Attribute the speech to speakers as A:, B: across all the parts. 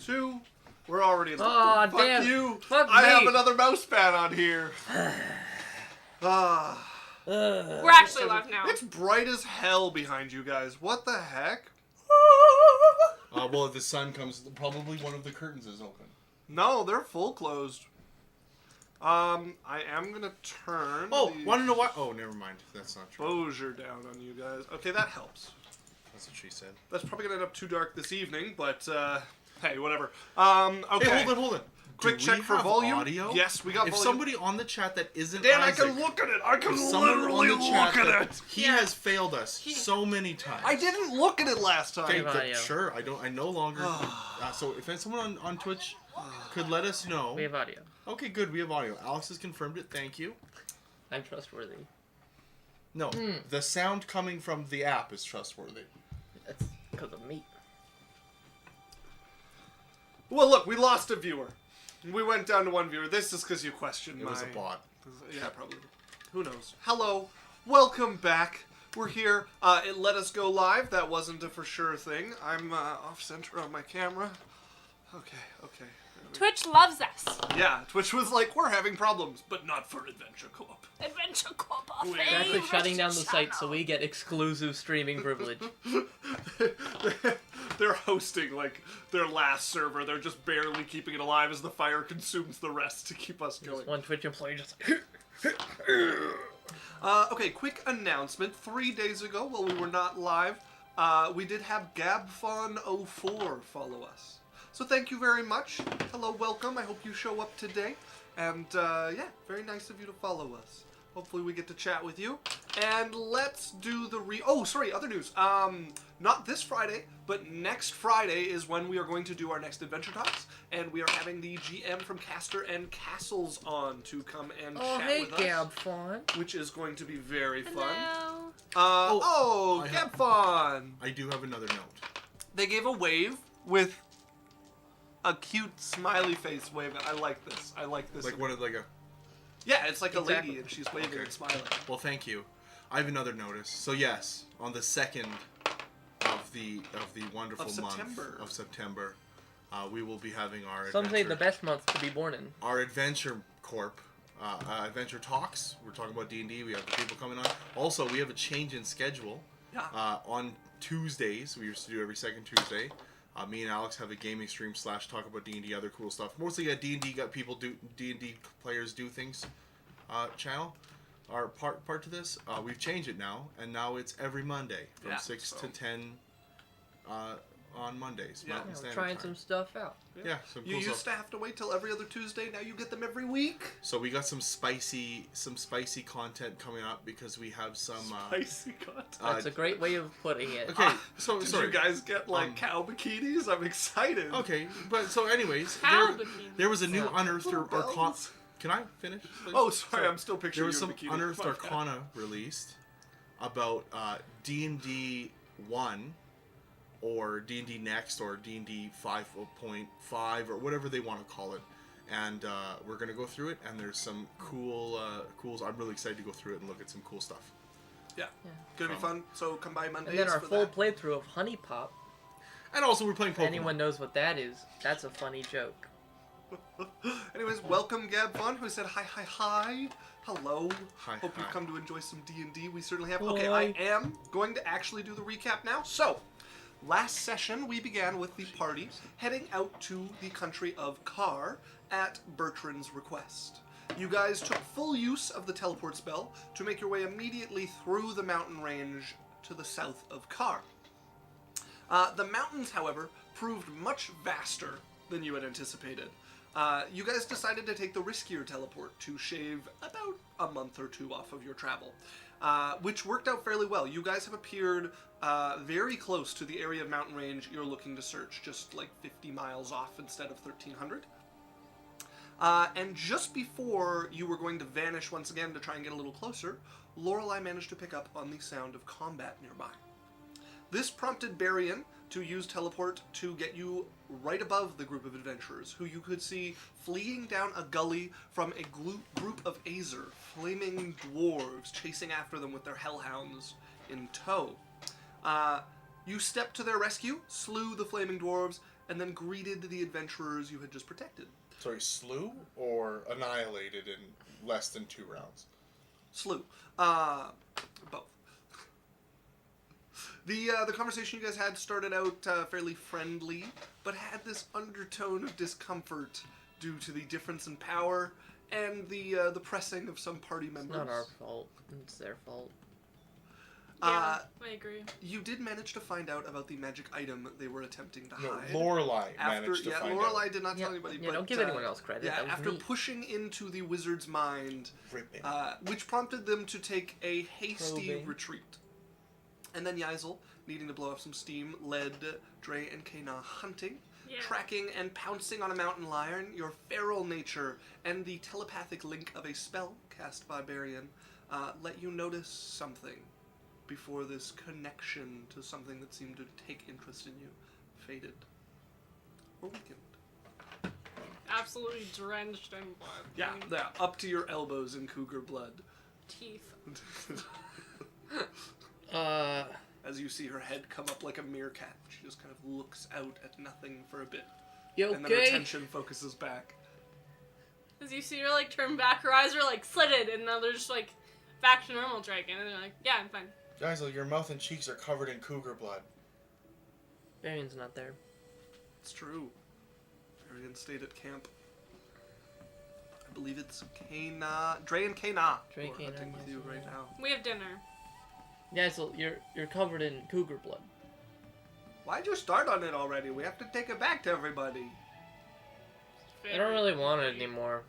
A: 2. We're already in
B: Aw,
A: Fuck
B: damn.
A: you.
B: Fuck
A: I
B: me.
A: have another mouse pad on here.
C: We're actually live now.
A: It's bright as hell behind you guys. What the heck?
D: Well, if the sun comes, probably one of the curtains is open.
A: No, they're full closed. I am gonna turn.
D: Oh, want to know what? Oh, never mind. That's not true.
A: Exposure down on you guys. Okay, that helps.
D: That's what she said.
A: That's probably gonna end up too dark this evening, but hey, whatever. Okay.
D: Hey, hold on.
A: Quick
D: Do
A: check
D: we
A: for
D: have
A: volume.
D: Audio?
A: Yes, we got
D: if
A: volume.
D: somebody on the chat that isn't
A: Dan,
D: Isaac,
A: I can look at it. I can
D: someone
A: literally
D: on the chat
A: look at
D: that
A: it.
D: He has failed us so many times.
A: I didn't look at it last time.
D: Okay,
B: Have audio.
D: sure. I no longer. So if someone on Twitch could let us know.
B: We have audio.
D: Okay, good. We have audio. Alex has confirmed it. Thank you.
B: I'm trustworthy.
D: No, the sound coming from the app is trustworthy.
B: That's because of me.
A: Well, look, we lost a viewer. We went down to 1 viewer. This is because you questioned
D: It was a bot.
A: Yeah, probably. Who knows? Hello. Welcome back. We're here. It let us go live. That wasn't a for sure thing. I'm off center on my camera. Okay.
C: Twitch loves us.
A: Yeah, Twitch was like, we're having problems, but not for Adventure Co-op.
C: Adventure Corp.
A: We're
B: They're actually shutting down the site so we get exclusive streaming privilege.
A: They're hosting, like, their last server. They're just barely keeping it alive as the fire consumes the rest to keep us going.
B: One Twitch employee just
A: Okay, quick announcement. 3 days ago, while we were not live, we did have GabFon04 follow us. So thank you very much. Hello, welcome. I hope you show up today. And, yeah, very nice of you to follow us. Hopefully we get to chat with you. And let's do the Oh, sorry, other news. Not this Friday, but next Friday is when we are going to do our next Adventure Talks. And we are having the GM from Caster and Castles on to come and chat with us.
B: GabFon.
A: Which is going to be very fun.
C: Hello.
A: GabFon!
D: I do have another note.
A: They gave a wave with a cute smiley face wave. I like this.
D: Like what? Like a.
A: Yeah, it's like a
B: Exactly.
A: lady and she's waving
D: Okay.
A: and smiling.
D: Well, thank you. I have another notice. So yes, on the 2nd of the wonderful
A: Of September.
D: month of September, we will be having our
B: Some say
D: adventure,
B: the best month to be born in.
D: our Adventure Corp, Adventure Talks. We're talking about D&D. We have the people coming on. Also, we have a change in schedule.
A: Yeah.
D: On Tuesdays, we used to do every second Tuesday. Me and Alex have a gaming stream / talk about D&D, other cool stuff. Mostly D&D got people do D&D players do things. Channel. Our part to this, we've changed it now, and now it's every Monday from 6 to 10 on Mondays.
A: Yeah.
D: Mountain
B: We're
D: Standard
B: trying
D: Time.
B: some stuff out.
D: Yeah, some cool
A: You used
D: stuff.
A: to have to wait till every other Tuesday. Now you get them every week.
D: So we got some spicy content coming up because we have some.
A: Spicy content.
B: That's a great way of putting it.
D: Okay, so
A: Did
D: sorry.
A: you guys get like cow bikinis? I'm excited.
D: Okay, but so anyways,
C: Cow
D: there,
C: bikinis.
D: there was a new
B: Yeah.
D: unearthed
A: Little
D: Arcana.
A: bells.
D: Can I finish? Please?
A: Oh, sorry, I'm still picturing
D: There was
A: your
D: some
A: bikini.
D: unearthed
A: My bad.
D: Arcana released about D&D 1 or D&D Next or D&D 5.5 or whatever they want to call it. And we're going to go through it, and there's some cools. I'm really excited to go through it and look at some cool stuff.
A: Yeah. Gonna be fun. So come by Mondays
B: And then our
A: for
B: full
A: that.
B: playthrough of Honey Pop.
D: And also, we're playing
B: If
D: Pokemon.
B: anyone knows what that is, that's a funny joke.
A: Anyways, welcome GabFun, who said hi. Hello.
D: Hi,
A: Hope you've
D: hi.
A: come to enjoy some D&D. We certainly have.
B: Hi.
A: Okay, I am going to actually do the recap now. So, last session we began with the party heading out to the country of Kar at Bertrand's request. You guys took full use of the teleport spell to make your way immediately through the mountain range to the south of Kar. The mountains, however, proved much vaster than you had anticipated. You guys decided to take the riskier teleport to shave about a month or two off of your travel, which worked out fairly well. You guys have appeared very close to the area of mountain range you're looking to search, just like 50 miles off instead of 1,300. And just before you were going to vanish once again to try and get a little closer, Lorelei managed to pick up on the sound of combat nearby. This prompted Barian to use teleport to get you right above the group of adventurers, who you could see fleeing down a gully from a group of Azer, flaming dwarves, chasing after them with their hellhounds in tow. You stepped to their rescue, slew the flaming dwarves, and then greeted the adventurers you had just protected.
D: Sorry, slew or annihilated in less than 2 rounds?
A: Slew. Both. The conversation you guys had started out fairly friendly, but had this undertone of discomfort due to the difference in power and the pressing of some party members.
B: It's not our fault. It's their fault.
C: Yeah, I agree.
A: You did manage to find out about the magic item they were attempting to
D: No,
A: hide.
D: Lorelai managed to find
A: Lorelai
D: out.
A: did not tell anybody.
B: Yeah,
A: but,
B: don't give anyone else credit.
A: Yeah,
B: That was
A: after
B: me.
A: pushing into the wizard's mind,
D: Ripping.
A: which prompted them to take a hasty
B: Probing.
A: retreat. And then Yaisel, needing to blow off some steam, led Dre and Kana hunting,
C: Yeah.
A: tracking and pouncing on a mountain lion. Your feral nature and the telepathic link of a spell cast by Barian let you notice something before this connection to something that seemed to take interest in you faded or weakened.
C: Absolutely drenched in blood.
A: Yeah, yeah, up to your elbows in cougar blood.
C: Teeth.
A: As you see her head come up like a meerkat, she just kind of looks out at nothing for a bit.
B: You
A: And then her
B: okay?
A: attention focuses back.
C: As you see her like turn back, her eyes are like slitted, and now they're just like back to normal dragon, and they're like, yeah, I'm fine.
D: Guys, your mouth and cheeks are covered in cougar blood.
B: Varian's not there.
A: It's true. Arian stayed at camp. I believe it's Kana, Dre and Kana.
B: Dre
A: who are
B: and Kana,
A: hunting with
B: yes,
A: you
B: yeah.
A: right now.
C: We have dinner.
B: Yeah, so you're covered in cougar blood.
A: Why'd you start on it already? We have to take it back to everybody.
B: I don't really want it anymore.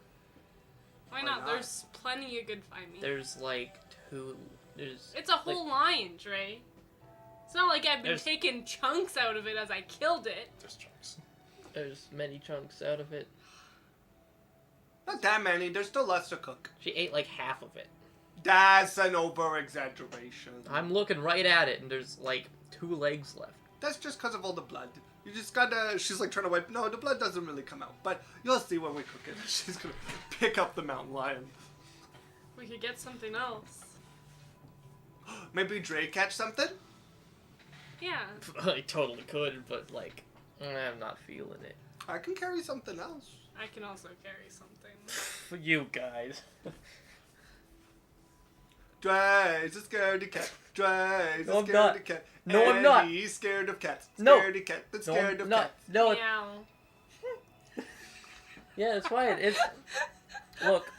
C: Why
A: Why
C: not?
A: not?
C: There's plenty you could find me.
B: There's like 2. There's.
C: It's a whole lion, Dre. It's not like I've been
B: There's-
C: taking chunks out of it as I killed it.
D: Just chunks.
B: There's many chunks out of it.
A: Not that many. There's still lots to cook.
B: She ate like half of it.
A: That's an over-exaggeration.
B: I'm looking right at it, and there's like 2 legs left.
A: That's just because of all the blood. You just gotta... She's like trying to wipe... No, the blood doesn't really come out. But you'll see when we cook it. She's gonna pick up the mountain lion.
C: We could get something else.
A: Maybe Dre catch something?
C: Yeah.
B: I totally could, but like, I'm not feeling it.
A: I can carry something else.
C: I can also carry something.
B: For you guys.
A: Dre's a scaredy cat. Dre's
B: No,
A: a
B: I'm not.
A: scaredy cat.
B: No, I'm
A: and
B: not.
A: He's scared of cats.
B: No.
A: Scaredy cat that's
B: No,
A: scared of
B: no,
A: cats.
B: no.
C: Meow.
B: Yeah, it's fine. It's look.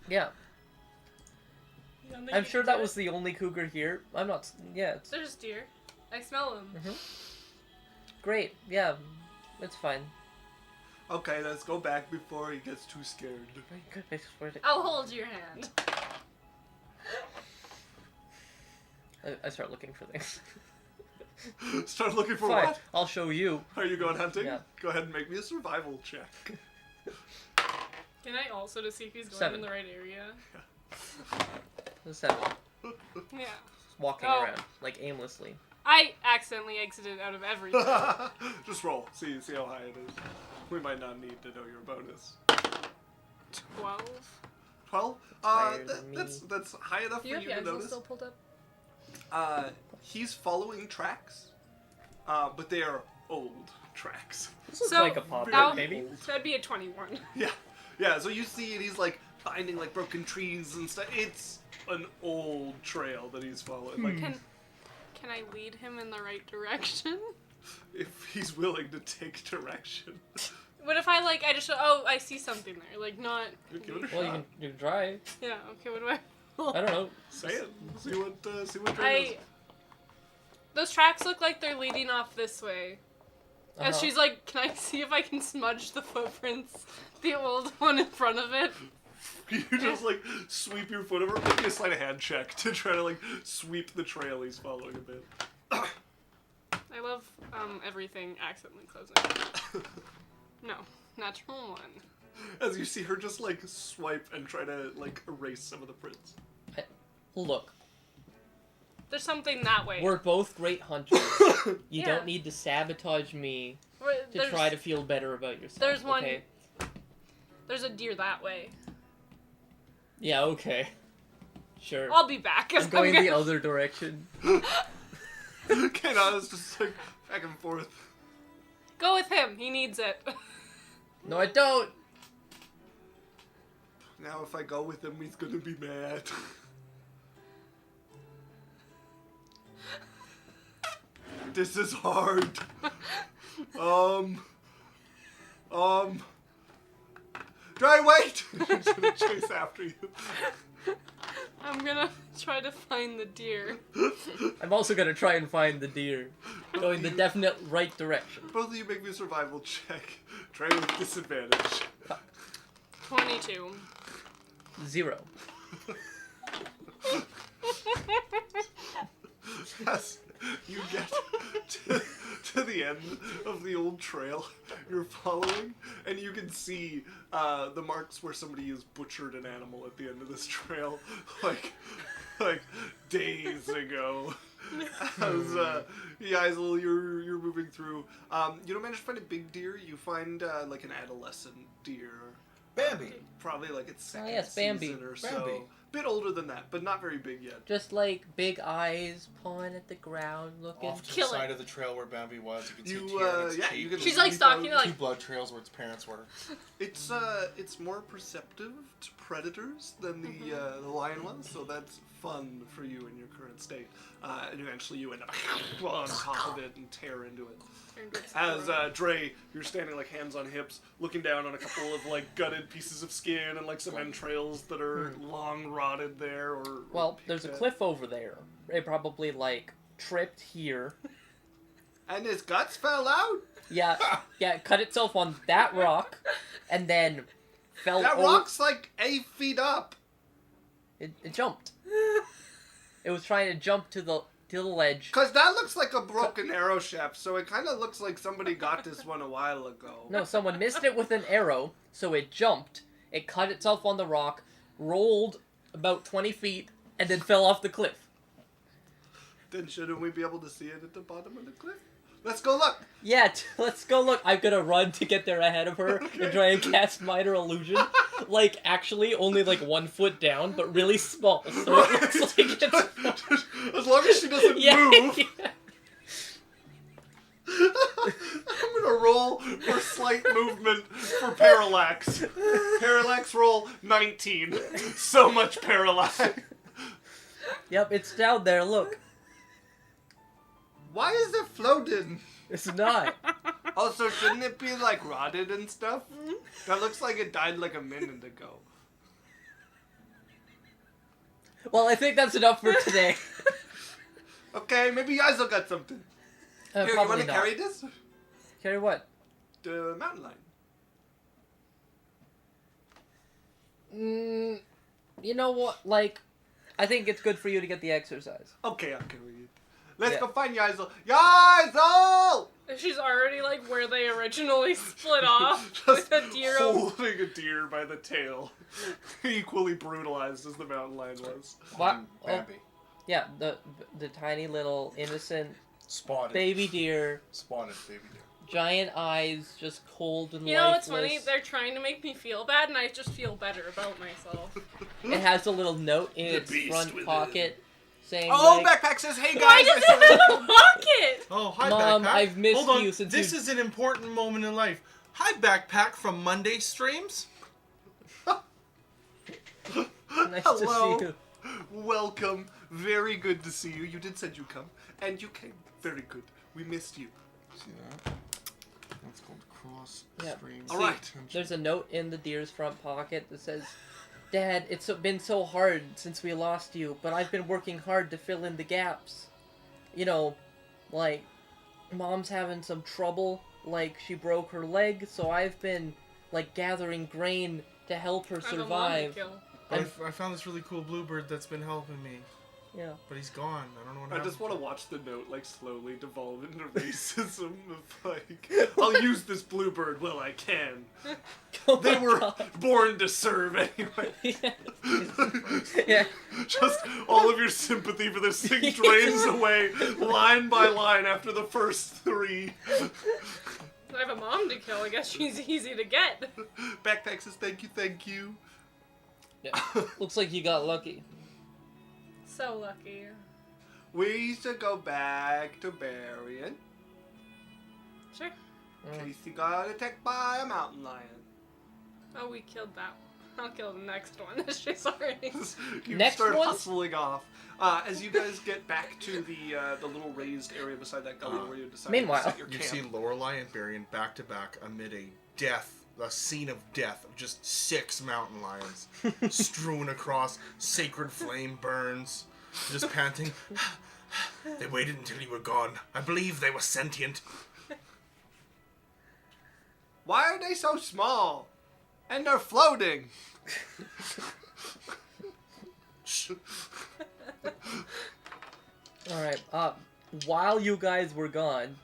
B: Yeah,
C: You don't think
B: I'm
C: you
B: sure
C: can
B: that
C: do
B: was
C: it?
B: the only cougar here. I'm not. Yeah, it's
C: There's deer. I smell them.
B: great. Yeah, it's fine.
A: Okay, let's go back before he gets too scared.
B: I swear to-
C: I'll hold your hand.
B: I start looking for things.
A: Start looking for
B: Fine,
A: what?
B: I'll show you.
A: Are you going hunting?
B: Yeah.
A: Go ahead and make me a survival check.
C: Can I also to see if he's going
B: 7.
C: in the right area?
B: The 7.
C: Yeah.
B: Walking
C: Oh.
B: around like aimlessly.
C: I accidentally exited out of everything.
A: Just roll. See how high it is. We might not need to know your bonus.
C: 12.
A: 12?
B: higher than me.
A: That's high enough
C: Do you
A: for
C: have
A: you to
C: Yansel
A: notice.
C: still pulled up?
A: He's following tracks, but they are old tracks.
B: This looks
C: So,
B: like a pop
C: that-
B: maybe.
A: old.
C: So that'd be a 21.
A: Yeah. So you see it. He's like finding like broken trees and stuff. It's an old trail that he's following. Like
C: Can I lead him in the right direction?
A: if he's willing to take direction.
C: What if I like, I just, oh, I see something there. Like, not.
A: You give it a
B: Well,
A: shot.
B: you can try.
C: Yeah, okay, what do I.
B: I don't know.
A: Say it. See what Dre does.
C: Those tracks look like they're leading off this way. As
B: Uh-huh.
C: she's like, can I see if I can smudge the footprints? The old one in front of it.
A: You just like sweep your foot over. Make me a sleight of hand check to try to like sweep the trail he's following a bit.
C: I love everything accidentally closing. No, natural 1.
A: As you see her just like swipe and try to like erase some of the prints.
B: Look,
C: There's something that way.
B: we're both great hunters. You
C: Yeah.
B: don't need to sabotage me to
C: There's-
B: try to feel better about yourself.
C: There's one.
B: Okay?
C: There's a deer that way.
B: Yeah. Okay. Sure.
C: I'll be back.
B: I'm going the other direction.
A: Kana's just like back and forth.
C: Go with him. He needs it.
B: No, I don't.
A: Now if I go with him, he's gonna be mad. This is hard. Try wait! He's gonna chase after you.
C: I'm gonna try to find the deer.
B: I'm also gonna try and find the deer. Going the definite right direction.
A: Both of you make me a survival check. Try with disadvantage.
C: 22.
B: 0.
A: Yes, you get to the end of the old trail you're following, and you can see the marks where somebody has butchered an animal at the end of this trail, like days ago. As Yaisel, you're moving through, you don't manage to find a big deer. You find like an adolescent deer.
D: Bambi.
A: Probably like its second
B: yes, Bambi.
A: season or so.
D: Bambi.
A: Bit older than that, but not very big yet.
B: Just like big eyes pawing at the ground, looking.
D: Off to
C: Kill
D: the
C: it.
D: side of the trail where Bambi was, you can see
A: You,
D: a tear in its
A: yeah,
D: cheek.
A: you can
C: She's like
A: leap
C: stalking,
A: out.
C: like,
D: Two blood trails where its parents were.
A: It's more perceptive to predators than the lion was, so that's fun for you in your current state. And eventually you end up on top of it and tear into it. As Dre, you're standing like hands on hips, looking down on a couple of like gutted pieces of skin and like some entrails that are long rotted there. Or
B: Well, there's a
A: picked at.
B: cliff over there. It probably like tripped here.
A: And his guts fell out.
B: Yeah, it cut itself on that rock, and then fell.
A: That rock's like 8 feet up.
B: It jumped. It was trying to jump to the ledge.
A: Cause that looks like a broken arrow shaft, so it kind of looks like somebody got this one a while ago.
B: No, someone missed it with an arrow, so it jumped. It cut itself on the rock, rolled about 20 feet, and then fell off the cliff.
A: Then shouldn't we be able to see it at the bottom of the cliff? Let's go look.
B: Yeah, let's go look. I'm gonna run to get there ahead of her and try and cast minor illusion. Like, actually, only like 1 foot down, but really small, so it looks like it's...
A: As long as she doesn't
B: Yeah,
A: move.
B: yeah.
A: I'm gonna roll for slight movement for parallax. Parallax roll 19. So much parallax.
B: Yep, it's down there, look.
A: Why is it floating?
B: It's not.
A: Also, shouldn't it be like rotted and stuff? That looks like it died like a minute ago.
B: Well, I think that's enough for today.
A: Okay, maybe you guys will got something. Here, you
B: Probably
A: want to
B: not.
A: carry this?
B: Carry what?
A: The mountain lion.
B: You know what? Like, I think it's good for you to get the exercise.
A: Okay, I'll carry it. Let's
B: Yeah.
A: go find Yaisel. Yaisel!
C: She's already like where they originally split off
A: Just
C: with a deer.
A: holding a deer by the tail. Equally brutalized as the mountain lion was.
B: What?
D: Bambi.
B: Yeah, the tiny little innocent
D: Spotted.
B: baby deer,
D: Spotted baby deer.
B: giant eyes, just cold and
C: You know what's
B: lifeless.
C: funny? They're trying to make me feel bad, and I just feel better about myself.
B: It has a little note in
A: The
B: its
A: beast
B: front
A: within.
B: pocket saying,
A: Oh,
B: like,
A: Backpack says, hey guys,
C: Why does
A: I
C: it have a pocket?
D: Oh, hi,
B: Mom,
D: Backpack.
B: I've missed
D: Hold on.
B: you since
D: This
B: you-
D: is an important moment in life. Hi, Backpack from Monday streams.
B: nice
A: Hello.
B: to see you.
A: Welcome. Very good to see you. You did said you'd come, and you came. Very good. We missed you.
D: See that? That's called cross
B: Yeah.
D: streams.
A: All right.
B: There's a note in the deer's front pocket that says, Dad, it's been so hard since we lost you, but I've been working hard to fill in the gaps. You know, like, Mom's having some trouble, like, she broke her leg, so I've been, like, gathering grain to help her
C: I have a mom to
B: survive.
C: kill.
D: I found this really cool bluebird that's been helping me,
B: Yeah.
D: but he's gone. I don't know what
A: I
D: happened.
A: just want to watch the note like slowly devolve into racism of like, I'll use this bluebird while I can.
B: Oh
A: They
B: my
A: were
B: God.
A: born to serve anyway.
B: Yeah.
A: Just all of your sympathy for this thing drains away line by line after the first 3.
C: I have a mom to kill. I guess she's easy to get.
A: Backpack says thank you, thank you.
B: Yeah. Looks like you got lucky.
C: So lucky.
A: We should go back to burying.
C: Sure.
A: In case you got attacked by a mountain lion.
C: Oh, we killed that. I'll kill the next one. She's already.
A: You
B: Next
A: start
B: one?
A: hustling off. As you guys get back to the little raised area beside that gully where you decided
B: Meanwhile,
A: to set your
D: You
A: camp.
D: see Lorelei and Varian back to back amid a scene of death of just 6 mountain lions strewn across sacred flame burns, just panting. They waited until you were gone. I believe they were sentient.
A: Why are they so small? And they're floating.
B: All right. While you guys were gone,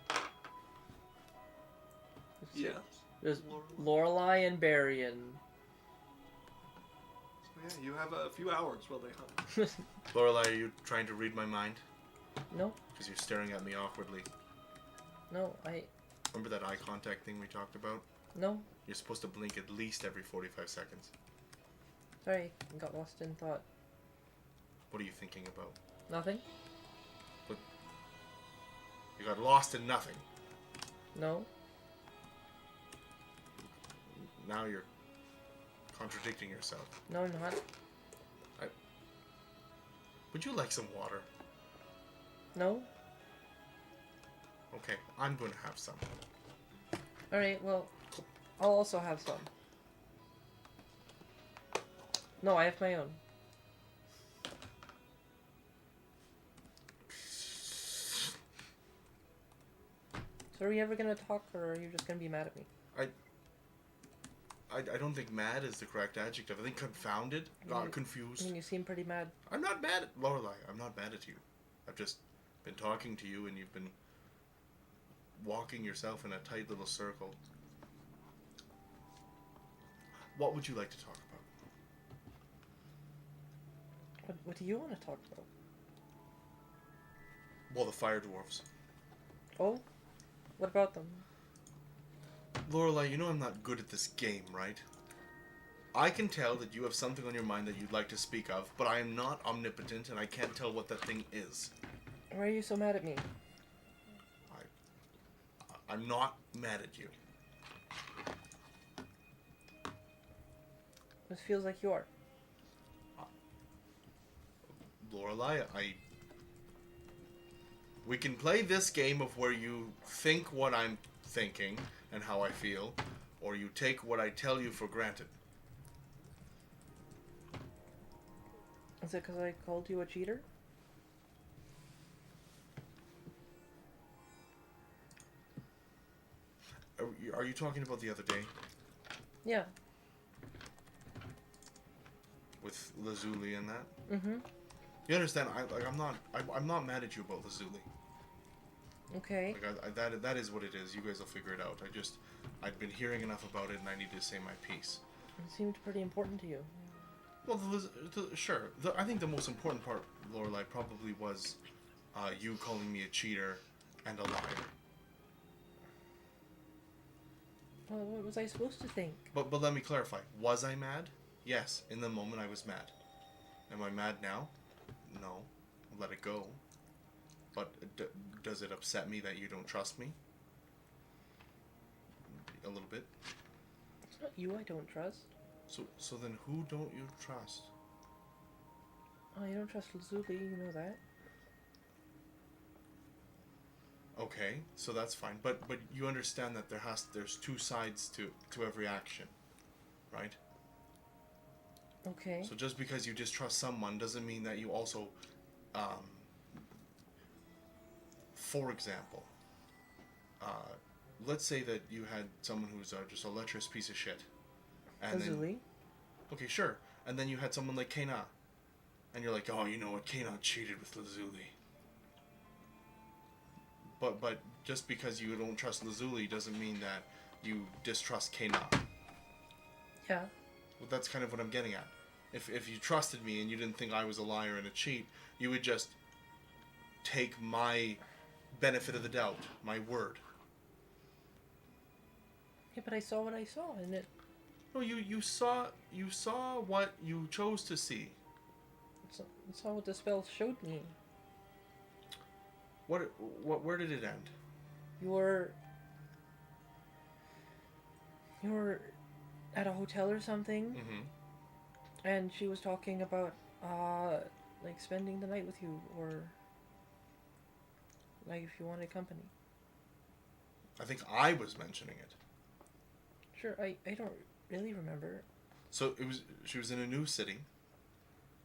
A: Yeah.
B: there's Lorelei and Barian.
A: So yeah, you have a few hours while they hunt.
D: Lorelei, are you trying to read my mind?
B: No,
D: Because you're staring at me awkwardly.
B: no,
D: Remember that eye contact thing we talked about?
B: no.
D: You're supposed to blink at least every 45 seconds.
B: Sorry, I got lost in thought.
D: What are you thinking about?
B: Nothing.
D: You got lost in nothing.
B: No.
D: Now you're contradicting yourself.
B: No, I'm not.
D: Would you like some water?
B: No.
D: Okay, I'm going to have some.
B: All right. Well, I'll also have some. No, I have my own. So are we ever gonna talk, or are you just gonna be mad at me?
D: I don't think mad is the correct adjective. I think confounded,
B: I
D: confused.
B: mean, you seem pretty mad.
D: I'm not mad at Lorelei. I'm not mad at you. I've just been talking to you and you've been walking yourself in a tight little circle. What would you like to talk about?
B: What do you want to talk about?
D: Well, the fire dwarves.
B: Oh, what about them?
D: Lorelei, you know I'm not good at this game, right? I can tell that you have something on your mind that you'd like to speak of, but I am not omnipotent and I can't tell what that thing is.
B: Why are you so mad at me?
D: I'm not mad at you.
B: This feels like you are.
D: Lorelei, we can play this game of where you think what I'm thinking and how I feel, or you take what I tell you for granted.
B: Is it because I called you a cheater?
D: Are you talking about the other day
B: Yeah.
D: with Lazuli and that?
B: Mm-hmm.
D: You understand? I'm not mad at you about Lazuli.
B: Okay.
D: Like that is what it is. You guys will figure it out. I'd been hearing enough about it, and I need to say my piece.
B: It seemed pretty important to you.
D: Well, sure. I think the most important part, Lorelei, probably was you calling me a cheater and a liar.
B: Well, what was I supposed to think?
D: But let me clarify. Was I mad? Yes. In the moment, I was mad. Am I mad now? No. Let it go. But does it upset me that you don't trust me? A little bit.
B: It's not you I don't trust.
D: So then who don't you trust?
B: Oh, you don't trust Lazuli, you know that.
D: Okay, so that's fine. But you understand that there's two sides to every action, right?
B: Okay.
D: So just because you distrust someone doesn't mean that you also, for example, let's say that you had someone who's just a lecherous piece of shit. And
B: Lazuli?
D: Okay, sure. And then you had someone like Kana. And you're like, oh, you know what, Kana cheated with Lazuli. But just because you don't trust Lazuli doesn't mean that you distrust Kana.
B: Yeah.
D: Well, that's kind of what I'm getting at. If you trusted me and you didn't think I was a liar and a cheat, you would just take my benefit of the doubt, my word.
B: Yeah, but I saw what I saw, and it...
D: No, you saw what you chose to see.
B: I saw what the spell showed me.
D: Where did it end?
B: Your you were at a hotel or something,
D: Mm-hmm.
B: and she was talking about, like, spending the night with you, or, like, if you wanted company.
D: I think I was mentioning it.
B: Sure, I don't really remember.
D: So she was in a new city,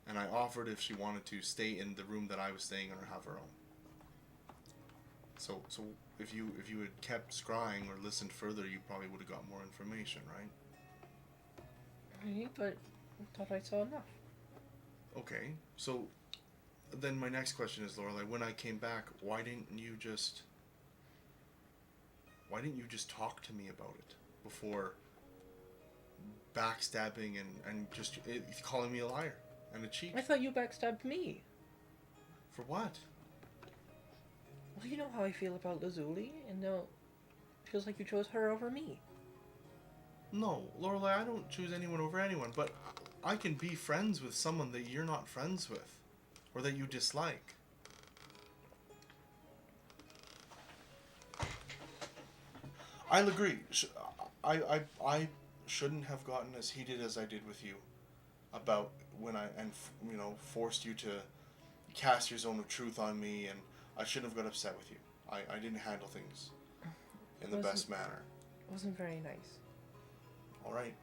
D: and I offered if she wanted to stay in the room that I was staying in or have her own. So if you had kept scrying or listened further, you probably would have got more information, right?
B: Right, but I thought I saw enough.
D: Okay, so then my next question is, Lorelai, when I came back, why didn't you just talk to me about it before backstabbing and just calling me a liar and a cheat?
B: I thought you backstabbed me.
D: For what?
B: Well, you know how I feel about Lazuli, and now it feels like you chose her over me.
D: No, Lorelai, I don't choose anyone over anyone, but I can be friends with someone that you're not friends with, or that you dislike. I'll agree. I shouldn't have gotten as heated as I did with you about when forced you to cast your zone of truth on me, and I shouldn't have got upset with you. I didn't handle things in the best manner.
B: It wasn't very nice.
D: All right.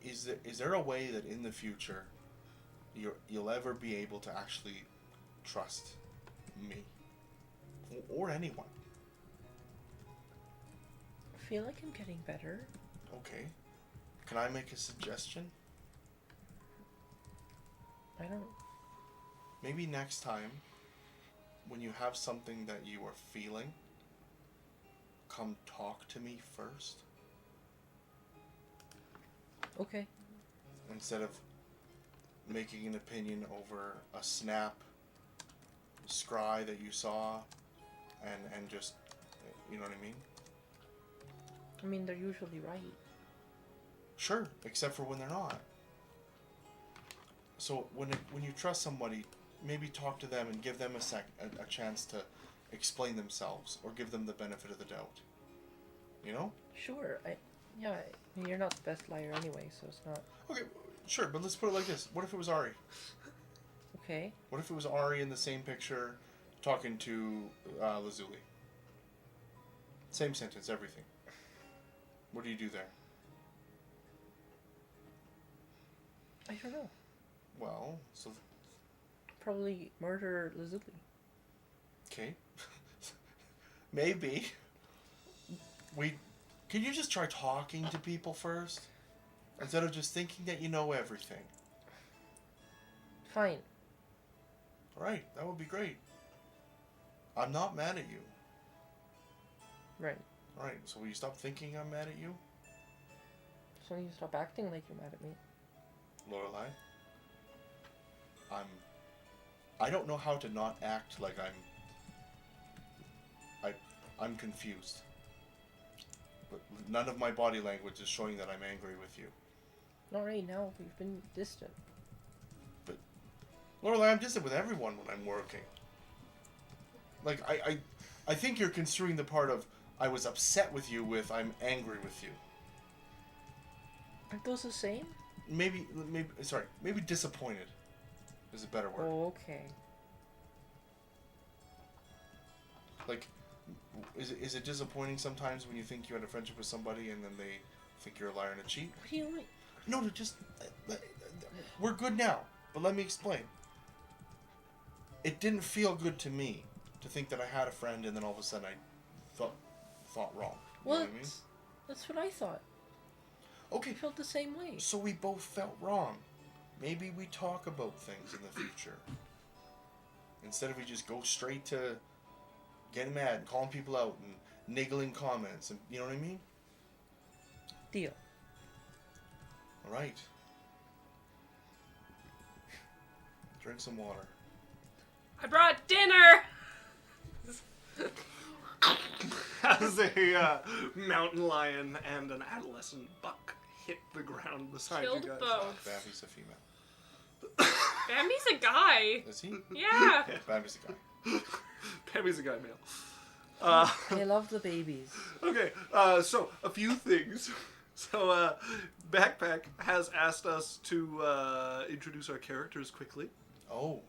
D: Is there a way that in the future you'll ever be able to actually trust me or anyone?
B: I feel like I'm getting better.
D: Okay. Can I make a suggestion?
B: I don't...
D: Maybe next time, when you have something that you are feeling, come talk to me first.
B: Okay.
D: Instead of making an opinion over a snap, scry that you saw, and just, you know what I mean?
B: I mean, they're usually right.
D: Sure, except for when they're not. So when you trust somebody, maybe talk to them and give them a chance to explain themselves, or give them the benefit of the doubt. You know?
B: Sure, I mean, you're not the best liar anyway, so it's not...
D: Okay, sure, but let's put it like this. What if it was Ari?
B: Okay.
D: What if it was Ari in the same picture talking to Lazuli? Same sentence, everything. What do you do there?
B: I don't know.
D: Well, so...
B: Probably murder Lazuli.
D: Okay. Maybe. Can you just try talking to people first? Instead of just thinking that you know everything.
B: Fine.
D: Alright, that would be great. I'm not mad at you.
B: Right.
D: Alright, so will you stop thinking I'm mad at you?
B: So you stop acting like you're mad at me.
D: Lorelai? I don't know how to not act like I'm confused. But none of my body language is showing that I'm angry with you.
B: Alright, now we've been distant.
D: But Lorelai, I'm distant with everyone when I'm working. Like I think you're construing the part of I was upset with you with I'm angry with you.
B: Aren't those the same?
D: Maybe disappointed is a better word.
B: Oh, okay.
D: Like, is it disappointing sometimes when you think you had a friendship with somebody and then they think you're a liar and a cheat?
B: What do you mean?
D: No, we're good now, but let me explain. It didn't feel good to me to think that I had a friend and then all of a sudden I thought wrong. You know what I mean?
B: That's what I thought.
D: Okay.
B: I felt the same way.
D: So we both felt wrong. Maybe we talk about things in the future. Instead of we just go straight to getting mad and calling people out and niggling comments and you know what I mean?
B: Deal.
D: Alright. Drink some water.
C: I brought dinner!
A: As a mountain lion and an adolescent buck hit the ground beside
C: Killed
A: you guys.
C: both.
D: Bambi's a female.
C: Bambi's a guy.
D: Is he?
C: Yeah.
D: Bambi's a guy.
A: Pammy's a guy male.
B: I love the babies.
A: Okay, so a few things. So, Backpack has asked us to introduce our characters quickly.
E: Oh,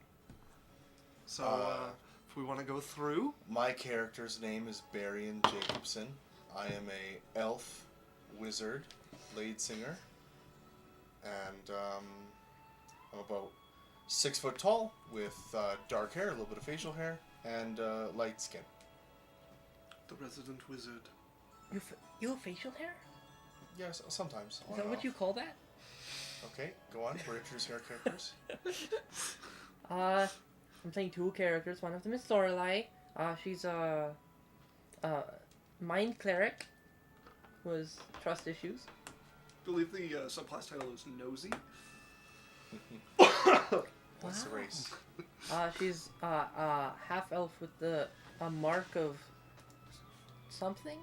A: So, if we want to go through.
E: my character's name is Barian Jacobson. I am a elf, wizard, blade singer, and I'm about 6 foot tall with dark hair, a little bit of facial hair, and light skin.
A: The resident wizard.
B: You have facial hair?
E: Yes, sometimes.
B: Is that what you call that?
E: Okay, go on. We're introducing our characters.
B: I'm playing two characters. One of them is Lorelei. She's a mind cleric who has trust issues.
A: I believe the subclass title is Nosy.
E: What's the race?
B: She's half elf with a mark of something.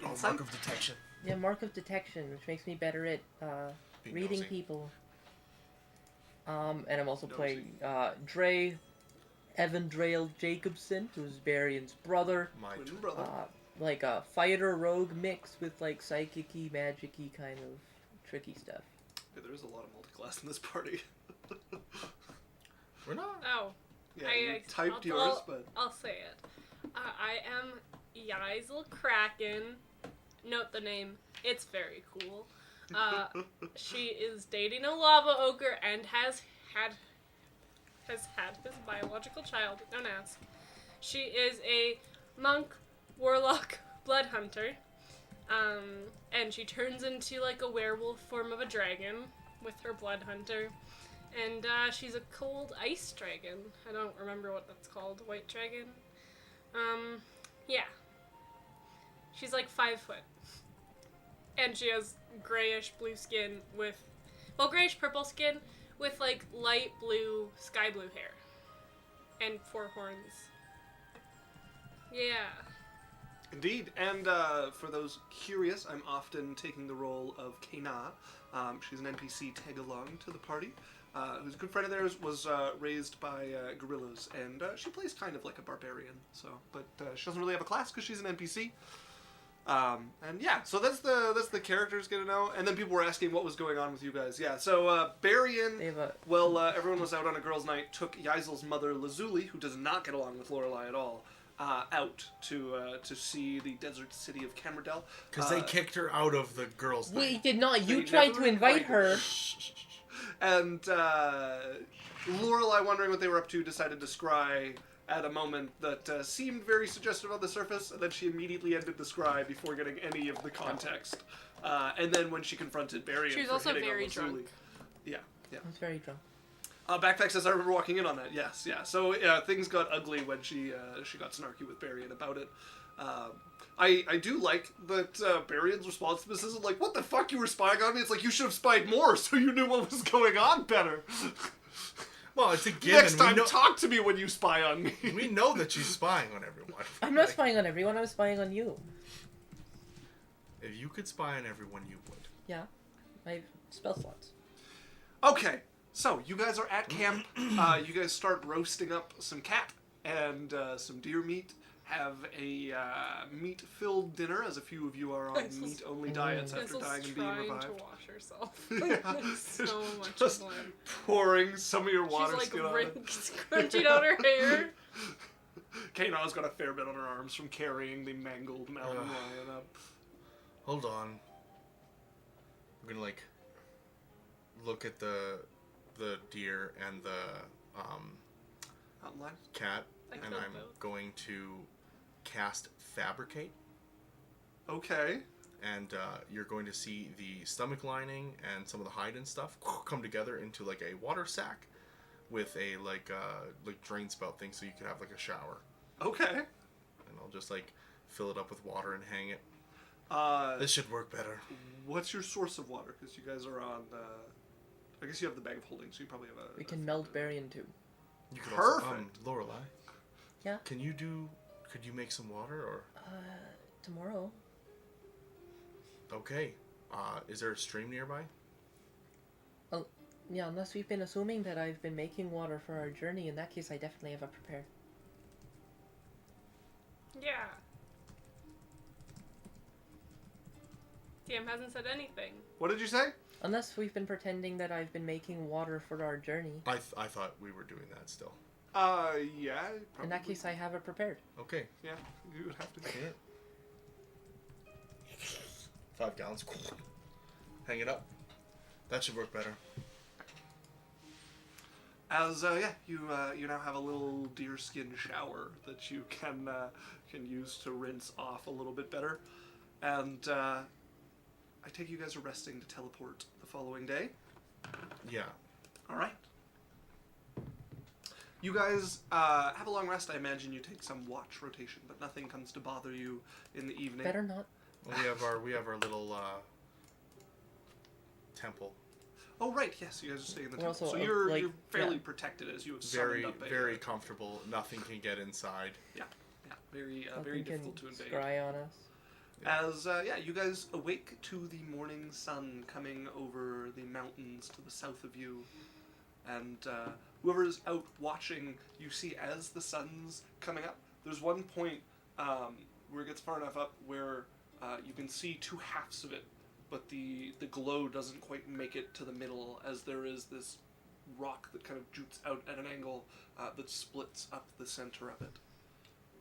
E: Oh, mark of detection.
B: Yeah, mark of detection, which makes me better at
E: Being
B: reading
E: nosy.
B: people. And I'm also
A: Nosy.
B: playing Evan Drale Jacobson, who's Varian's brother.
E: My
A: Twin brother.
B: Like a fighter rogue mix with like psychic-y, magic-y kind of tricky stuff.
A: Yeah, there is a lot of multiclass in this party.
E: We're not.
C: Oh,
A: Yeah, you typed yours, but
C: I'll say it. I am Yaisel Kraken. Note the name. It's very cool. She is dating a lava ogre and has had his biological child. Don't ask. She is a monk, warlock, blood hunter. And she turns into like a werewolf form of a dragon with her blood hunter. And she's a cold ice dragon. I don't remember what that's called. White dragon? Yeah. She's like 5 foot. And she has grayish blue skin with, well, grayish purple skin with like light blue, sky blue hair. And 4 horns. Yeah.
A: indeed. And for those curious, I'm often taking the role of Kana. She's an NPC tag along to the party. Who's a good friend of theirs, was raised by gorillas, and she plays kind of like a barbarian. So, but she doesn't really have a class because she's an NPC. And yeah, so that's the characters get to know. And then people were asking what was going on with you guys. Yeah, so Barian,
B: They have a
A: everyone was out on a girls' night, took Yaisel's mother Lazuli, who does not get along with Lorelei at all, out to see the desert city of Camerdell.
D: Because they kicked her out of the girls'
B: we
D: night.
B: did not. You
A: They
B: tried
A: never
B: to invite
A: invited
B: her.
A: And Lorelei, wondering what they were up to, decided to scry at a moment that seemed very suggestive on the surface, and then she immediately ended the scry before getting any of the context. And then when she confronted Barry,
C: She was
A: for
C: also
A: hitting on
C: very
A: Lazuli-
C: drunk.
A: Yeah.
B: I was very drunk.
A: Backpack says, I remember walking in on that. Yes, yeah. So things got ugly when she got snarky with Barian about it. I do like that Barian's response to this isn't like, what the fuck, you were spying on me? It's like, you should have spied more so you knew what was going on better.
D: Well, it's a given.
A: Next time, talk to me when you spy on me.
D: We know that she's spying on everyone.
B: I'm not spying on everyone. I'm spying on you.
D: If you could spy on everyone, you would.
B: Yeah, I have spell slots.
A: Okay, so you guys are at camp. You guys start roasting up some cat and some deer meat. Have a meat-filled dinner, as a few of you are on
C: This is-
A: meat-only diets after
C: Hazel's
A: dying and being
C: trying
A: revived.
C: to wash herself.
A: Yeah.
C: So much
A: Just
C: blood.
A: pouring some of your water
C: She's
A: skin
C: like
A: on it.
C: scrunching out her hair.
A: Kana's got a fair bit on her arms from carrying the mangled mountain lion up.
D: Hold on. I'm gonna like look at the deer and the
A: Mountain lion?
D: cat,
C: I
D: and
C: killed
D: I'm
C: both.
D: going to cast Fabricate,
A: Okay.
D: and you're going to see the stomach lining and some of the hide and stuff come together into like a water sack with a like drain spout thing, so you could have like a shower.
A: Okay.
D: And I'll just like fill it up with water and hang it.
A: This
D: This should work better.
A: What's your source of water? Because you guys are on. I guess you have the bag of holding, so you probably have a.
B: We can meld Barian too.
D: You could also,
A: Perfect.
D: Lorelei.
B: Yeah?
D: Could you make some water or?
B: Tomorrow.
D: Okay. Is there a stream nearby?
B: Yeah, unless we've been assuming that I've been making water for our journey. In that case, I definitely have it prepared.
C: Yeah. DM hasn't said anything.
A: What did you say?
B: Unless we've been pretending that I've been making water for our journey.
D: I thought we were doing that still.
A: Yeah. Probably.
B: In that case, I have it prepared.
D: Okay.
A: Yeah, you would have to.
E: Okay.
D: 5 gallons. Hang it up. That should work better.
A: As you now have a little deerskin shower that you can use to rinse off a little bit better, and I take you guys are resting to teleport the following day.
D: Yeah.
A: All right. You guys have a long rest. I imagine you take some watch rotation, but nothing comes to bother you in the evening.
B: Better not.
D: We have our little temple.
A: Oh right, yes, you guys are staying in the
B: We're
A: temple,
B: also,
A: so you're
B: like,
A: fairly
B: yeah.
A: protected as you have
D: Very
A: summoned up a
D: very comfortable. Nothing can get inside.
A: yeah, very
B: Nothing
A: difficult
B: can
A: to invade.
B: scry on us.
A: As you guys awake to the morning sun coming over the mountains to the south of you, and whoever's out watching, you see as the sun's coming up. There's one point where it gets far enough up where you can see two halves of it, but the glow doesn't quite make it to the middle, as there is this rock that kind of jutes out at an angle that splits up the center of it.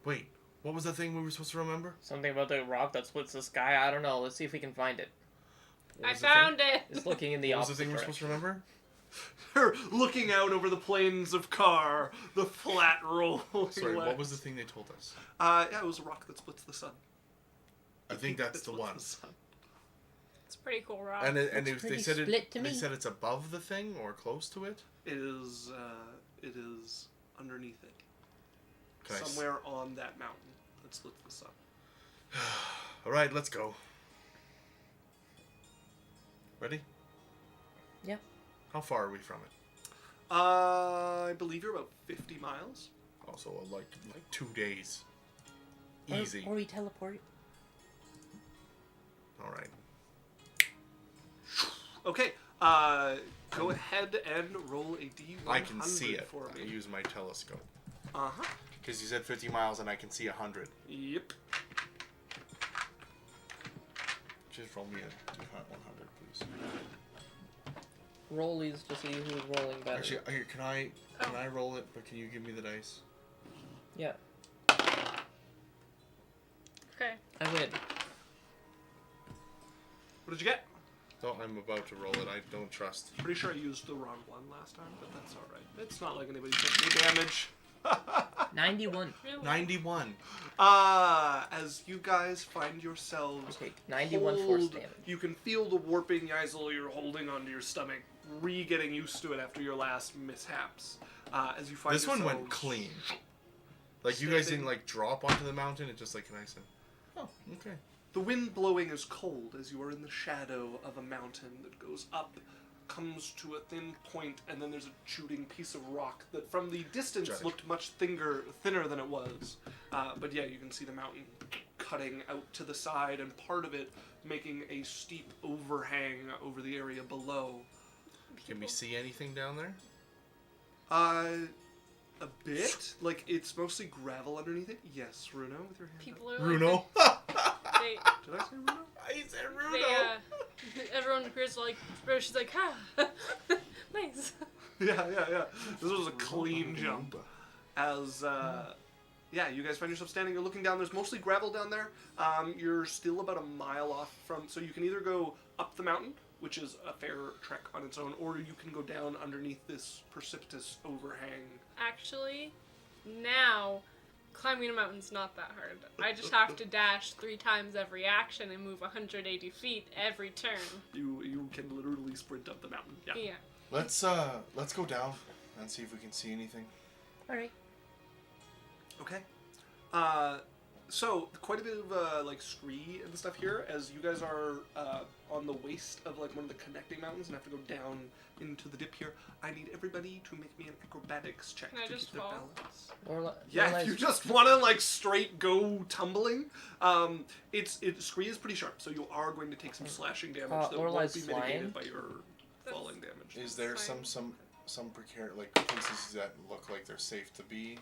D: Wait, what was the thing we were supposed to remember?
B: Something about the rock that splits the sky. I don't know. Let's see if we can find it.
D: What
C: I
D: was the thing?
C: found it!
B: It's looking in the
D: What was the
B: opposite
D: thing we're
B: direction.
D: supposed to remember?
A: You're looking out over the plains of Kar, the flat rolling
D: Sorry, what
A: lands.
D: was the thing they told us?
A: Yeah, it was a rock that splits the sun.
D: I think that's the
A: That
D: one.
A: splits the sun.
C: It's a pretty cool rock.
D: And
B: Looks
D: they
B: pretty
D: said
B: split to
D: they
B: me.
D: said it's above the thing or close to it.
A: It is underneath it.
D: Okay.
A: Somewhere on that mountain that splits the sun.
D: All right, let's go. Ready?
B: Yeah.
D: How far are we from it?
A: I believe you're about 50 miles.
D: Also, like 2 days.
B: Or-
D: Easy.
B: Or we teleport.
D: All right.
A: Okay, go ahead and roll a D100
D: I can see it.
A: for
D: I
A: me.
D: use my telescope.
A: Uh-huh.
D: Because you said 50 miles and I can see 100.
A: Yep.
E: Just roll me a D100, please.
B: Rollies to see who's rolling better.
E: Actually, here, can I roll it? But can you give me the dice?
B: Yeah,
C: Okay.
B: I win.
A: What did you get?
D: Oh, I'm about to roll it. I don't trust.
A: Pretty sure I used the wrong one last time, but that's alright. It's not like anybody took any damage.
B: 91.
C: Really?
D: 91.
A: As you guys find yourselves
B: Okay, 91 force
A: hold-
B: damage.
A: You can feel the warping Yazel you're holding onto your stomach, getting used to it after your last mishaps. As you find
D: This one went
A: yourselves-
D: clean. Like, you guys
A: Standing-
D: didn't, like, drop onto the mountain. It's just, like, nice and... Oh, okay.
A: The wind blowing is cold as you are in the shadow of a mountain that goes up, comes to a thin point, and then there's a shooting piece of rock that from the distance
D: Giant.
A: looked much thinner than it was. But yeah, you can see the mountain cutting out to the side, and part of it making a steep overhang over the area below.
D: Can we see anything down there?
A: A bit. Like, it's mostly gravel underneath it. Yes, Runo, with your hand
C: People are
D: Bruno.
C: They,
A: up. Did I say Runo?
D: I said
C: they,
D: Bruno.
C: everyone here's like, she's like, ha, nice.
A: Yeah. This was a clean jump. As, yeah, you guys find yourself standing, you're looking down, there's mostly gravel down there. You're still about a mile off from, so you can either go up the mountain, which is a fair trek on its own, or you can go down underneath this precipitous overhang.
C: Actually, now, climbing a mountain's not that hard. I just have to dash 3 times every action and move 180 feet every turn.
A: You can literally sprint up the mountain. Yeah.
C: Yeah.
E: Let's go down and see if we can see anything.
B: Alright.
A: Okay. So quite a bit of like scree and stuff here, as you guys are on the waist of like one of the connecting mountains and have to go down into the dip here. I need everybody to make me an acrobatics check
C: Can I
A: to
C: just
A: keep their
C: fall?
A: balance.
B: Or
A: Yeah, if you just want to like straight go tumbling, scree is pretty sharp, so you are going to take some slashing damage that won't
B: Lorelai's
A: be mitigated
B: flying.
A: by your
C: That's-
A: falling damage.
E: Is there
C: Fine.
E: some precarious like places that look like they're safe to be?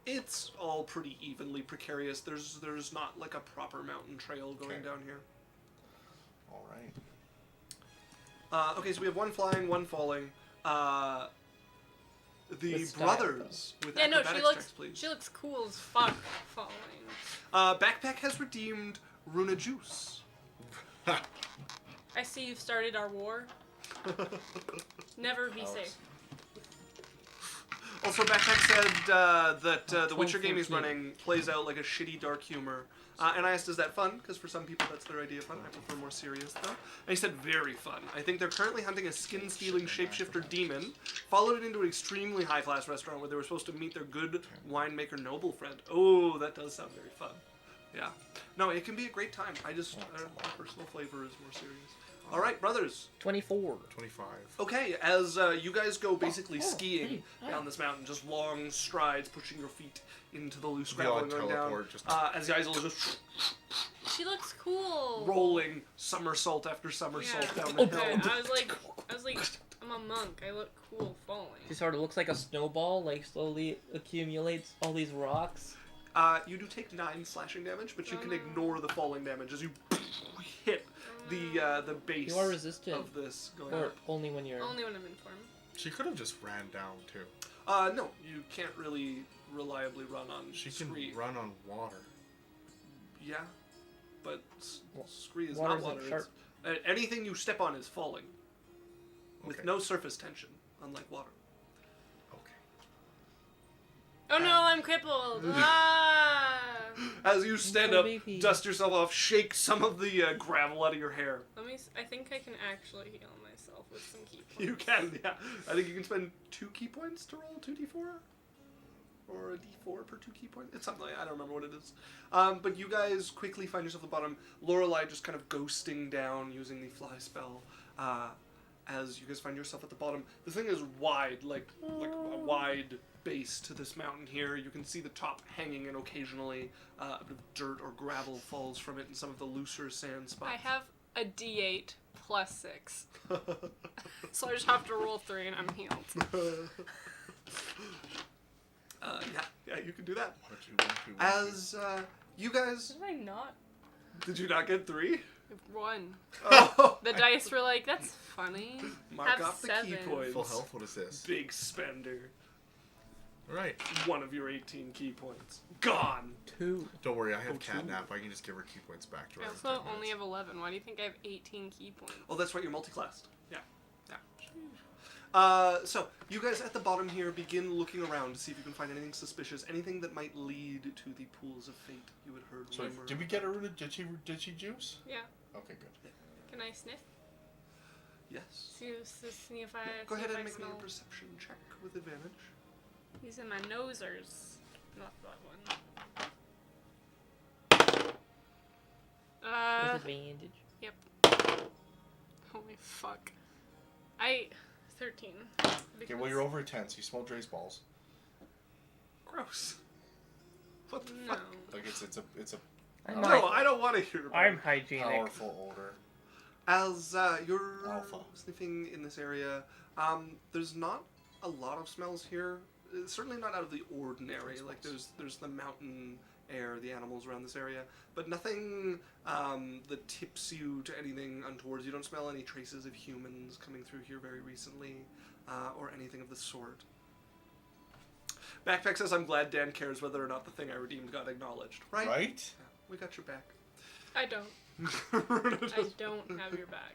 A: It's all pretty evenly precarious. There's not like a proper mountain trail going
E: Okay.
A: down here.
E: All right.
A: Okay, so we have one flying, one falling. The
B: With style,
A: brothers with
C: Yeah, no,
A: acrobatics checks, please.
C: she looks cool as fuck falling.
A: Backpack has redeemed Runa Juice.
C: I see you've started our war. Never be
E: Alex.
C: safe.
A: Also, Backpack said that the Witcher game he's
B: 12-14.
A: running plays out like a shitty dark humor. And I asked, is that fun? Because for some people that's their idea of fun. I prefer more serious, though. And he said, very fun. I think they're currently hunting a skin-stealing shapeshifter demon, followed it into an extremely high-class restaurant where they were supposed to meet their good winemaker noble friend. Oh, that does sound very fun. Yeah. No, it can be a great time. My personal flavor is more serious. All right, brothers.
B: 24.
D: 25.
A: Okay, as you guys go basically skiing
B: hey,
A: down this mountain, just long strides, pushing your feet into the loose
D: The
A: gravel
D: odd
A: and going down.
D: teleport, just-
A: As the Isle is just
C: She looks cool.
A: rolling somersault after somersault
C: Yeah.
A: down the
C: Okay,
A: hill.
C: I was like, I'm a monk. I look cool falling.
B: She sort of looks like a snowball, like slowly accumulates all these rocks.
A: You do take 9 slashing damage, but you can
C: no.
A: ignore the falling damage as you hit the base
B: You are resistant.
A: of this going
B: Or
A: up.
B: only when you're...
C: Only when I'm in form.
D: She could have just ran down too.
A: No, you can't really reliably run on
D: She can
A: Scree.
D: run on water.
A: Yeah, but Scree is
B: Water's
A: not water.
B: like sharp.
A: Anything you step on is falling. With
D: Okay.
A: no surface tension, unlike water.
D: Okay.
C: Oh no, I'm crippled. Ah!
A: As you stand
B: So
A: up,
B: beefy.
A: dust yourself off, shake some of the gravel out of your hair.
C: I think I can actually heal myself with some key points.
A: You can, yeah. I think you can spend 2 key points to roll 2d4? Or a d4 per 2 key points? It's something like I don't remember what it is. But you guys quickly find yourself at the bottom. Lorelei just kind of ghosting down using the fly spell. As you guys find yourself at the bottom. The thing is wide, like a wide base to this mountain here. You can see the top hanging, and occasionally a bit of dirt or gravel falls from it in some of the looser sand spots.
C: I have a D8 plus 6. So I just have to roll 3 and I'm healed.
A: Yeah, you can do that.
D: 1, 2, 1, 2, 1, 2.
A: As you guys,
C: Did I not?
A: did you not get 3?
C: 1.
A: Oh,
C: The dice were like, that's funny.
A: mark
C: have
A: off the key
C: 7.
A: points.
D: Full health. What is this?
A: Big spender.
D: All right.
A: One of your 18 key points gone.
B: 2.
D: Don't worry. I have
A: Oh, two.
D: catnap. I can just give her key points back to her.
C: I
D: in
C: also
D: 10
C: only
D: minutes.
C: have 11. Why do you think I have 18 key points?
A: Oh, that's right. You're multi-classed. Yeah. So you guys at the bottom here begin looking around to see if you can find anything suspicious, anything that might lead to the pools of fate you had heard
E: So
A: rumor.
E: did we get a Runa? Did she juice?
C: Yeah.
E: Okay, good.
C: Can I sniff?
A: Yes.
C: See if I
A: Go
C: see
A: ahead
C: if
A: and
C: I
A: make me
C: smell.
A: a perception check with advantage.
C: Using my nosers. Not that one.
B: With advantage.
C: Holy fuck. 13.
E: Okay, well you're over a 10, so you smell Dre's balls.
A: Gross. What the
C: No.
A: fuck?
E: Like it's a
B: I'm,
A: No, I don't want to hear about
B: I'm
A: it.
B: hygienic.
E: powerful odor.
A: As you're
E: Alpha.
A: sniffing in this area, there's not a lot of smells here. Certainly not out of the ordinary. Like there's the mountain air, the animals around this area, but nothing that tips you to anything untowards. You don't smell any traces of humans coming through here very recently, or anything of the sort. Backpack says, "I'm glad Dan cares whether or not the thing I redeemed got acknowledged." Right?
E: Right?
A: Yeah, we got your back.
C: I don't. I don't have your back.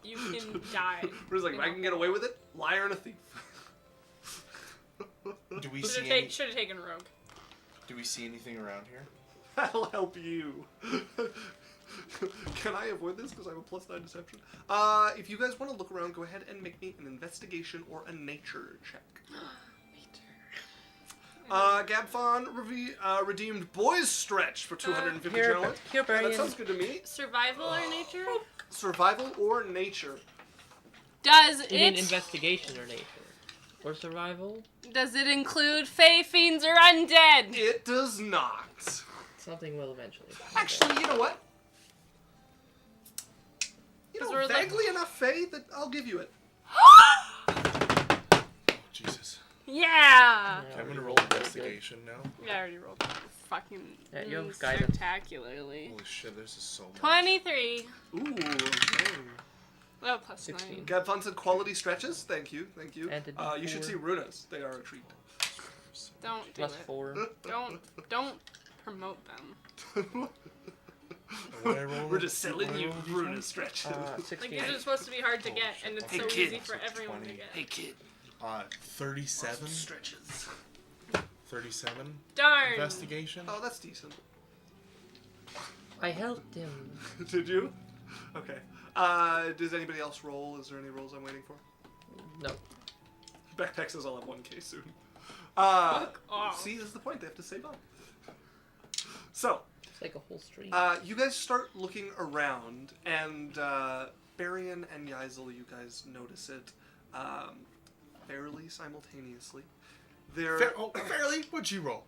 C: You can die.
A: Runa's like, if I can get away with it, liar and a thief.
E: Do we
C: Should
E: see
C: have taken Rogue.
E: Do we see anything around here?
A: That'll help you. Can I avoid this because I have a +9 deception? If you guys want to look around, go ahead and make me an investigation or a nature check. Gabfon redeemed Boys Stretch for 250
B: Here,
A: challenge.
B: here,
A: Yeah,
B: Brian.
A: that sounds good to me.
C: Survival or nature?
A: Survival or nature?
C: Does
B: You mean
C: it
B: investigation or nature? Or survival?
C: include fae, fiends, or undead?
A: It does not.
B: Something will eventually.
A: Actually, you know what? You
C: 'Cause
A: know,
C: we're like-
A: vaguely enough, Faye, that I'll give you it.
D: Oh, Jesus.
C: Yeah!
D: Okay, I'm gonna roll
B: Really good.
D: investigation now.
C: Yeah, I already rolled fucking
B: Yeah, you have guidance.
C: spectacularly.
D: Holy shit, this is so much.
C: 23.
A: Ooh, okay.
C: Oh, plus
B: 16.
C: 9.
A: Gabfun said quality stretches. Thank you, thank you.
B: And a
A: You should
B: D4.
A: see runas. They are a treat.
C: Don't do
B: Plus
C: it.
B: 4.
C: Don't promote them.
D: What did I roll?
A: We're just selling
D: What did I
A: you
D: roll,
A: runa
D: D20?
A: stretches.
B: 16.
C: Like, these are supposed to be hard to get, and it's
A: Hey,
C: so
A: kid.
C: easy for everyone to
D: 20.
C: get.
A: Hey kid,
D: 37?
A: stretches.
D: 37?
C: Darn!
D: Investigation?
A: Oh, that's decent.
B: I helped him.
A: Did you? Okay. Does anybody else roll? Is there any rolls I'm waiting for?
B: No.
A: Backpack says I'll have 1k soon.
C: Fuck off.
A: See, this is the point. They have to save up. So,
B: It's like a whole stream.
A: you guys start looking around, and Barian and Yaisel, you guys notice it fairly simultaneously. There,
D: Fairly? What'd you roll?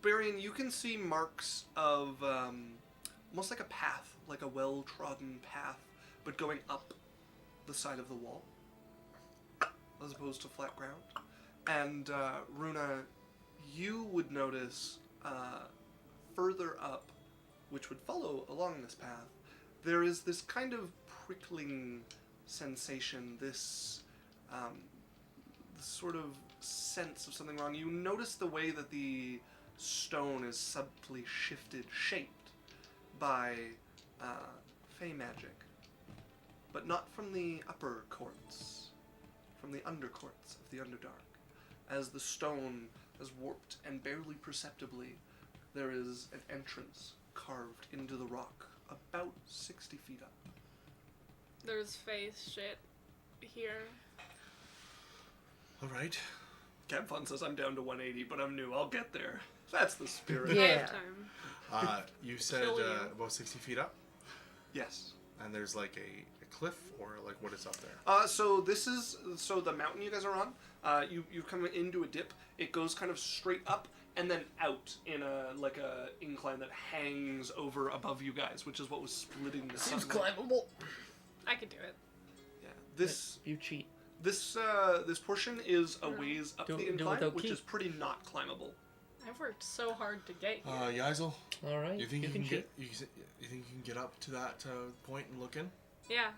A: Barian, you can see marks of almost like a path, like a well-trodden path, but going up the side of the wall, as opposed to flat ground. And Runa, you would notice further up, which would follow along this path, there is this kind of prickling sensation, this sort of sense of something wrong. You notice the way that the stone is subtly shaped by fey magic, but not from the upper courts, from the undercourts of the Underdark. As the stone is warped and barely perceptibly, there is an entrance carved into the rock about 60 feet up.
C: There's face shit here.
D: Alright.
A: Cabfun says I'm down to 180, but I'm new. I'll get there. That's the spirit.
C: I
B: Yeah.
C: have time.
D: You said
C: Kill you.
D: about 60 feet up?
A: Yes.
D: And there's like a cliff, or like what is up there?
A: So the mountain you guys are on. You come into a dip. It goes kind of straight up and then out in a incline that hangs over above you guys, which is what was splitting the
B: Seems
A: sunlight.
B: climbable.
C: I could do it.
A: Yeah. This
B: You cheat.
A: this portion is a ways up
B: Do-
A: the
B: do
A: incline,
B: without
A: which
B: key.
A: is pretty not climbable.
C: I've worked so hard to get here.
D: Yaisel,
B: Alright.
D: you think you can
B: cheat.
D: get you think you can get up to that point and look in?
C: Yeah.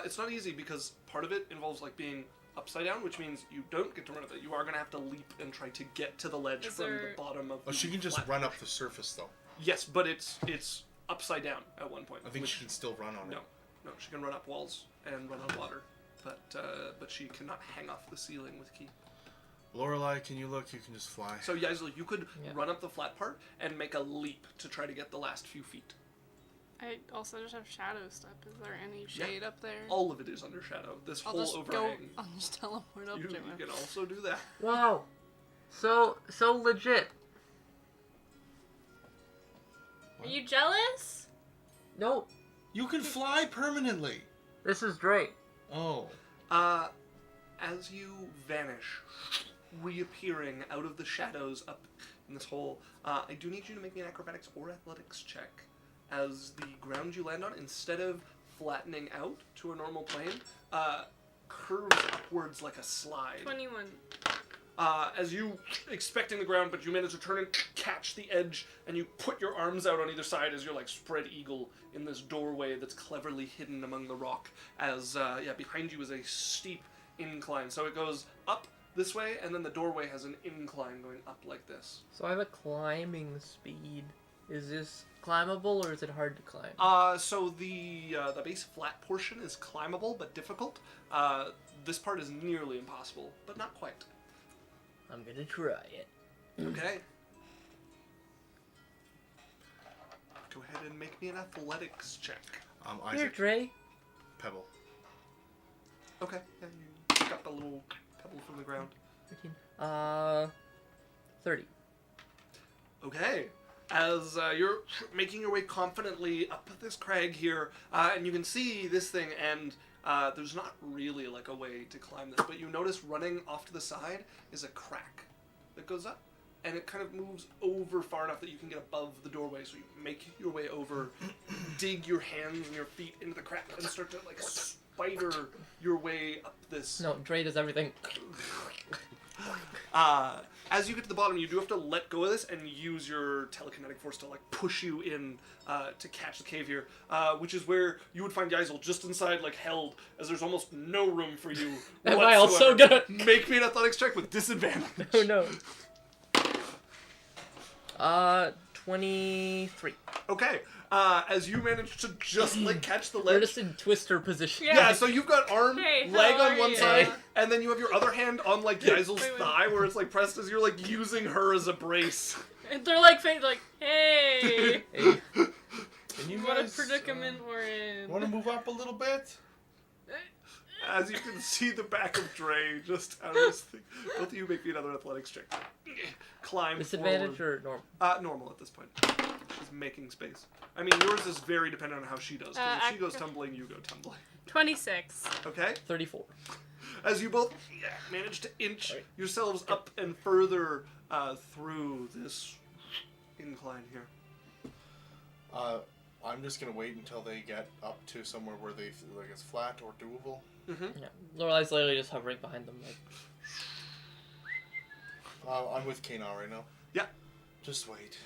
A: It's not easy because part of it involves like being upside down, which means you don't get to run up it. You are going to have to leap and try to get to the ledge
C: Is
A: from
C: there-
A: the bottom of
D: Oh,
A: the
D: she can just
A: flat
D: run up
A: portion.
D: the surface though.
A: Yes, but it's upside down at one point.
D: I think
A: which-
D: she can still run on
A: No,
D: it.
A: no, she can run up walls and run on water, but she cannot hang off the ceiling with key.
D: Lorelei, can you look? You can just fly.
A: So Yaisel, you could
B: Yeah.
A: run up the flat part and make a leap to try to get the last few feet.
C: I also just have shadow step. Is there any shade up there?
A: All of it is under shadow. This
C: I'll
A: whole
C: just
A: overhang.
C: I'll just teleport up
A: You
C: to him.
A: can also do that.
B: Wow. So legit.
C: Are you jealous?
B: No,
D: You can fly permanently.
B: this is Drake.
D: Oh.
A: As you vanish, reappearing out of the shadows up in this hole, I do need you to make me an acrobatics or athletics check. As the ground you land on, instead of flattening out to a normal plane, curves upwards like a slide.
C: 21.
A: As you expecting the ground, but you manage to turn and catch the edge, and you put your arms out on either side as you're like spread eagle in this doorway that's cleverly hidden among the rock. As behind you is a steep incline, so it goes up this way, and then the doorway has an incline going up like this.
B: So I have a climbing speed. Is this climbable or is it hard to climb?
A: So the base flat portion is climbable but difficult. This part is nearly impossible, but not quite.
B: I'm gonna try it.
A: Okay. Go ahead and make me an athletics check.
B: Here,
D: Isaac,
B: Dre.
D: Pebble.
A: Okay. Yeah, you pick up a little pebble from the ground.
B: 13. 30.
A: Okay. As you're making your way confidently up this crag here, and you can see this thing, and there's not really like a way to climb this, but you notice running off to the side is a crack that goes up, and it kind of moves over far enough that you can get above the doorway. So you make your way over, dig your hands and your feet into the crack, and start to like spider your way up this.
B: No, Dre does everything.
A: As you get to the bottom, you do have to let go of this and use your telekinetic force to like push you in to catch the cave here, which is where you would find Yaisel just inside, like held, as there's almost no room for you.
B: Am I also
A: whatsoever.
B: gonna?
A: Make me an athletics check with disadvantage?
B: Oh no. 23.
A: Okay, as you manage to just like catch the
B: We're
A: ledge.
B: just in twister position.
A: Yeah, so you've got arm,
C: Hey,
A: leg
C: how
A: on
C: are
A: one
C: you?
A: side, and then you have your other hand on like Yaisel's
C: Wait, wait.
A: thigh, where it's like pressed as you're like using her as a brace.
C: And they're like, hey,
B: Hey,
E: Can you
C: what a
E: guys,
C: predicament we're in.
E: Want to move up a little bit?
A: As you can see the back of Dre just out of this thing. Both of you make me another athletics check. Climb
B: disadvantage
A: forward.
B: or normal?
A: Normal at this point. She's making space. I mean, yours is very dependent on how she does. 'Cause if she goes tumbling, you go tumbling.
C: 26.
A: Okay?
B: 34.
A: As you both manage to inch
B: Right.
A: yourselves up and further through this incline here.
E: I'm just gonna wait until they get up to somewhere where they feel like it's flat or doable.
A: Mm-hmm.
B: Yeah. Lorelai's literally just hovering behind them, like.
E: I'm with Kana right now.
A: Yeah.
E: Just wait.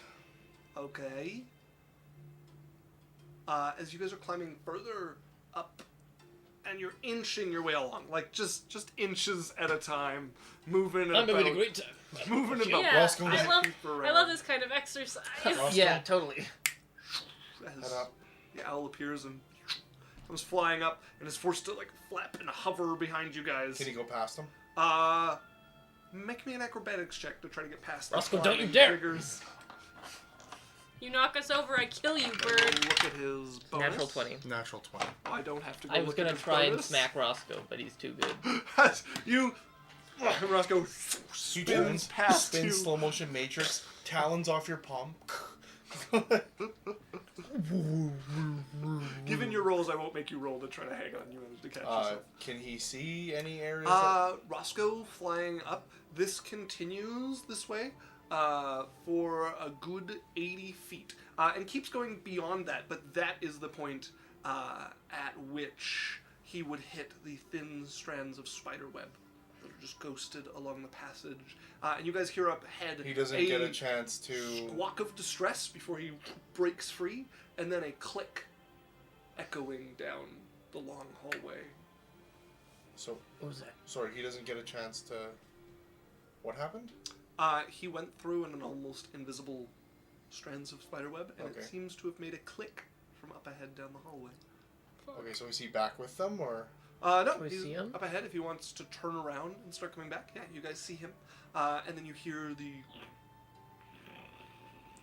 A: Okay. As you guys are climbing further up, and you're inching your way along, like just inches at a time, moving.
B: I'm having a great time.
A: Moving about.
C: Yeah,
E: Roscoe
C: I
E: was-
C: love this kind of exercise.
E: Roscoe,
B: Yeah, totally.
A: As
E: Head up.
A: the owl appears and comes flying up and is forced to like flap and hover behind you guys.
E: Can you go past them?
A: Make me an acrobatics check to try to get past.
B: Roscoe,
A: the
B: don't you
A: flying
B: dare!
A: Triggers.
C: You knock us over, I kill you,
A: Oh,
C: bird.
A: look at his bonus.
B: Natural 20.
E: Natural 20.
A: Oh, I don't have to go
B: I was
A: look
B: gonna
A: at his
B: try and
A: bonus.
B: smack Roscoe, but he's too good.
A: You, Roscoe,
E: You
A: spins
E: turn,
A: past
E: spin
A: you.
E: slow motion matrix, talons off your palm.
A: Given your rolls, I won't make you roll to try to hang on. You managed to catch yourself.
E: Can he see any areas? that-
A: Roscoe flying up. This continues this way for a good 80 feet and keeps going beyond that, but that is the point at which he would hit the thin strands of spiderweb that are just ghosted along the passage. And you guys hear up ahead
E: He doesn't get a chance to.
A: squawk of distress before he breaks free, and then a click echoing down the long hallway.
E: So,
B: What was that?
E: sorry, he doesn't get a chance to. What happened?
A: He went through an almost invisible strands of spiderweb, and
E: Okay.
A: it seems to have made a click from up ahead down the hallway.
E: Okay, so is he back with them, or?
A: No,
B: Do we
A: he's
B: see him?
A: up ahead. If he wants to turn around and start coming back, yeah, you guys see him, and then you hear the.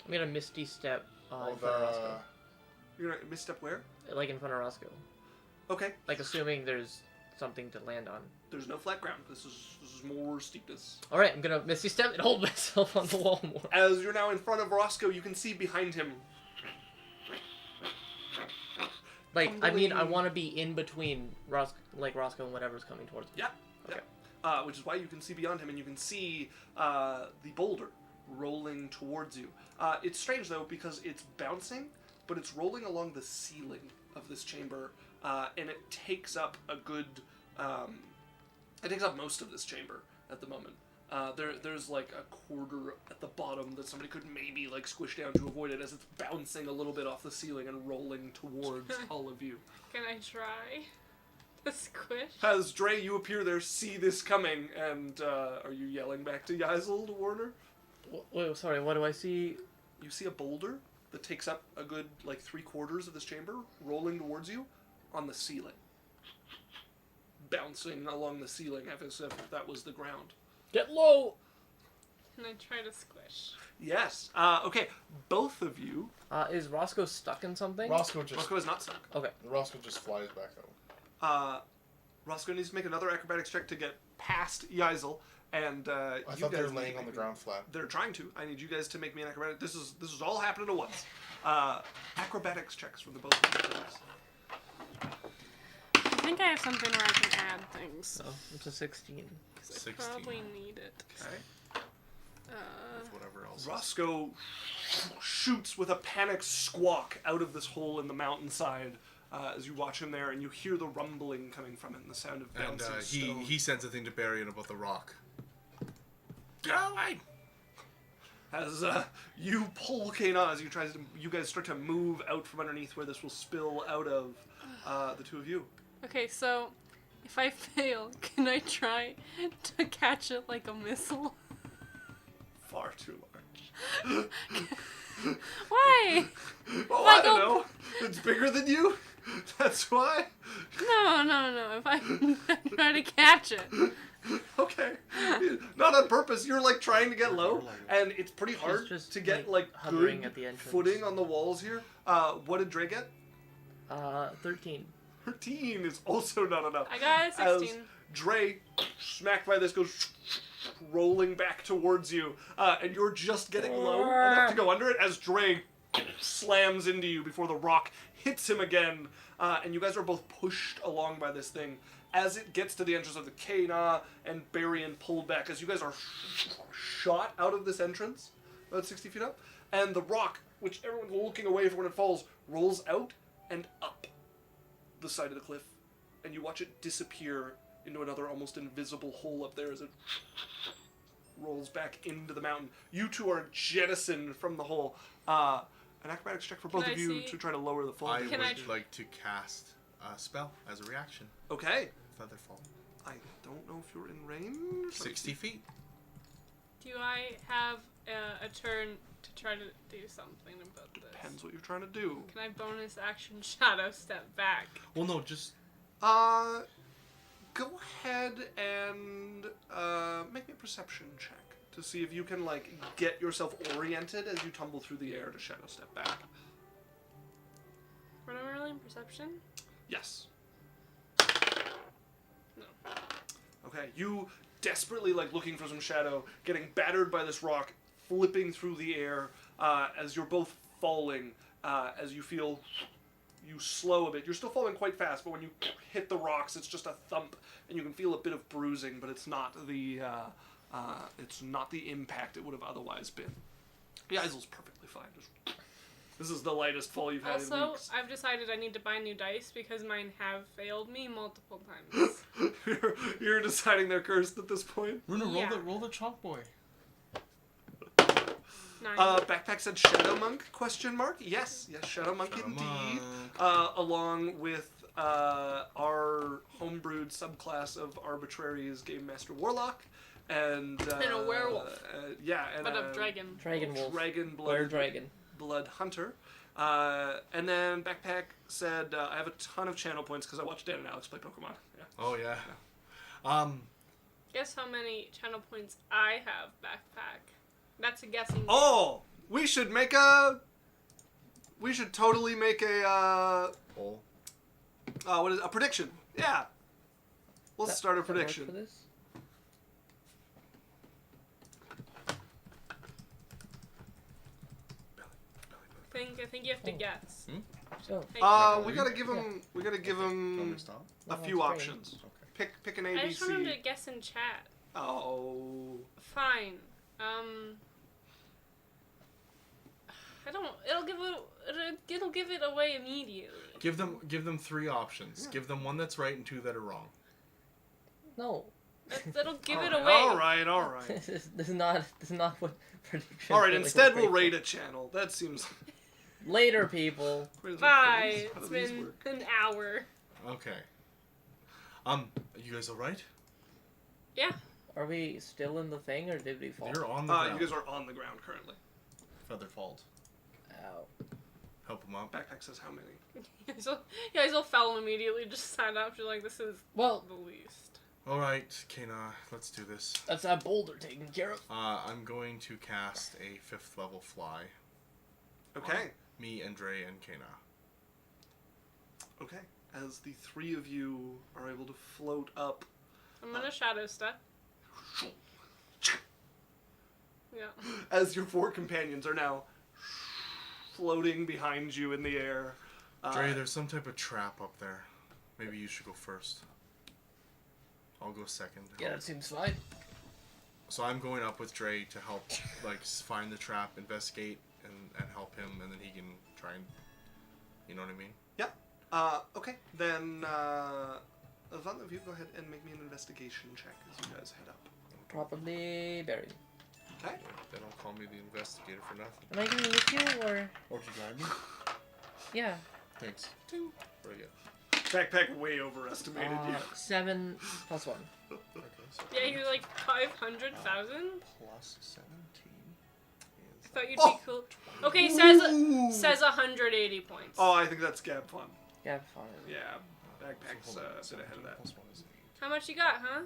B: I'm gonna misty step in
E: Oh,
B: front of Roscoe.
A: You're gonna misstep where?
B: Like in front of Roscoe.
A: Okay,
B: Like assuming there's something to land on.
A: there's no flat ground. This is more steepness.
B: Alright, I'm gonna misty step and hold myself on the wall more.
A: As you're now in front of Roscoe, you can see behind him.
B: Like, I mean, I
A: Tumbling.
B: want to be in between Roscoe and whatever's coming towards me.
A: Yeah.
B: Okay.
A: Yeah. Which is why you can see beyond him, and you can see the boulder rolling towards you. It's strange though because it's bouncing, but it's rolling along the ceiling of this chamber, and it takes up a good. It takes up most of this chamber at the moment. There's like a quarter at the bottom that somebody could maybe like squish down to avoid it as it's bouncing a little bit off the ceiling and rolling towards all of you.
C: Can I try the squish?
A: As Dre, you appear there, see this coming, and are you yelling back to Yaisel to warn her?
B: Wait, sorry, what do I see?
A: You see a boulder that takes up a good like 3/4 of this chamber, rolling towards you on the ceiling, bouncing along the ceiling as if that was the ground.
B: Get low!
C: Can I try to squish?
A: Yes. Okay. Both of you.
B: Is Roscoe stuck in something?
E: Roscoe just.
A: Roscoe is not stuck.
B: Okay.
E: Roscoe just flies back out.
A: Roscoe needs to make another acrobatics check to get past Yaisel, and
E: I
A: you
E: thought they
A: guys
E: were
A: need
E: laying
A: to
E: on the
A: make-
E: ground flat.
A: They're trying to. I need you guys to make me an acrobatic. This is all happening at once. Acrobatics checks from the both of you guys.
C: I think I have something where I can add things.
B: So, it's a 16.
E: 16.
C: Probably need it.
A: Okay.
E: With whatever else.
A: Roscoe shoots with a panicked squawk out of this hole in the mountainside as you watch him there, and you hear the rumbling coming from it and the sound of
D: And
A: bouncing
D: he
A: stone.
D: he sends a thing to Barry about the rock. Get out of the way!
A: As you pull Kana, as you guys start to move out from underneath where this will spill out of the two of you.
C: Okay, so if I fail, can I try to catch it like a missile?
A: Far too large.
C: Why?
A: Oh,
C: I
A: I don't
C: go-
A: know. It's bigger than you. That's why.
C: No. If I try to catch it.
A: Okay. Not on purpose. You're like trying to get low, and it's pretty hard
B: just,
A: to get
B: like,
A: like
B: hovering
A: good
B: at the entrance.
A: footing on the walls here. What did Dre get?
B: 13.
A: 13 is also not enough.
C: I got a
A: As
C: 16.
A: Dre, smacked by this, goes rolling back towards you, and you're just getting low enough to go under it as Dre slams into you before the rock hits him again, and you guys are both pushed along by this thing. As it gets to the entrance of the Kana and Barian pulled back, as you guys are shot out of this entrance, about 60 feet up, and the rock, which everyone's looking away for when it falls, rolls out and up the side of the cliff, and you watch it disappear into another almost invisible hole up there as it rolls back into the mountain. You two are jettisoned from the hole. An acrobatics check for both
C: Can
A: of
C: I
A: you
C: see-
A: to try to lower the fall.
D: I
C: Can
D: would
C: I tr-
D: like to cast a spell as a reaction.
A: Okay.
D: Featherfall.
A: I don't know if you're in range.
D: 60 feet.
C: Do I have a turn to try to do something about this?
A: Depends what you're trying to do.
C: Can I bonus action shadow step back?
D: Well, no, just
A: Go ahead and make me a perception check to see if you can like get yourself oriented as you tumble through the air to shadow step back.
C: What am I rolling? Perception?
A: Yes.
C: No.
A: Okay, you desperately like looking for some shadow, getting battered by this rock, flipping through the air as you're both falling. As you feel you slow a bit. You're still falling quite fast, but when you hit the rocks, it's just a thump, and you can feel a bit of bruising, but it's not the impact it would have otherwise been. Yaizel's perfectly fine. This is the lightest fall you've had in
C: Also,
A: weeks.
C: I've decided I need to buy new dice because mine have failed me multiple times.
A: You're deciding they're cursed at this point.
D: Runa,
C: Yeah.
D: roll the chalk boy.
C: 9.
A: Backpack said Shadow Monk, question mark? Yes, Shadow Monk
D: Shadow
A: indeed.
D: Monk.
A: Along with our homebrewed subclass of Arbitrary's Game Master Warlock. And
C: a werewolf.
A: And
C: but
A: a
C: of dragon.
B: Dragon wolf.
A: Dragon
B: Blair
A: blood
B: dragon.
A: blood hunter. And then Backpack said, I have a ton of channel points because I watched Dan and Alex play Pokemon. Yeah.
D: Oh, yeah.
C: Guess how many channel points I have, backpack? That's a guessing.
A: Oh! We should totally make a,
D: Oh.
A: what is it? A prediction. Yeah. Let's start a
B: Does that work
A: prediction.
B: for this?
C: I think you have to guess.
B: So,
A: We gotta give him
D: Want me to stop?
A: a
B: No,
A: few
B: that's
A: options.
D: Okay.
A: Pick an
C: I just want him
A: ABC.
C: to guess in chat.
A: Oh.
C: Fine. I don't. It'll give it away immediately.
D: Give them 3 options.
A: Yeah.
D: Give them 1 that's right and 2 that are wrong.
B: no.
C: That'll give it
A: Alright,
C: away.
A: Alright.
B: This is not what predictions
A: Alright,
B: really
A: instead
B: work
A: we'll
B: for.
A: rate a channel. That seems...
B: Later, people.
C: Bye.
A: How
C: It's
A: do these
C: been
A: work?
C: an hour.
D: Okay. You guys alright?
C: Yeah.
B: Are we still in the thing, or did we fall?
D: You're on the
A: You
D: ground.
A: guys are on the ground currently.
D: Featherfall.
B: Ow.
D: Help him up.
A: Backpack says how many?
C: So you guys all fell and immediately just sat up. You're like, this is
B: Well,
C: the least.
D: Alright, Kana, let's do this.
B: that's that boulder taken care of.
D: I'm going to cast a 5th level fly.
A: Okay.
D: Me, Andre, and Kana.
A: Okay. As the 3 of you are able to float up.
C: I'm gonna shadow step. Yeah.
A: As your 4 companions are now floating behind you in the air.
D: Dre, there's some type of trap up there. Maybe you should go first. I'll go second.
B: Yeah, that seems fine.
D: So I'm going up with Dre to help, like, find the trap, investigate, and help him, and then he can try and, you know what I mean?
A: Okay. Then, one of you go ahead and make me an investigation check as you guys head up.
B: Probably buried.
A: Okay.
D: They don't call me the investigator for nothing.
B: Am I going to with you, or?
E: Or did you drive me?
B: Yeah.
D: Thanks. Very good.
A: Backpack way overestimated you.
B: 7 plus 1.
E: Okay, so
C: Yeah, you're like 500,000.
E: plus 17
C: I
E: is...
C: thought you'd
A: Oh!
C: be cool. Okay,
A: Ooh.
C: says 180 points.
A: Oh, I think that's Gab Fun.
B: Yeah, fine.
A: Yeah, Backpack's
E: So hold on,
A: a bit ahead of
E: 17
A: that.
E: plus 1 is 8.
C: How much you got, huh?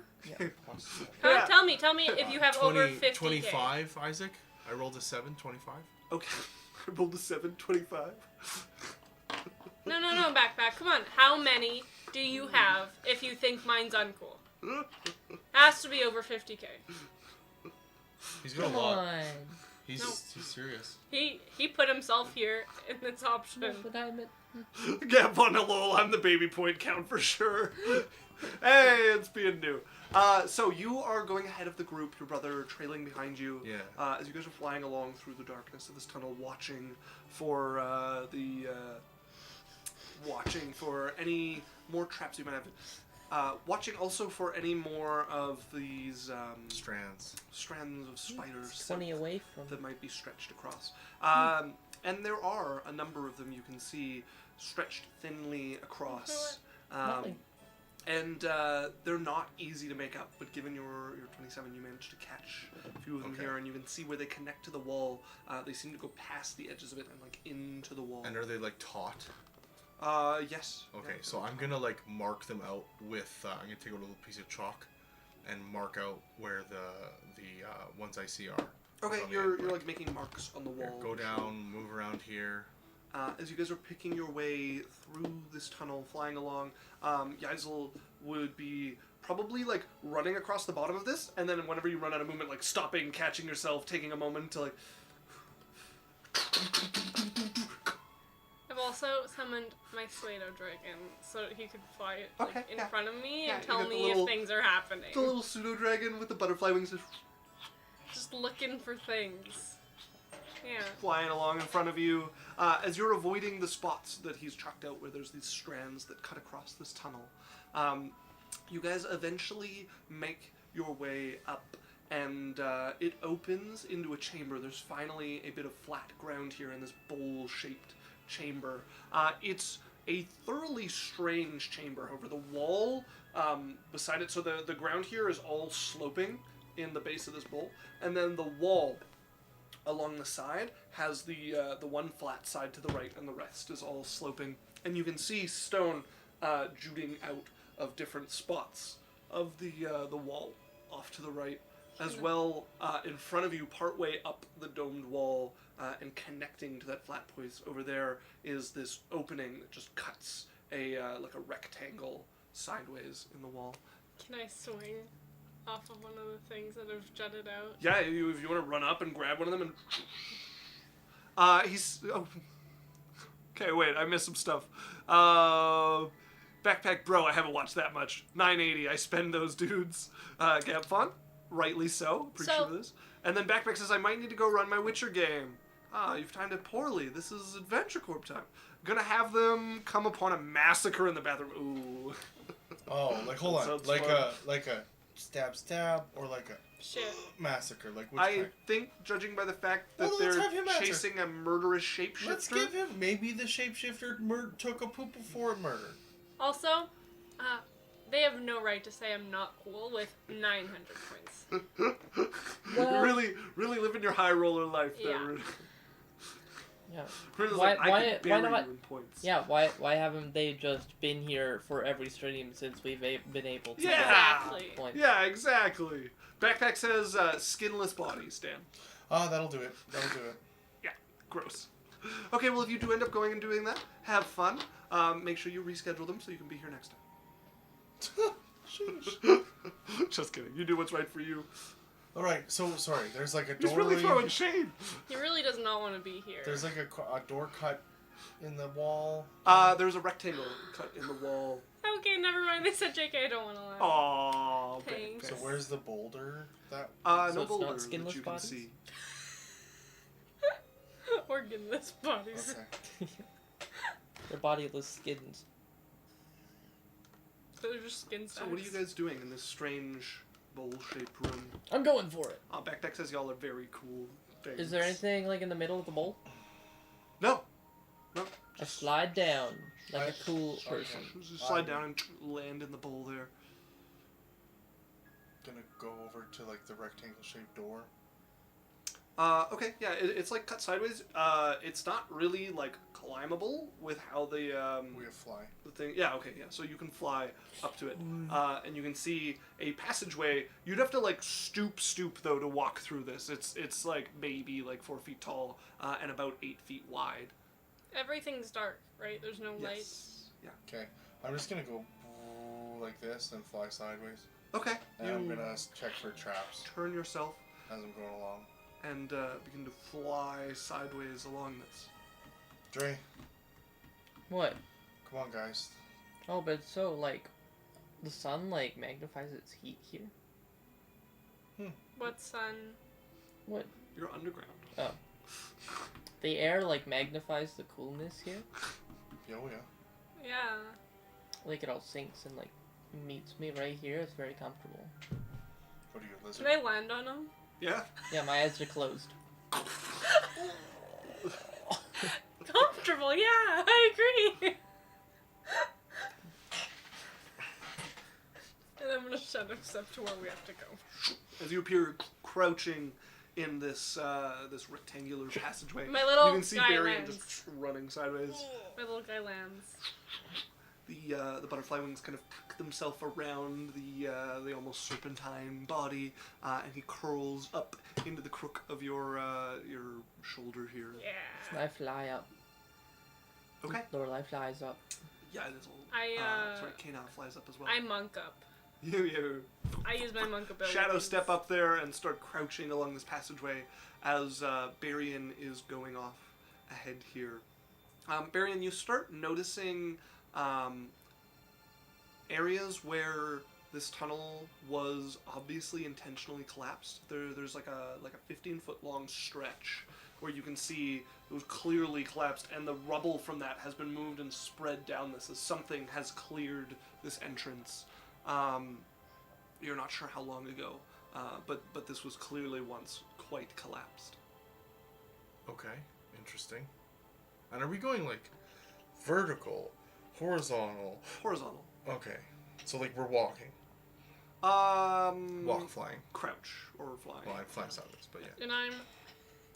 E: Plus 7.
C: Huh?
A: Yeah.
C: Tell me if you have over 50K.
D: 25, Isaac. I rolled a 7, 25.
A: Okay. I rolled a 7, 25.
C: No, backpack. Come on. How many do you have if you think mine's uncool? Has to be over 50K.
D: He's got
B: Come
D: a lot.
B: on.
D: He's
C: Nope.
D: he's serious.
C: He put himself here in this option.
B: No, but I'm at...
A: Gab Fun, hello, I'm the baby point count for sure. Hey, it's being new. So you are going ahead of the group, your brother trailing behind you.
D: Yeah.
A: As you guys are flying along through the darkness of this tunnel, watching for any more traps you might have. Watching also for any more of these
D: Strands.
A: strands of spiders
B: 20 away from...
A: that might be stretched across. And there are a number of them you can see stretched thinly across.
B: Nothing.
A: And they're not easy to make up, but given your 27, you managed to catch a few of them
D: Okay.
A: here, and you can see where they connect to the wall. They seem to go past the edges of it and like into the wall.
D: And are they like taut?
A: Yes.
D: Okay,
A: Yeah.
D: so I'm gonna like mark them out with. I'm gonna take a little piece of chalk, and mark out where the ones I see are.
A: Okay,
D: on the
A: you're
D: end,
A: like making marks on the
D: Here,
A: wall.
D: go down, move around here.
A: As you guys are picking your way through this tunnel, flying along, Yaisel would be probably like running across the bottom of this, and then whenever you run out of movement, like stopping, catching yourself, taking a moment to like.
C: I've also summoned my Slato dragon so he could fly like,
A: Okay,
C: in
A: yeah.
C: front of me
A: Yeah,
C: and
A: you
C: tell
A: got the
C: me
A: little-
C: if things are happening.
A: The little pseudo dragon with the butterfly wings is
C: Just looking for things. Yeah.
A: flying along in front of you. As you're avoiding the spots that he's chalked out where there's these strands that cut across this tunnel, you guys eventually make your way up, and it opens into a chamber. There's finally a bit of flat ground here in this bowl-shaped chamber. It's a thoroughly strange chamber. However, the wall beside it, so the ground here is all sloping in the base of this bowl, and then the wall along the side has the one flat side to the right, and the rest is all sloping. And you can see stone juting out of different spots of the wall off to the right, as well in front of you, partway up the domed wall, and connecting to that flat place over there is this opening that just cuts like a rectangle sideways in the wall.
C: Can I swing off of one of the things that have jutted out?
A: Yeah, if you want to run up and grab one of them and... he's... Oh. Okay, wait, I missed some stuff. Backpack Bro, I haven't watched that much. 980, I spend those dudes. Gab Fun, rightly so. Appreciate
C: So-
A: this. And then Backpack says, I might need to go run my Witcher game. You've timed it poorly. This is Adventure Corp time. Gonna have them come upon a massacre in the bathroom. Ooh.
E: Oh, like hold on,
A: Sounds
E: like
A: fun.
E: a stab, or like a
C: Shit.
E: massacre, like which
A: I
E: kind?
A: think, judging by the fact that
E: Well, let's have him
A: they're
E: answer.
A: chasing a murderous shapeshifter...
E: Let's give him. Maybe the shapeshifter took a poop before it murdered.
C: Also, they have no right to say I'm not cool with 900 points.
B: Well-
A: really living your high roller life there.
C: Yeah.
A: Rudy.
B: Yeah.
A: Rudy's
B: Why-
A: like, I
B: why-
A: could
B: why
A: bury
B: not-
A: you in points.
B: Yeah, why haven't they just been here for every stream since we've been able to
A: Yeah.
B: get
C: Exactly.
B: points?
A: Yeah, exactly. Backpack says skinless bodies, Dan.
E: Oh, that'll do it. That'll do it.
A: Yeah, gross. Okay, well, if you do end up going and doing that, have fun. Make sure you reschedule them so you can be here next time.
E: Sheesh.
A: Just kidding. You do what's right for you.
E: All right. So sorry. There's like a
A: He's
E: doorway.
A: really throwing shade.
C: He really does not want to be here.
E: There's like a door cut in the wall.
A: There's a rectangle cut in the wall.
C: Okay, never mind. They said JK, I don't want to lie.
A: Aww.
C: Thanks.
E: So where's the boulder? That
A: No
B: So it's not
A: boulder that
B: skinless
A: you can
B: bodies?
A: see.
C: Organless bodies.
E: okay.
B: They're bodiless skins.
C: They're just skin
A: So what are you guys doing in this strange bowl-shaped room.
B: I'm going for it.
A: Backdeck says y'all are very cool. Things.
B: Is there anything like in the middle of the bowl?
A: No. No.
B: I slide down like a cool
E: Okay.
B: person.
A: Just slide down and land in the bowl there.
E: Gonna go over to like the rectangle-shaped door.
A: Okay, yeah, it's like cut sideways. It's not really like climbable with how the
E: We have fly.
A: the thing. Yeah, okay, yeah. So you can fly up to it, and you can see a passageway. You'd have to like stoop though to walk through this. It's like maybe like 4 feet tall and about 8 feet wide.
C: Everything's dark, right? There's no lights.
A: Yes. Yeah.
E: Okay. I'm just gonna go like this and fly sideways.
A: Okay.
E: And I'm gonna check for traps
A: Turn yourself
E: as I'm going along.
A: and begin to fly sideways along this.
E: Dre,
B: What?
E: come on, guys.
B: Oh, but so like, the sun like magnifies its heat here.
C: What sun?
B: What?
A: You're underground.
B: Oh. The air like magnifies the coolness here.
E: Oh yeah.
C: Yeah.
B: Like it all sinks and like meets me right here. It's very comfortable.
E: What are you, a lizard?
C: Can I land on him?
A: Yeah.
B: Yeah, my eyes are closed.
C: Comfortable, yeah, I agree. And I'm gonna shadow step to where we have to go.
A: As you appear crouching in this this rectangular passageway,
C: My little
A: you can see
C: guy
A: Barry
C: lands.
A: just running sideways.
C: My little guy lands.
A: The butterfly wings kind of tuck themselves around the almost serpentine body, and he curls up into the crook of your shoulder here.
C: Yeah.
B: I fly up.
A: Okay.
B: Lorelai flies up.
A: Yeah, it is all.
C: I,
A: sorry, K9 flies up as well.
C: I monk up.
A: You
C: I use my monk ability.
A: shadow step up there and start crouching along this passageway as Barian is going off ahead here. Barian, you start noticing areas where this tunnel was obviously intentionally collapsed. There's like a 15-foot long stretch where you can see it was clearly collapsed, and the rubble from that has been moved and spread down this as something has cleared this entrance. You're not sure how long ago, but this was clearly once quite collapsed.
D: Okay, interesting. And are we going like vertical, horizontal?
A: Horizontal.
D: Okay, so like we're walking, flying.
A: Crouch or flying.
D: Well, I'm flying sideways, but yeah.
C: And I'm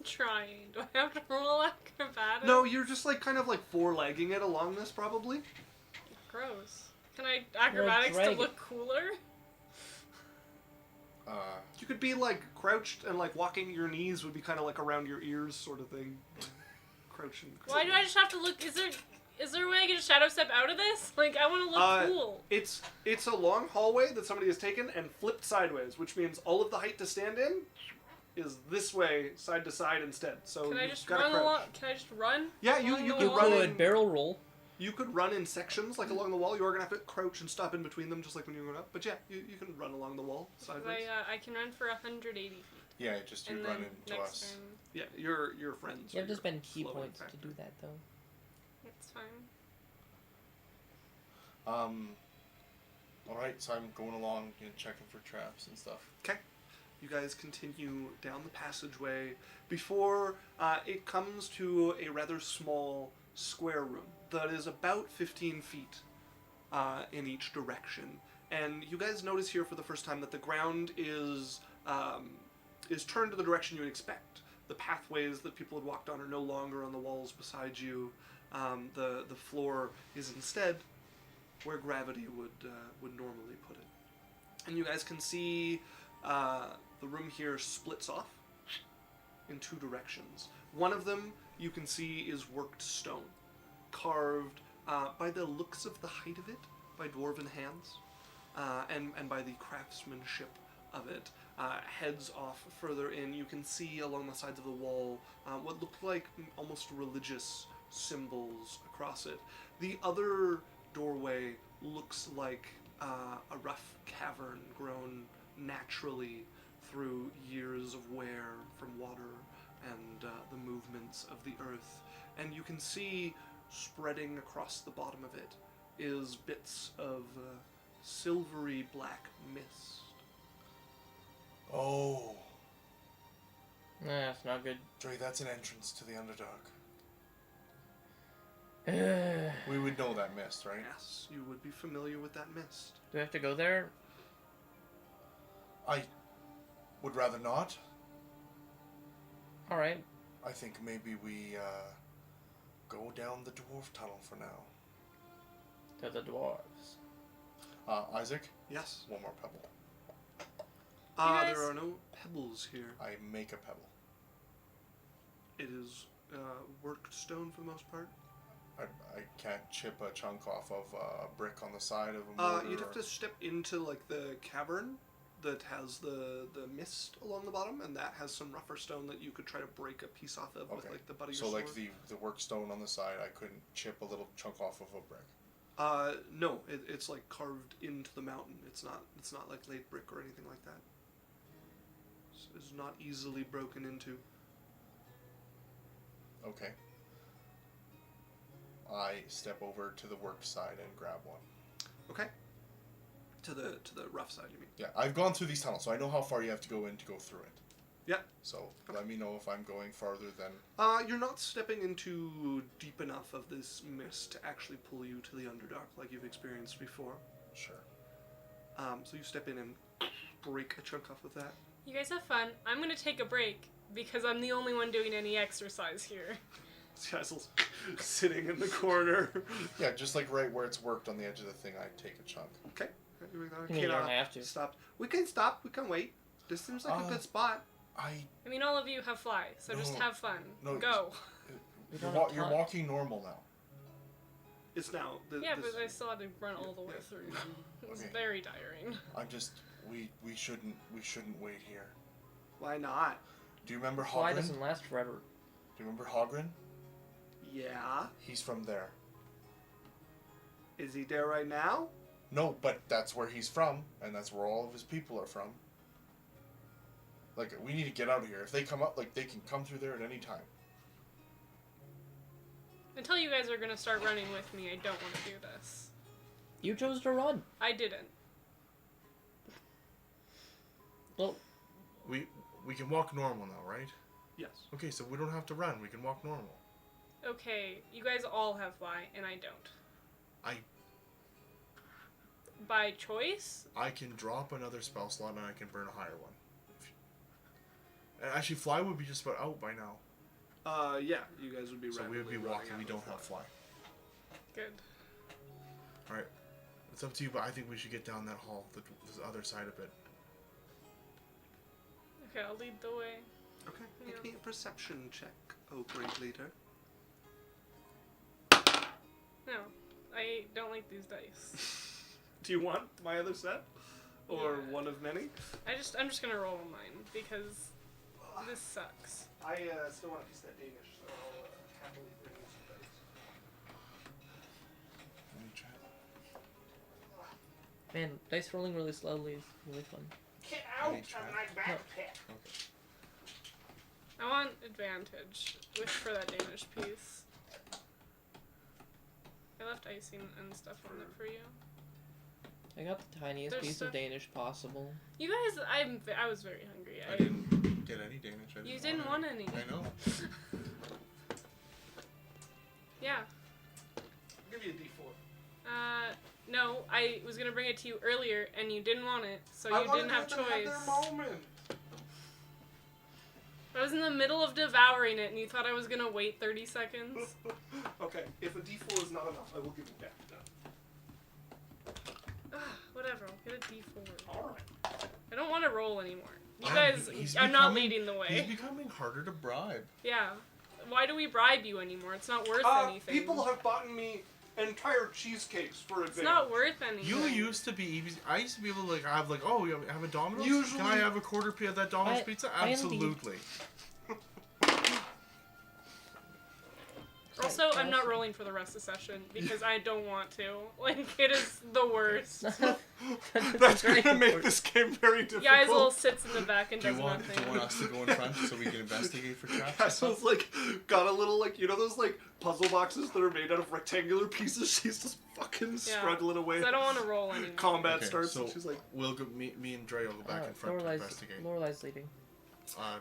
C: trying. Do I have to roll acrobatics?
A: No, you're just like kind of like four-legging it along this probably.
C: Gross. Can I acrobatics to
B: dragon.
C: look cooler?
A: You could be like crouched and like walking. Your knees would be kind of like around your ears, sort of thing. Crouching.
C: Why do I just have to look? Is there a way I can shadow step out of this? Like, I want to look cool.
A: It's a long hallway that somebody has taken and flipped sideways, which means all of the height to stand in is this way, side to side instead. So
C: Can I
A: you've
C: just
A: gotta
C: run
A: crouch.
C: along? Can I just run?
A: Yeah, you
C: along
A: you
C: the
A: could
C: wall?
A: run
B: Good
A: in.
B: barrel roll.
A: You could run in sections like along the wall. You are gonna have to crouch and stop in between them, just like when you went up. But yeah, you can run along the wall sideways.
C: I can run for 180 feet.
E: Yeah, just you
C: And
E: run
C: then
E: into
C: next
E: us.
C: turn,
A: Yeah, your friends.
B: You have
A: are
B: to
A: your
B: spend key
A: slowing
B: points
A: factor.
B: to do that though.
C: it's fine.
E: Alright, so I'm going along and checking for traps and stuff.
A: Okay. You guys continue down the passageway before it comes to a rather small square room that is about 15 feet in each direction. And you guys notice here for the first time that the ground is turned to the direction you would expect. The pathways that people had walked on are no longer on the walls beside you. The floor is instead where gravity would normally put it. And you guys can see the room here splits off in two directions. One of them you can see is worked stone, carved by the looks of the height of it by dwarven hands, and by the craftsmanship of it. Heads off further in, you can see along the sides of the wall what looked like almost religious symbols across it. The other doorway looks like a rough cavern grown naturally through years of wear from water and the movements of the earth. And you can see spreading across the bottom of it is bits of silvery black mist.
E: Oh.
B: Nah, it's not good.
E: Dre, that's an entrance to the Underdark.
B: Do
E: We would know that mist, right?
A: Yes, you would be familiar with that mist.
B: we have to go there?
E: I would rather not.
B: Alright.
E: I think maybe we go down the dwarf tunnel for now.
B: To the dwarves.
E: Isaac,
A: Yes.
E: one more pebble.
C: guys-
A: There are no pebbles here.
E: I make a pebble.
A: It is worked stone for the most part.
E: I can't chip a chunk off of a brick on the side of a mortar.
A: You'd have to step into like the cavern that has the mist along the bottom, and that has some rougher stone that you could try to break a piece off of with
E: Okay.
A: like the butt of
E: So
A: your
E: like
A: sword.
E: the work stone on the side, I couldn't chip a little chunk off of a brick.
A: No, it's like carved into the mountain. It's not like laid brick or anything like that. It's not easily broken into.
E: Okay. I step over to the work side and grab one.
A: Okay. To the rough side, you mean?
E: Yeah, I've gone through these tunnels, so I know how far you have to go in to go through it.
A: Yeah.
E: So let me know if I'm going farther than.
A: You're not stepping into deep enough of this mist to actually pull you to the Underdark like you've experienced before.
E: Sure.
A: So you step in and break a chunk off of that.
C: You guys have fun. I'm gonna take a break because I'm the only one doing any exercise here.
A: Cecil's sitting in the corner.
E: Yeah, just like right where it's worked on the edge of the thing, I take a chunk.
A: Okay.
B: You don't have to.
A: Stop. We can stop. We can wait. This seems like a good spot.
C: I mean, all of you have fly, so just
E: No.
C: have fun.
E: No,
C: Go.
B: We
E: You're,
B: don't have
E: you're
B: time.
E: walking normal now.
A: It's now.
C: Yeah, but I still had to run all the way
A: Yeah.
C: through. It was
E: Okay.
C: very tiring.
E: I'm just. We shouldn't wait here.
A: Why not?
E: Do you remember
B: Fly
E: Hogren?
B: doesn't last forever.
E: Do you remember Hogren?
A: Yeah.
E: He's from there.
A: Is he there right now?
E: No, but that's where he's from, and that's where all of his people are from. Like, we need to get out of here. If they come up, like, they can come through there at any time.
C: Until you guys are gonna start running with me, I don't want to do this.
B: You chose to run.
C: I didn't.
B: Well,
D: We can walk normal now, right?
A: Yes.
D: Okay, so we don't have to run. We can walk normal.
C: Okay, you guys all have fly, and I don't.
D: I
C: By choice?
D: I can drop another spell slot and I can burn a higher one. And actually, fly would be just about out by now.
A: Yeah. You guys would be.
D: So we would be
A: rapidly running
D: walking.
A: out
D: We
A: of
D: don't have fly.
C: Good.
D: All right, it's up to you, but I think we should get down that hall, the other side of it.
C: Okay, I'll lead the way.
A: Okay.
C: Yeah.
A: Make me a perception check. Oh, great leader.
C: No, I don't like these dice.
A: Do you want my other set, or
C: Yeah.
A: one of many?
C: I'm just gonna roll on mine because this sucks.
A: I still want to piece that Danish, so I'll happily bring you some dice.
E: Let me try.
B: man, dice rolling really slowly is really fun.
A: Get
E: out of my
A: backpack!
C: I want advantage. Wish for that Danish piece. I left icing and stuff on there for you.
B: I got the tiniest
C: There's
B: piece
C: stuff-
B: of Danish possible.
C: You guys, I was very hungry.
E: I didn't get any Danish.
C: You didn't want any.
E: I know.
C: Yeah.
A: I'll give you a D4.
C: No, I was gonna bring it to you earlier, and you didn't want it, so
A: I
C: you
A: wanted
C: didn't have
A: them to
C: choice.
A: have their moment.
C: I was in the middle of devouring it, and you thought I was gonna wait 30 seconds.
A: Okay, if a D4 is not enough, I will give it back.
C: Whatever, I'll get a D4.
A: Alright.
C: I don't want to roll anymore. You
D: Ah,
C: guys,
D: he's
C: I'm not
D: becoming-
C: leading the
D: He's
C: way.
D: becoming harder to bribe.
C: Yeah. Why do we bribe you anymore? It's not worth anything.
A: People have bought me entire cheesecakes for advance.
C: It's not worth anything.
D: You used to be easy. I used to be able to have like, oh, you have a Domino's?
A: Usually-
D: Can I have a quarter of that Domino's
B: I-
D: pizza?
B: I only-
D: Absolutely.
C: Also, I'm not
B: awesome.
C: rolling for the rest of the session because I don't want to. Like, it is the worst.
A: That's gonna make this game very difficult.
C: Yaisel sits in the back and
E: Do
C: does
E: you want
C: nothing.
E: us to go in front so we can investigate for traps?
A: Yeah, so it's like got a little like you know those like puzzle boxes that are made out of rectangular pieces. She's just fucking struggling away.
C: 'Cause I don't want to roll anymore.
A: Combat
D: Okay,
A: starts.
D: so
A: and she's like,
D: we'll go. Me and Dre will go back in front to investigate.
B: Lorelai's leading.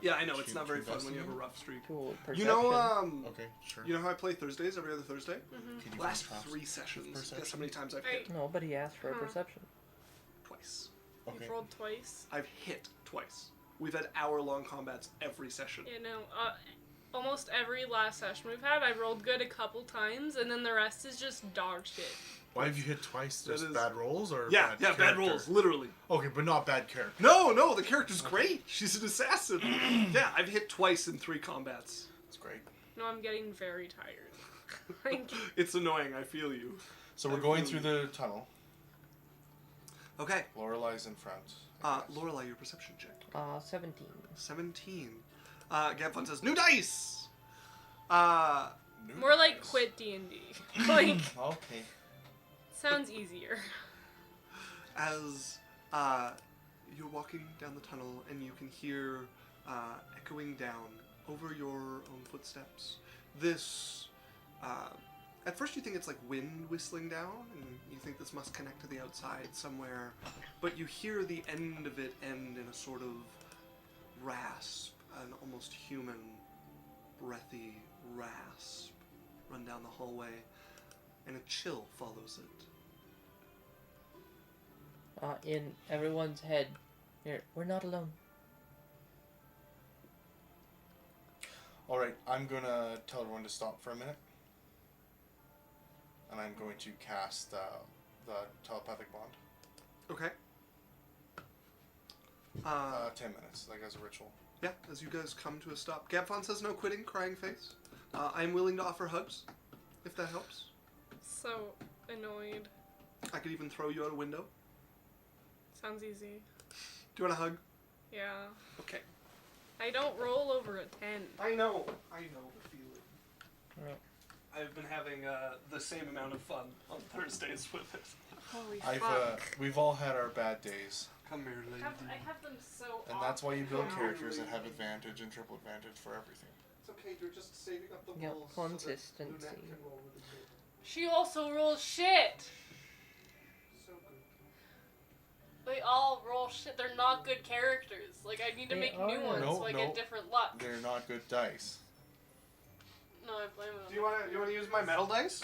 A: yeah, I know it's
D: to-
A: not
D: to
A: very fun when you
D: investigate?
A: have a rough streak.
B: Cool. Perception.
A: You know,
D: Okay, sure.
A: you know how I play Thursdays every other Thursday?
E: Can you
A: Last
E: traps?
A: 3 sessions. Guess
E: Perception?
A: how many times I've
C: Hey.
A: hit?
B: Nobody asked for a
C: Huh.
B: perception.
A: Twice.
E: Okay.
C: You've rolled twice.
A: I've hit twice. We've had hour-long combats every session.
C: Yeah, no. Almost every last session we've had, I've rolled good a couple times, and then the rest is just dog shit.
D: Why have you hit twice?
A: That
D: Just
A: is-
D: bad rolls or
A: Yeah,
D: bad
A: yeah, bad
D: character?
A: rolls, literally.
D: Okay, but not bad character.
A: No, the character's great. She's an assassin. Yeah, I've hit twice in 3 combats.
E: That's great.
C: No, I'm getting very tired. Like,
A: It's annoying. I feel you.
E: So we're going through the tunnel.
A: Okay,
E: Lorelai's in front. I guess.
A: Lorelai, your perception check.
B: 17.
A: 17. Gabfun says, new dice!
E: New
C: more like
E: dice.
C: quit D&D. Like,
E: Okay.
C: sounds easier.
A: As you're walking down the tunnel and you can hear echoing down over your own footsteps this at first you think it's like wind whistling down and you think this must connect to the outside somewhere, but you hear the end of it end in a sort of rasp, an almost human breathy rasp run down the hallway, and a chill follows it.
B: In everyone's head. Here, we're not alone.
E: Alright, I'm gonna tell everyone to stop for a minute. And I'm going to cast the telepathic bond.
A: Okay.
E: 10 minutes, like as a ritual.
A: Yeah, as you guys come to a stop. Gabfon says no quitting, crying face. I'm willing to offer hugs, if that helps.
C: So annoyed.
A: I could even throw you out a window.
C: Sounds easy.
A: Do you want a hug?
C: Yeah.
A: Okay.
C: I don't roll over a 10.
A: I know the feeling.
B: Right.
A: I've been having the same amount of fun on Thursdays with it.
C: Holy
E: I've
C: fuck.
E: we've all had our bad days.
A: Come here, lady.
C: I have them so
E: And that's why you build
C: often.
E: characters that have advantage and triple advantage for everything.
A: It's okay, you're just saving up the
B: Yeah,
A: rolls
B: consistency.
A: so that Lunette can roll really good.
C: She also rolls shit.
A: So good.
C: They all roll shit. They're not good characters. Like, I need to
B: They
C: make new
B: are.
C: ones
E: No,
C: so I
E: no.
C: get different luck.
E: They're not good dice.
C: No, I blame them.
A: Do you want to use my metal dice?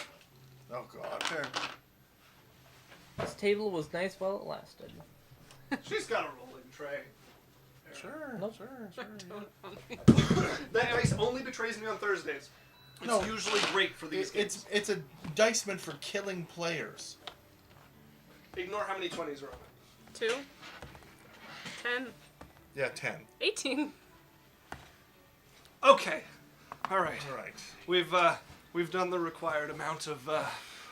E: Oh god.
A: Sure.
B: This table was nice while it lasted.
A: She's got a rolling tray.
E: Sure,
B: Nope.
E: sure.
A: That dice only betrays me on Thursdays. It's
E: No.
A: usually great for these games.
E: It's a dice meant for killing players.
A: Ignore how many 20s are on it.
C: 2, 10,
E: Yeah, 10.
C: 18.
A: Okay. All right.
E: Alright.
A: We've done the required amount of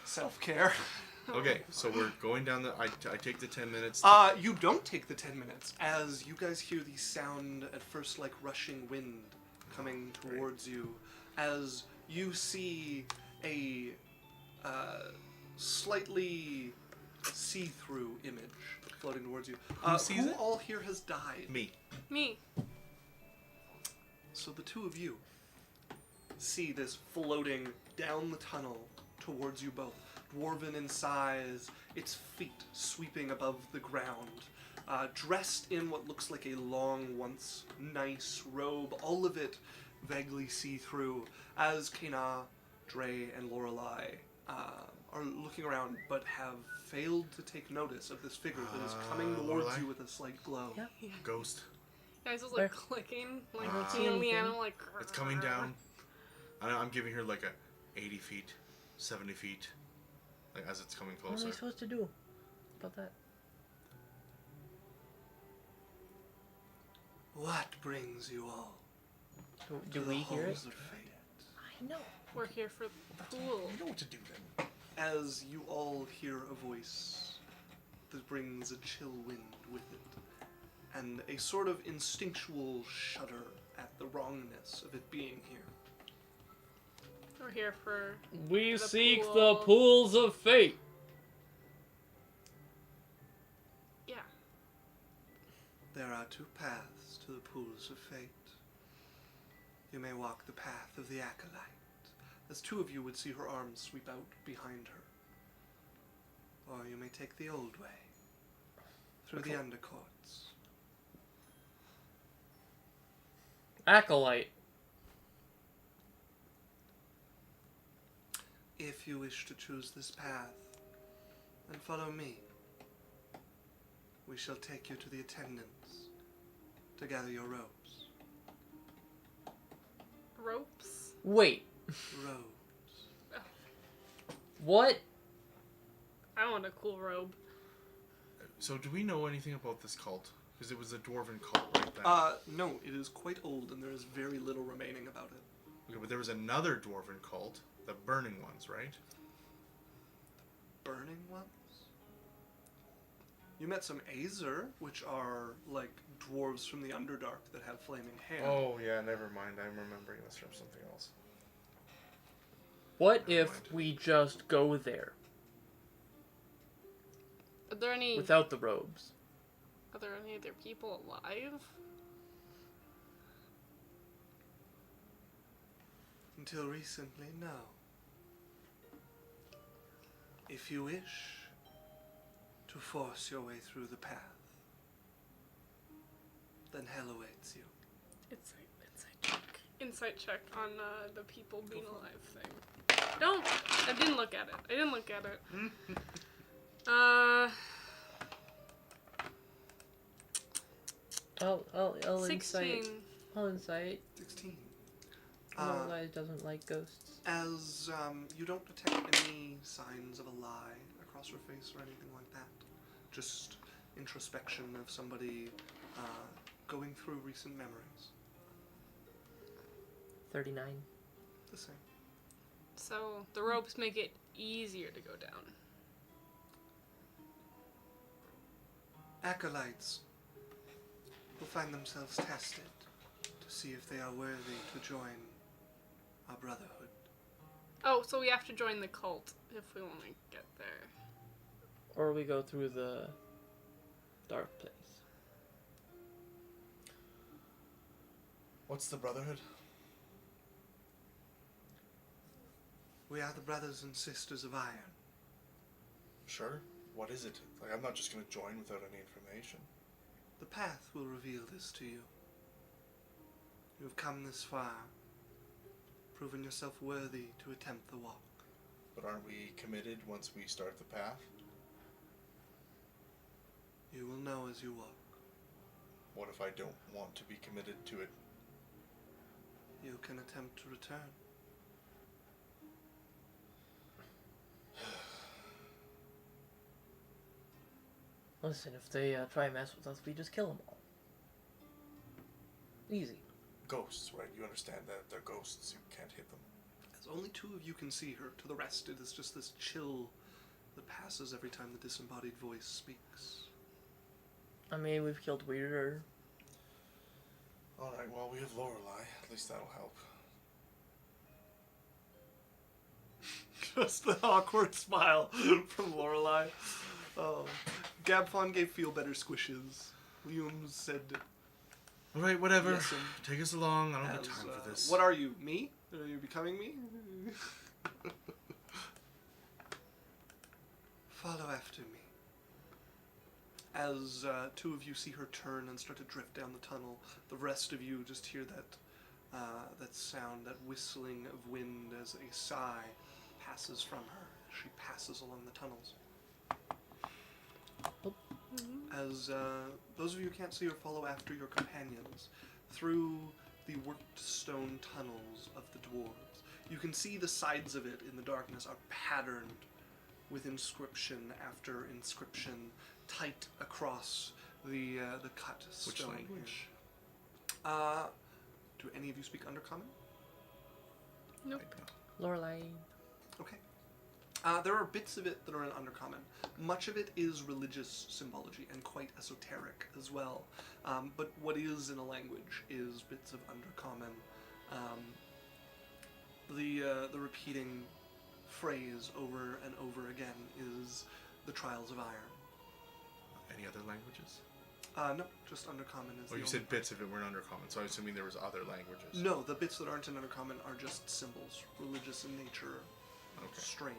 A: self-care.
D: Okay, so we're going down the. I take the 10 minutes.
A: You don't take the 10 minutes as you guys hear the sound at first like rushing wind coming towards you as you see a slightly see-through image floating towards you.
D: Who sees it?
A: all here has died?
D: Me.
C: Me.
A: So the two of you see this floating down the tunnel towards you both. Dwarven in size, its feet sweeping above the ground, dressed in what looks like a long, once nice robe, all of it vaguely see-through, as Kana, Dre, and Lorelai are looking around but have failed to take notice of this figure that is coming towards
D: Lorelai?
A: you with a slight glow.
B: Yeah.
D: Ghost.
C: Guys was
B: Where?
C: like clicking, like
B: I don't see
C: seeing the
B: anything.
C: animal, like.
D: It's coming down. I'm giving her like a 80 feet, 70 feet, like as it's coming
B: What am I
D: closer.
B: supposed to do about that?
A: What brings you all
B: Do
A: to the
B: we hear it?
A: halls of fate?
B: I know.
C: We're here for the pool.
E: You know what to do then.
A: As you all hear a voice that brings a chill wind with it, and a sort of instinctual shudder at the wrongness of it being here.
C: We're here for
B: We
C: The
B: seek
C: pool.
B: the pools of fate.
C: yeah.
A: There are two paths to the pools of fate. You may walk the path of the acolyte, as two of you would see her arms sweep out behind her. Or you may take the old way, through the undercourts.
B: Acolyte.
A: If you wish to choose this path, then follow me. We shall take you to the attendants to gather your robes.
C: Ropes.
B: Wait.
A: Robes.
B: What?
C: I want a cool robe.
D: So, do we know anything about this cult? Because it was a dwarven cult, right? That...
A: No, it is quite old and there is very little remaining about it.
D: Okay, but there was another dwarven cult, the Burning Ones, right?
A: Burning ones? You met some Azer, which are like dwarves from the Underdark that have flaming hair.
E: Oh, yeah, never mind. I'm remembering this from something else.
B: What
D: Never
B: if
D: mind.
B: we just go there
C: Are there any?
B: without the robes?
C: Are there any other people alive?
A: Until recently, no. If you wish to force your way through the path, then hell awaits you.
C: Insight check on the people being alive thing. Don't. I didn't look at it.
B: I'll
C: 16.
B: insight. I'll insight.
A: 16.
B: Lorelai doesn't like ghosts.
A: As you don't detect any signs of a lie across her face or anything like that. Just introspection of somebody going through recent memories.
B: 39.
A: The same.
C: So the ropes make it easier to go down.
A: Acolytes will find themselves tested to see if they are worthy to join our brotherhood.
C: Oh, so we have to join the cult if we want to get there.
B: Or we go through the dark place.
E: What's the Brotherhood?
A: We are the brothers and sisters of Iron.
E: Sure. What is it? Like, I'm not just going to join without any information.
A: The path will reveal this to you. You have come this far, proven yourself worthy to attempt the walk.
E: But aren't we committed once we start the path?
A: You will know as you walk.
E: What if I don't want to be committed to it?
A: You can attempt to return.
B: Listen, if they try and mess with us, we just kill them all. Easy.
E: Ghosts, right? You understand that they're ghosts. You can't hit them.
A: As only two of you can see her, to the rest it is just this chill that passes every time the disembodied voice speaks.
B: I mean, we've killed Weirder.
E: Alright, well, we have Lorelei. At least that'll help.
A: Just the awkward smile from Lorelei. Oh. Gabfon gave feel better squishes. Liam said,
D: Alright, whatever.
A: Yes, and
D: Take us along. I don't have
A: as,
D: time for this.
A: what are you, me? Are you becoming me? Follow after me. As two of you see her turn and start to drift down the tunnel, the rest of you just hear that sound, that whistling of wind as a sigh passes from her as she passes along the tunnels. As those of you who can't see or follow after your companions through the worked stone tunnels of the dwarves, you can see the sides of it in the darkness are patterned with inscription after inscription, tight across the cut stone.
D: Which language?
A: Do any of you speak Undercommon?
C: Nope.
B: Lorelai.
A: Okay. There are bits of it that are in Undercommon. Much of it is religious symbology and quite esoteric as well. But what is in a language is bits of Undercommon. The repeating phrase over and over again is the trials of iron.
D: Any other languages?
A: No, just Undercommon is
D: Oh,
A: the
D: you
A: only
D: said bits of it weren't Undercommon, so I'm assuming there was other languages.
A: No, the bits that aren't in Undercommon are just symbols, religious in nature,
D: Okay.
A: strange.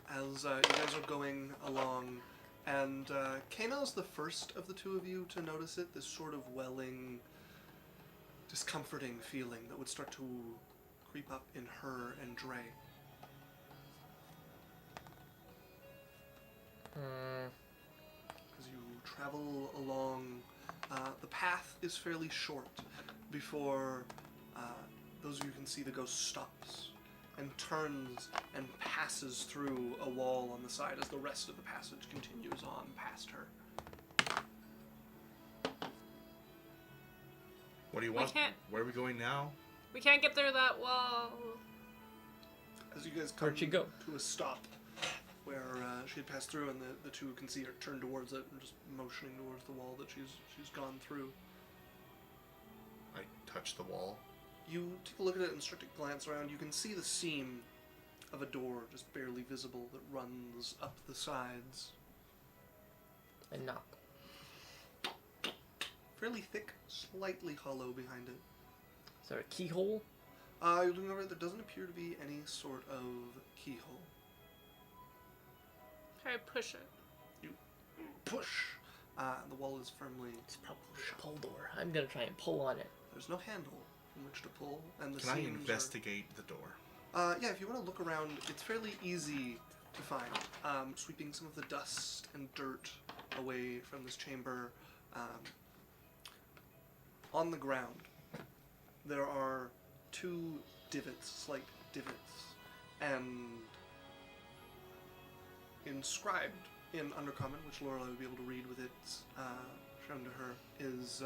A: As you guys are going along, and Kano's the first of the two of you to notice it, this sort of welling, discomforting feeling that would start to creep up in her and Dre. As you travel along, the path is fairly short before those of you can see the ghost stops and turns and passes through a wall on the side as the rest of the passage continues on past her.
D: What do you want? Where are we going now?
C: We can't get through that wall.
A: As you guys come
B: Where'd she go?
A: to a stop where she had passed through, and the two can see her turn towards it and just motioning towards the wall that she's gone through.
D: I touch the wall.
A: You take a look at it and start to glance around. You can see the seam of a door just barely visible that runs up the sides.
B: And knock.
A: Fairly thick, slightly hollow behind it.
B: Is there a keyhole?
A: You're looking over it, there doesn't appear to be any sort of keyhole.
C: Try to push it.
A: You push. The wall is firmly...
B: It's probably a pull door. I'm gonna try and pull on it.
A: There's no handle from which to pull, and the
D: Can I
A: seams
D: investigate the door?
A: Yeah, if you want to look around, it's fairly easy to find. Sweeping some of the dust and dirt away from this chamber. On the ground, there are two divots, slight divots, and inscribed in Undercommon, which Lorelei would be able to read with it shown to her, is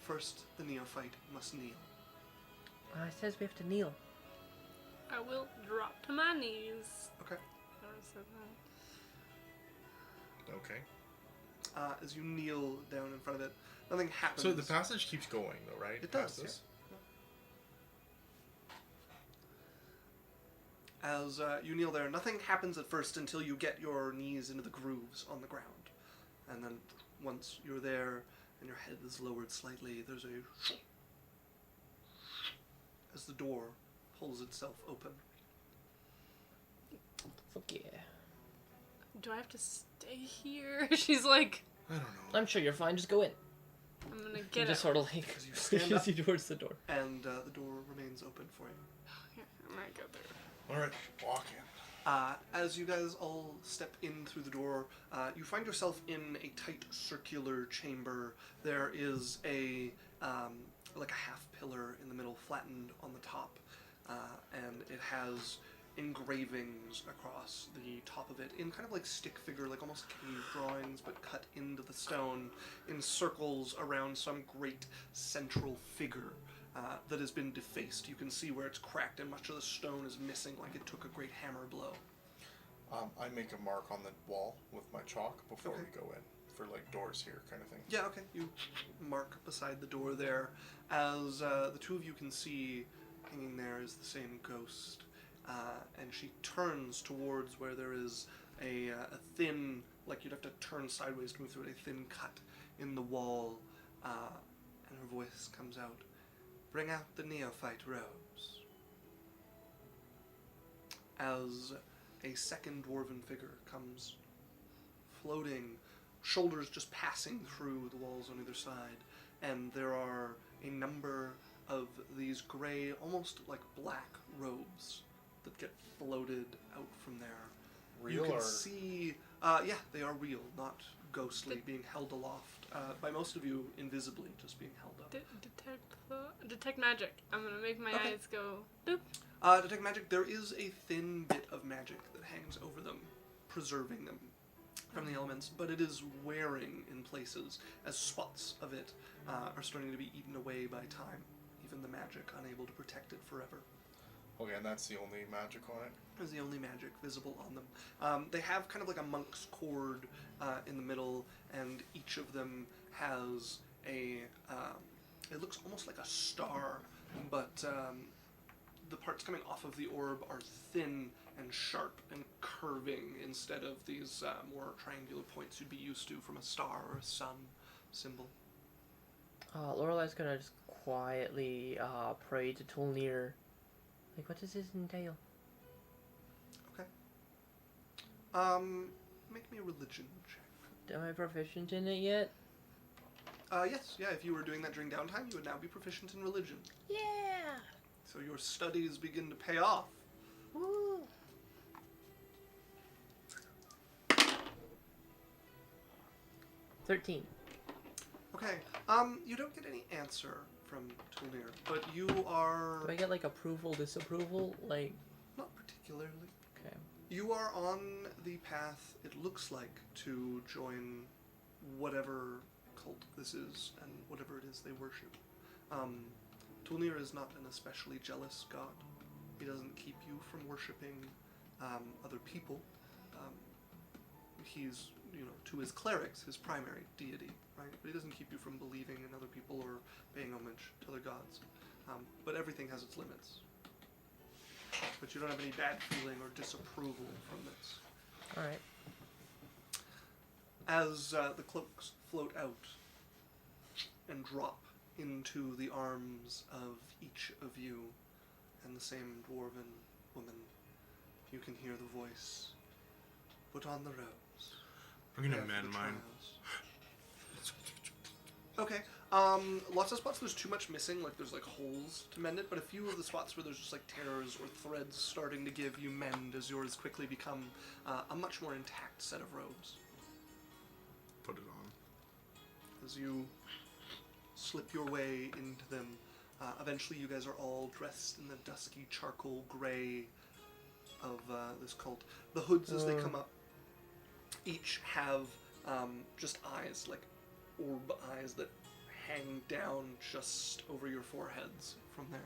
A: first the neophyte must kneel.
B: It says we have to kneel.
C: I will drop to my knees.
A: Okay.
C: Never said that.
D: Okay.
A: As you kneel down in front of it, nothing happens.
D: So the passage keeps going, though, right?
A: It does,
D: Past
A: yeah.
D: this?
A: As you kneel there, nothing happens at first until you get your knees into the grooves on the ground. And then once you're there and your head is lowered slightly, there's a... as the door pulls itself open.
B: Fuck yeah.
C: Do I have to stay here? She's like,
D: I don't know.
B: I'm sure you're fine. Just go in.
C: I'm gonna
B: You
C: get it.
B: just sort of like
A: As you stand
B: pushes
A: up.
B: you towards the door.
A: And the door remains open for you.
C: Yeah, I might go there.
D: All right, walk in.
A: As you guys all step in through the door, you find yourself in a tight circular chamber. There is a like a half pillar in the middle, flattened on the top, and it has engravings across the top of it in kind of like stick figure, like almost cave drawings, but cut into the stone in circles around some great central figure. That has been defaced. You can see where it's cracked and much of the stone is missing, like it took a great hammer blow.
E: I make a mark on the wall with my chalk before
A: Okay.
E: we go in, for like doors here kind of thing.
A: Yeah, okay. You mark beside the door there. As the two of you can see, hanging there is the same ghost. And she turns towards where there is a thin, like you'd have to turn sideways to move through it, a thin cut in the wall. And her voice comes out. Bring out the neophyte robes. As a second dwarven figure comes floating, shoulders just passing through the walls on either side, and there are a number of these gray, almost like black robes that get floated out from there.
E: Real
A: You can
E: or
A: see, yeah, they are real, not ghostly, being held aloft by most of you invisibly, just being held up.
C: Detect magic. I'm gonna make my
A: Okay.
C: eyes go boop.
A: Detect magic, there is a thin bit of magic that hangs over them, preserving them from the elements, but it is wearing in places as spots of it are starting to be eaten away by time. Even the magic unable to protect it forever.
E: okay, and that's the only magic on it.
A: Is the only magic visible on them. They have kind of like a monk's cord in the middle, and each of them has a. It looks almost like a star but the parts coming off of the orb are thin and sharp and curving instead of these more triangular points you'd be used to from a star or a sun symbol.
B: Lorelai's gonna just quietly pray to Tulnir. Like, what does this entail?
A: Make me a religion check.
B: Am I proficient in it yet?
A: Yes, yeah, if you were doing that during downtime, you would now be proficient in religion.
B: Yeah!
A: So your studies begin to pay off.
B: Woo! $13.
A: Okay, you don't get any answer from Tulnir, but you are...
B: Do I get, like, approval, disapproval? Like...
A: Not particularly.
B: Okay.
A: You are on the path, it looks like, to join whatever cult this is and whatever it is they worship. Tulnir is not an especially jealous god. He doesn't keep you from worshipping other people. He's, to his clerics, his primary deity, right? But he doesn't keep you from believing in other people or paying homage to other gods. But everything has its limits. But you don't have any bad feeling or disapproval from this.
B: Alright.
A: As the cloaks float out and drop into the arms of each of you and the same dwarven woman, you can hear the voice, "Put on the robes.
D: I'm gonna
A: Prepare for
D: mend
A: the
D: mine.
A: trials." Okay. Lots of spots there's too much missing, like there's like holes to mend it, but a few of the spots where there's just like tears or threads starting to give, you mend as yours quickly become a much more intact set of robes.
D: Put it on.
A: As you slip your way into them, eventually you guys are all dressed in the dusky charcoal gray of this cult. The hoods as they come up each have just eyes, like orb eyes that hang down just over your foreheads from there.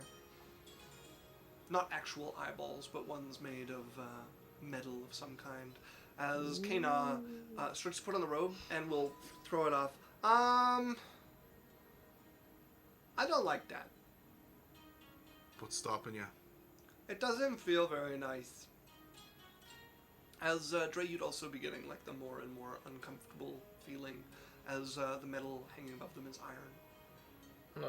A: Not actual eyeballs, but ones made of metal of some kind. As Kana starts to put on the robe and will throw it off. I don't like that.
D: What's stopping you?
A: It doesn't feel very nice. As Dre, you'd also be getting like the more and more uncomfortable feeling as the metal hanging above them is iron.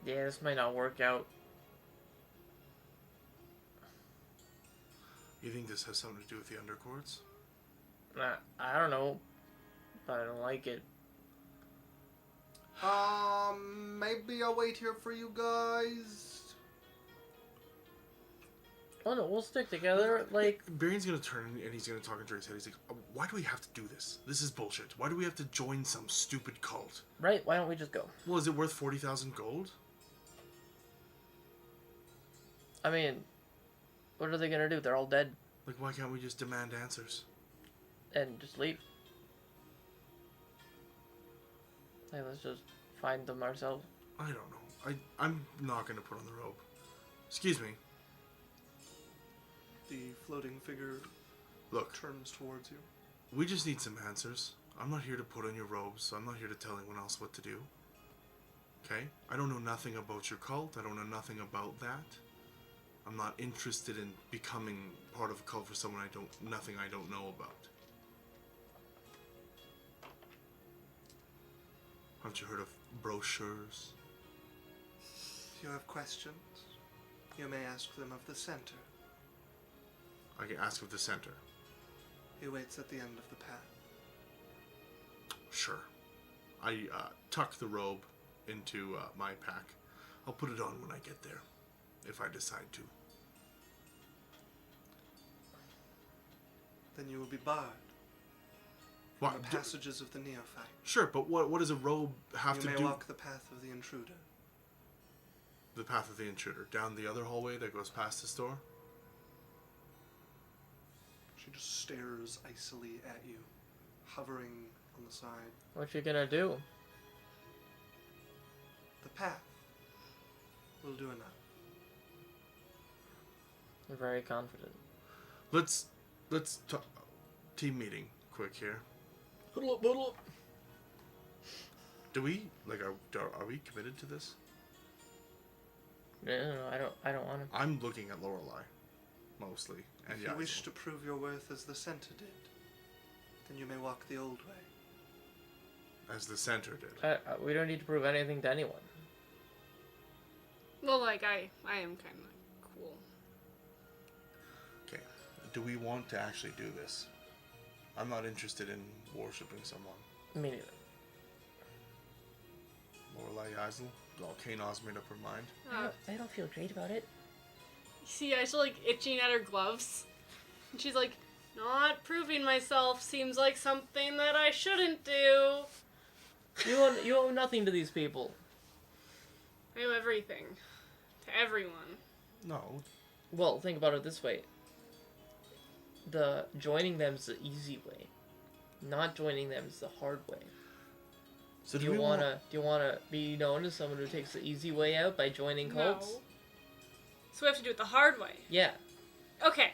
B: Yeah, this might not work out.
D: You think this has something to do with the undercords?
B: I don't know, but I don't like it.
A: Maybe I'll wait here for you guys.
B: Oh no, we'll stick together. Like,
D: Barion's gonna turn and he's gonna talk into his head. He's like, why do we have to do this? This is bullshit. Why do we have to join some stupid cult?
B: right? Why don't we just go?
D: Well, is it worth 40,000 gold?
B: I mean, what are they gonna do? They're all dead
D: Like, why can't we just demand answers?
B: and just leave. Hey, let's just find them ourselves.
D: I don't know. I'm not gonna put on the robe. Excuse me.
A: The floating figure
D: Look,
A: turns towards you.
D: we just need some answers. I'm not here to put on your robes, so I'm not here to tell anyone else what to do. Okay? I don't know nothing about your cult. I don't know nothing about that. I'm not interested in becoming part of a cult for someone I don't know about. Haven't you heard of brochures?
A: If you have questions, you may ask them of the center.
D: I can ask of the center.
A: He waits at the end of the path.
D: Sure. I tuck the robe into my pack. I'll put it on when I get there, if I decide to.
A: Then you will be barred from
D: What?
A: the passages of the neophyte.
D: Sure, but what does a robe have
A: You
D: to
A: may
D: do?
A: walk the path of the intruder.
D: The path of the intruder. Down the other hallway that goes past this door?
A: She just stares icily at you, hovering on the side.
B: What you gonna do?
A: The path will do enough.
B: I'm very confident.
D: Let's talk. Team meeting quick here.
B: Huddle up, huddle up.
D: Do we are we committed to this?
B: No, I don't want to.
D: I'm looking at Lorelei, mostly, and
A: If you wish to prove your worth as the center did, then you may walk the old way.
D: as the center did.
B: We don't need to prove anything to anyone.
C: Well, like, I am kind of cool.
D: Okay. Do we want to actually do this? I'm not interested in worshipping someone.
B: Me neither.
D: Lorelei Eisel? Well, Kane Oz made up her mind.
B: I don't feel great about it.
C: You see Aisha, like, itching at her gloves. And she's like, not proving myself seems like something that I shouldn't do.
B: You owe nothing to these people.
C: I owe everything. To everyone.
D: No.
B: Well, think about it this way. The joining them's the easy way. Not joining them is the hard way.
D: So
B: do you wanna be known as someone who takes the easy way out by joining cults?
C: No. So we have to do it the hard way.
B: Yeah.
C: Okay.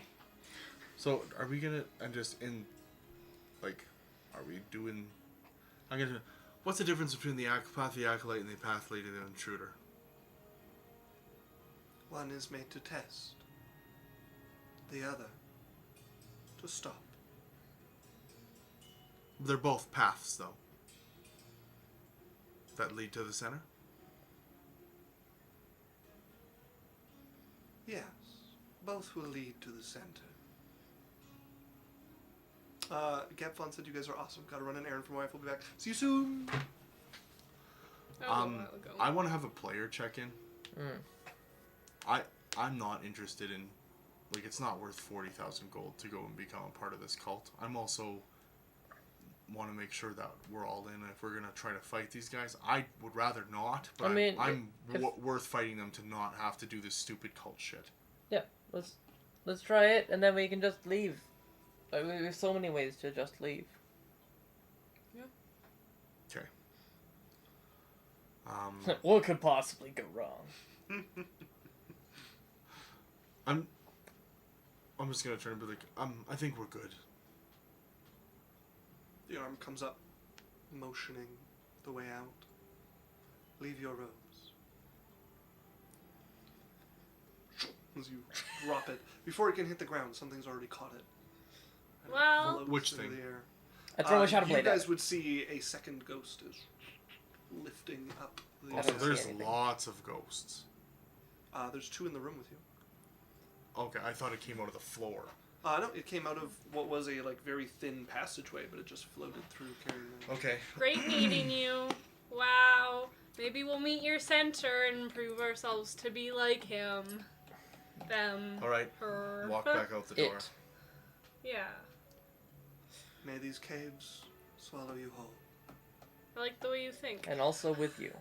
D: So are we gonna are we doing? What's the difference between the path of the acolyte and the path leading to the intruder?
A: One is made to test, the other to stop.
D: They're both paths, though. That lead to the center?
A: Yes, both will lead to the center. Gapfon said you guys are awesome. Gotta run an errand for my wife. We'll be back. See you soon.
C: That was a while ago.
D: I want to have a player check-in.
B: Mm.
D: I'm not interested in, it's not worth 40,000 gold to go and become a part of this cult. I'm also want to make sure that we're all in. If we're gonna try to fight these guys, I would rather not. But I'm worth fighting them to not have to do this stupid cult shit.
B: Yeah. Let's try it, and then we can just leave. There's so many ways to just leave.
C: Yeah.
D: Okay.
B: What could possibly go wrong?
D: I'm just gonna try and be like, I think we're good.
A: The arm comes up, motioning the way out. Leave your robes. As you drop it, before it can hit the ground, something's already caught it. And it
C: Well-
A: floats
D: Which
A: into
D: thing?
A: the air.
B: I throw a shadow
A: You
B: blade
A: guys
B: at
A: would see a second ghost is lifting up the.
B: I
D: Also,
B: don't see
D: there's
B: anything.
D: lots of ghosts.
A: There's two in the room with you.
D: Okay, I thought it came out of the floor.
A: No, it came out of what was a very thin passageway, but it just floated through, carrying them.
D: Okay.
C: Great meeting you. Wow. Maybe we'll meet your center and prove ourselves to be like him. Them.
D: All right.
C: Her.
D: Walk back out the door.
B: it.
C: Yeah.
A: May these caves swallow you whole.
C: I like the way you think.
B: And also with you.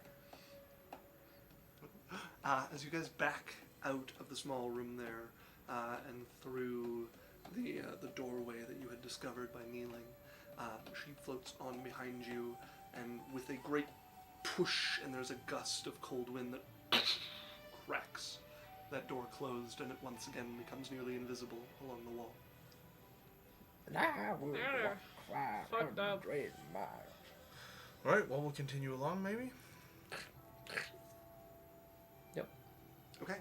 A: As you guys back out of the small room there, and through the doorway that you had discovered by kneeling, she floats on behind you, and with a great push, and there's a gust of cold wind that cracks that door closed, and it once again becomes nearly invisible along the wall.
C: There. Fucked up.
D: All right. Well, we'll continue along, maybe.
A: Okay.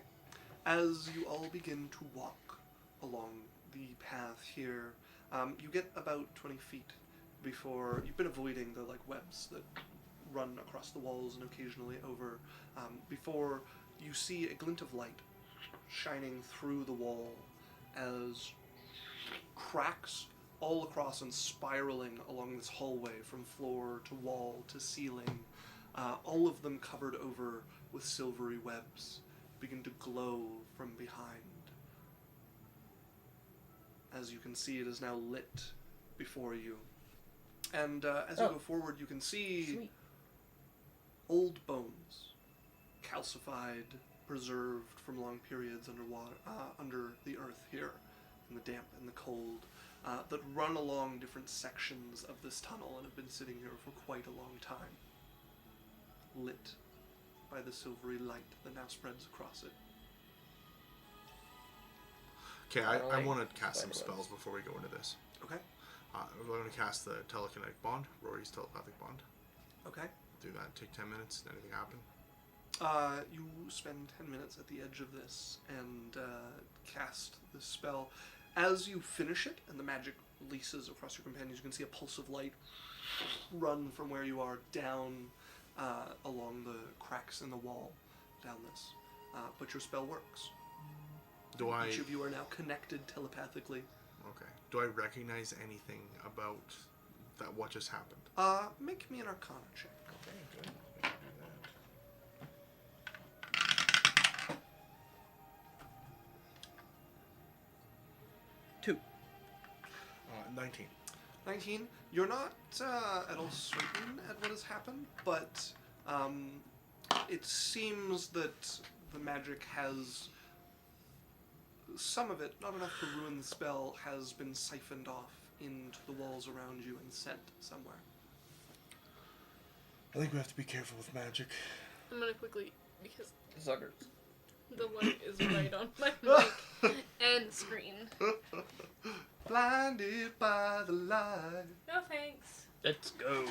A: As you all begin to walk along the path here, you get about 20 feet before you've been avoiding the webs that run across the walls and occasionally over, before you see a glint of light shining through the wall as cracks all across and spiraling along this hallway from floor to wall to ceiling, all of them covered over with silvery webs, begin to glow from behind. As you can see, it is now lit before you. And as you go forward, you can see
B: Sweet.
A: old bones, calcified, preserved from long periods underwater, under the earth here, in the damp and the cold, that run along different sections of this tunnel and have been sitting here for quite a long time, lit by the silvery light that now spreads across it.
D: Okay, I
B: Alright.
D: want to cast some
B: Spider
D: spells before we go into this.
A: Okay.
D: I'm going to cast the telekinetic bond, Rory's telepathic bond.
A: Okay.
D: do that. Take 10 minutes. Anything happen?
A: You spend 10 minutes at the edge of this and cast this spell. As you finish it and the magic releases across your companions, you can see a pulse of light run from where you are down along the cracks in the wall down this. But your spell works.
D: Do I...
A: Each of you are now connected telepathically.
D: Okay. Do I recognize anything about what just happened?
A: Make me an Arcana check.
D: Okay, good. I can do that.
B: 2.
D: 19.
A: 19. You're not at all certain at what has happened, but it seems that the magic has... Some of it, not enough to ruin the spell, has been siphoned off into the walls around you and sent somewhere.
D: I think we have to be careful with magic.
C: I'm gonna quickly, because
B: Suckers.
C: the light is right on my mic and screen.
A: Blinded by the light.
C: No thanks.
B: Let's go.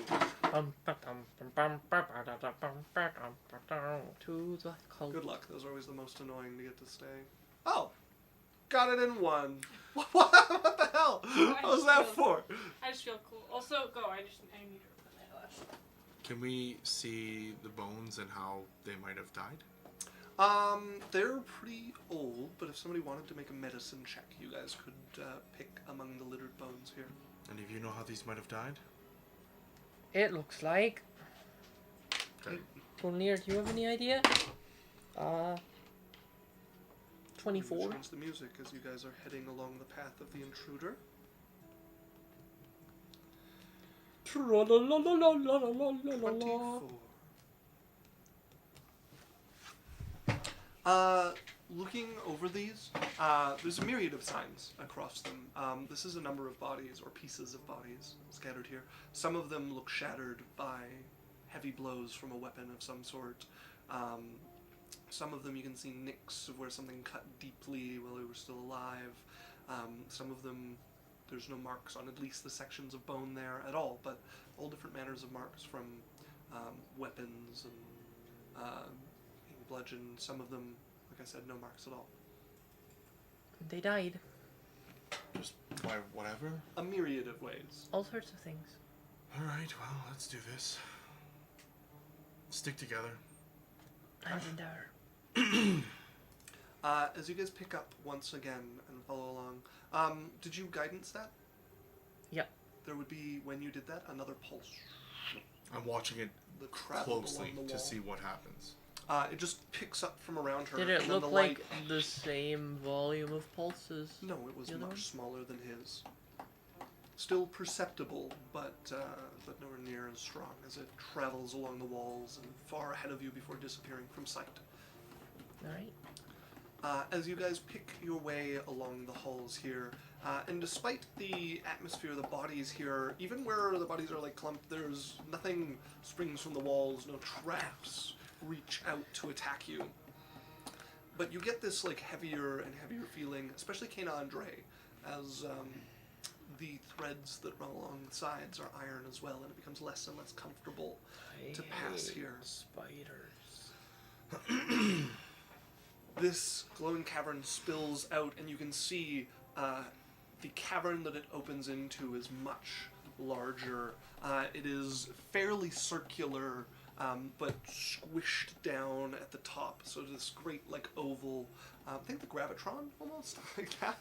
B: To the cold.
A: Good luck. Those are always the most annoying to get to stay. Oh! Got it in one. What the hell? What was that for?
C: I just feel cool. Also, go. I need to open my eyelash.
D: Can we see the bones and how they might have died?
A: They're pretty old, but if somebody wanted to make a medicine check, you guys could pick among the littered bones here.
D: Any of you know how these might have died?
B: It looks like.
D: Okay.
B: Gunir, do you have any idea? 24.
A: Change the music as you guys are heading along the path of the intruder. 24. Looking over these, there's a myriad of signs across them. This is a number of bodies, or pieces of bodies, scattered here. Some of them look shattered by heavy blows from a weapon of some sort. Some of them you can see nicks of where something cut deeply while they were still alive. Some of them, there's no marks on at least the sections of bone there at all, but all different manners of marks from weapons and being bludgeoned. Some of them, like I said, no marks at all.
B: They died.
D: Just by whatever?
A: A myriad of ways.
B: All sorts of things.
D: Alright, well, let's do this. Stick together.
B: Hand in there.
A: As you guys pick up once again and follow along, did you guidance that?
B: Yep.
A: There would be, when you did that, another pulse.
D: I'm watching it
A: The travel
D: closely
A: along the
D: to
A: wall.
D: see what happens.
A: It just picks up from around her.
B: Did
A: and
B: it
A: then
B: look
A: the
B: like
A: light...
B: the same volume of pulses?
A: No, it was
B: the other
A: much
B: one?
A: smaller than his. Still perceptible, but nowhere near as strong as it travels along the walls and far ahead of you before disappearing from sight.
B: Alright.
A: As you guys pick your way along the halls here, and despite the atmosphere, the bodies here, even where the bodies are like clumped, there's nothing springs from the walls, no traps reach out to attack you. But you get this like heavier and heavier feeling, especially Kane Andre, as the threads that run along the sides are iron as well, and it becomes less and less comfortable to pass here.
B: Spiders.
A: This glowing cavern spills out, and you can see the cavern that it opens into is much larger. It is fairly circular, but squished down at the top. So this great, like, oval, think the Gravitron, almost, like that.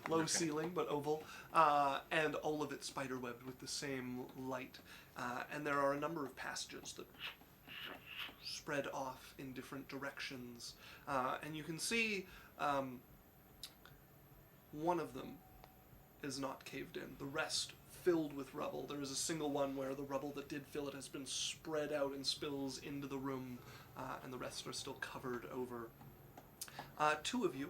A: Low ceiling, but oval. And all of it spiderwebbed with the same light. And there are a number of passages that spread off in different directions. And you can see one of them is not caved in. The rest filled with rubble. There is a single one where the rubble that did fill it has been spread out and spills into the room, and the rest are still covered over. Two of you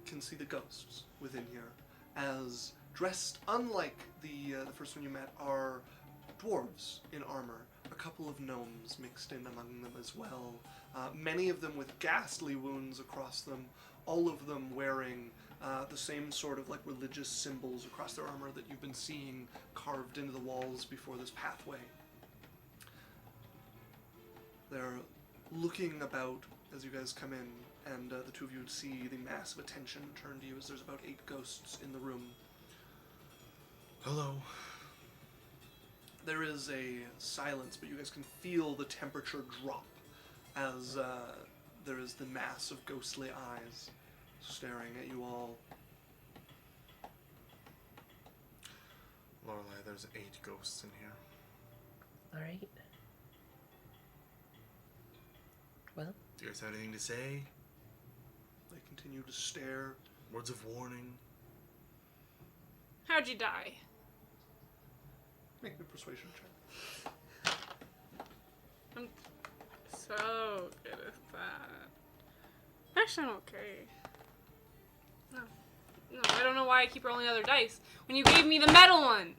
A: can see the ghosts within here, as dressed, unlike the first one you met, are dwarves in armor. A couple of gnomes mixed in among them as well. Many of them with ghastly wounds across them, all of them wearing the same sort of like religious symbols across their armor that you've been seeing carved into the walls before this pathway. They're looking about as you guys come in, and the two of you see the massive attention turn to you as there's about 8 ghosts in the room.
D: Hello.
A: There is a silence, but you guys can feel the temperature drop as there is the mass of ghostly eyes staring at you all.
D: Lorelei, there's 8 ghosts in here.
B: Alright. Well,
D: Do you guys have anything to say?
A: They continue to stare.
D: Words of warning?
C: How'd you die?
A: Make me a persuasion check.
C: I'm so good at that. Actually, I'm okay. No, I don't know why I keep rolling other dice when you gave me the metal one.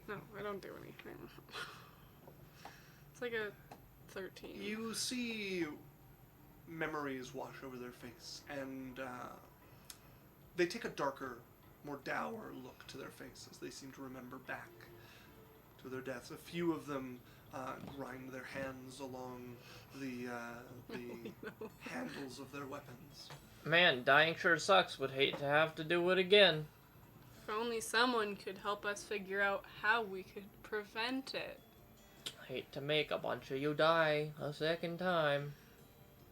C: No, I don't do anything. It's like a 13.
A: You see memories wash over their face, and they take a darker, more dour look to their faces. They seem to remember back to their deaths. A few of them grind their hands along the handles of their weapons.
B: man, dying sure sucks. Would hate to have to do it again.
C: If only someone could help us figure out how we could prevent it.
B: Hate to make a bunch of you die a second time.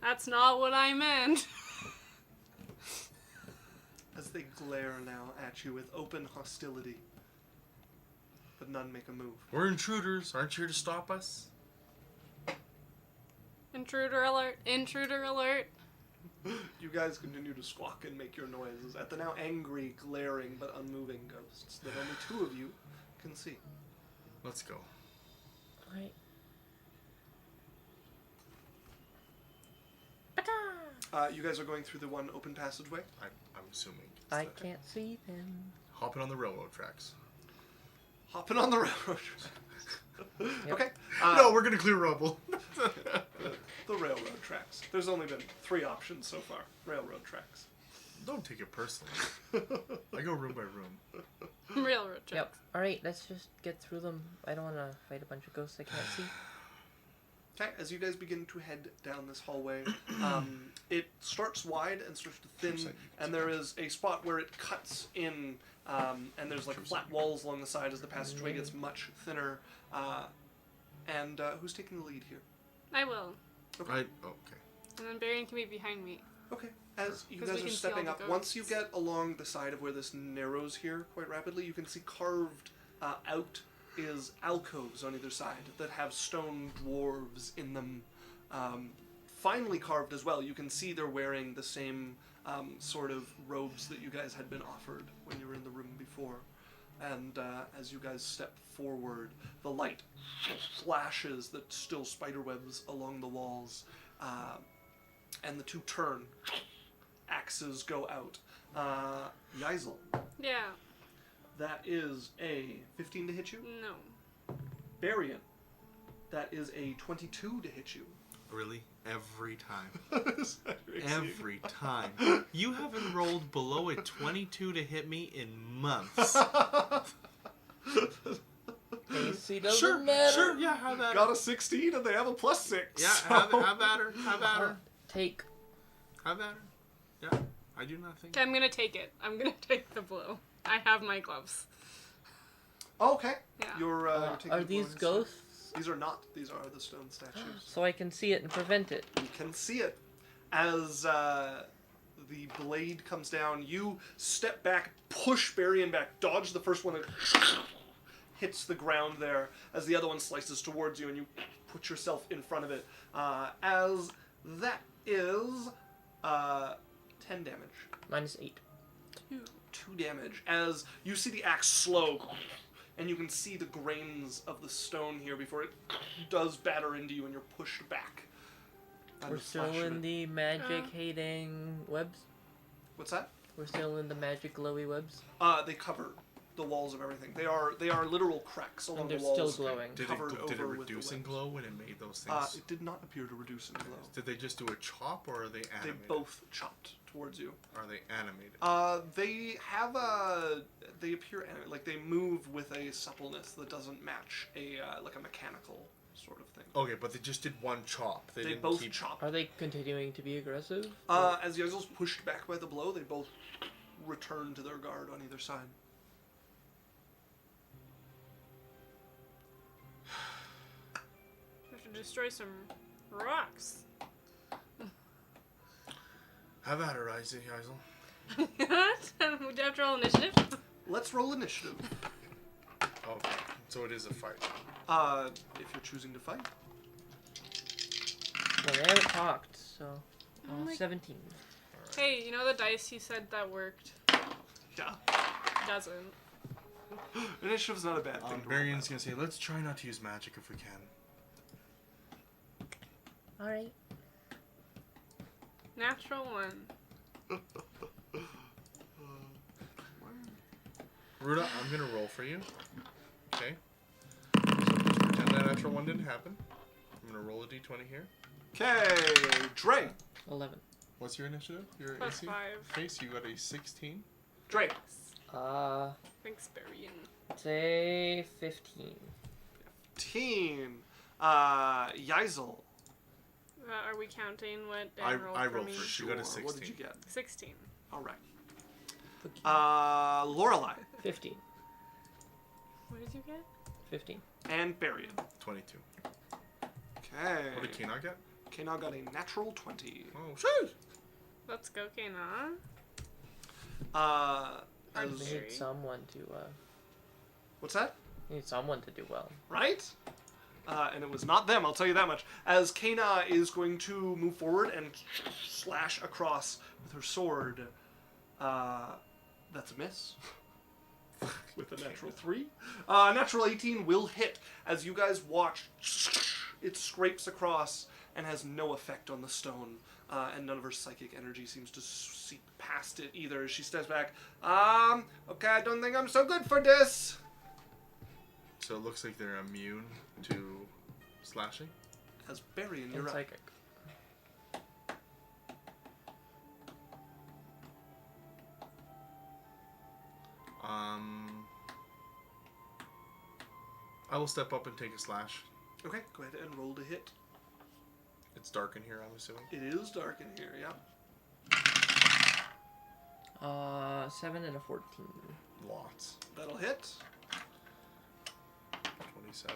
C: That's not what I meant.
A: As they glare now at you with open hostility, but none make a move.
D: We're intruders. Aren't you here to stop us?
C: Intruder alert! Intruder alert!
A: You guys continue to squawk and make your noises at the now angry, glaring, but unmoving ghosts that only 2 of you can see.
D: Let's go.
B: Right.
A: You guys are going through the one open passageway.
D: I'm assuming. it's
B: I
D: the-
B: can't see them.
D: Hopping on the railroad tracks.
A: Hopping on the railroad.
B: Yep.
A: Okay.
D: No, we're gonna clear rubble.
A: The railroad tracks. There's only been 3 options so far. Railroad tracks.
D: Don't take it personally. I go room by room.
C: Railroad tracks.
B: Yep. Alright, let's just get through them. I don't want to fight a bunch of ghosts I can't see.
A: Okay, as you guys begin to head down this hallway, it starts wide and starts to thin, and there is a spot where it cuts in, and there's like flat walls along the side as the passageway gets much thinner. And who's taking the lead here?
C: I will.
D: Okay.
C: And then Barian can be behind me.
A: Okay. As you
C: 'Cause
A: guys
C: we
A: are
C: can see
A: stepping
C: all the
A: up, once you
C: ghosts.
A: get along the side of where this narrows here quite rapidly, you can see carved out is alcoves on either side that have stone dwarves in them. Finely carved as well. You can see they're wearing the same sort of robes that you guys had been offered when you were in the room before. And as you guys step forward, the light flashes that still spiderwebs along the walls, and the 2 turn. Axes go out. Yeisel,
C: Yeah.
A: that is a 15 to hit you.
C: No.
A: Barian, that is a 22 to hit you.
D: Really? Every time.
A: Every
D: Every time. You haven't rolled below a 22 to hit me in months.
B: AC doesn't
D: Sure,
B: matter.
D: sure, yeah, have at
A: Got
D: her.
A: a 16 and they have a +6.
D: Yeah,
A: so-
D: have at her, have at her,
B: Take.
D: have at her. Yeah, I do not think.
C: Okay, I'm gonna take it. I'm gonna take the blow. I have my gloves.
A: Okay.
C: Yeah.
A: You're taking
B: Are
A: the
B: these
A: blow instead.
B: ghosts?
A: These are not. These are the stone statues.
B: So I can see it and prevent it.
A: You can see it as the blade comes down. You step back, push Barian back, dodge the first one that hits the ground there as the other one slices towards you, and you put yourself in front of it. As that is 10 damage.
B: -8.
A: 2 damage as you see the axe slow, and you can see the grains of the stone here before it does batter into you, and you're pushed back. And
B: We're
A: the
B: still
A: flash of
B: in
A: it-
B: the magic hating webs.
A: What's that?
B: We're still in the magic glowy webs.
A: They cover the walls of everything. They are literal cracks along
B: And they're
A: the walls.
B: still glowing.
D: Did
A: covered
D: it
A: over with
D: reduce
A: the
D: and
A: webs.
D: glow when it made those things?
A: It did not appear to reduce in glow.
D: Did they just do a chop or are they
A: They
D: animated?
A: both chopped towards you.
D: Are they animated?
A: They have they appear like they move with a suppleness that doesn't match a like a mechanical sort of thing.
D: Okay, but they just did one chop. They didn't
A: both
D: keep...
A: chop.
B: Are they continuing to be aggressive?
A: As Yaizel's pushed back by the blow, they both return to their guard on either side.
C: We have to destroy some rocks.
D: Have at her, Yazel.
C: Would you have to roll initiative?
A: Let's roll initiative.
D: Oh, so it is a fight.
A: If you're choosing to fight.
B: Well, they haven't talked, so...
C: Oh my-
B: 17.
C: Hey, you know the dice you said that worked?
A: Yeah.
C: Doesn't.
A: Initiative's not a bad thing. to roll
D: Marion's
A: bad.
D: gonna say, let's try not to use magic if we can.
B: Alright.
C: Natural 1.
D: Ruda, I'm gonna roll for you. Okay. So just pretend that natural one didn't happen. I'm gonna roll a d20 here.
A: Okay, Dre.
B: 11.
D: What's your initiative? Your
C: Plus
D: AC?
C: 5.
D: Okay, so you got a 16.
A: Dre.
C: Thanks, Barian.
B: Say 15.
A: 15. Yaizel.
C: Are we counting what Dan rolled
D: I
C: for
D: rolled
C: me?
D: first. You got a 16.
A: What did you get?
C: 16.
A: All right.
B: Cookie.
A: Lorelei
B: 15.
C: What did you get?
B: 15.
A: and Barian.
D: 22.
A: Okay.
D: What did Kena get?
A: Kena got a natural 20.
D: Oh, shit!
C: Let's go, Kena.
A: Uh,
C: Hard
A: as-
C: to
B: We
C: Very.
B: need someone to,
A: what's that?
B: we need someone to do well.
A: Right? And it was not them, I'll tell you that much. As Kena is going to move forward and slash across with her sword, that's a miss. With a natural 3. Natural 18 will hit as you guys watch. It scrapes across and has no effect on the stone. And none of her psychic energy seems to seep past it either as she steps back. Okay, I don't think I'm so good for this.
D: So it looks like they're immune to slashing.
A: As Barry and
B: And
A: you're up.
B: psychic.
D: I will step up and take a slash.
A: Okay, go ahead and roll to hit.
D: It's dark in here, I'm assuming.
A: It is dark in here, yeah.
B: 7 and a 14.
D: Lots.
A: That'll hit.
D: 27.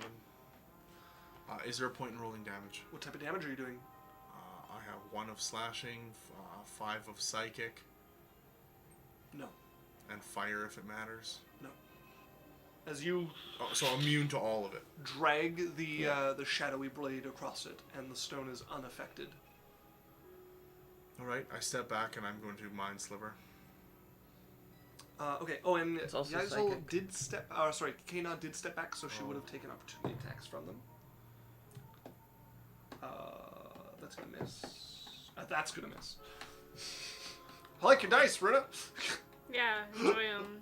D: Is there a point in rolling damage?
A: What type of damage are you doing?
D: I have 1 of slashing, 5 of psychic,
A: No.
D: and fire if it matters.
A: As you
D: Oh, so immune to all of it.
A: drag the shadowy blade across it, and the stone is unaffected.
D: Alright, I step back and I'm going to Mind Sliver.
A: Okay. Oh, and
B: It's also
A: Yazel
B: psychic.
A: did step. Sorry, Kena did step back, so she would have taken opportunity attacks from them. That's gonna miss. That's gonna miss. I like your dice, Rita.
C: Yeah, enjoy them.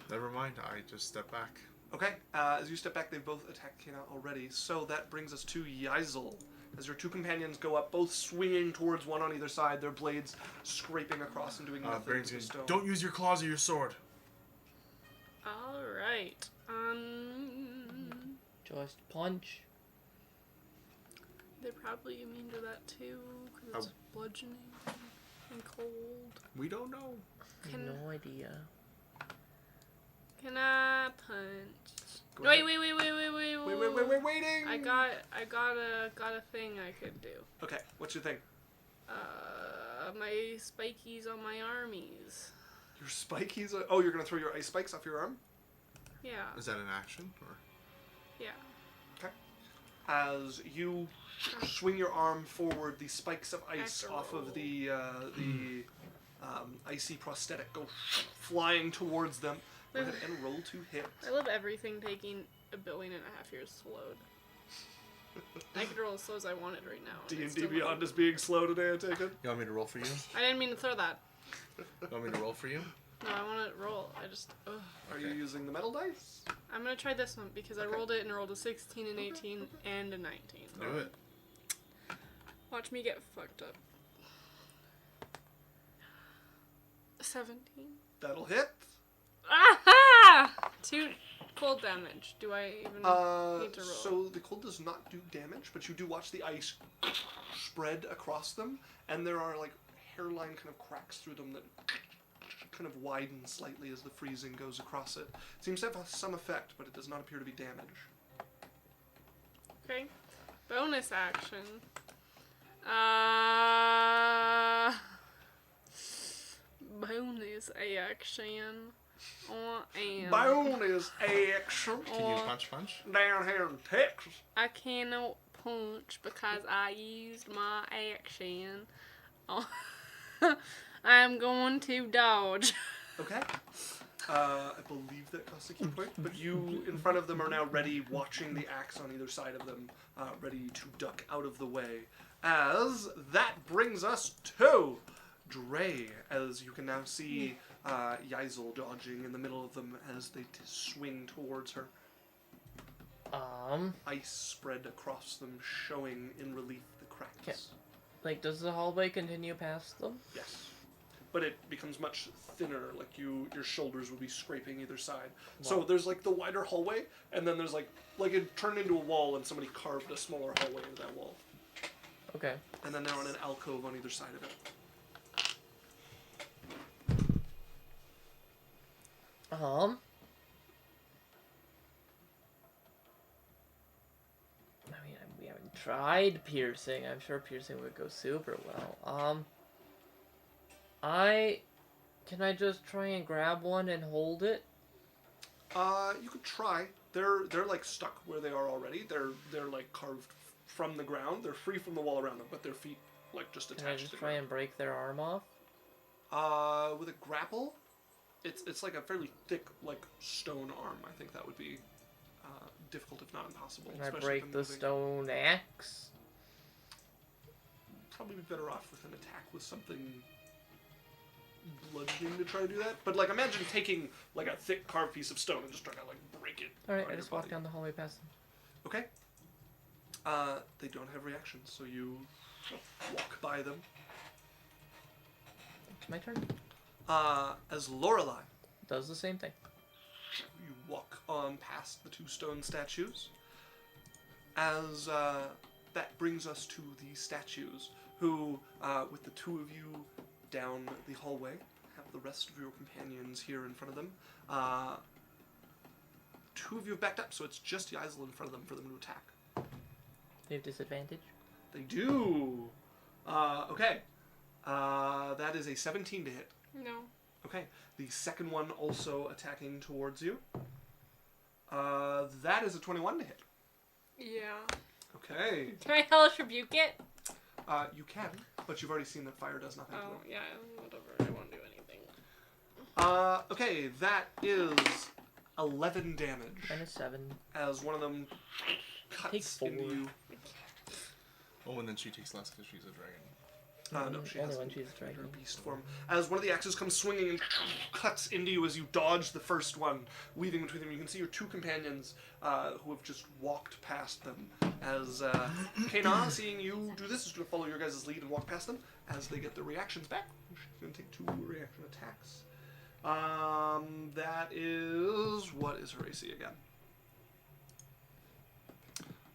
D: Never mind, I just step back.
A: Okay. As you step back, they've both attacked Kena already. So that brings us to Yazel. As your two companions go up, both swinging towards one on either side, their blades scraping across and doing nothing
D: Brains
A: to the
D: goes,
A: stone.
D: don't use your claws or your sword.
C: Alright.
B: Just punch.
C: They're probably immune to that too, because it's bludgeoning and cold.
D: We don't know.
C: Can,
B: No idea.
C: can I punch?
A: Go
C: Wait,
A: ahead. Waiting.
C: I got a thing I could do.
A: Okay. What's your thing?
C: My spikies on my armies.
A: Your spikies? Oh, you're gonna throw your ice spikes off your arm?
C: Yeah,
D: Is that an action? Or?
C: yeah.
A: Okay. As you swing your arm forward, the spikes of ice
C: After
A: off
C: roll.
A: of the icy prosthetic go flying towards them. Go ahead and roll to hit.
C: I love everything taking 1.5 billion years to load. I could roll as slow as I wanted right now. and it's
A: D&D
C: still
A: Beyond
C: loading.
A: is being slow today, I take it?
D: You want me to roll for you?
C: I didn't mean to throw that.
D: You want me to roll for you?
C: No, I want to roll. I just. Ugh.
A: Are you using the metal dice?
C: I'm gonna try this one because I
A: Okay.
C: rolled it and rolled a 16, an 18, and a 19.
D: Do it.
C: Watch me get fucked up. 17.
A: That'll hit.
C: Aha! 2 cold damage? Do I even need to roll?
A: So the cold does not do damage, but you do watch the ice spread across them, and there are like hairline kind of cracks through them that kind of widen slightly as the freezing goes across it. It seems to have some effect, but it does not appear to be damage.
C: Okay. Bonus action. Bonus action.
A: Bonus action
D: Can you punch?
A: down here in Texas.
C: I cannot punch because I used my action. I'm going to dodge.
A: Okay. I believe that costs a key point, but you in front of them are now ready, watching the axe on either side of them, ready to duck out of the way. As that brings us to Dre, as you can now see Yeisel dodging in the middle of them as they swing towards her. Ice spread across them, showing in relief the cracks.
B: Okay. Like, does the hallway continue past them?
A: Yes. But it becomes much thinner, like your shoulders will be scraping either side. Wow. So there's like the wider hallway, and then there's like it turned into a wall and somebody carved a smaller hallway into that wall.
B: Okay.
A: And then they're on an alcove on either side of it.
B: I mean, we haven't tried piercing. I'm sure piercing would go super well. Can I just try and grab one and hold it?
A: You could try. They're like stuck where they are already. They're like carved from the ground. They're free from the wall around them, but their feet like just attached.
B: Can I just try and break their arm off?
A: With a grapple, it's like a fairly thick like stone arm. I think that would be difficult if not impossible.
B: Can I break the stone axe?
A: Probably be better off with an attack with something bludgeoning to try to do that. But like imagine taking like a thick carved piece of stone and just trying to like break it.
B: Alright, I just walk down the hallway past them.
A: Okay. They don't have reactions, so you walk by them.
B: It's my turn.
A: As Lorelei
B: Does the same thing.
A: you walk on past the two stone statues. As that brings us to the statues, who, with the two of you down the hallway, have the rest of your companions here in front of them. Two of you have backed up, so it's just Yeisel in front of them for them to attack.
B: They have disadvantage?
A: They do! Okay. That is a 17 to hit.
C: No.
A: Okay. The second one also attacking towards you. That is a 21 to hit.
C: Yeah.
A: Okay.
C: Can I hellish rebuke it?
A: You can, but you've already seen that fire does nothing to
C: Oh,
A: it.
C: yeah, whatever. I won't do anything.
A: Okay, that is 11 damage.
B: -7.
A: As one of them
B: Take
A: cuts
B: 4.
A: into you.
D: Oh, and then she takes less because she's a dragon.
A: No, she
B: only
A: has
B: when she's a
A: her
B: dragon.
A: beast form. As one of the axes comes swinging and cuts into you as you dodge the first one, weaving between them. You can see your two companions who have just walked past them. As Kana, seeing you do this, is going to follow your guys' lead and walk past them. As they get their reactions back, she's going to take 2 reaction attacks. That is... What is her AC again?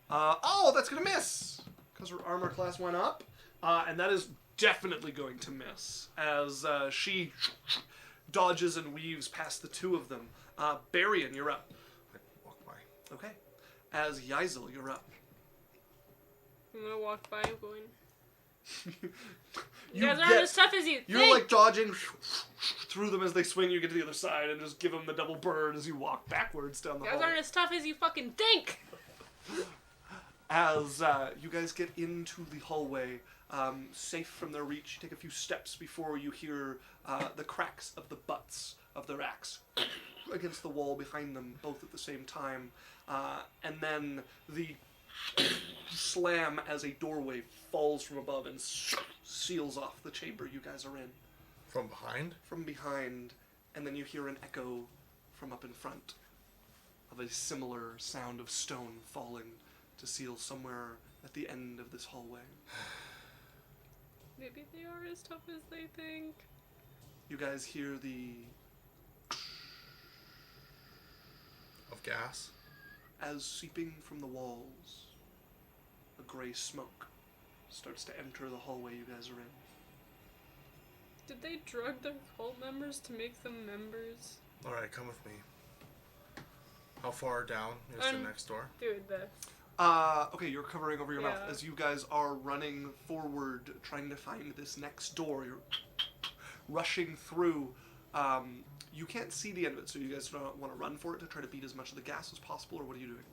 A: Oh, that's going to miss! Because her armor class went up. And that is definitely going to miss. As she dodges and weaves past the two of them. Barian, you're up.
D: I walk by.
A: Okay. As Yeisel, you're up.
C: I'm gonna walk by going...
A: You
C: guys aren't as tough as you
A: You're
C: think!
A: like dodging through them as they swing. You get to the other side and just give them the double bird as you walk backwards down the
C: You
A: hall.
C: guys aren't as tough as you fucking think!
A: As you guys get into the hallway, safe from their reach, you take a few steps before you hear the cracks of the butts of their axe against the wall behind them, both at the same time. And then the slam as a doorway falls from above and seals off the chamber you guys are in.
D: From behind?
A: From behind, and then you hear an echo from up in front of a similar sound of stone falling to seal somewhere at the end of this hallway.
C: Maybe they are as tough as they think.
A: You guys hear the
D: Of gas.
A: As seeping from the walls, a gray smoke starts to enter the hallway you guys are in.
C: Did they drug their cult members to make them members?
D: Alright, come with me. How far down is the next door?
C: Dude, this.
A: Okay, you're covering over your mouth
C: Yeah.
A: as you guys are running forward, trying to find this next door. You're rushing through. You can't see the end of it, so you guys don't want to run for it to try to beat as much of the gas as possible, or what are you doing?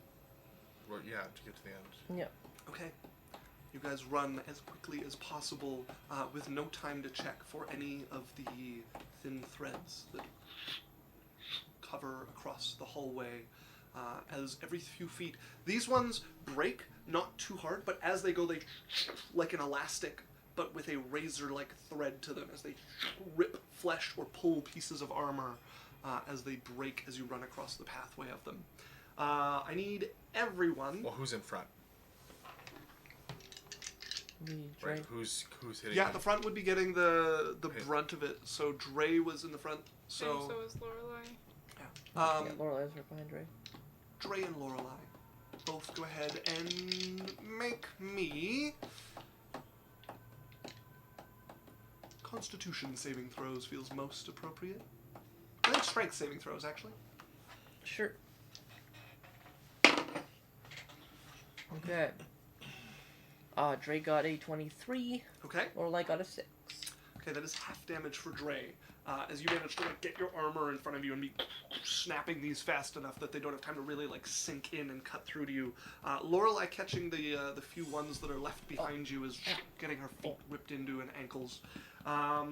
D: Well, yeah, to get to the end.
B: Yeah.
A: Okay. You guys run as quickly as possible, with no time to check for any of the thin threads that cover across the hallway. As every few feet, these ones break, not too hard, but as they go, they like an elastic, but with a razor-like thread to them, as they rip flesh or pull pieces of armor as they break as you run across the pathway of them. I need everyone.
D: Well, who's in front?
B: Me,
D: Right.
B: Dre.
D: Who's hitting?
A: Yeah,
D: me?
A: the front would be getting the
D: Okay.
A: brunt of it. So Dre was in the front.
C: And
A: So
C: so is Lorelai.
A: yeah.
B: Yeah, Lorelai's right behind Dre.
A: Dre and Lorelai, both go ahead and make me Constitution saving throws. Feels most appropriate. I think Strength saving throws actually.
B: Sure. Okay. Dre got a 23.
A: Okay.
B: Lorelai got a 6.
A: Okay, that is half damage for Dre. As you manage to get your armor in front of you and be snapping these fast enough that they don't have time to really sink in and cut through to you. Lorelai catching the few ones that are left behind you is getting her feet ripped into and ankles. That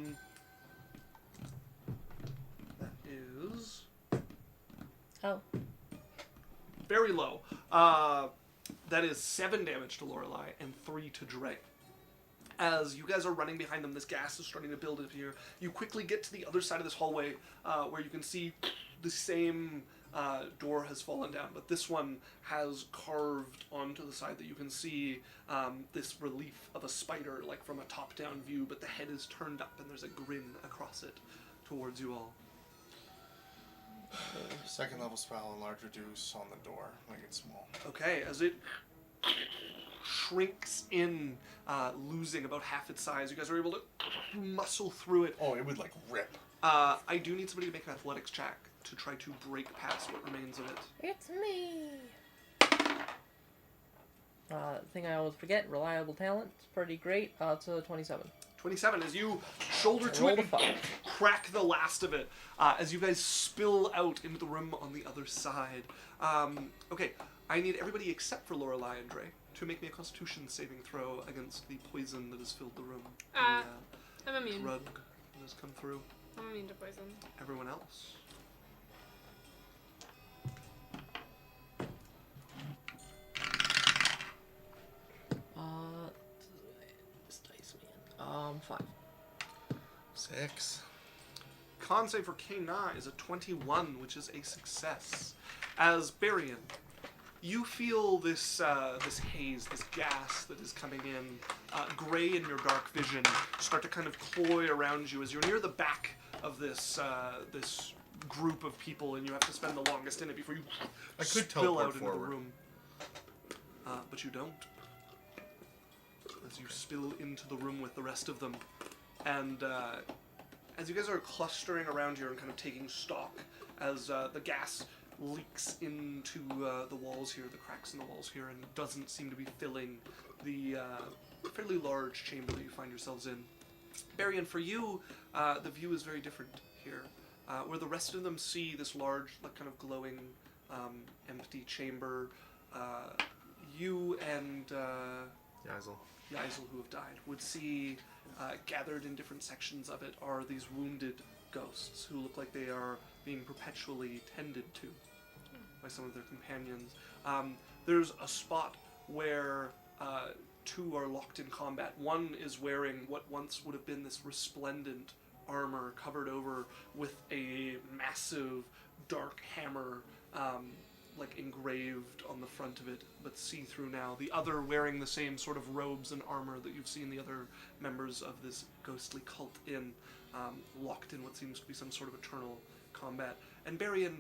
A: is
B: Oh.
A: very low. That is 7 damage to Lorelai and 3 to Dre. As you guys are running behind them, this gas is starting to build up here. You quickly get to the other side of this hallway, where you can see the same door has fallen down, but this one has carved onto the side that you can see this relief of a spider, like from a top-down view, but the head is turned up and there's a grin across it towards you all.
E: Second level spell, enlarge reduce on the door, make it small.
A: Okay, as it shrinks in, losing about half its size, you guys are able to muscle through it.
E: Oh, it would like rip.
A: I do need somebody to make an athletics check to try to break past what remains of it.
B: It's me. Thing I always forget, reliable talent. It's pretty great. It's a 27.
A: 27, as you shoulder to
B: Rolled
A: it
B: a 5.
A: and crack the last of it, as you guys spill out into the room on the other side. Okay, I need everybody except for Lorelai and Dre to make me a Constitution saving throw against the poison that has filled the room.
C: I'm
A: The
C: immune.
A: drug that has come through.
C: I'm immune to poison.
A: Everyone else.
B: This dice, man. 5.
D: 6.
A: Con save for K9 is a 21, which is a success. As Barian, you feel this this haze, this gas that is coming in, gray in your dark vision, start to kind of cloy around you as you're near the back of this this group of people, and you have to spend the longest in it before you
D: I could
A: spill
D: teleport
A: out into
D: forward.
A: the room. But you don't. As you spill into the room with the rest of them, and as you guys are clustering around here and kind of taking stock, as the gas leaks into the walls here, the cracks in the walls here, and doesn't seem to be filling the fairly large chamber that you find yourselves in. Barian, for you, the view is very different here. Where the rest of them see this large, like kind of glowing, empty chamber, you and
D: Yazel.
A: Yazel, who have died, would see gathered in different sections of it are these wounded ghosts who look like they are being perpetually tended to by some of their companions. There's a spot where two are locked in combat. One is wearing what once would have been this resplendent armor covered over with a massive dark hammer like engraved on the front of it, but see-through now. The other wearing the same sort of robes and armor that you've seen the other members of this ghostly cult in, locked in what seems to be some sort of eternal combat. And Barian,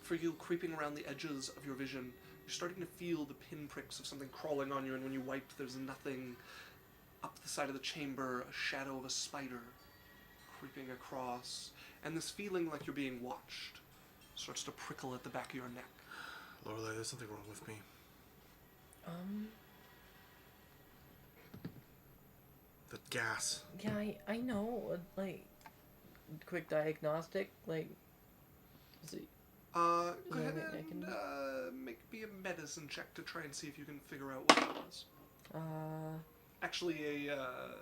A: for you, creeping around the edges of your vision, you're starting to feel the pinpricks of something crawling on you, and when you wipe, there's nothing. Up the side of the chamber, a shadow of a spider creeping across, and this feeling like you're being watched starts to prickle at the back of your neck.
D: Lorelei, there's something wrong with me. The gas.
B: Yeah, I know. Like, quick diagnostic. Like, is it?
A: Go
B: Yeah,
A: ahead
B: I
A: and
B: can-
A: make me a medicine check to try and see if you can figure out what it was. Actually, are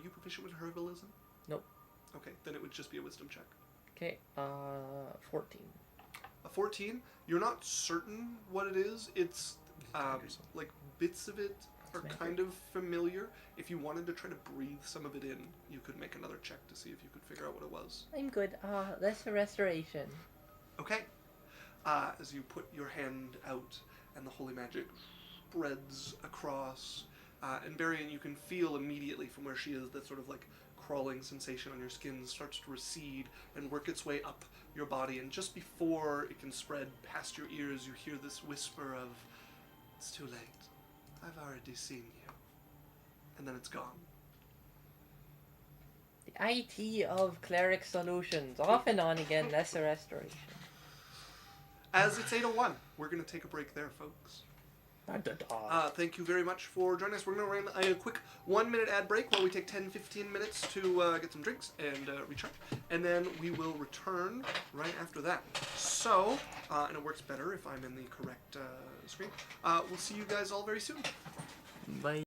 A: you proficient with herbalism?
B: Nope.
A: Okay, then it would just be a wisdom check.
B: Okay. 14.
A: A 14, you're not certain what it is. It's like bits of it are
B: That's
A: kind of familiar. If you wanted to try to breathe some of it in, you could make another check to see if you could figure out what it was.
B: I'm good. That's a restoration.
A: Okay. As you put your hand out and the holy magic spreads across, and Varian, you can feel immediately from where she is that sort of like crawling sensation on your skin starts to recede and work its way up your body, and just before it can spread past your ears, you hear this whisper of, "It's too late. I've already seen you." And then it's gone.
B: The IT of cleric solutions. Off and on again. That's a restoration.
A: As it's 8:01, we're going to take a break there, folks. Thank you very much for joining us. We're going to run a quick 1-minute ad break while we take 10-15 minutes to get some drinks and recharge. And then we will return right after that. So, and it works better if I'm in the correct screen. We'll see you guys all very soon.
B: Bye.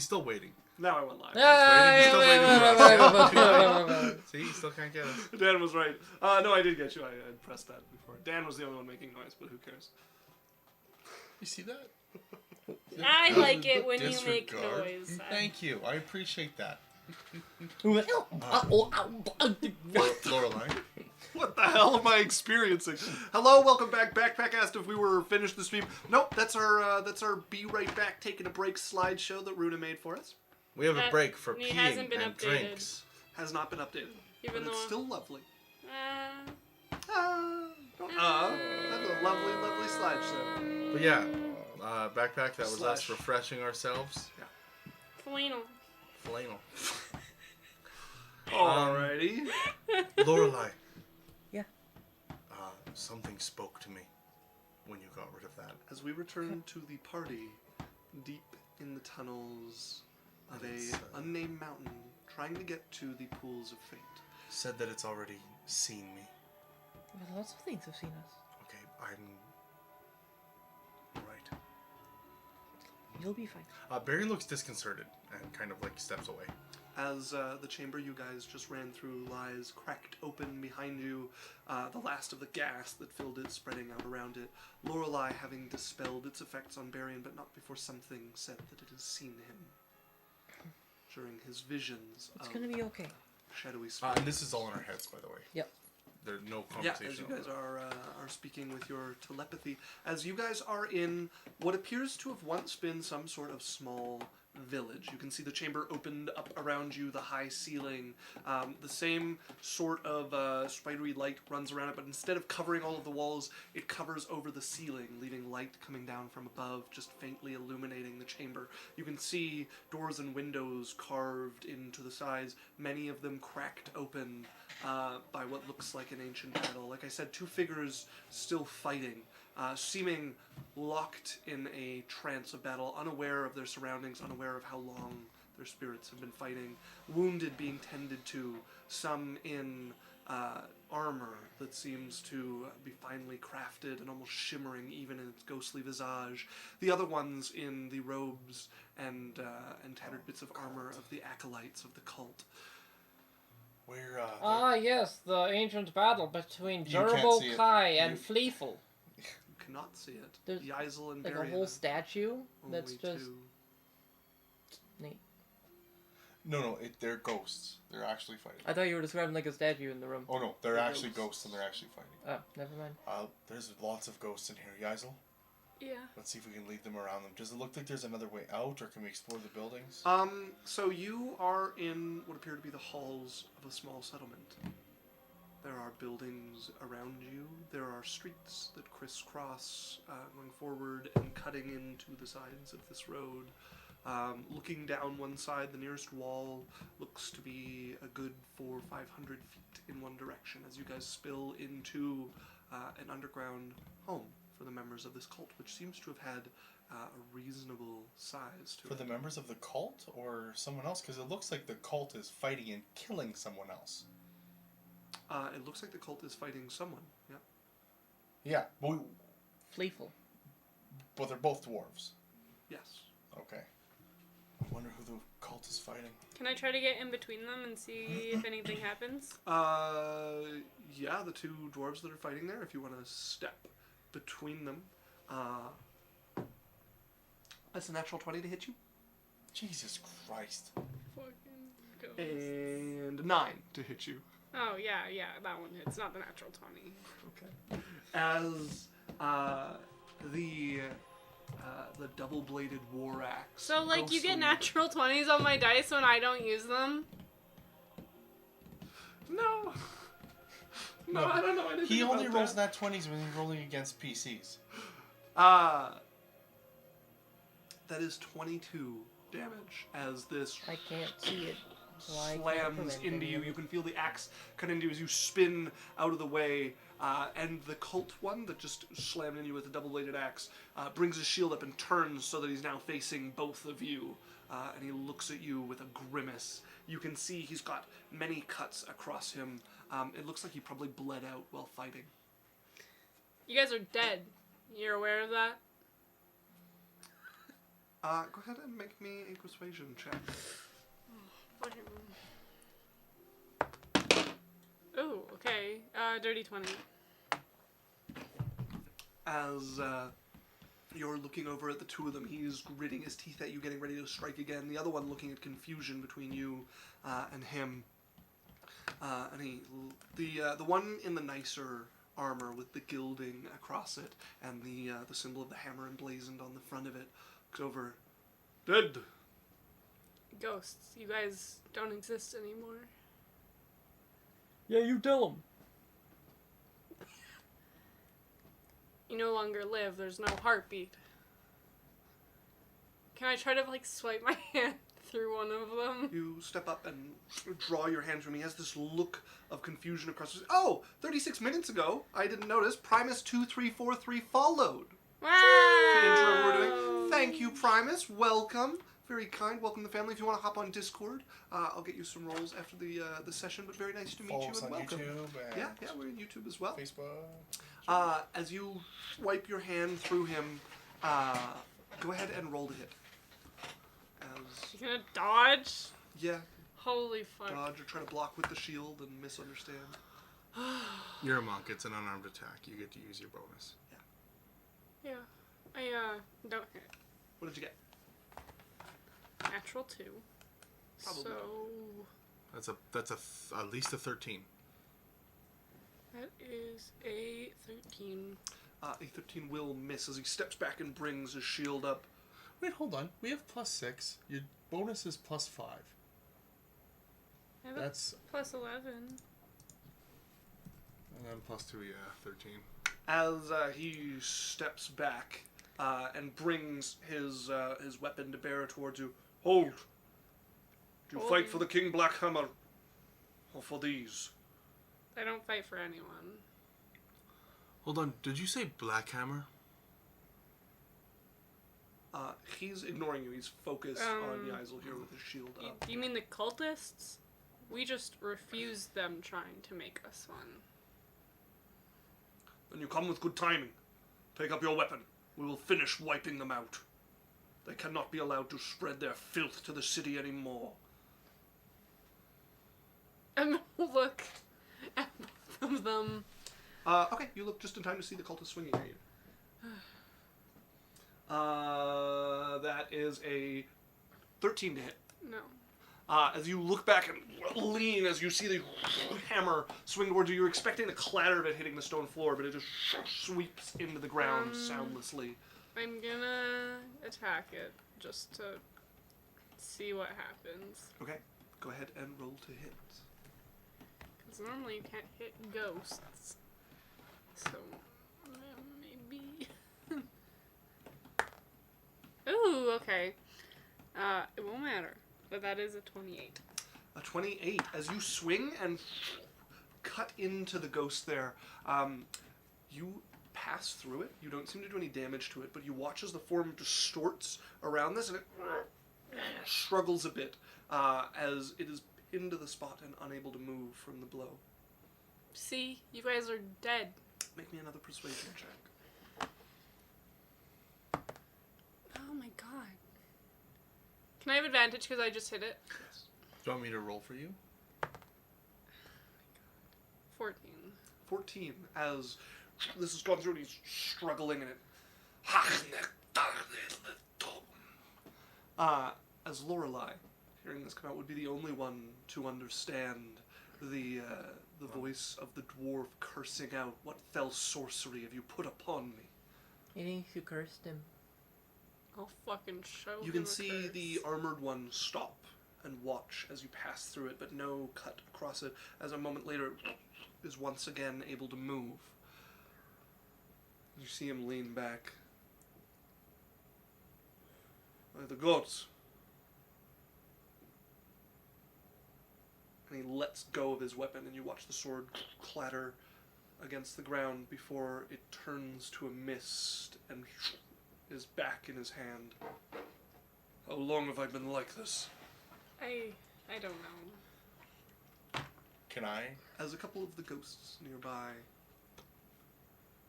D: still waiting.
A: Now I went live.
D: See, you still can't get us.
A: Dan was right. No, I did get you. I pressed that before. Dan was the only one making noise, but who cares?
E: You see that?
C: I like it when you make
E: Disregard.
C: noise.
E: Thank you. I appreciate that. Lorelai.
A: What the hell am I experiencing? Hello, welcome back. Backpack asked if we were finished the stream. Nope, that's our Be Right Back taking a break slideshow that Runa made for us.
D: We have a break for
C: He
D: peeing
C: hasn't been
D: and
C: updated.
D: drinks.
A: Has not been updated,
C: Even
A: but it's
C: though-
A: still lovely.
C: Uh,
A: That's a lovely, lovely slideshow.
D: But yeah, backpack. That was us
A: Slash.
D: refreshing ourselves.
C: flannel.
D: Flannel.
A: Alrighty.
D: Lorelai.
B: Yeah.
D: Something spoke to me when you got rid of that.
A: As we return to the party, deep in the tunnels of
E: It's,
A: a unnamed mountain, trying to get to the pools of fate.
D: Said that it's already seen me.
B: Well, lots of things have seen us.
D: Okay, I'm right.
B: You'll be fine.
D: Barry looks disconcerted and kind of like steps away.
A: As the chamber you guys just ran through lies cracked open behind you, the last of the gas that filled it spreading out around it, Lorelei having dispelled its effects on Barian, but not before something said that it has seen him during his visions
B: It's
A: of
B: gonna be okay.
A: shadowy spirits.
D: And this is all in our heads, by the way.
B: Yep.
D: There's no
A: Yeah,
D: conversation.
A: as you
D: over
A: guys
D: that.
A: are speaking with your telepathy, as you guys are in what appears to have once been some sort of small village. You can see the chamber opened up around you, the high ceiling. The same sort of spidery light runs around it, but instead of covering all of the walls, it covers over the ceiling, leaving light coming down from above, just faintly illuminating the chamber. You can see doors and windows carved into the sides, many of them cracked open by what looks like an ancient battle. Like I said, two figures still fighting. Seeming locked in a trance of battle, unaware of their surroundings, unaware of how long their spirits have been fighting, wounded being tended to, some in armor that seems to be finely crafted and almost shimmering even in its ghostly visage, the other ones in the robes and tattered bits of armor of the acolytes of the cult.
E: We're
B: Yes, the ancient battle between
E: You can't
B: Durable
E: see it.
B: Kai and
E: You-
B: Fleeful.
A: You cannot see it.
B: There's
A: Yeisel and
B: Like a
A: Barian,
B: whole statue that's
A: only
B: just
A: two.
B: neat.
E: no, they're ghosts. They're actually fighting.
B: I thought you were describing like a statue in the room.
E: Oh no, they're
A: They're
E: actually
A: ghosts.
E: ghosts and they're actually fighting.
B: Oh, never mind.
E: There's lots of ghosts in here, Yeisel.
C: Yeah.
E: Let's see if we can lead them around them. Does it look like there's another way out, or can we explore the buildings?
A: So you are in what appear to be the halls of a small settlement. There are buildings around you. There are streets that crisscross, going forward and cutting into the sides of this road. Looking down one side, the nearest wall looks to be a good 400 or 500 feet in one direction as you guys spill into an underground home for the members of this cult, which seems to have had a reasonable size to
E: For
A: it.
E: the members of the cult or someone else? Because it looks like the cult is fighting and killing someone else.
A: It looks like the cult is fighting someone. Yeah.
E: Yeah,
B: Fleeful.
E: but they're both dwarves.
A: Yes.
E: Okay. I wonder who the cult is fighting.
C: Can I try to get in between them and see if anything happens?
A: Yeah, the two dwarves that are fighting there. If you want to step between them, that's a natural 20 to hit you,
E: Jesus Christ.
C: Fucking ghosts.
A: and 9 to hit you.
C: Oh, yeah, that one hits. Not the natural 20.
A: Okay. As the double-bladed war axe.
C: So, like, you get
A: ghostly-
C: natural 20s on my dice when I don't use them?
A: No. No,
E: No.
A: I don't know anything
E: He
A: about
E: only rolls
A: that.
E: nat 20s when he's rolling against PCs.
A: That is 22 damage as this
B: I can't see it. So I can't
A: slams
B: prevent
A: into
B: any
A: you.
B: of
A: You
B: it.
A: can feel the axe cut into you as you spin out of the way. And the cult one that just slammed into you with a double-bladed axe brings his shield up and turns so that he's now facing both of you. And he looks at you with a grimace. You can see he's got many cuts across him. It looks like he probably bled out while fighting.
C: You guys are dead. You're aware of that?
A: Go ahead and make me a persuasion check.
C: Oh, okay. Dirty 20.
A: As you're looking over at the two of them, he's gritting his teeth at you, getting ready to strike again. The other one looking at confusion between you and him. And the one in the nicer armor with the gilding across it and the symbol of the hammer emblazoned on the front of it looks over. Dead.
C: Ghosts. You guys don't exist anymore.
B: Yeah, you tell him.
C: You no longer live. There's no heartbeat. Can I try to, like, swipe my hand through one of them?
A: You step up and draw your hand from him. He has this look of confusion across his... Oh, 36 minutes ago, I didn't notice, Primus 2343 followed.
C: Wow!
A: To enter what we're doing. Thank you, Primus. Welcome. Very kind. Welcome to the family. If you want to hop on Discord, I'll get you some roles after the session, but very nice to meet
E: Follow
A: you
E: us
A: and
E: on
A: welcome.
E: YouTube and
A: Yeah, we're in YouTube as well.
E: Facebook.
A: As you wipe your hand through him, go ahead and roll to hit.
C: You gonna dodge?
A: Yeah,
C: Holy fuck.
A: dodge or try to block with the shield and misunderstand.
D: You're a monk. It's an unarmed attack. You get to use your bonus.
C: Yeah. I, don't hit.
A: What did you get?
C: Natural 2.
A: Probably.
C: So...
D: That's at least a 13.
C: That is a 13.
A: A 13 will miss as he steps back and brings his shield up.
D: Wait, hold on. We have +6. Your bonus is +5.
C: I have
D: That's
C: a plus 11.
D: and then +2. Yeah, 13.
A: As he steps back and brings his weapon to bear towards you. Hold! Do you
C: Hold.
A: fight for the King Blackhammer? Or for these?
C: I don't fight for anyone.
D: Hold on. Did you say Blackhammer?
A: He's ignoring you. He's focused on Yaisel here with his shield up.
C: You mean the cultists? We just refused them trying to make us one.
A: Then you come with good timing. Take up your weapon. We will finish wiping them out. They cannot be allowed to spread their filth to the city anymore.
C: And look at both of them.
A: Okay, you look just in time to see the cultist swinging at you. That is a 13 to hit.
C: No.
A: As you look back and lean, as you see the hammer swing towards you, you're expecting the clatter of it hitting the stone floor, but it just sweeps into the ground soundlessly.
C: I'm gonna attack it just to see what happens.
A: Okay, go ahead and roll to hit.
C: Because normally you can't hit ghosts. So, maybe... Ooh, okay. It won't matter. But that is a 28.
A: A 28. As you swing and cut into the ghost there, you pass through it. You don't seem to do any damage to it, but you watch as the form distorts around this, and it struggles a bit as it is pinned to the spot and unable to move from the blow.
C: See? You guys are dead.
A: Make me another persuasion check.
C: Oh my god. Can I have advantage because I just hit it?
A: Yes.
D: Do you want me to roll for you?
C: 14.
A: 14. As this has gone through and he's struggling in it. As Lorelei, hearing this come out, would be the only one to understand the voice of the dwarf cursing out, "What fell sorcery have you put upon me?"
B: He thinks you cursed him.
C: I'll fucking show
A: You
C: him
A: can
C: a
A: see
C: curse.
A: the armored one stop and watch as you pass through it, but no cut across it, as a moment later it is once again able to move. You see him lean back. The goats. And he lets go of his weapon, and you watch the sword clatter against the ground before it turns to a mist and is back in his hand. How long have I been like this?
C: I don't know.
E: Can I?
A: As a couple of the ghosts nearby,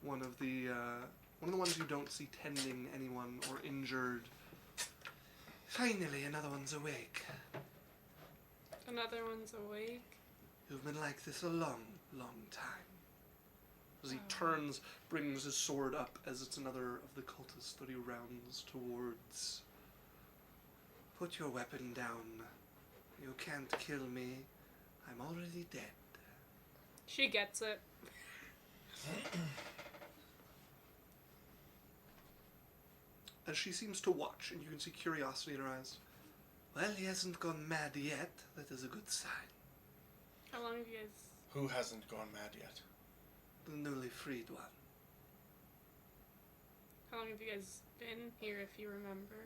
A: one of the ones you don't see tending anyone or injured, Finally, another one's awake.
C: Another one's awake.
A: You've been like this a long, long time. As he turns, brings his sword up as it's another of the cultists that he rounds towards. Put your weapon down. You can't kill me. I'm already dead.
C: She gets it.
A: As she seems to watch, and you can see curiosity in her eyes. Well, he hasn't gone mad yet. That is a good sign.
C: How long have you guys...
E: Who hasn't gone mad yet?
A: The newly freed one.
C: How long have you guys been here, if you remember?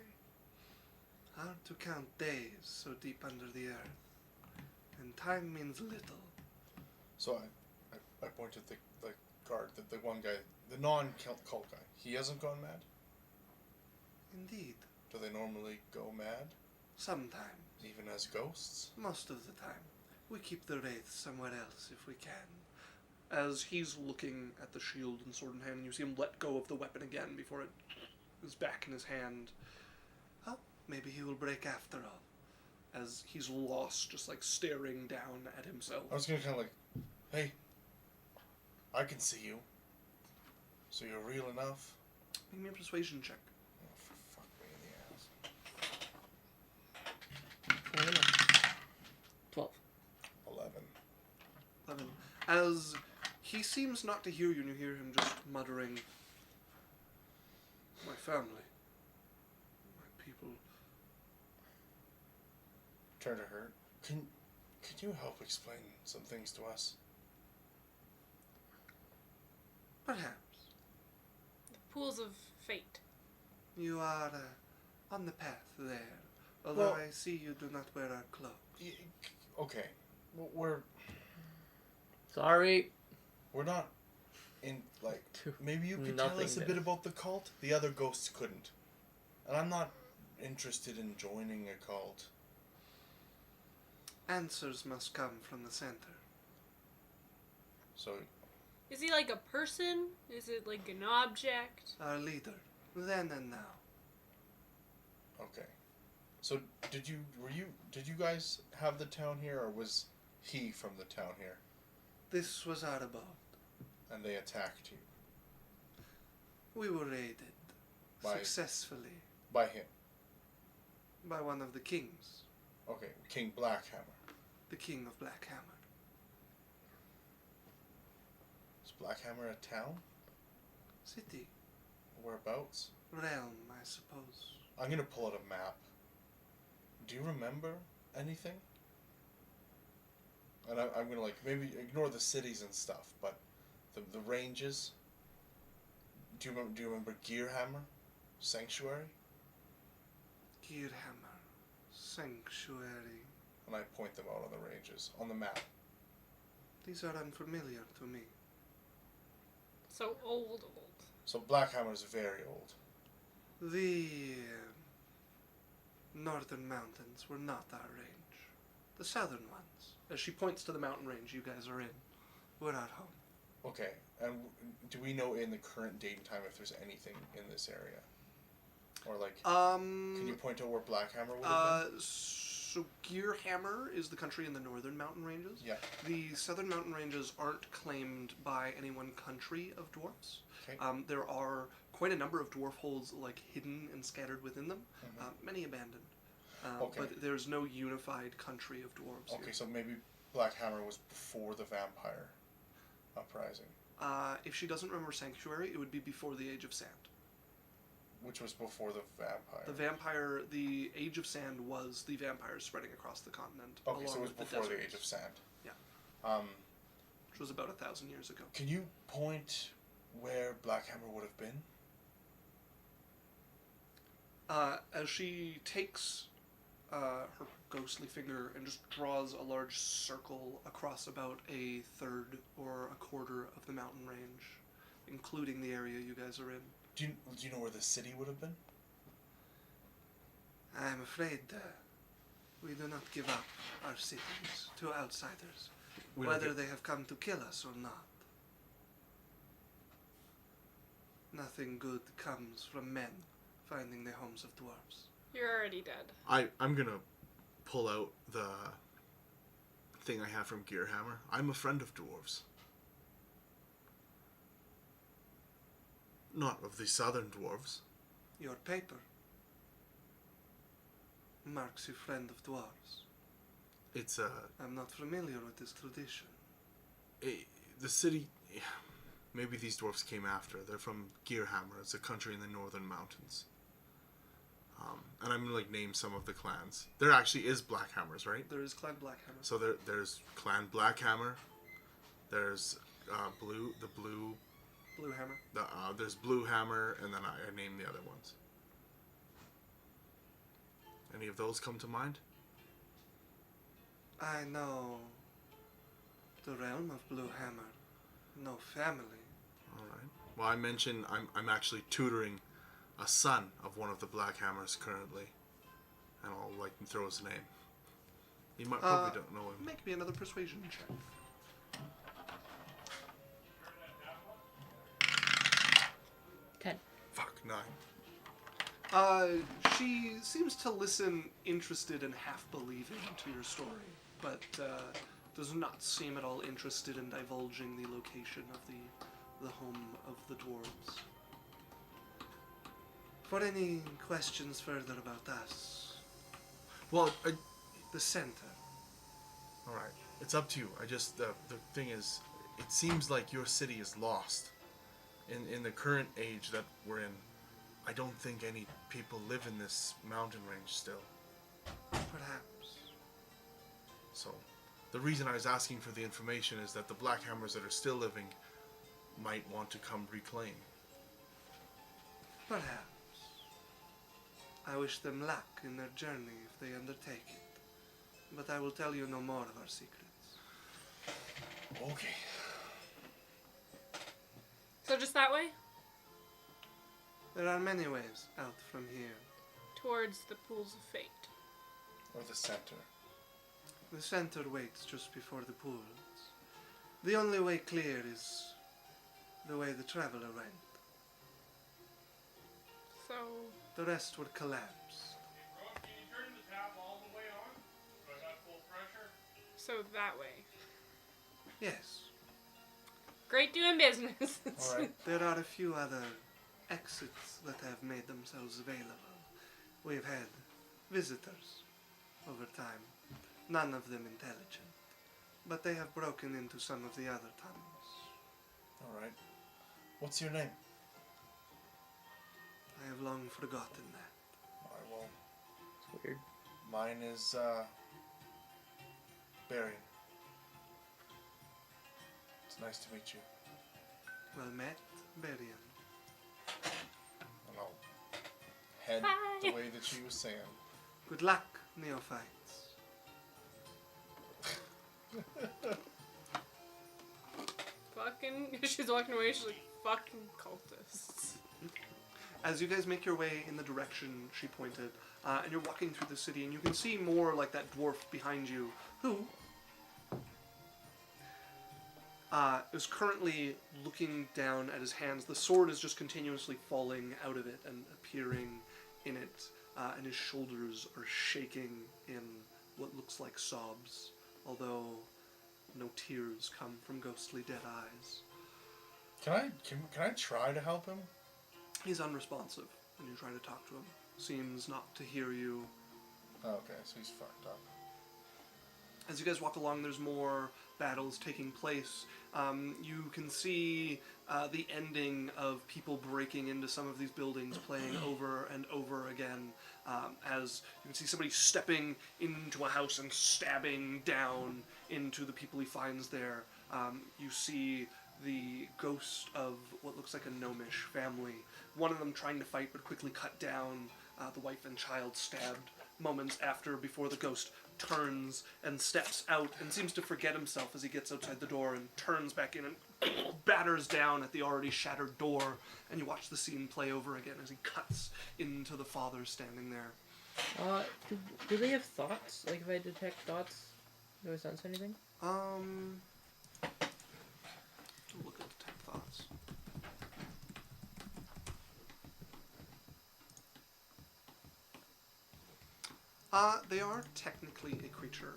A: Hard to count days so deep under the earth. And time means little.
E: So I pointed the guard, the one guy, the non-cult guy. He hasn't gone mad?
A: Indeed.
E: Do they normally go mad?
A: Sometimes.
E: Even as ghosts?
A: Most of the time. We keep the wraiths somewhere else if we can. As he's looking at the shield and sword in hand, and you see him let go of the weapon again before it is back in his hand. Oh, maybe he will break after all. As he's lost, just like staring down at himself.
E: I was gonna kind of like, hey, I can see you. So you're real enough?
A: Make me a persuasion check.
E: Oh, for fuck me in the ass.
B: 12.
E: 11.
A: 11. As he seems not to hear you, and you hear him just muttering, my family, my people.
E: Turn to her. Can you help explain some things to us?
A: Perhaps.
C: The pools of fate.
A: You are on the path there. Although
E: Well-
A: I see you do not wear our cloak.
E: Okay. Well,
B: Sorry.
E: we're not in, like,
B: To
E: maybe you could tell us a
B: nothingness.
E: bit about the cult? The other ghosts couldn't. And I'm not interested in joining a cult.
A: Answers must come from the center.
E: So,
C: Is he like a person? Is it like an object?
A: Our leader, then and now.
E: okay. So, did you guys have the town here, or was he from the town here?
A: This was our abode.
E: And they attacked you?
A: We were raided
E: By-
A: successfully
E: By him?
A: by one of the kings,
E: Okay, King Blackhammer.
A: the king of Blackhammer.
E: Is Blackhammer a town?
A: City,
E: Whereabouts?
A: realm, I suppose.
E: I'm gonna pull out a map. Do you remember anything? And I'm gonna like maybe ignore the cities and stuff, but the ranges. Do you remember Gearhammer, Sanctuary?
A: Gearhammer, sanctuary.
E: And I point them out on the ranges on the map.
A: These are unfamiliar to me.
C: So old.
E: So Blackhammer is very old.
A: The northern mountains were not our range. The southern ones, as she points to the mountain range you guys are in, were our home.
E: Okay, and do we know in the current date and time if there's anything in this area? Or like, can you point out where Blackhammer would have been?
A: So Gearhammer is the country in the northern mountain ranges.
E: Yeah.
A: The southern mountain ranges aren't claimed by any one country of dwarfs.
E: Okay.
A: There are quite a number of dwarf holds like hidden and scattered within them, many abandoned.
E: Okay.
A: But there's no unified country of dwarves
E: Okay,
A: here.
E: so maybe Blackhammer was before the vampire uprising,
A: If she doesn't remember Sanctuary, it would be before the Age of Sand.
E: which was before the vampire.
A: The Age of Sand was the vampires spreading across the continent.
E: Okay,
A: along
E: so it was
A: with
E: before the
A: deserts,
E: Age of Sand.
A: Yeah. Which was about 1,000 years ago.
E: Can you point where Blackhammer would have been?
A: As she takes her ghostly finger and just draws a large circle across about a third or a quarter of the mountain range, including the area you guys are in.
E: Do you know where the city would have been?
A: I'm afraid we do not give up our cities to outsiders, whether they have come to kill us or not. Nothing good comes from men finding the homes of dwarves.
C: You're already dead.
D: I'm gonna pull out the thing I have from Gearhammer. I'm a friend of dwarves. Not of the southern dwarves.
A: Your paper marks you friend of dwarves.
D: It's
A: I'm not familiar with this tradition.
D: the city. Maybe these dwarves came after. They're from Gearhammer. It's a country in the northern mountains. And I'm gonna like name some of the clans. There actually is Blackhammers, right?
A: There is Clan Blackhammer.
D: So there's Clan Blackhammer. There's Blue
A: Bluehammer.
D: There's Bluehammer, and then I named the other ones. Any of those come to mind?
A: I know the realm of Bluehammer. No family.
D: All right. Well, I mentioned I'm actually tutoring a son of one of the Blackhammers currently, and I'll like throw his name. You might probably don't know him.
A: Make me another persuasion check.
B: 10.
D: Fuck 9.
A: She seems to listen interested and half believing to your story, but does not seem at all interested in divulging the location of the home of the dwarves. For any questions further about us,
D: Well,
A: the center.
D: all right. It's up to you. I just the thing is, it seems like your city is lost. In the current age that we're in, I don't think any people live in this mountain range still.
A: Perhaps.
D: So, the reason I was asking for the information is that the Blackhammers that are still living might want to come reclaim.
A: Perhaps. I wish them luck in their journey if they undertake it. But I will tell you no more of our secrets.
E: Okay.
C: So just that way?
A: There are many ways out from here.
C: Towards the pools of fate.
E: Or the center.
A: The center waits just before the pools. The only way clear is the way the traveler went.
C: So,
A: The rest would collapse.
F: Can you turn the tap all the way on? So I got full pressure?
C: so that way.
A: Yes,
C: Great doing business.
E: Alright.
A: there are a few other exits that have made themselves available. We've had visitors over time, none of them intelligent, but they have broken into some of the other tunnels.
E: Alright. What's your name?
A: I have long forgotten that.
E: Alright, well,
B: It's weird.
E: mine is, Barian. It's nice to meet you.
A: Well met, Berian.
E: And I'll head
C: Bye.
E: the way that she was saying.
A: Good luck, neophytes.
C: Fucking, she's walking away, she's like, fucking cultists.
A: As you guys make your way in the direction she pointed, and you're walking through the city, and you can see more like that dwarf behind you, who is currently looking down at his hands. The sword is just continuously falling out of it and appearing in it, and his shoulders are shaking in what looks like sobs, although no tears come from ghostly dead eyes.
E: Can I try to help him?
A: He's unresponsive when you try to talk to him. Seems not to hear you.
E: Oh, okay, so he's fucked up.
A: As you guys walk along, there's more battles taking place. You can see the ending of people breaking into some of these buildings, playing over and over again. As you can see somebody stepping into a house and stabbing down into the people he finds there. You see the ghost of what looks like a gnomish family. One of them trying to fight but quickly cut down. The wife and child stabbed moments after, before the ghost turns and steps out and seems to forget himself as he gets outside the door and turns back in and batters down at the already shattered door. And you watch the scene play over again as he cuts into the father standing there.
B: Do they have thoughts? Like, if I detect thoughts, do I sense anything?
A: Look at the tech thoughts. They are technically a creature.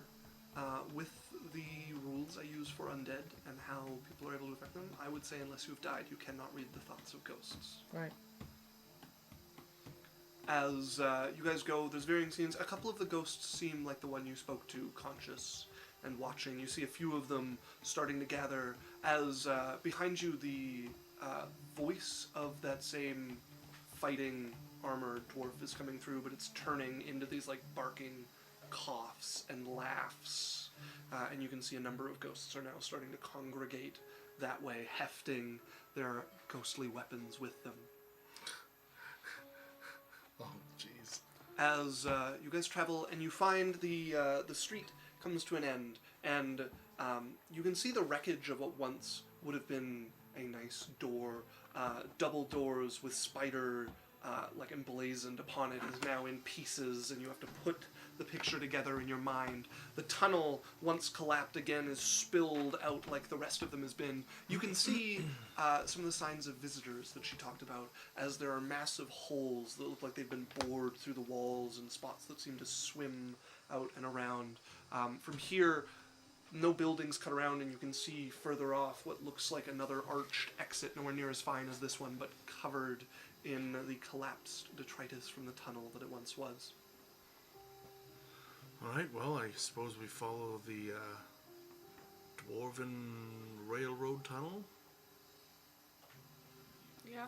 A: With the rules I use for undead and how people are able to affect them, I would say unless you've died, you cannot read the thoughts of ghosts.
B: Right.
A: As you guys go, there's varying scenes. A couple of the ghosts seem like the one you spoke to, conscious and watching. You see a few of them starting to gather as behind you the voice of that same fighting armored dwarf is coming through, but it's turning into these like barking coughs and laughs. And you can see a number of ghosts are now starting to congregate that way, hefting their ghostly weapons with them.
D: Oh, jeez.
A: As you guys travel and you find the street comes to an end, and you can see the wreckage of what once would have been a nice door. Double doors with spider like emblazoned upon it is now in pieces, and you have to put the picture together in your mind. The tunnel, once collapsed again, is spilled out like the rest of them has been. You can see some of the signs of visitors that she talked about, as there are massive holes that look like they've been bored through the walls and spots that seem to swim out and around. From here, no buildings cut around, and you can see further off what looks like another arched exit, nowhere near as fine as this one, but covered in the collapsed detritus from the tunnel that it once was.
D: Alright, well, I suppose we follow the Dwarven Railroad Tunnel.
C: Yeah.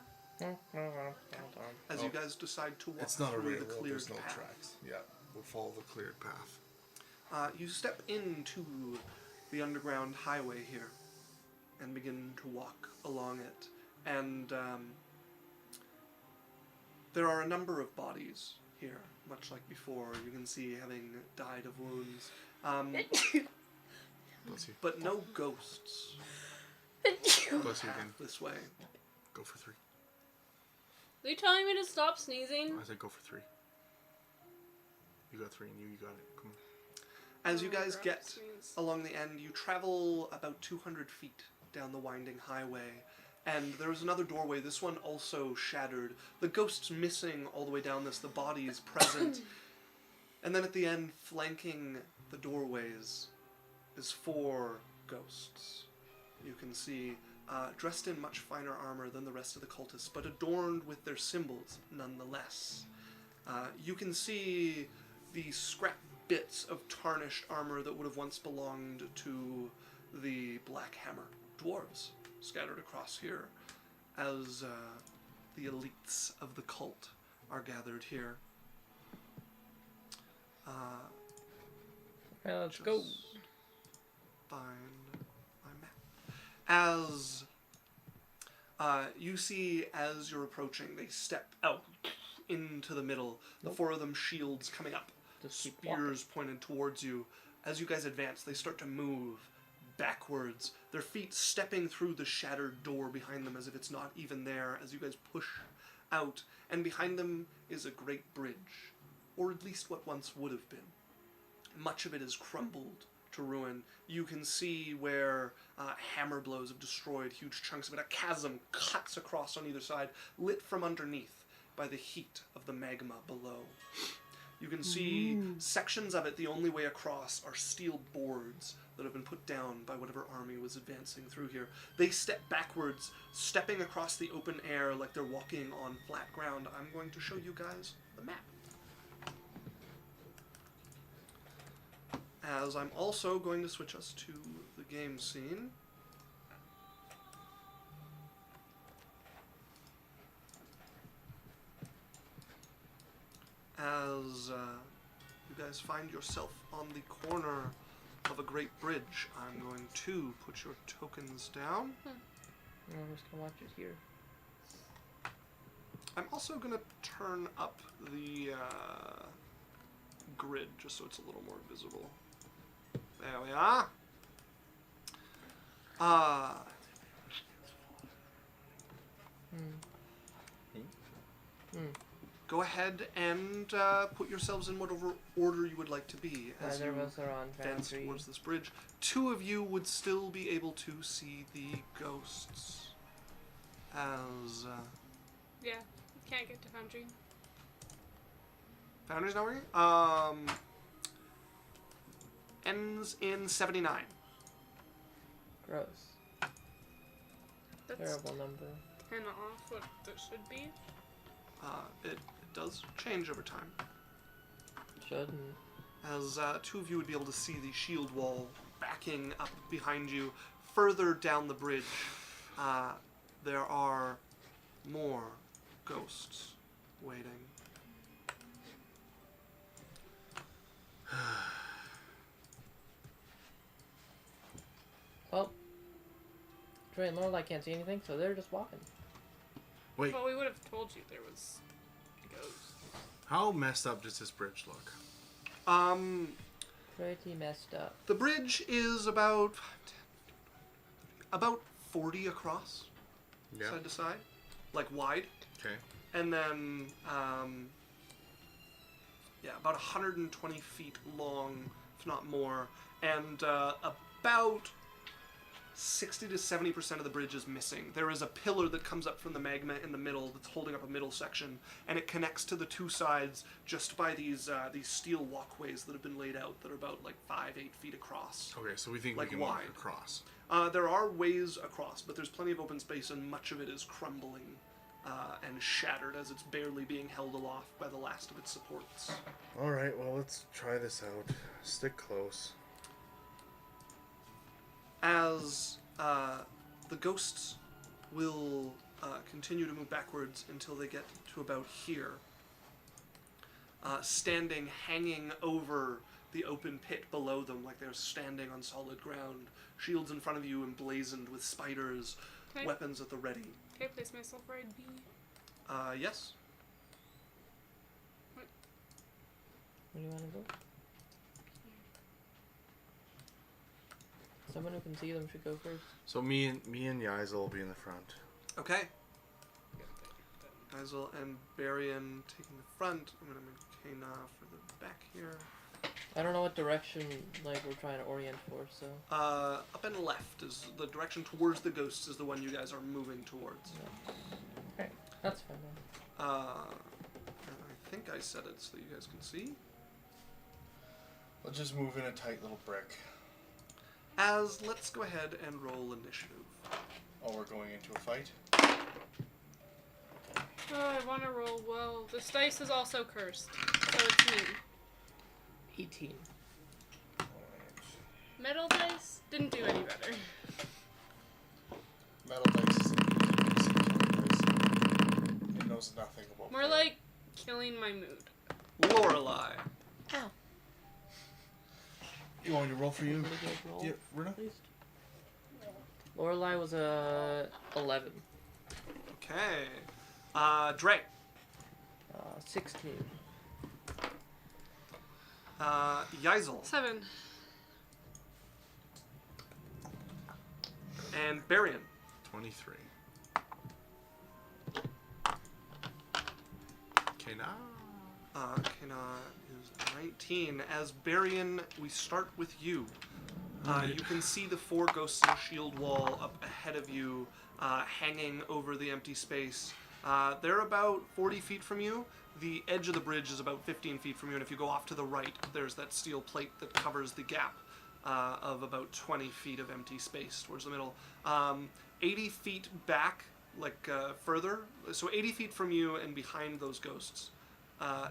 A: As you guys decide to walk
E: It's not a
A: through the
E: railroad,
A: cleared
E: there's no
A: path.
E: tracks.
D: Yeah, we'll follow the cleared path.
A: You step into the underground highway here and begin to walk along it. And there are a number of bodies here, much like before. You can see having died of wounds.
D: Bless you.
A: But no ghosts
D: Bless you again.
A: this way.
D: Go for 3.
C: Are you telling me to stop sneezing?
D: I said go for 3. You got 3 and you got it. Come on.
A: As you guys
C: Oh,
A: get
C: sneeze.
A: along the end, you travel about 200 feet down the winding highway, and there is another doorway, this one also shattered. The ghosts missing all the way down this, the bodies present. And then at the end, flanking the doorways, is 4 ghosts. You can see, dressed in much finer armor than the rest of the cultists, but adorned with their symbols nonetheless. You can see the scrap bits of tarnished armor that would have once belonged to the Black Hammer dwarves scattered across here, as the elites of the cult are gathered here.
B: Let's go.
A: Just find my map. As you see, as you're approaching, they step out into the middle. The 4 of them, shields coming up,
B: Just keep
A: spears pointed towards you. As you guys advance, they start to move backwards, their feet stepping through the shattered door behind them as if it's not even there, as you guys push out. And behind them is a great bridge, or at least what once would have been. Much of it is crumbled to ruin. You can see where hammer blows have destroyed huge chunks of it. A chasm cuts across on either side, lit from underneath by the heat of the magma below. You can see sections of it, the only way across are steel boards that have been put down by whatever army was advancing through here. They step backwards, stepping across the open air like they're walking on flat ground. I'm going to show you guys the map. As I'm also going to switch us to the game scene. As you guys find yourself on the corner of a great bridge, I'm going to put your tokens down.
B: I'm just gonna watch it here.
A: I'm also going to turn up the grid just so it's a little more visible. There we are. Go ahead and put yourselves in whatever order you would like to be as
B: Neither
A: you
B: of us are on
A: advance
B: Foundry.
A: towards this bridge. 2 of you would still be able to see the ghosts. As
C: Yeah. Can't get to Foundry.
A: Foundry's not working? Ends in 79.
B: Gross.
C: That's
B: Terrible number.
C: 10 off what it should be.
A: It does change over time.
B: Shouldn't.
A: As two of you would be able to see the shield wall backing up behind you. Further down the bridge, there are more ghosts waiting.
B: Well, Trey and Lorelai can't see anything, so they're just walking.
D: Wait,
C: Well, we would have told you there was ghosts.
D: how messed up does this bridge look?
B: Pretty messed up.
A: The bridge is about 40 across,
D: Yeah.
A: side to side, like wide,
D: Okay.
A: and then about 120 feet long, if not more, and about 60 to 70% of the bridge is missing. There is a pillar that comes up from the magma in the middle that's holding up a middle section, and it connects to the two sides just by these steel walkways that have been laid out that are about like 5-8 feet across.
D: Okay, so we think
A: Like
D: we can walk
A: wide.
D: across.
A: There are ways across, but there's plenty of open space, and much of it is crumbling and shattered as it's barely being held aloft by the last of its supports.
D: All right, well, let's try this out. Stick close.
A: As the ghosts will continue to move backwards until they get to about here, standing, hanging over the open pit below them like they're standing on solid ground, shields in front of you emblazoned with spiders,
C: Okay.
A: weapons at the ready.
C: Can I place myself where I'd be?
A: Yes?
B: Where do you want to go? Someone who can see them should go first.
D: So me and Yazel will be in the front.
A: Okay. Geisel and Barian taking the front. I'm going to make Kana for the back here.
B: I don't know what direction like we're trying to orient for, so
A: Up and left is the direction towards the ghosts is the one you guys are moving towards.
B: okay, that's fine then.
A: And I think I said it so you guys can see.
E: Let's just move in a tight little brick.
A: Let's go ahead and roll initiative.
E: Oh, we're going into a fight?
C: Oh, I want to roll well. This dice is also cursed, so it's me.
B: 18.
C: Metal dice didn't do any better.
E: Metal dice is an easy killing dice. It knows nothing about
C: More
E: pain.
C: like killing my mood.
A: Lorelai.
B: Ow.
D: You want me to roll for you?
B: Can we get a roll,
D: Yeah, Runa?
B: please? Lorelai was 11.
A: Okay. Dre.
B: 16.
A: Yeisel.
C: 7.
A: And Barian.
D: 23. Okay, now.
A: Kana is 19. As Barian, we start with you. You can see the four ghosts in the shield wall up ahead of you, hanging over the empty space. They're about 40 feet from you. The edge of the bridge is about 15 feet from you, and if you go off to the right, there's that steel plate that covers the gap of about 20 feet of empty space towards the middle. 80 feet back, further, so 80 feet from you and behind those ghosts,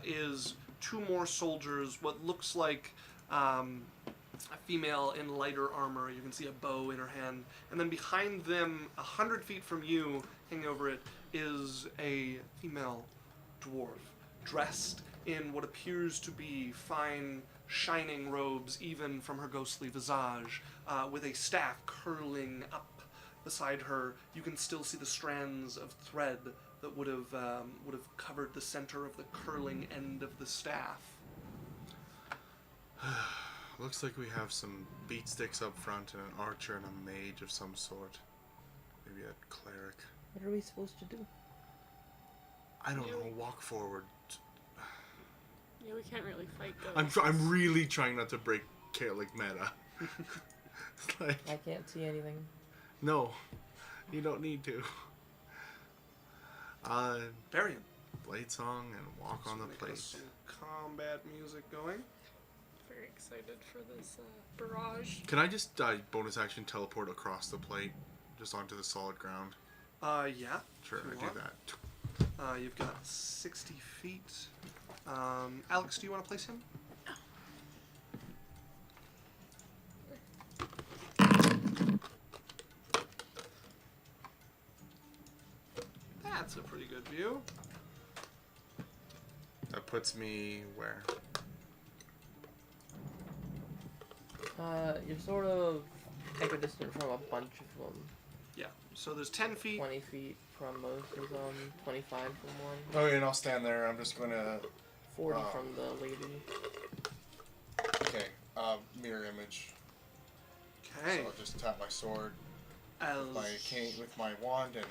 A: is two more soldiers, what looks like a female in lighter armor. You can see a bow in her hand. And then behind them, 100 feet from you, hanging over it, is a female dwarf, dressed in what appears to be fine, shining robes, even from her ghostly visage, with a staff curling up beside her. You can still see the strands of thread that would have covered the center of the curling end of the staff.
D: Looks like we have some beat sticks up front and an archer and a mage of some sort. Maybe a cleric.
B: What are we supposed to do?
D: I don't know. Walk forward.
C: Yeah, we can't really fight ghosts.
D: I'm really trying not to break meta. It's like,
B: I can't see anything.
D: no, you don't need to.
A: Barian.
D: Blade Song and Walk on the
A: Let's get
D: Plate.
A: some combat music going.
C: Very excited for this barrage.
D: Can I just bonus action teleport across the plate, just onto the solid ground?
A: Yeah.
D: Sure,
A: if you
D: I do
A: want.
D: that.
A: You've got 60 feet. Alex, do you want to place him? That's a pretty good view.
D: That puts me where?
B: You're sort of equidistant from a bunch of them.
A: Yeah. So there's 10 feet.
B: 20 feet from most of them, 25 from one,
E: Okay, and I'll stand there. I'm just going to...
B: 40
E: Wow.
B: from the lady.
E: Okay, mirror image.
A: Okay.
E: So I'll just tap my sword,
A: As
E: my cane with my wand, and...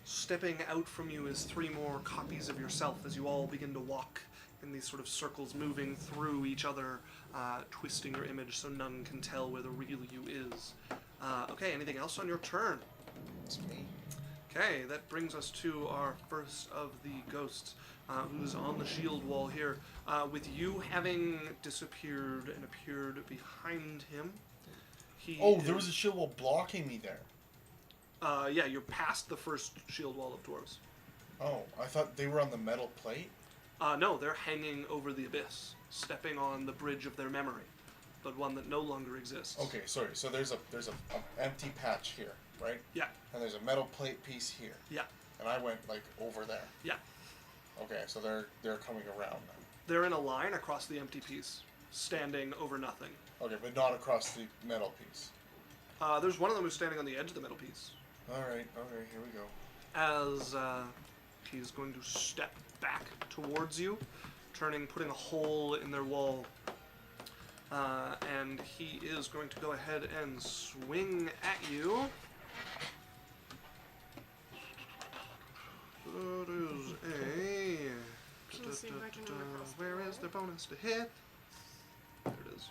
A: stepping out from you is 3 more copies of yourself as you all begin to walk in these sort of circles, moving through each other, twisting your image so none can tell where the real you is. Okay, anything else on your turn?
E: It's me.
A: Okay, that brings us to our first of the ghosts, who's on the shield wall here. With you having disappeared and appeared behind him, he
E: Oh, there was a shield wall blocking me there.
A: yeah, you're past the first shield wall of dwarves.
E: Oh, I thought they were on the metal plate.
A: No, they're hanging over the abyss, stepping on the bridge of their memory, but one that no longer exists.
E: Okay, sorry. So there's a empty patch here, right?
A: Yeah,
E: And there's a metal plate piece here.
A: yeah,
E: And I went like over there.
A: yeah.
E: Okay, so they're coming around now.
A: They're in a line across the empty piece, standing over nothing.
E: Okay, but not across the metal piece.
A: There's one of them who's standing on the edge of the metal piece.
E: All right, here we go.
A: As he's going to step back towards you, putting a hole in their wall. And he is going to go ahead and swing at you. That is a...
C: Let's see if I can do it across the
A: Where is
C: wall.
A: the bonus to hit? There it is.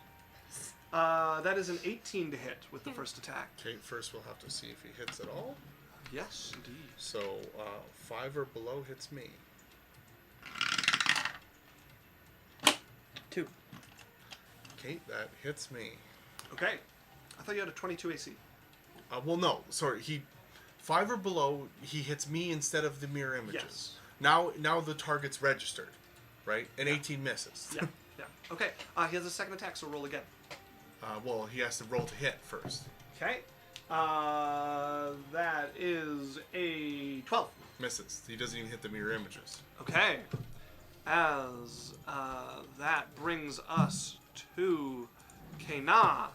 A: That is an 18 to hit with the first attack.
D: Okay, first we'll have to see if he hits at all.
A: Yes, indeed.
D: So, 5 or below hits me.
B: 2.
D: Okay, that hits me.
A: Okay. I thought you had a 22 AC.
D: Well, no, sorry. 5 or below, he hits me instead of the mirror images.
A: Yes.
D: Now the target's registered, right? And 18 misses.
A: Yeah, yeah. Okay, he has a second attack, so roll again.
D: Well, he has to roll to hit first.
A: Okay. That is a 12.
D: Misses. He doesn't even hit the mirror images.
A: Okay. As that brings us to Kana,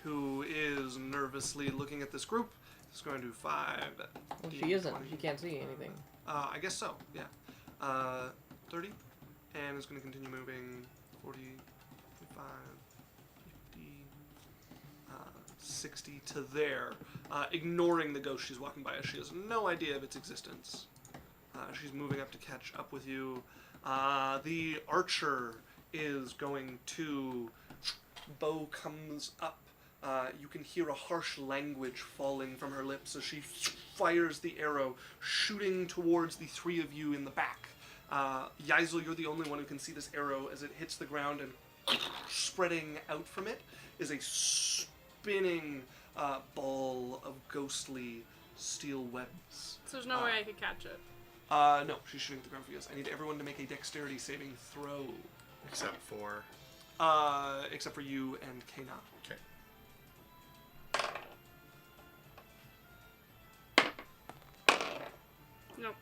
A: who is nervously looking at this group. He's going to 5.
B: Well,
A: 10,
B: she isn't.
A: 20.
B: She can't see anything.
A: I guess so, yeah. 30. And is going to continue moving 40, 45, 50, 60 to there, ignoring the ghost she's walking by as she has no idea of its existence. She's moving up to catch up with you. The archer is going to... Bow comes up. You can hear a harsh language falling from her lips as she fires the arrow, shooting towards the 3 of you in the back. Yaisel, you're the only one who can see this arrow as it hits the ground, and spreading out from it is a spinning ball of ghostly steel webs.
C: So there's no way I could catch it.
A: No, she's shooting at the ground for you. I need everyone to make a dexterity saving throw.
D: Except for...
A: Except for you and Kana.
D: Okay.
C: Nope.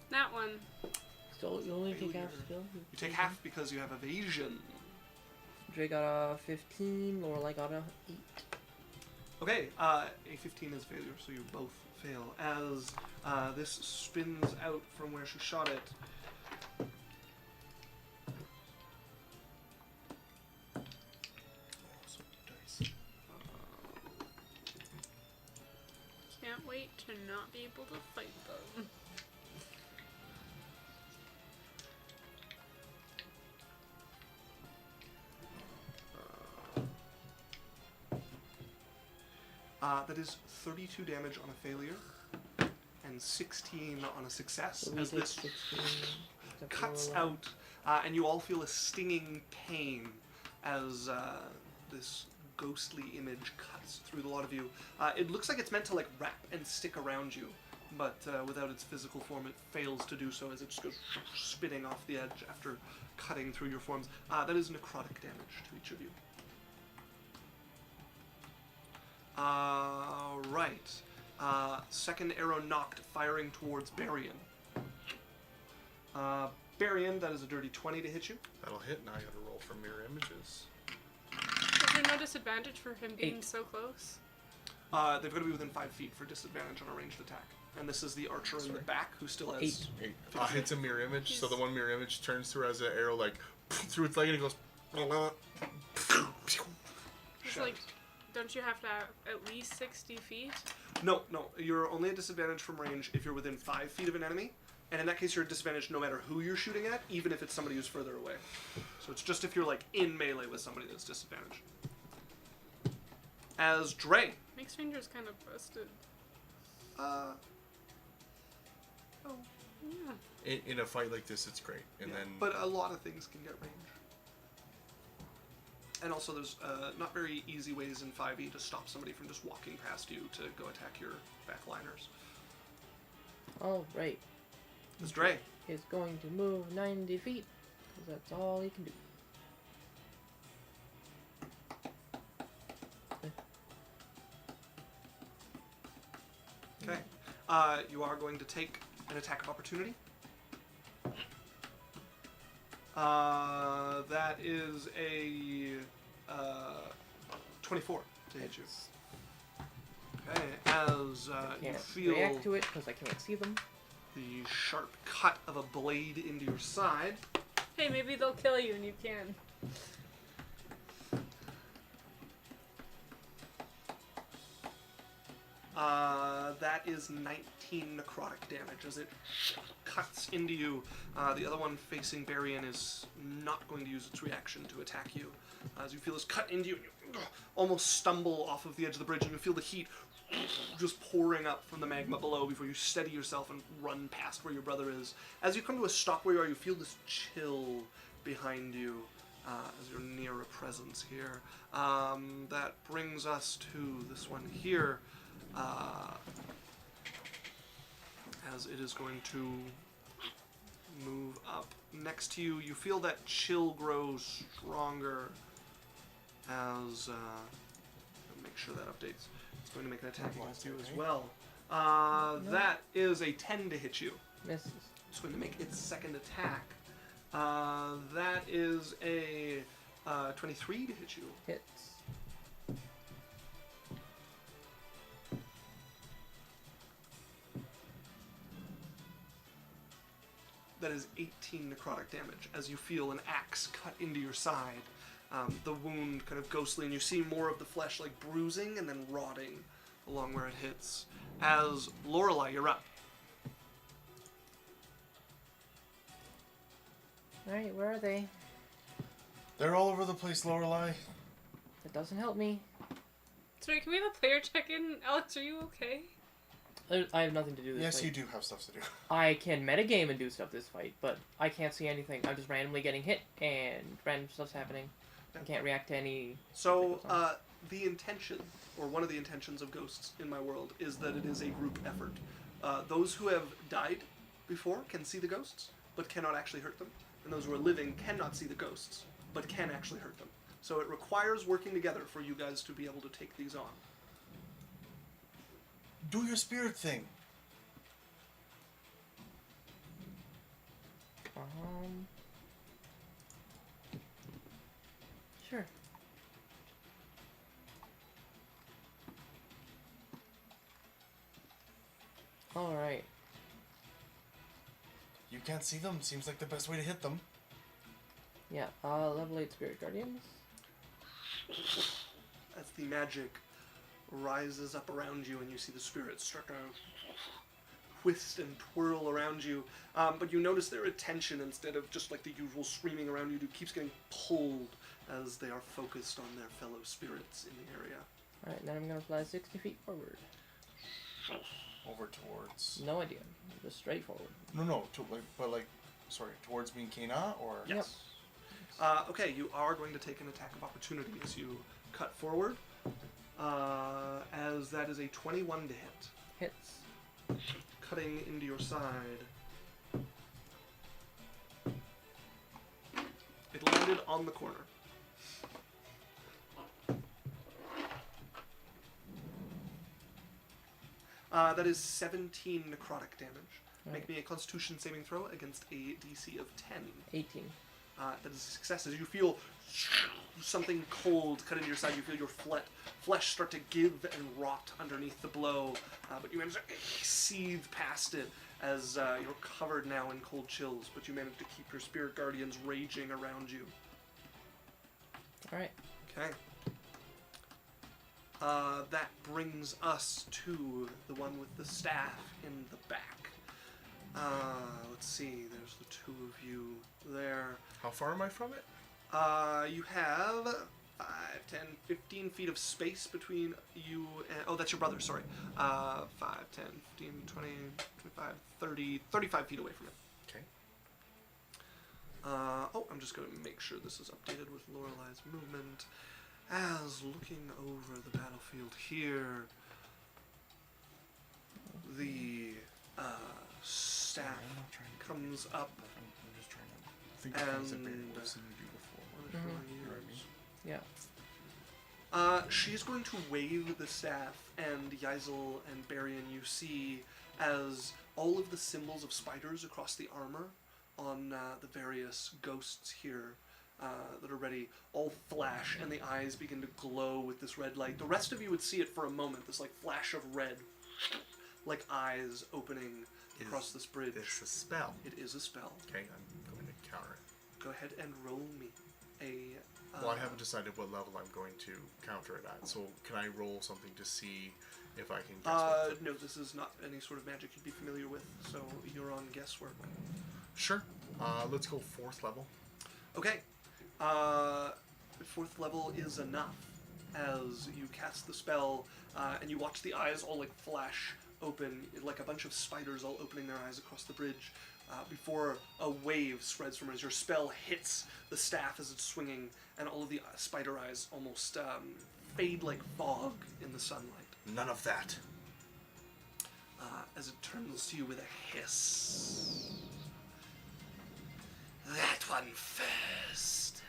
C: That one.
B: Still, you only take half
A: Failure.
B: still?
A: You take half because you have evasion.
B: Dre got a 15, Lorelai got a 8.
A: Okay, a 15 is failure, so you both fail. As this spins out from where she shot it.
C: Can't wait to not be able to fight them.
A: That is 32 damage on a failure, and and 16 on a success
B: So we
A: as
B: take
A: this
B: 16. except for
A: cuts
B: 11.
A: out, and you all feel a stinging pain as this ghostly image cuts through the lot of you. It looks like it's meant to like wrap and stick around you, but without its physical form, it fails to do so as it just goes spinning off the edge after cutting through your forms. That is necrotic damage to each of you. Right. Second arrow knocked, firing towards Barian. Barian, that is a dirty 20 to hit you.
D: That'll hit. Now I gotta roll for mirror images.
C: Is there no disadvantage for him being
B: 8.
C: so close?
A: They've got to be within 5 feet for disadvantage on a ranged attack. And this is the archer in the back who still has...
B: 8.
D: 8. Hits a mirror image, so the one mirror image turns through as an arrow, like, through its leg, and it goes...
C: It's like, don't you have to have at least 60 feet?
A: No, you're only at disadvantage from range if you're within 5 feet of an enemy. And in that case, you're at disadvantage no matter who you're shooting at, even if it's somebody who's further away. So it's just if you're, like, in melee with somebody that's disadvantaged. As Dre.
C: Makes Ranger's kind of busted.
A: Oh.
C: Yeah.
D: In a fight like this, it's great. And
A: Yeah,
D: then...
A: but a lot of things can get range. And also, there's not very easy ways in 5e to stop somebody from just walking past you to go attack your backliners.
B: All right.
A: It's Dre.
B: Is going to move 90 feet, because that's all he can do.
A: Okay. You are going to take an attack of opportunity. That is a 24 to hit you. Okay, as you
B: Can't
A: feel
B: react to it because I can't see them.
A: the sharp cut of a blade into your side.
C: Hey, maybe they'll kill you and you can.
A: That is 19 necrotic damage as it cuts into you. The other one facing Barian is not going to use its reaction to attack you. As you feel this cut into you, and you almost stumble off of the edge of the bridge, and you feel the heat just pouring up from the magma below before you steady yourself and run past where your brother is. As you come to a stop where you are, you feel this chill behind you as you're near a presence here. That brings us to this one here. As it is going to move up next to you, you feel that chill grow stronger as, make sure that updates. It's going to make an attack against you as well. That is a 10 to hit you.
B: Misses.
A: It's going to make its second attack. That is a 23 to hit you.
B: Hits.
A: That is 18 necrotic damage as you feel an axe cut into your side. The wound kind of ghostly, and you see more of the flesh like bruising and then rotting along where it hits. As Lorelei, you're up.
B: Alright, where are they?
E: They're all over the place, Lorelei.
B: That doesn't help me.
C: Sorry, can we have a player check-in? Alex, are you okay?
B: I have nothing to do this
E: Yes,
B: fight.
E: you do have stuff to do.
B: I can metagame and do stuff this fight, but I can't see anything. I'm just randomly getting hit and random stuff's happening. I can't react to any...
A: So, the intention, or one of the intentions of Ghosts in my world, is that it is a group effort. Those who have died before can see the ghosts, but cannot actually hurt them. And those who are living cannot see the ghosts, but can actually hurt them. So it requires working together for you guys to be able to take these on.
E: Do your spirit thing.
B: Sure. Alright.
E: You can't see them. Seems like the best way to hit them.
B: Yeah, level 8 Spirit Guardians.
A: As the magic rises up around you and you see the spirits start to twist and twirl around you, but you notice their attention, instead of just like the usual screaming around you, keeps getting pulled as they are focused on their fellow spirits in the area.
B: Alright, then I'm gonna fly 60 feet forward.
E: over towards.
B: No idea. Just straightforward.
E: No, sorry, towards me and Kena, or.
A: Yes. Okay, you are going to take an attack of opportunity as you cut forward. As that is a 21 to hit.
B: Hits.
A: Cutting into your side. It landed on the corner. That is 17 necrotic damage. Make
B: Right.
A: me a Constitution saving throw against a DC of 10.
B: 18.
A: That is a success. As you feel something cold cut into your side, you feel your flesh start to give and rot underneath the blow, but you manage to seethe past it as you're covered now in cold chills, but you manage to keep your spirit guardians raging around you.
B: Alright.
A: Okay. That brings us to the one with the staff in the back. Let's see, there's the two of you there.
D: How far am I from it?
A: You have 5, 10, 15 feet of space between you and... Oh, that's your brother, sorry. 5, 10, 15, 20, 25, 30, 35 feet away from it.
D: Okay.
A: I'm just going to make sure this is updated with Lorelei's movement. As looking over the battlefield here, the staff comes up.
D: I'm just trying to think of things that Barry
A: And-
D: would have seen you do before.
B: Yeah.
A: She's going to wave the staff, and Yaisel and Barian, you see as all of the symbols of spiders across the armor on the various ghosts here that are ready all flash, and the eyes begin to glow with this red light. The rest of you would see it for a moment, this like flash of red, like eyes opening across this bridge.
D: It's a spell.
A: It is a spell.
D: Okay, I'm going to counter it.
A: Go ahead and roll me a...
D: Well, I haven't decided what level I'm going to counter it at, so can I roll something to see if I can guess what
A: no, this is not any sort of magic you'd be familiar with, so you're on guesswork.
D: Sure. Let's go 4th level.
A: Okay. 4th level is enough as you cast the spell, and you watch the eyes all like flash open, like a bunch of spiders all opening their eyes across the bridge, before a wave spreads from it as your spell hits the staff as it's swinging, and all of the spider eyes almost fade like fog in the sunlight.
D: None of that.
A: As it turns to you with a hiss. That one first.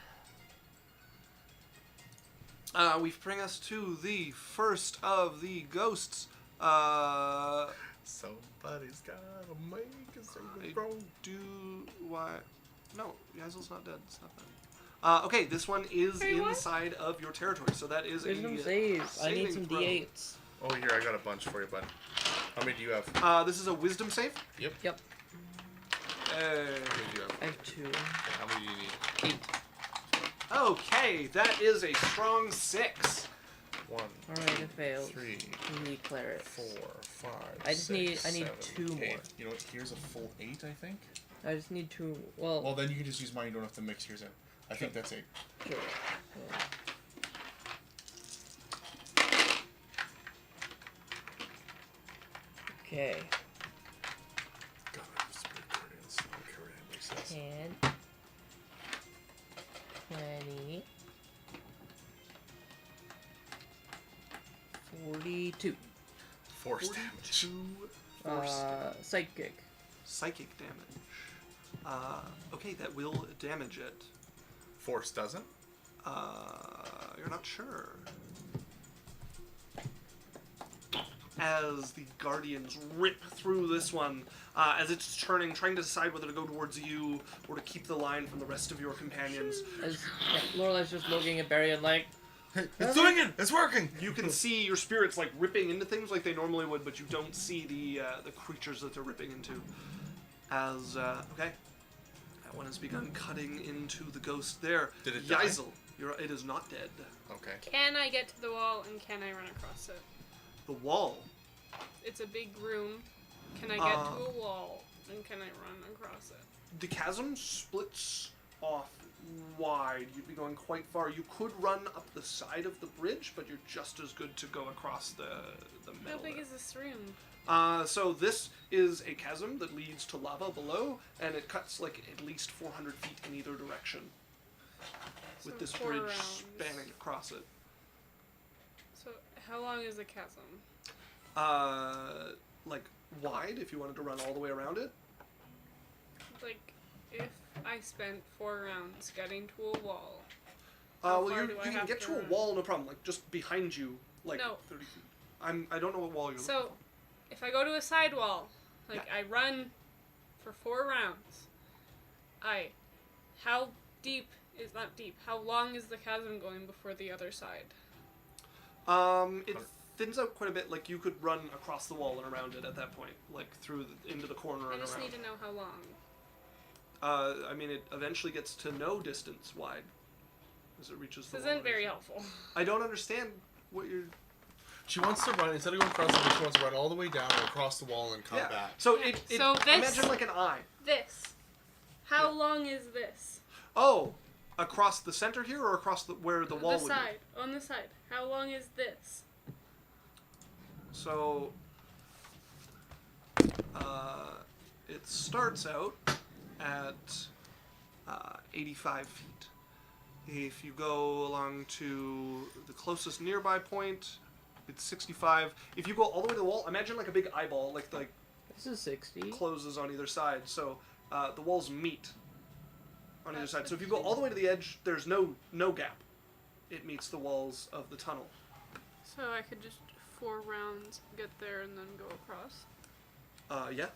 A: We bring us to the first of the ghosts.
D: Somebody's gotta make a
A: I
D: saving throw.
A: why? No, Yaisel's not dead. It's not that. Okay, this one is
C: Wait, what?
A: inside of your territory, so that is
B: Wisdom
A: a
B: saves. I need
A: saving
B: some
A: throw.
B: D8s.
D: Oh, here, I got a bunch for you, bud. How many do you have?
A: This is a wisdom save.
B: Yep.
D: How many do you have?
B: I have 2.
D: How many do you need?
B: 8.
A: Okay, that is a strong 6.
D: 1,
B: Alright, it failed.
D: 3,
B: Declare it.
D: 4, 5,
B: I just
D: 6,
B: need- I need
D: 7,
B: 2
D: 8.
B: more.
E: You know what? Here's a full 8, I think.
B: I just need 2. Well,
E: Well, then you can just use mine. You don't have to mix yours in. I think that's 8.
B: sure. Okay.
D: God, I have spirit guardians. I don't care what anybody says.
B: 10. 20. 42.
D: Force damage.
A: 42 force
B: Psychic.
A: psychic damage. Okay, that will damage it.
D: Force doesn't?
A: You're not sure. As the guardians rip through this one, as it's turning, trying to decide whether to go towards you or to keep the line from the rest of your companions.
B: As Lorelei's just looking at Barry and like,
D: It's doing it! It's working!
A: You can see your spirits like ripping into things like they normally would, but you don't see the creatures that they're ripping into. As okay, that one has begun cutting into the ghost there.
D: Did it die?
A: Yaisel, it is not dead.
D: Okay.
C: Can I get to the wall and can I run across it?
A: The wall.
C: It's a big room. Can I get to a wall and can I run across it?
A: The chasm splits off wide. You'd be going quite far. You could run up the side of the bridge, but you're just as good to go across the
C: How
A: middle.
C: big
A: there.
C: is this room?
A: So this is a chasm that leads to lava below, and it cuts like at least 400 feet in either direction, with
C: So
A: this
C: 4
A: bridge
C: rounds.
A: spanning across it.
C: So how long is the chasm?
A: Like wide if you wanted to run all the way around it.
C: Like, if I spent 4 rounds getting to a wall. How
A: Well,
C: far
A: you
C: do I
A: can
C: have
A: get
C: to
A: to a
C: run?
A: wall, no problem. Like just behind you, like
C: No.
A: 30 feet. I don't know what wall you're looking
C: So, if I go to a side wall, like I run for 4 rounds, how deep is not deep? How long is the chasm going before the other side?
A: for. It thins out quite a bit. Like you could run across the wall and around it at that point, like through into the corner
C: I
A: and
C: just
A: around.
C: need to know how long.
A: I mean, it eventually gets to no distance wide as it reaches the
C: This
A: wall.
C: isn't very helpful.
A: I don't understand what you're.
D: She wants to run, instead of going across the wall, she wants to run all the way down or across the wall and come
A: Yeah.
D: back.
A: So
C: Yeah.
A: it
C: So this-
A: imagine like an eye.
C: This. How
A: Yeah.
C: long is this?
A: Oh, across the center here or across where the wall
C: The
A: would
C: side. On the side. How long is this?
A: be? So it starts out at 85 feet. If you go along to the closest nearby point, it's 65. If you go all the way to the wall, imagine like a big eyeball, like
B: This is 60.
A: closes on either side. So the walls meet on either
C: That's
A: side. So if you go all the way to the edge, there's no gap. It meets the walls of the tunnel.
C: So I could just 4 rounds get there and then go across.
A: Yeah.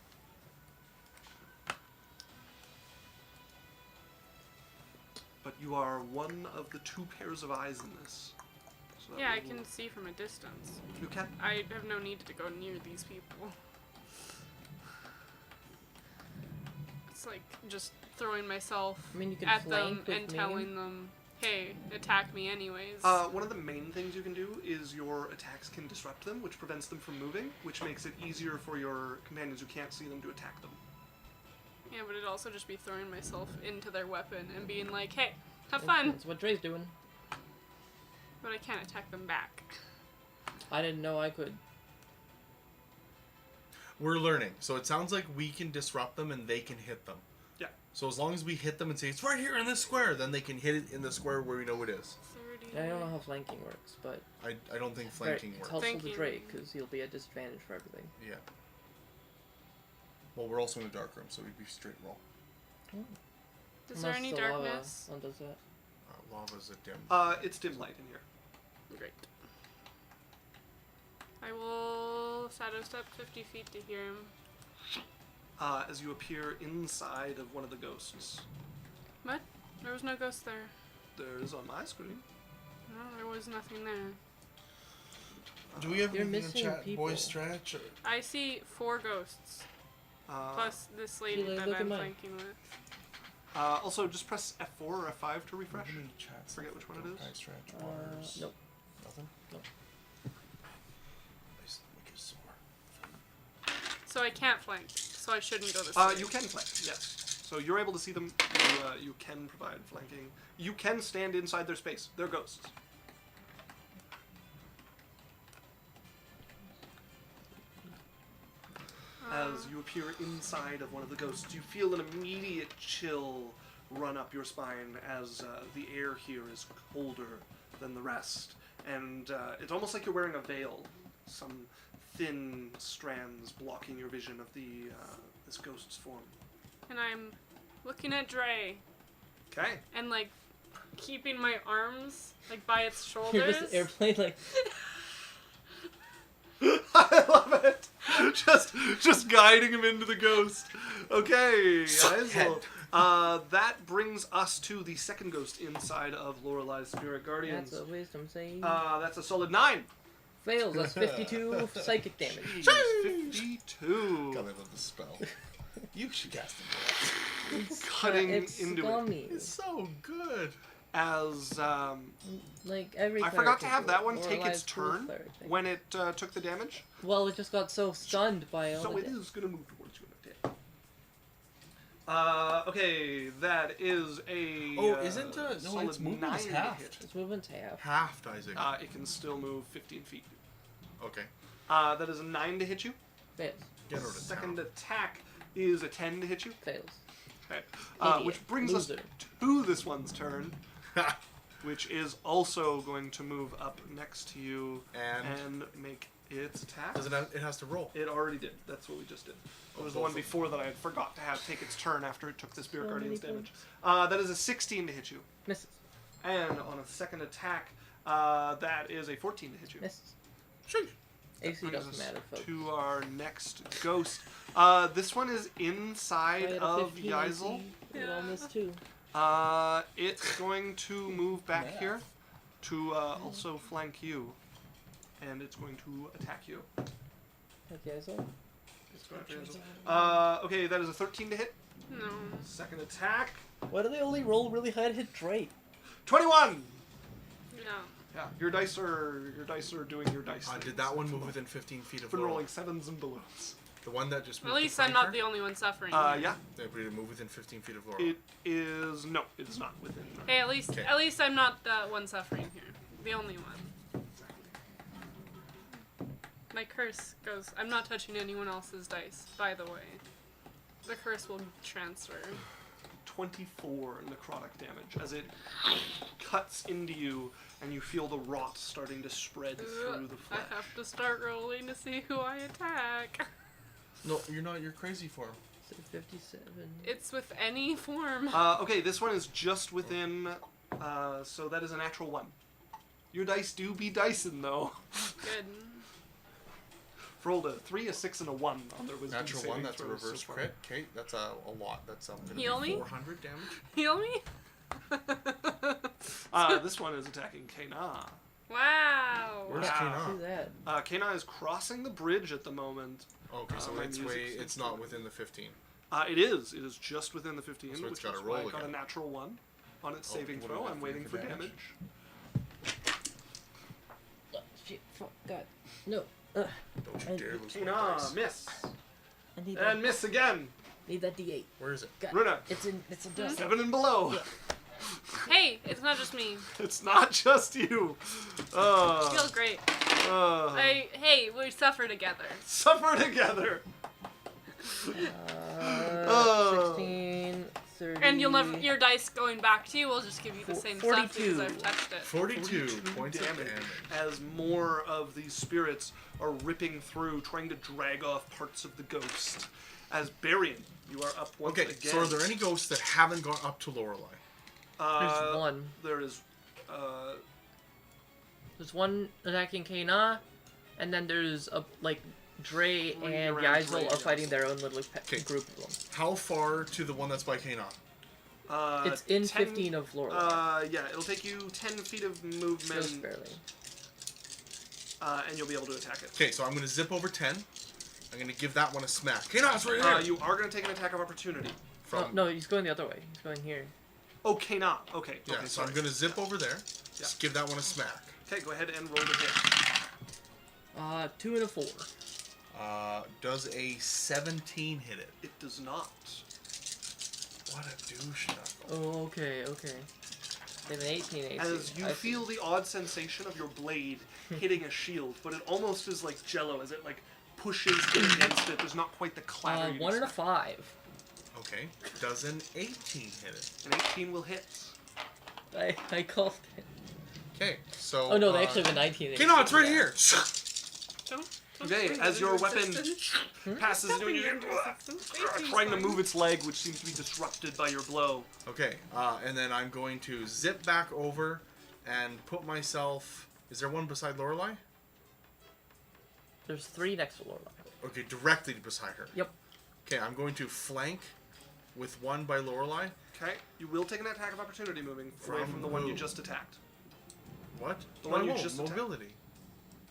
A: But you are one of the 2 pairs of eyes in this. So that
C: Yeah, I
A: will-
C: can see from a distance.
A: You can.
C: I have no need to go near these people. It's like just throwing myself
B: I mean, you can
C: at them
B: flank with
C: and
B: me.
C: telling them, hey, attack me anyways.
A: One of the main things you can do is your attacks can disrupt them, which prevents them from moving, which makes it easier for your companions who can't see them to attack them.
C: Yeah, but it'd also just be throwing myself into their weapon and being like, hey, have fun!
B: That's what Dre's doing.
C: But I can't attack them back.
B: I didn't know I could.
D: We're learning. So it sounds like we can disrupt them and they can hit them.
A: Yeah.
D: So as long as we hit them and say, it's right here in this square, then they can hit it in the square where we know it is.
C: 30.
B: I don't know how flanking works, but
D: I don't think
B: it's
D: flanking
B: it's
D: works.
B: helpful to
C: Thinking-
B: Dre because he'll be at disadvantage for everything.
D: Yeah. Well, we're also in a dark room, so we'd be straight roll.
C: Is there
B: Unless
C: any
B: the lava
C: darkness?
B: undoes that.
D: Lava's a dim.
A: It's dim light in here.
C: Great. I will shadow step 50 feet to hear him.
A: As you appear inside of one of the ghosts.
C: What? There was no ghost there.
A: There is on my screen.
C: No, there was nothing there.
D: Do we have
B: You're
D: anything in
B: missing
D: chat,
B: people.
D: boys stretch? Or...
C: I see 4 ghosts, plus this lady
B: Sheila,
C: that
B: look at
C: I'm
B: mine.
C: flanking with.
A: Also, just press F4 or F5 to refresh.
D: How many chats?
A: Forget which one it is.
D: High stretch, waters.
B: Nope.
D: Nothing?
B: Nope.
D: My stomach is sore.
C: So I can't flank, so I shouldn't go this
A: You can flank, yes. So you're able to see them. You can provide flanking. You can stand inside their space. They're ghosts. As you appear inside of one of the ghosts, you feel an immediate chill run up your spine as the air here is colder than the rest. And it's almost like you're wearing a veil. Some thin strands blocking your vision of this ghost's form.
C: And I'm looking at Dre
A: Okay.
C: and like keeping my arms like by its
B: You're
C: shoulders.
B: just airplane like.
A: I love it. Just guiding him into the ghost. Okay, guys. Well, that brings us to the second ghost inside of Lorelei's Spirit Guardians.
B: That's a wisdom save.
A: That's a solid 9.
B: Fails. That's 52 psychic damage.
A: Jeez, 52.
E: God, I love the spell.
D: You should cast them.
A: Cutting
B: it's
A: into
B: scummy.
A: it.
D: It's so good.
A: As
B: Like every.
A: I
B: cleric
A: forgot to
B: can
A: have
B: do
A: that
B: it.
A: one take
B: Lorelai's
A: its
B: cool
A: turn
B: cleric thing.
A: when it took the damage.
B: Well, it just got so stunned by all
A: So
B: of
A: it is going to move towards you in a bit. Okay, that is a.
D: Oh, isn't no?
A: solid
D: Its movement
A: 9
D: is
A: to
D: half.
A: hit.
B: Its movement's half.
D: Half, Isaac.
A: It can still move 15 feet.
D: Okay.
A: That is a 9 to hit you.
B: Fails.
D: Get out of
A: Second
D: town.
A: attack is a 10 to hit you.
B: Fails.
A: Okay.
B: Idiot.
A: Which brings us
B: Loser.
A: to this one's turn, which is also going to move up next to you
D: And
A: make its attack.
D: does it? It has to roll.
A: It already did. That's what we just did. It was the
D: both
A: one
D: of them.
A: before that I had forgot to have take its turn after it took the Spirit
B: So
A: Guardian's
B: many
A: damage. That is a 16 to hit you.
B: Misses.
A: And on a second attack, that is a 14 to hit you.
B: Misses.
D: Sheesh.
B: AC
A: Brings
B: doesn't
A: us
B: matter, folks.
A: to our next ghost. This one is inside
B: I had a
A: of
B: 15
A: Yeisel.
B: AC. It all missed too.
A: It's going to move back here to also flank you. And it's going to attack you.
B: Okay, so
A: Okay, that is a 13 to hit.
C: No.
A: Second attack.
B: why do they only roll really high to hit Drake?
A: 21!
C: No.
A: Yeah, your dice are doing your dice.
D: Did
A: things
D: that one
A: at the
D: move
A: moment.
D: within 15 feet of
A: I've been
D: Laurel?
A: rolling 7s and balloons.
D: The one that just moved
C: At
D: to
C: least I'm
D: flank
C: not the
D: her?
C: only one suffering.
A: Yeah.
D: Did it move within 15 feet of Laurel?
A: It is no, it is not within.
C: Hey, at least
D: Okay.
C: I'm not the one suffering here. The only one. My curse goes. I'm not touching anyone else's dice, by the way. The curse will transfer.
A: 24 necrotic damage as it cuts into you, and you feel the rot starting to spread through the
C: I
A: flesh.
C: have to start rolling to see who I attack.
D: No, you're not. You're crazy for him.
B: 57.
C: It's with any form.
A: Okay, this one is just within. So that is a natural 1. Your dice do be dicing though.
C: Good.
A: Rolled a 3, a 6, and a 1 on their wisdom
D: Natural
A: saving
D: one. That's a
A: throws so
D: reverse
A: far.
D: crit. Okay, that's a lot. That's gonna
C: Heal
D: be
C: me?
D: 400 damage.
C: Heal me?
A: This one is attacking Kana.
C: Wow.
D: Where's
A: Wow.
B: Do
D: Kana?
B: that.
A: Kana is crossing the bridge at the moment.
D: Okay, so
A: my
D: it's
A: music's
D: it's not within the 15.
A: It is. It is just within the 15,
D: So it's
A: which
D: gotta
A: is why
D: roll
A: I got a
D: again.
A: natural 1 on its
D: Oh,
A: saving
D: what do
A: throw.
D: I have
A: I'm
D: to
A: waiting
D: make
A: for
D: for
A: damage.
B: Oh, shit. Fuck. God. No.
D: Don't you
B: And
D: dare lose my
A: Kana,
D: dice.
A: miss.
B: I need
A: And
B: that.
A: miss again.
B: Need that D8.
D: Where is it?
B: God.
A: Runa.
B: It's a dust.
A: 7 and below.
B: Yeah.
C: Hey, it's not just me.
A: It's not just you.
C: I feel great.
A: Uh,
C: Hey, we suffer together.
A: Suffer together.
B: 16, 30.
C: And you'll never. Your dice going back to you will just give you the same stuff
B: 42.
C: because I've touched it.
D: 42 points of
A: damage
D: damage.
A: as more of these spirits are ripping through, trying to drag off parts of the ghost. As Barian, you are up once
D: Okay,
A: again.
D: so are there any ghosts that haven't gone up to Lorelei?
B: There's one.
A: There is.
B: There's one attacking Kana, and then there's Dre
A: Three
B: and
A: around
B: Yazel
A: Dre,
B: are
A: yes.
B: fighting their own little
D: Okay.
B: group of them.
D: How far to the one that's by Kana?
B: It's in
A: 10
B: 15 of Florida.
A: Yeah, it'll take you 10 feet of
B: Just
A: movement,
B: barely.
A: and you'll be able to attack it.
D: Okay, so I'm gonna zip over 10. I'm gonna give that one a smack. Kana, it's right here.
A: You are going to take an attack of opportunity.
D: From,
B: No, he's going the other way. He's going here.
A: Oh, Kana. Okay.
D: yeah,
A: okay,
D: so
A: sorry.
D: I'm gonna zip over there.
A: Yeah.
D: Just give that one a smack.
A: Okay, go ahead and roll the hit.
B: 2 and a 4.
D: Does a 17 hit it?
A: It does not.
D: What a douche knuckle.
B: Oh, okay. They have an 18 AC.
A: As you
B: I see.
A: feel the odd sensation of your blade hitting a shield, but it almost is like jello as it pushes in against it. There's not quite the clatter. you'd
B: 1 and a
A: expect.
B: 5.
D: Okay. Does an 18 hit it?
A: An 18 will hit.
B: I called it.
D: Okay, so.
B: Oh no, they actually have a 19.
D: Kana, it's right here.
C: Don't
A: Okay,
C: bring
A: as
C: in
A: your weapon
C: resistance.
A: passes
C: Don't
A: into
C: bring
A: you,
C: in resistance. 18's
A: trying to
C: fine.
A: move its leg, which seems to be disrupted by your blow.
D: Okay, and then I'm going to zip back over and put myself. Is there one beside Lorelei?
B: There's 3 next to Lorelai.
D: Okay, directly beside her.
B: Yep.
D: Okay, I'm going to flank with one by Lorelei.
A: Okay, you will take an attack of opportunity moving away
D: From
A: from the one you
D: who?
A: just attacked.
D: What?
A: The one you
D: won't.
A: just attacked.
D: Mobility.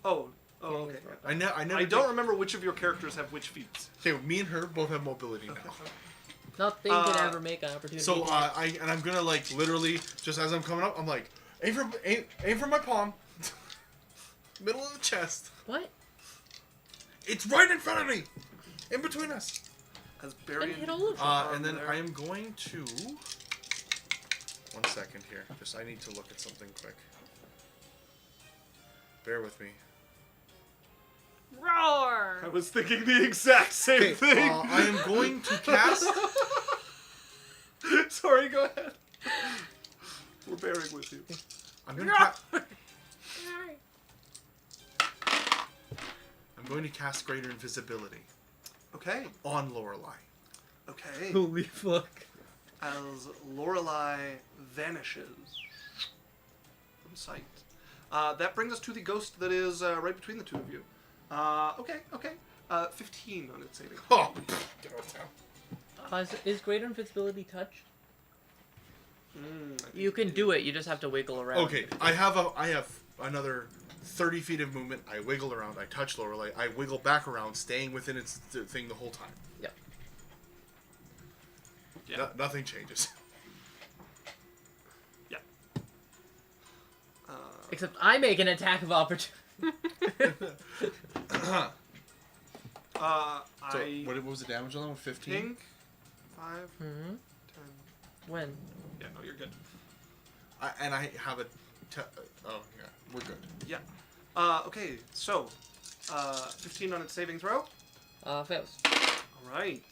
A: Oh, okay.
D: I never.
A: I don't remember which of your characters have which feats.
D: Okay, me and her both have mobility now.
B: Nothing can ever make an opportunity.
D: So I'm gonna literally just as I'm coming up, I'm like aim for my palm, middle of the chest.
B: What?
D: It's right in front of me, in between us.
A: As
B: And
A: Barian,
B: hit all of them.
D: And then
A: there.
D: I am going to. 1 second here. I need to look at something quick. Bear with me.
C: Roar!
A: I was thinking the exact same
D: Okay,
A: thing.
D: I am going to cast.
A: Sorry, go ahead. We're bearing with you.
D: I'm going to cast Greater Invisibility
A: Okay.
D: on Lorelei.
A: Okay.
B: Holy fuck.
A: As Lorelei vanishes from sight. That brings us to the ghost that is right between the two of you. Okay. 15 on its saving.
D: Oh, get out of town.
B: Is greater invisibility touch?
A: I think
B: You can do it. You just have to wiggle around.
D: Okay, I have another 30 feet of movement. I wiggle around. I touch Lorelei. I wiggle back around, staying within its thing the whole time.
B: Yep.
A: Yeah.
D: Nothing changes.
A: Yeah.
B: Except I make an attack of opportunity.
D: So,
A: I
D: what was the damage on that one? 15?
A: think 5,
B: Hmm.
A: 10.
B: When?
A: Yeah, no, you're good.
D: And I have a... oh, yeah. We're good.
A: Yeah. Okay, so 15 on its saving throw.
B: Fails.
A: All right.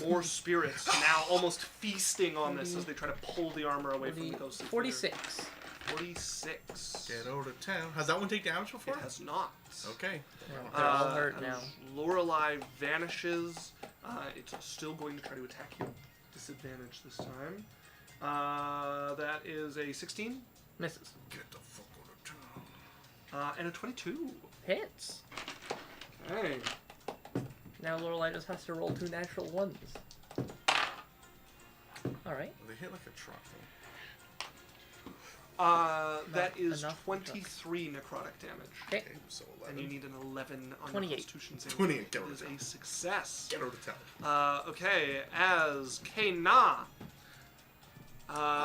A: More spirits now almost feasting on this as they try to pull the armor away from the ghost.
B: 46.
A: 46.
D: Get out of town. Has that one take damage before?
A: It has not.
D: Okay.
B: They're all hurt
A: as
B: now.
A: Lorelei vanishes. It's still going to try to attack you. Disadvantage this time. That is a 16
B: Misses.
D: Get the fuck out of town.
A: and a 22.
B: Hits.
A: Okay.
B: Now Lorelei just has to roll 2 natural ones. Alright.
D: They hit like a truck, though.
A: That is
B: enough
A: 23 necrotic damage.
B: Okay.
D: Okay, so
A: And
D: 11.
A: you need an 11 on
B: 28.
A: your Constitution saving.
D: 28,
A: throw.
D: get
A: It is
D: rid of
A: a success.
D: Get out of town.
A: Okay, as K-Na.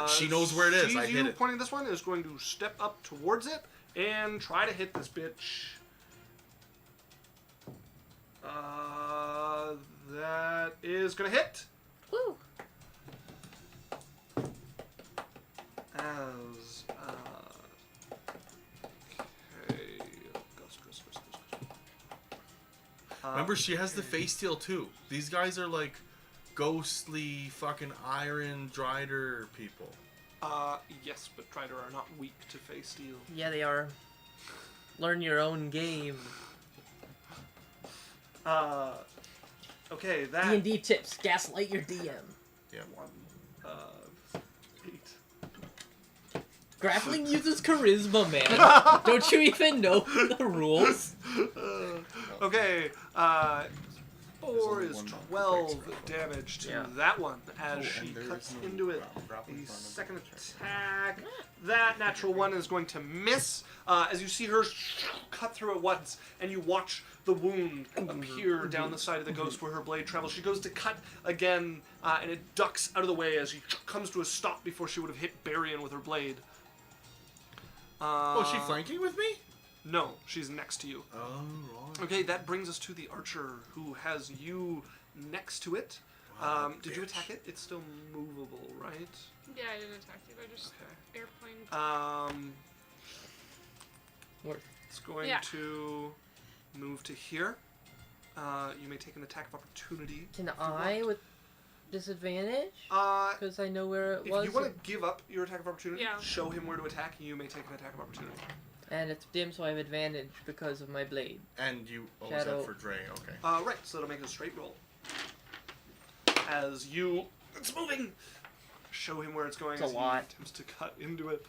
D: She knows where it is.
A: Sees
D: I
A: you
D: hit it.
A: pointing this one, is going to step up towards it and try to hit this bitch. That is going to hit.
B: Woo!
A: As okay, ghost.
D: Remember, she has the
A: okay.
D: face steel, too. These guys are like ghostly fucking iron drider people.
A: Yes, but Trider are not weak to face steel.
B: Yeah, they are. Learn your own game.
A: Okay, that
B: D&D tips. Gaslight your DM.
D: Yeah.
A: 1, 8.
B: Grappling uses charisma, man. Don't you even know the rules?
A: Okay, 4
E: only
A: is
E: one
A: 12
E: non-fixed
A: damage to
B: Yeah.
A: that one as
E: Oh,
A: she
E: and there
A: cuts
E: is no
A: into it.
E: grappling
A: The
E: from the
A: second
E: check.
A: attack, that natural one is going to miss as you see her cut through it once, and you watch the wound appear down the side of the ghost where her blade travels. She goes to cut again, and it ducks out of the way as she comes to a stop before she would have hit Barian with her blade.
D: Oh, is she flanking with me?
A: No, she's next to you.
D: Oh, right.
A: Okay, that brings us to the archer who has you next to it.
D: Wow,
A: Did you
D: bitch.
A: attack it? It's still movable, right?
C: Yeah, I didn't attack you. I just
A: Okay.
C: airplane.
B: Worth.
A: It's going
C: Yeah.
A: to move to here. You may take an attack of opportunity.
B: Can
A: if you
B: I
A: want.
B: with disadvantage?
A: Uh,
B: Because I know where it
A: if
B: was.
A: you want to give up your attack of opportunity,
C: Yeah.
A: show him where to attack, you may take an attack of opportunity.
B: And it's dim, so I have advantage because of my blade.
D: And you... Oh, was
B: Shadow.
D: that for Dre? Okay.
A: Right, so it'll make it a straight roll. As you... It's moving! Show him where it's going
B: It's a
A: as
B: lot.
A: he attempts to cut into it.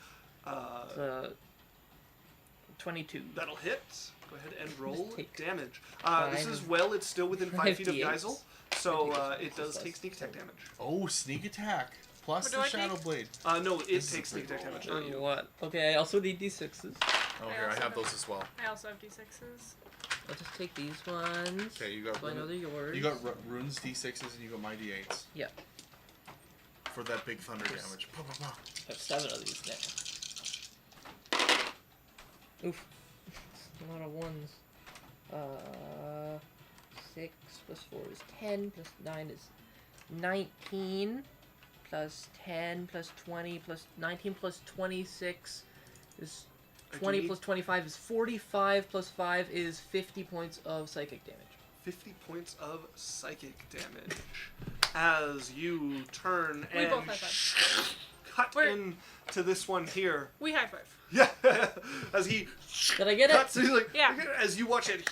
B: It's 22.
A: That'll hit. Go ahead and roll
B: take
A: damage. This
B: five-
A: is well, it's still within 5 feet of
B: 58.
A: Geisel, so
B: 58
A: it does
B: plus
A: take sneak attack damage.
D: Oh, sneak attack. Plus
C: What do
D: the
C: I
D: Shadow
C: take?
D: Blade.
A: No, it
E: This is
A: takes
E: a
A: sneak
E: big
A: attack damage,
B: Or
A: not you.
B: what? Okay, I also need d6s.
D: Oh, here, I have those as well.
C: I also have d6s.
B: I'll just take these ones.
D: Okay, you got...
B: So I know they're yours.
D: You got Rune's D6s and you got my D8s.
B: Yeah.
D: For that big thunder
B: Yes.
D: damage. Pa, pa, pa.
B: I have 7 of these now. Oof. A lot of ones. 6 plus 4 is 10, plus 9 is 19, plus 10 plus 20 plus 19 plus 26 is 20
A: need
B: plus 25 is 45 plus 5 is 50 points of psychic damage.
A: 50 points of psychic damage as you turn
C: We
A: and
C: both high five.
A: cut
C: We're-
A: into this one here.
C: We high five.
A: Yeah, as he
B: Did I get
A: cuts,
B: it?
A: he's like,
C: Yeah.
A: as you watch it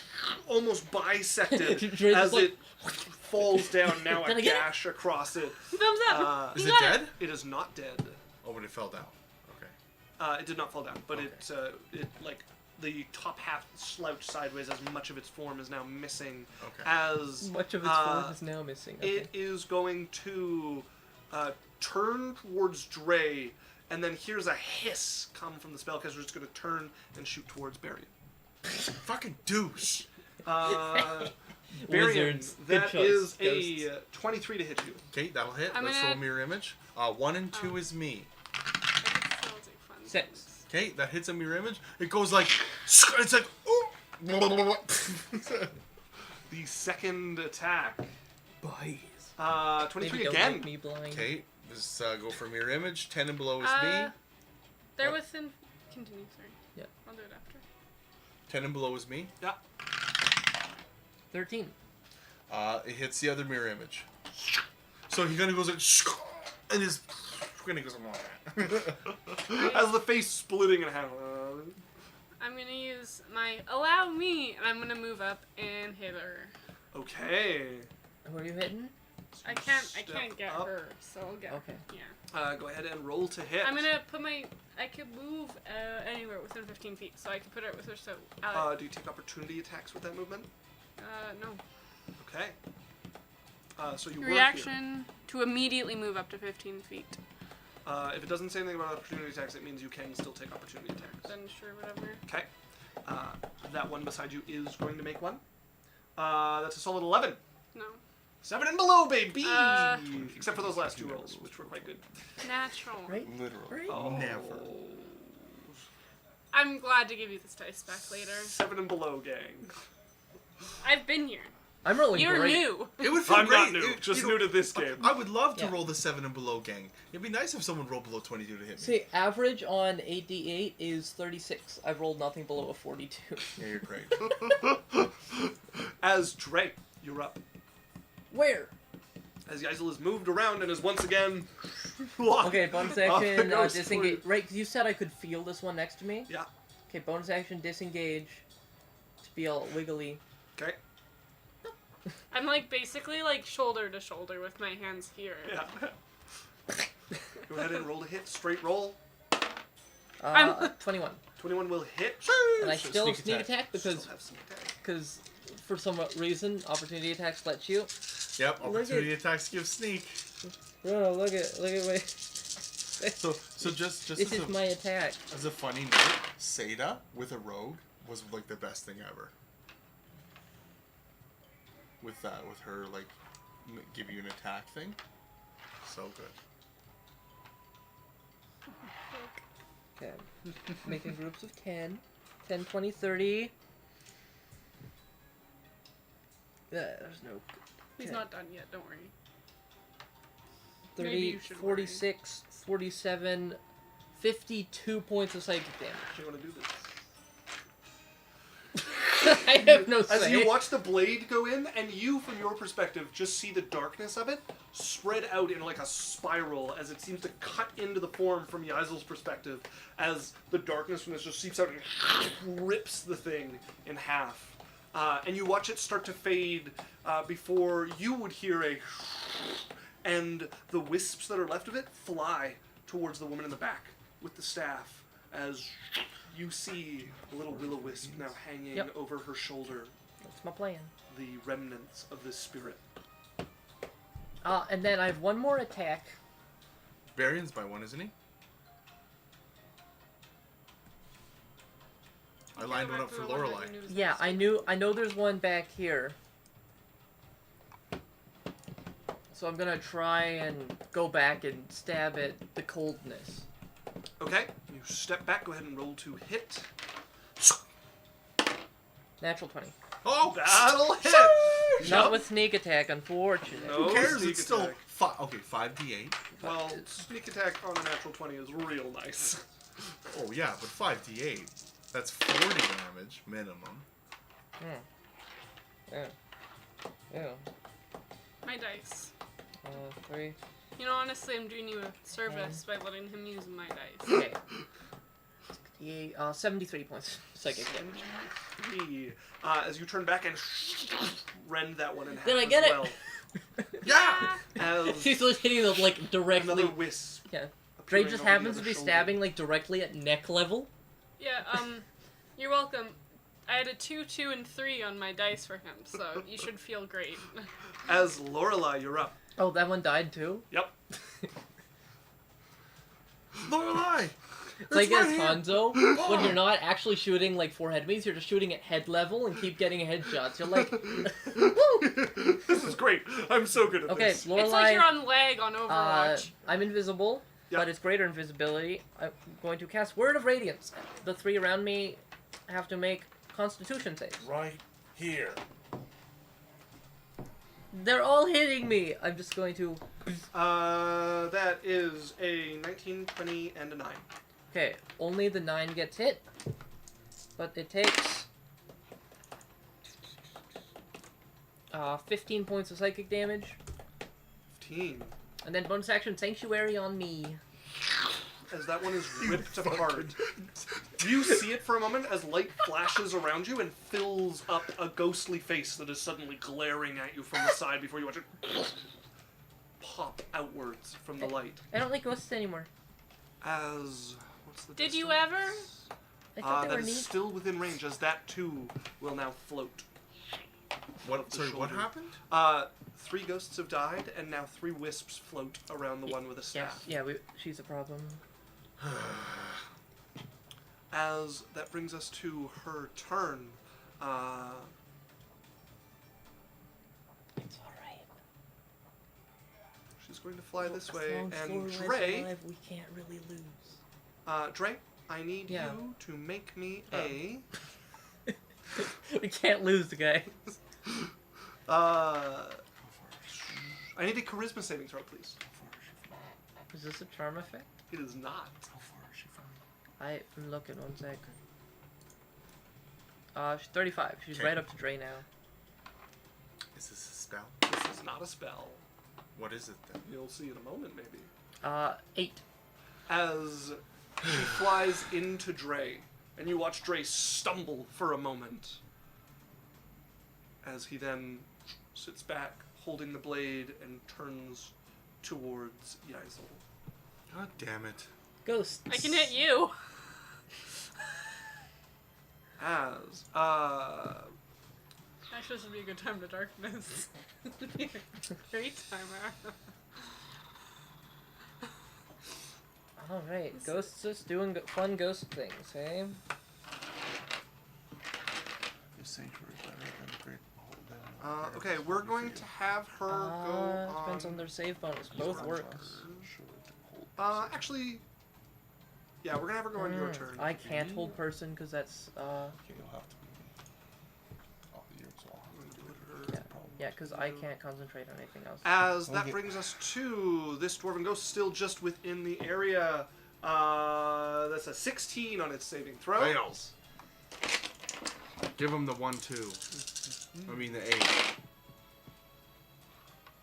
A: almost bisected
B: Just
A: as
B: like-
A: it falls down, now
B: Did
A: a
B: I get it?
A: gash across it.
C: Thumbs up.
D: Is
C: You
D: it
C: got
D: dead?
A: It is not dead.
D: Oh, but it fell down. Okay.
A: It did not fall down, but
D: Okay.
A: it like the top half slouched sideways as much of its form is now missing.
D: Okay.
A: As
B: Much of its form is now missing. Okay.
A: it is going to turn towards Dre, and then here's a hiss come from the spellcaster. It's going to turn and shoot towards Barian.
D: Fucking douche.
A: Barian,
B: Wizards. Good
A: that
B: choice,
A: is
B: ghosts.
A: a 23 to hit you.
D: Okay, that'll hit.
C: I'm
D: Let's
C: gonna-
D: roll mirror image. 1 and 2 is me.
C: That sounds like fun.
B: 6.
D: Okay, that hits a mirror image. It goes like, it's like, ooh.
A: The second attack,
B: Boys.
A: 23
B: Maybe don't
A: again.
B: make me blind.
D: Okay, let's go for mirror image. 10 and below is me.
C: They're
D: What?
C: within. Continue, sorry.
B: Yeah.
C: I'll do it after.
D: 10 and below is me.
A: Yeah.
B: 13.
D: It hits the other mirror image. So he kind of goes like, and his kind of goes like,
A: As the face splitting in half.
C: I'm gonna use my allow me, and I'm gonna move up and hit her.
A: Okay.
B: Who are you hitting?
C: I can't
A: Step
C: get
A: up.
C: her, so I'll get.
B: Okay.
C: Yeah.
A: Go ahead and roll to hit.
C: I'm gonna put my. I could move anywhere within 15 feet, so I can put her with her. So.
A: Do you take opportunity attacks with that movement?
C: No.
A: Okay. So you work
C: Reaction to immediately move up to 15 feet.
A: here. If it doesn't say anything about opportunity attacks, it means you can still take opportunity attacks.
C: Then sure, whatever.
A: Okay. That one beside you is going to make one. That's a solid 11.
C: No.
A: 7 and below, baby!
C: Uh,
A: Except for those last two rolls, which were quite good.
C: Natural.
B: Right?
E: Literally.
B: Right?
A: Oh.
D: Never.
C: I'm glad to give you this dice back later.
A: 7 and below, gang.
C: I've been here.
B: I'm rolling
C: You're
B: great.
C: new.
D: It would feel
A: I'm
D: great.
A: not new, just
D: you
A: new to this game.
D: I would love to
B: Yeah.
D: roll the 7 and below gang. It'd be nice if someone rolled below 22 to hit me.
B: See, average on 8d8 is 36. I've rolled nothing below a 42.
D: Yeah, you're great.
A: As Dre, you're up.
B: Where?
A: As Yazel is moved around and is once again locked.
B: Okay, bonus
A: off the
B: action,
A: ghost
B: disengage.
A: fleet.
B: Right, 'cause you said I could feel this one next to me?
A: Yeah.
B: Okay, bonus action, disengage. To feel wiggly.
A: Okay.
C: I'm like basically like shoulder to shoulder with my hands here.
A: Yeah. Go ahead and roll to hit. Straight roll.
B: 21.
A: 21 will hit.
B: And I
D: So
B: still
D: sneak
B: sneak
D: attack.
B: attack
A: Still
B: because
A: have some attack.
B: for some reason, opportunity attacks let you.
D: Yep,
B: Look
D: opportunity attacks give sneak.
B: Oh, look at my.
D: So just
B: This
D: as
B: is my attack.
D: as a funny note, Seda with a rogue was like the best thing ever. With her like give you an attack thing, so good.
B: Okay. Making groups of 10. 10, 20, 30. There's no.
C: He's
B: Okay.
C: not done yet, don't worry.
B: 30,
C: Maybe you should
B: 46, 47, 52 points of psychic damage.
A: Do you want to do this?
B: I have no
A: As
B: say.
A: you watch the blade go in, and you, from your perspective, just see the darkness of it spread out in like a spiral as it seems to cut into the form from Yaizel's perspective, as the darkness from this just seeps out and rips the thing in half. And you watch it start to fade before you would hear a and the wisps that are left of it fly towards the woman in the back with the staff as you see a little will-o-wisp now hanging
B: Yep.
A: over her shoulder,
B: That's my plan.
A: the remnants of this spirit.
B: And then I have one more attack.
D: Varian's by one, isn't he? I lined one up for Lorelei.
B: Yeah, I know there's one back here. So I'm gonna try and go back and stab at the coldness.
A: Okay, you step back, go ahead and roll to hit.
B: Natural 20.
D: Oh,
A: That'll hit!
B: Not with sneak attack, unfortunately.
A: No.
D: who cares?
A: sneak
D: It's still
A: attack.
D: 5d8.
A: Well, sneak attack on a natural 20 is real nice.
D: Oh yeah, but 5d8. That's 40 damage minimum.
B: Yeah. Yeah.
C: My dice.
B: 3.
C: You know, honestly, I'm doing you a service by letting him use my dice.
B: Okay. 73 points psychic damage.
A: 3. As you turn back and rend that one in half
B: Did I
A: as
B: get it?
A: well.
C: Yeah.
A: As
B: He's just hitting them like directly.
A: another wisp.
B: Yeah. Dre
A: appearing
B: just
A: over the
B: happens to
A: other
B: be
A: shoulder.
B: stabbing like directly at neck level.
C: Yeah, you're welcome. I had a 2, 2, and 3 on my dice for him, so you should feel great.
A: As Lorelai, you're up.
B: Oh, that one died too?
A: Yep.
D: Lorelai!
B: It's like as Hanzo, when you're not actually shooting like 4 enemies, you're just shooting at head level and keep getting headshots. You're like, woo!
A: This is great. I'm so good at
B: Okay,
A: this.
B: Lorelai.
C: It's like you're on lag on Overwatch.
B: I'm invisible,
A: Yep.
B: but it's greater invisibility. I'm going to cast Word of Radiance. The 3 around me have to make Constitution saves.
E: Right here.
B: They're all hitting me. I'm just going to.
A: That is a 19, 20, and a 9.
B: Okay, only the 9 gets hit, but it takes 15 points of psychic damage,
A: 15.
B: and then bonus action Sanctuary on me.
A: As that one is ripped apart. You see it for a moment as light flashes around you and fills up a ghostly face that is suddenly glaring at you from the side before you watch it pop outwards from the light.
B: I don't like ghosts anymore.
A: As... what's the
C: Did you
A: distance?
C: ever?
B: I thought they
A: That
B: were
A: is
B: neat.
A: still within range, as that too will now float.
D: What?
A: the
D: Sorry, what
A: shoulder.
D: happened?
A: 3 ghosts have died, and now 3 wisps float around the one with a staff.
B: Yeah, she's a problem.
A: As that brings us to her turn.
B: It's alright.
A: She's going to fly this
B: As
A: way,
B: long as
A: and
B: Lorelai's
A: Dre,
B: alive, we can't really lose.
A: Dre, I need
B: Yeah.
A: you to make me
B: Oh.
A: a.
B: We can't lose, the guy.
A: I need a charisma saving throw, please.
B: Is this a charm effect?
A: It is not.
E: How far is she from me?
B: I'm looking, one sec. She's 35. She's
D: Okay.
B: right up to Dre now.
D: Is this a spell?
A: This is not a spell.
D: What is it then?
A: You'll see in a moment, maybe.
B: 8.
A: As she flies into Dre, and you watch Dre stumble for a moment. As he then sits back, holding the blade, and turns towards Yaisel.
D: God damn it.
B: Ghosts.
C: I can hit you.
A: As,
C: Actually, this would be a good time to darkness. It'd be a great time.
B: Alright, ghosts just doing fun ghost things, hey?
E: Is Sanctuary better than Great Behold?
A: okay, we're going to have her go
B: Depends on
A: on...
B: their save bonus. Both works.
A: Actually... Yeah, we're gonna have her go on your turn.
B: I can't hold person because that's,
E: Okay, you'll have to be off the year, so I'll have to do it.
B: Yeah. Yeah, because I can't concentrate on anything else.
A: As that
E: Okay.
A: brings us to this dwarven ghost still just within the area. That's a 16 on its saving throw.
D: Fails. Give him the 1-2. I mean the 8.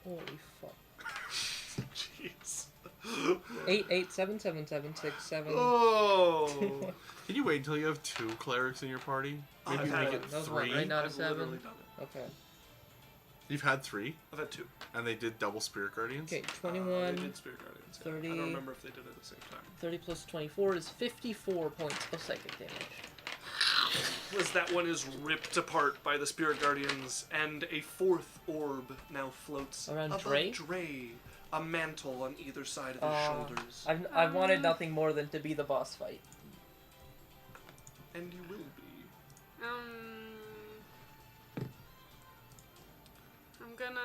B: Holy fuck.
A: Jeez.
B: 8, 8, 7, 7, 7, 6, 7.
A: Oh.
D: Can you wait until you have 2 clerics in your party?
A: I've
D: Maybe
A: had
D: make
A: it.
D: it
B: That was one,
D: 3.
B: right? Not a
A: I've
B: 7.
A: literally done it.
B: Okay.
D: You've had 3,
A: I've had 2.
D: and they did double Spirit Guardians?
B: Okay,
A: They
B: 21.
A: did Spirit Guardians. yeah.
B: 30.
A: I don't remember if they did it at the same time.
B: 30 plus 24 is 54 points of psychic damage.
A: As that one is ripped apart by the Spirit Guardians, and a 4th orb now floats
B: Around
A: above
B: Dre?
A: Dre, a mantle on either side of his shoulders.
B: I've wanted nothing more than to be the boss fight.
A: And you will be.
C: I'm gonna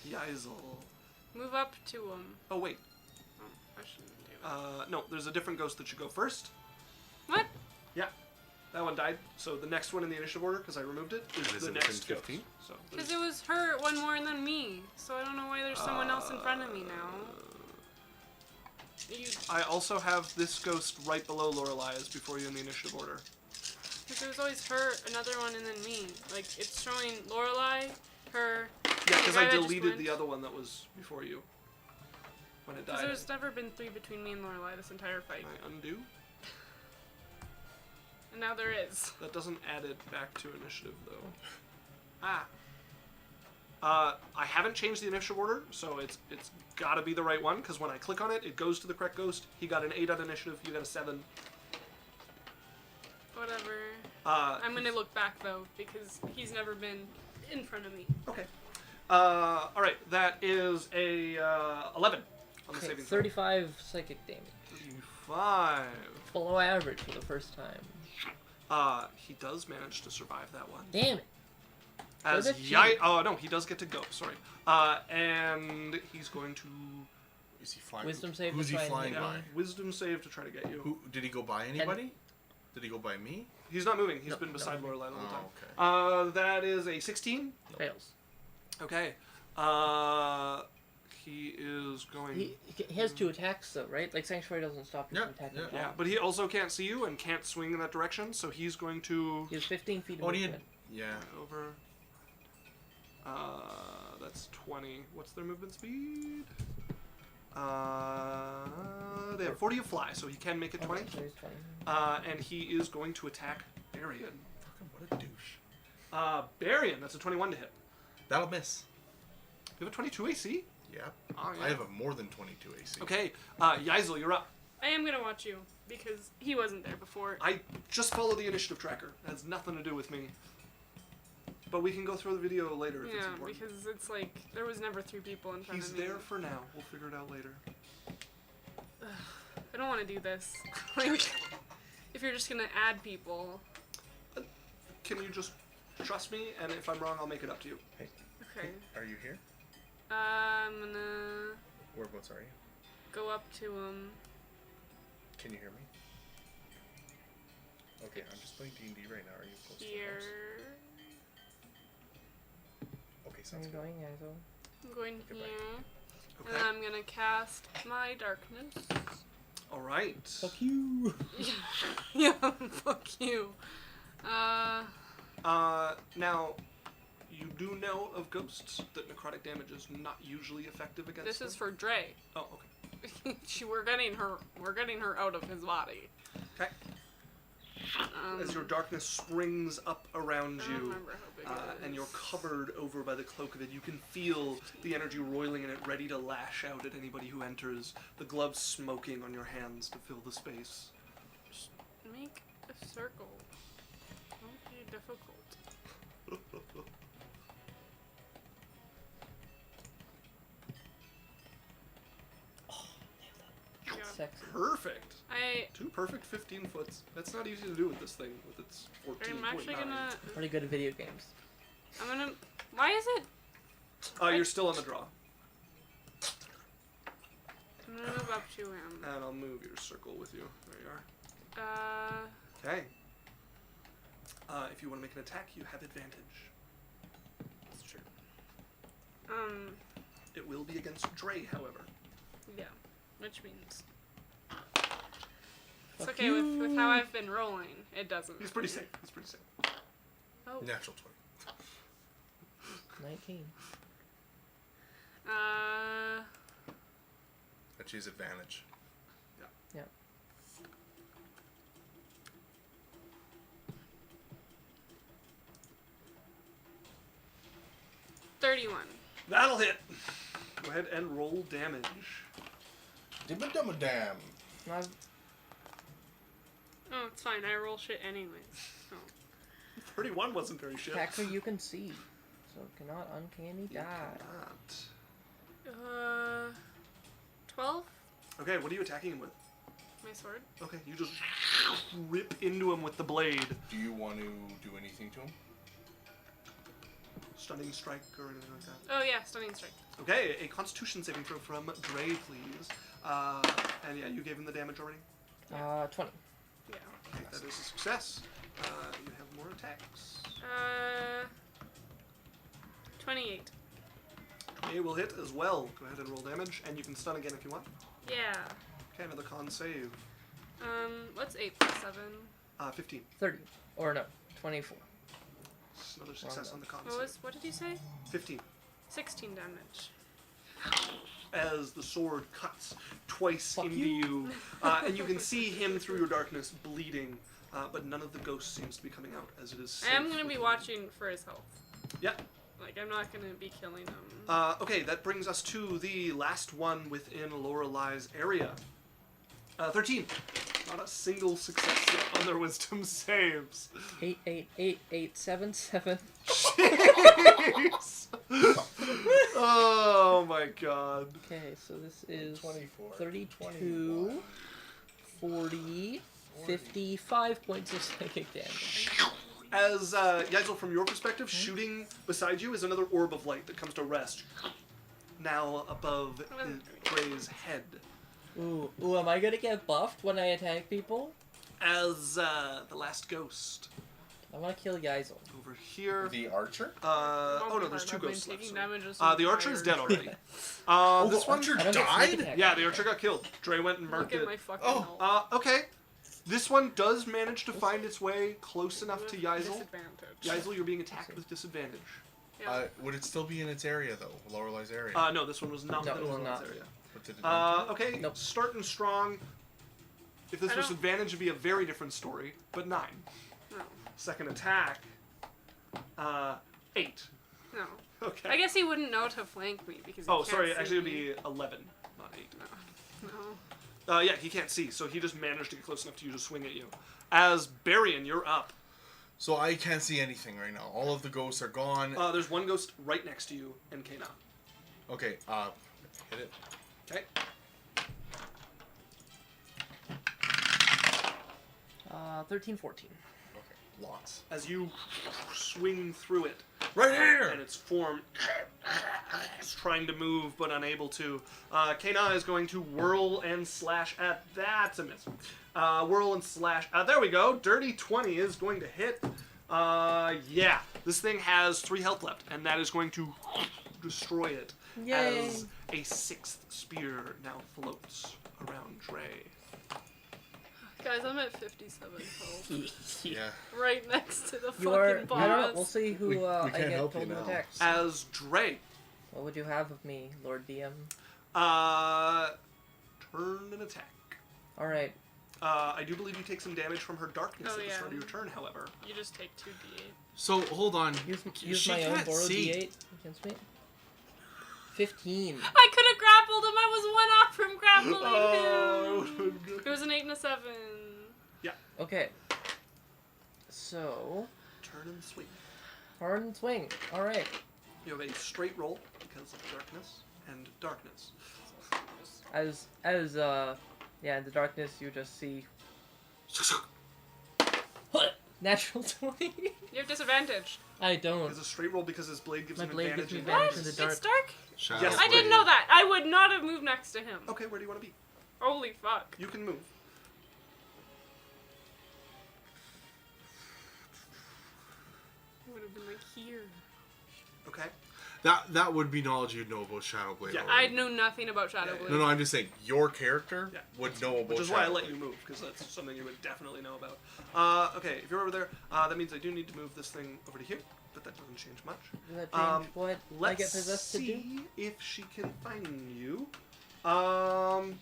A: Yaisel.
C: move up to him.
A: Oh, wait.
C: Oh, I shouldn't do that.
A: No, there's a different ghost that should go first.
C: What?
A: Yeah. That one died. So the next one in the initiative order, because I removed it, is
D: And is
A: the
D: it
A: next
D: within
A: ghost.
D: 15?
A: So
C: Because
A: there's-
C: it was her one more than me, so I don't know why there's someone else in front of me now. You,
A: I also have this ghost right below Lorelai's before you in the initiative order.
C: Because it was always her, another one, and then me. Like, it's showing Lorelai, her...
A: Yeah, because
C: the guy
A: I
C: that just
A: deleted
C: went.
A: the other one that was before you. When it
C: Because
A: died.
C: there's never been 3 between me and Lorelai this entire fight.
A: I undo.
C: And now there is.
A: That doesn't add it back to initiative, though. Ah. I haven't changed the initiative order, so it's gotta be the right one, because when I click on it, it goes to the correct ghost. He got an 8 on initiative, you got a 7.
C: Whatever.
A: I'm
C: I'm gonna look back, though, because he's never been in front of me.
A: Okay. Alright, that is a 11 on the
B: Okay,
A: saving throw.
B: 35 psychic damage.
A: 35.
B: Below average for the first time.
A: He does manage to survive that one.
B: Damn it.
A: As
B: What about you?
A: Oh, no, he does get to go, sorry. And he's going to...
D: Is he flying?
B: Wisdom save
D: Who's
B: to
D: he
B: try and
D: flying
B: hit
D: by?
B: me.
A: Wisdom save to try to get you.
D: Who did he go by? Anybody? Did he go by me?
A: He's not moving. He's
B: No,
A: been
B: no.
A: beside Lorelai the whole time.
D: Oh, okay.
A: That is a 16.
B: Fails.
A: Okay. He is going...
B: He has 2 attacks, though, right? Like, Sanctuary doesn't stop you
D: Yeah,
B: from attacking.
D: yeah.
B: at
A: Yeah,
B: all.
A: but he also can't see you and can't swing in that direction, so he's going to...
B: He has 15 feet of
D: Oh, do you?
B: movement.
D: Yeah.
A: Over... that's 20. What's their movement speed? They have 40 of fly, so he can make it 20.
B: Okay, so he's 20.
A: And he is going to attack Barian.
D: Fucking what a douche.
A: Barian, that's a 21 to hit.
D: That'll miss.
A: You have a 22 AC?
D: Yeah.
A: Oh, yeah.
D: I have a more than 22 AC.
A: Okay, Yaisel, you're up.
C: I am gonna watch you, because he wasn't there before.
A: I just follow the initiative tracker. It has nothing to do with me. But we can go through the video later if it's
C: Yeah,
A: important.
C: because it's like, there was never 3 people in front
A: He's
C: of me.
A: there for now. We'll figure it out later.
C: I don't want to do this. Like, if you're just gonna add people.
A: Can you just trust me? And if I'm wrong, I'll make it up to you.
C: Okay.
E: Are you here?
C: I'm gonna
E: Whereabouts are you?
C: go up to him.
E: Can you hear me? Okay, I'm just playing D&D right now. Are you close to the
C: Here.
E: house? Okay,
B: Where
E: sounds
B: are you
E: good.
B: going, Yazo?
C: I'm going
E: Goodbye.
C: here.
A: Okay.
C: And then I'm gonna cast my darkness.
A: All right.
B: Fuck you!
C: Yeah, fuck you.
A: Now, you do know of ghosts that necrotic damage is not usually effective against
C: This
A: them?
C: is for Dre.
A: Oh, okay.
C: We're getting her out of his body.
A: Okay. As your darkness springs up around
C: I don't
A: you,
C: remember how big it
A: and
C: is.
A: you're covered over by the cloak of it, you can feel the energy roiling in it, ready to lash out at anybody who enters, the gloves smoking on your hands to fill the space.
C: Make a circle. Don't be difficult. Yeah.
B: Sexy.
A: Perfect.
C: I.
A: 2 perfect 15 foots. That's not easy to do with this thing, with its 14.9.
C: I'm actually gonna.
B: Pretty good at video games.
C: I'm gonna. Why is it?
A: You're still on the draw.
C: I'm gonna move up to him.
A: And I'll move your circle with you. There you are. Okay. If you want to make an attack, you have advantage.
C: That's true.
A: It will be against Dre, however.
C: Yeah. Which means. It's
B: Fuck
C: okay with how I've been rolling. It doesn't.
A: He's pretty safe. He's pretty safe.
C: Oh.
E: Natural 20.
B: 19.
E: That she's advantage.
B: Yeah.
C: 31.
A: That'll hit. Go ahead and roll damage.
E: Dimmadummadam.
B: Not,
C: Oh, it's fine. I roll shit anyways. Oh.
A: 31 wasn't very shit.
B: attacker you can see. So cannot uncanny
A: You
B: die.
A: cannot.
C: 12?
A: Okay, what are you attacking him with?
C: My sword.
A: Okay, you just rip into him with the blade.
E: Do you want to do anything to him?
A: Stunning strike or anything like that.
C: Oh yeah, stunning strike.
A: Okay, a constitution saving throw from Dre, please. And yeah, you gave him the damage already?
B: 20.
C: Yeah.
A: Okay, that is a success. You have more attacks.
C: 28.
A: 28 will hit as well. Go ahead and roll damage, and you can stun again if you want.
C: Yeah.
A: Okay, another con save.
C: What's 8 plus 7?
A: 15.
B: 30. Or no, 24.
A: Another success on the con
C: What
A: save.
C: did you say?
A: 15.
C: 16 damage.
A: As the sword cuts twice
B: Fuck
A: into
B: you.
A: you, and you can see him through your darkness bleeding, but none of the ghost seems to be coming out as it is.
C: I am
A: safe
C: gonna be
A: within.
C: watching for his health.
A: Yeah.
C: Like, I'm not gonna be killing him.
A: Okay, that brings us to the last one within Lorelai's area. 13. Not a single success yet on their wisdom saves.
B: 8, 8, 8, 8, 7, 7.
A: Jeez. Oh my god.
B: Okay, so this is
E: 24.
B: 32, 40, 55 points of psychic damage.
A: As Yazel, from your perspective, shooting beside you is another orb of light that comes to rest now above Gray's head.
B: Ooh, am I gonna get buffed when I attack people?
A: As the last ghost
B: I wanna kill Geisel.
A: over here.
E: The archer?
A: Oh no, there's two ghosts left.
C: Taking
A: sorry.
C: damage
A: The archer is dead already.
E: Oh,
A: This
E: the
A: one,
E: archer
B: I don't get sneak
E: died?
B: attack.
A: yeah, the archer got killed. Dre went and marked
C: Look at
A: it.
C: my fucking
E: Oh.
C: health.
A: Okay. This one does manage to find its way close enough to Yazel.
C: Disadvantage.
A: Yazel, you're being attacked with disadvantage.
C: Yeah.
D: Would it still be in its area though, Lorelai's area?
A: No, this one was not
B: No,
A: within
B: it was
A: Lorelai's
B: not.
A: area.
D: What did it do?
A: Okay,
B: Nope.
A: starting strong. If this
C: I
A: was
C: don't-
A: advantage, it'd be a very different story, but 9.
C: No.
A: Second attack, 8.
C: No.
A: Okay.
C: I guess he wouldn't know to flank me because he
A: Oh,
C: can't
A: sorry,
C: see
A: actually it'd
C: me.
A: be 11, not 8.
C: No.
A: Yeah, he can't see, so he just managed to get close enough to you to swing at you. As Barian, you're up.
D: So I can't see anything right now. All of the ghosts are gone.
A: There's one ghost right next to you, and Kana.
D: Okay, hit it.
A: Okay.
B: 13, 14.
D: Okay, lots.
A: As you swing through it,
D: Right here!
A: and its form is trying to move but unable to. Kana is going to whirl and slash at. That's a miss. Whirl and slash. There we go. Dirty 20 is going to hit. Yeah. This thing has 3 health left, and that is going to destroy it.
B: Yay.
A: As a 6th spear now floats around Dre.
C: Guys, I'm at 57 health.
D: Yeah.
C: Right next to the
B: You're,
C: fucking
B: I don't know,
C: boss.
B: we'll see who
E: We
B: I
E: can't
B: get
E: help
B: told
E: you
B: to
E: now.
B: attack.
A: As Dre,
B: What would you have of me, Lord DM?
A: turn and attack.
B: Alright,
A: I do believe you take some damage from her darkness
C: Oh,
A: at the
C: yeah.
A: start of your turn, however.
C: You just take 2d8.
D: So hold on.
B: use
D: She
B: my own
D: can't
B: borrow
D: see.
B: D8 against me. 15.
C: I could have grappled him. I was 1 off from grappling
A: Oh,
C: him. It was an 8 and a 7.
B: Okay. So,
A: Turn and swing.
B: turn and swing. Alright.
A: You have a straight roll because of darkness and darkness.
B: Yeah, in the darkness you just see natural 20.
C: You have disadvantage.
B: I don't.
A: It's a straight roll because his blade gives
B: My
A: him
B: blade
A: advantage.
B: gives me
A: in
B: advantage
A: darkness.
B: in the dark.
C: It's dark?
D: Shadow
A: Yes,
C: I
A: Blade.
C: didn't know that. I would not have moved next to him.
A: Okay, where do you want to be?
C: Holy fuck.
A: You can move.
C: It would have been like here.
A: Okay.
D: That would be knowledge you'd know about Shadowblade.
A: Yeah,
C: I
D: already.
C: know nothing about Shadow
A: Yeah,
C: Blade.
D: No, I'm just saying your character
A: Yeah.
D: would know about.
A: Which is why I
D: Shadowblade.
A: let you move, because that's something you would definitely know about. Okay, if you're over there, that means I do need to move this thing over to here, but that doesn't change much.
B: Does that change what I
A: Let's
B: get possessed to do?
A: see if she can find you.
D: Well,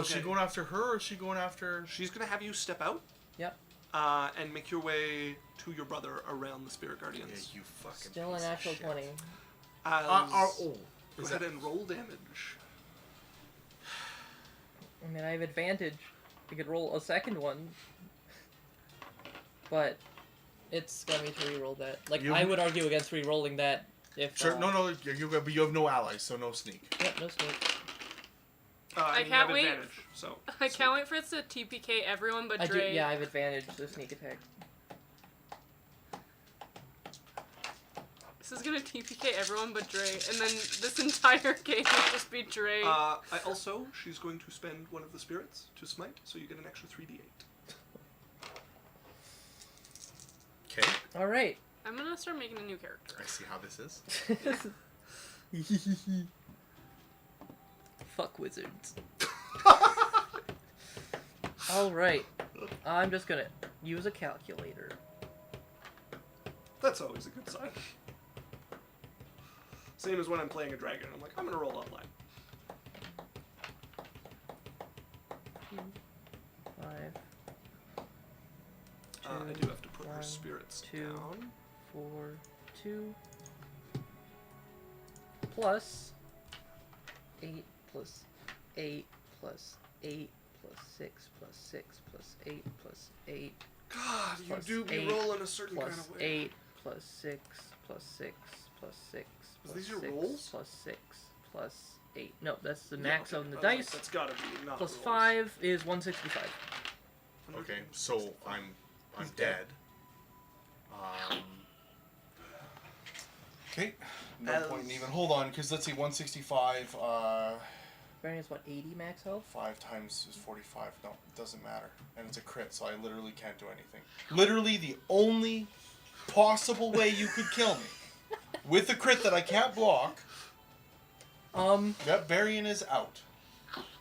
D: is she
A: Okay.
D: going after her or is she going after?
A: She's gonna have you step out.
B: Yep.
A: And make your way to your brother around the Spirit
D: Yeah,
A: Guardians.
D: you fucking.
B: Still a
D: piece of
B: natural
D: shit.
B: 20.
A: Go
D: Is
A: ahead
D: that-
A: and roll damage.
B: I mean, I have advantage. I could roll a second one. But it's got me to re-roll that. Like,
D: You-
B: I would argue against re-rolling that if...
D: Sure. No. But you have no allies, so no sneak.
B: Yep, no sneak.
A: And you
C: can't
A: have
C: wait.
A: advantage, so.
C: I can't wait for it to TPK everyone but
B: I do,
C: Dre.
B: yeah, I have advantage to sneak attack.
C: This is gonna TPK everyone but Dre, and then this entire game will just be Dre.
A: She's going to spend one of the spirits to smite, so you get an extra 3d8.
D: Okay.
B: Alright.
C: I'm gonna start making a new character.
D: I see how this is.
B: Fuck wizards. Alright. I'm just gonna use a calculator.
A: That's always a good sign. Same as when I'm playing a dragon. I'm like, I'm gonna roll online.
B: 5.
A: I do have to put her
B: 1,
A: spirits
B: 2,
A: down.
B: 4, 2. Plus 8 plus 8 plus 8 plus 6 plus 6 plus 8 plus 8
A: God, you
B: plus
A: do be
B: 8
A: rolling a certain
B: plus
A: kind of way.
B: 8 plus 6 plus 6 plus 6 plus
A: these your
B: 6
A: rolls?
B: plus 6 plus 8. No, that's the
A: Yeah,
B: max
A: okay.
B: on the
A: I was like,
B: dice.
A: that's gotta be not
B: Plus
A: rolls.
B: 5 is 165.
D: Okay, so I'm
A: He's
D: dead.
A: dead.
E: Okay. No
A: As-
E: point in even. Hold on, because let's see, 165.
B: Varian is what, 80 max health?
E: 5 times is 45. No, it doesn't matter. And it's a crit, so I literally can't do anything. Literally the only possible way you could kill me. With a crit that I can't block, that Varian is out.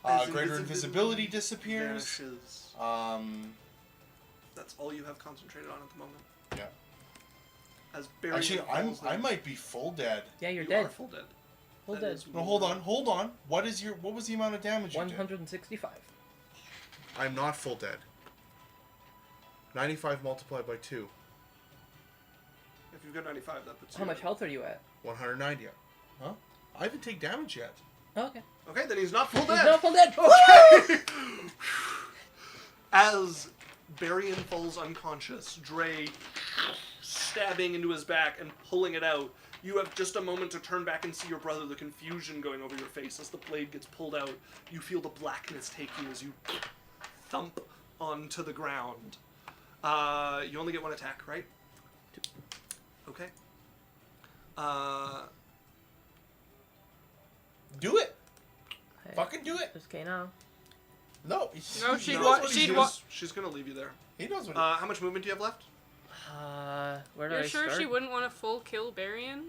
A: As
E: Greater invisibility disappears.
A: Vanishes. That's all you have concentrated on at the moment.
E: Yeah.
A: As Barry
E: Actually,
A: falls
E: I
A: in,
E: might be full dead.
B: Yeah, you're
A: you
B: dead.
A: are full dead.
B: Full
A: That
B: dead.
A: is
E: No, hold on. What was the amount of damage you did?
B: 165.
D: I'm not full dead. 95 multiplied by 2.
A: If you've got 95, that puts you
B: How much
A: at-
B: health are you at?
D: 190. Huh? I haven't taken damage yet.
B: Oh, okay.
A: Okay, then he's not full
B: He's
A: dead.
B: not full dead!
A: Okay. As Barian falls unconscious, Dre stabbing into his back and pulling it out. You have just a moment to turn back and see your brother, the confusion going over your face as the blade gets pulled out. You feel the blackness take you as you thump onto the ground. You only get one attack, right?
B: 2.
A: Okay.
E: Do it.
B: Hey,
E: Fucking do it.
B: Just okay now.
E: No.
C: No,
E: he
C: she'd
E: knows
C: wa-
E: what he's
C: she'd
E: doing.
C: wa-
A: She's gonna leave you there.
E: He knows what.
A: How much movement do you have left?
B: Where do
C: You're
B: I
C: sure
B: start?
C: she wouldn't want to full kill Barian?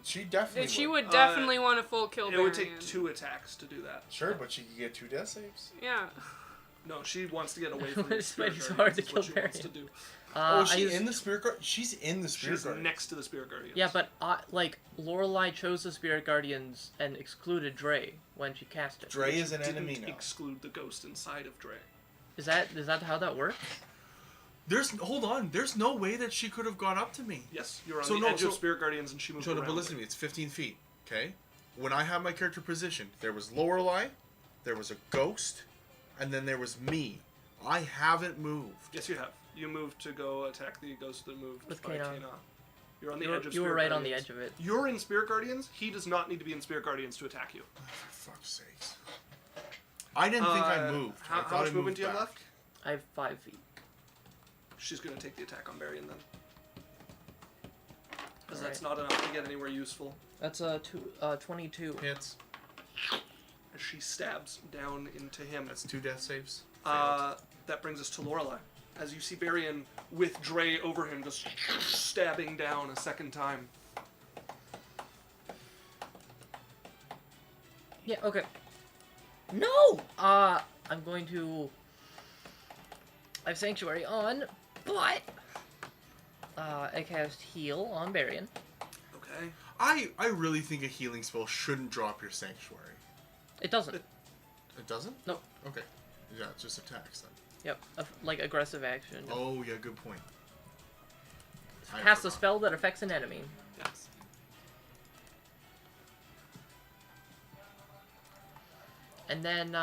E: She definitely.
C: She
E: would.
C: would definitely want to full kill
A: It
C: Barian.
A: would take 2 attacks to do that.
E: Sure, but she could get 2 death saves.
C: Yeah.
A: No, she wants to get away from the
B: It's
A: spirit
B: pretty
A: guardians.
B: hard to
A: is what
B: kill
A: she wants to
B: Barian.
A: do.
E: Oh,
B: I
E: she's
B: use-
E: in the spirit guard. She's in the spirit
A: She's
E: guard.
A: next to the spirit guardians.
B: Yeah, but like Lorelai chose the Spirit Guardians and excluded Dre when she cast it.
E: Dre is an
A: Didn't
E: enemy now.
A: exclude the ghost inside of Dre.
B: Is that how that works?
D: Hold on. There's no way that she could have gone up to me.
A: Yes, you're on
D: So
A: the
D: no,
A: edge of
D: so-
A: spirit guardians, and she moved
D: So,
A: around.
D: but listen to me. It's 15 feet. Okay. When I had my character positioned, there was Lorelai, there was a ghost, and then there was me. I haven't moved.
A: Yes, you have. You moved to go attack the ghost that moved
B: With
A: by
B: Kana.
A: Kana. You're on the
B: You were,
A: edge of
B: you
A: spirit
B: were right on
A: guardians.
B: the edge of it.
A: You're in spirit guardians. He does not need to be in spirit guardians to attack you.
D: For fuck's sakes. I didn't think I moved.
A: How,
D: I
A: how
D: thought
A: much
D: I
A: movement
D: moved
A: do you have
D: back.
A: left?
B: I have 5 feet.
A: She's going to take the attack on Barian then. Because
B: Alright.
A: that's not enough to get anywhere useful.
B: That's 22.
D: Hits.
A: As she stabs down into him.
D: That's 2 death saves. Failed.
A: That brings us to Lorelai. As you see Barian with Dre over him, just stabbing down a second time.
B: Yeah. Okay. No. I'm going to. I have Sanctuary on, but I cast Heal on Barian.
A: Okay.
D: I really think a healing spell shouldn't drop your sanctuary.
B: It doesn't.
D: It doesn't?
B: No.
D: Okay. Yeah, it's just attacks then.
B: Yep. Like aggressive action.
D: Oh, yeah, good point. I
B: Cast a
D: forgot.
B: spell that affects an enemy.
A: Yes.
B: And then,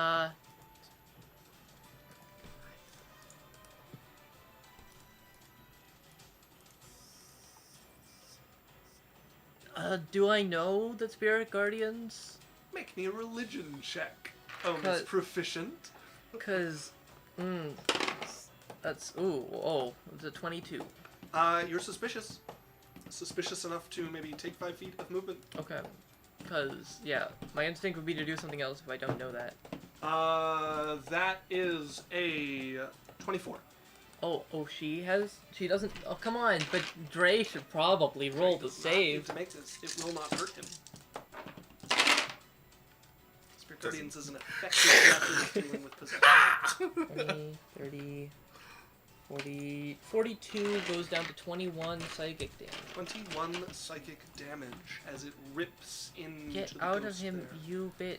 B: do I know that Spirit Guardians?
A: Make me a religion check. Oh, Miss
B: Cut.
A: Proficient.
B: Because, that's, it's a 22.
A: You're suspicious. Suspicious enough to maybe take 5 feet of movement.
B: Okay. Because, yeah, my instinct would be to do something else if I don't know that.
A: That is a 24.
B: Oh, she doesn't, oh, come on, but Dre should probably roll the
A: Does not need
B: save.
A: to make this. It will not hurt him. Spirit Guardians is an effective method of dealing with possession.
B: 20, 30, 42 goes down to 21 psychic damage.
A: 21 psychic damage as it rips into
B: Get
A: the
B: out of
A: ghost
B: him,
A: there.
B: you bitch.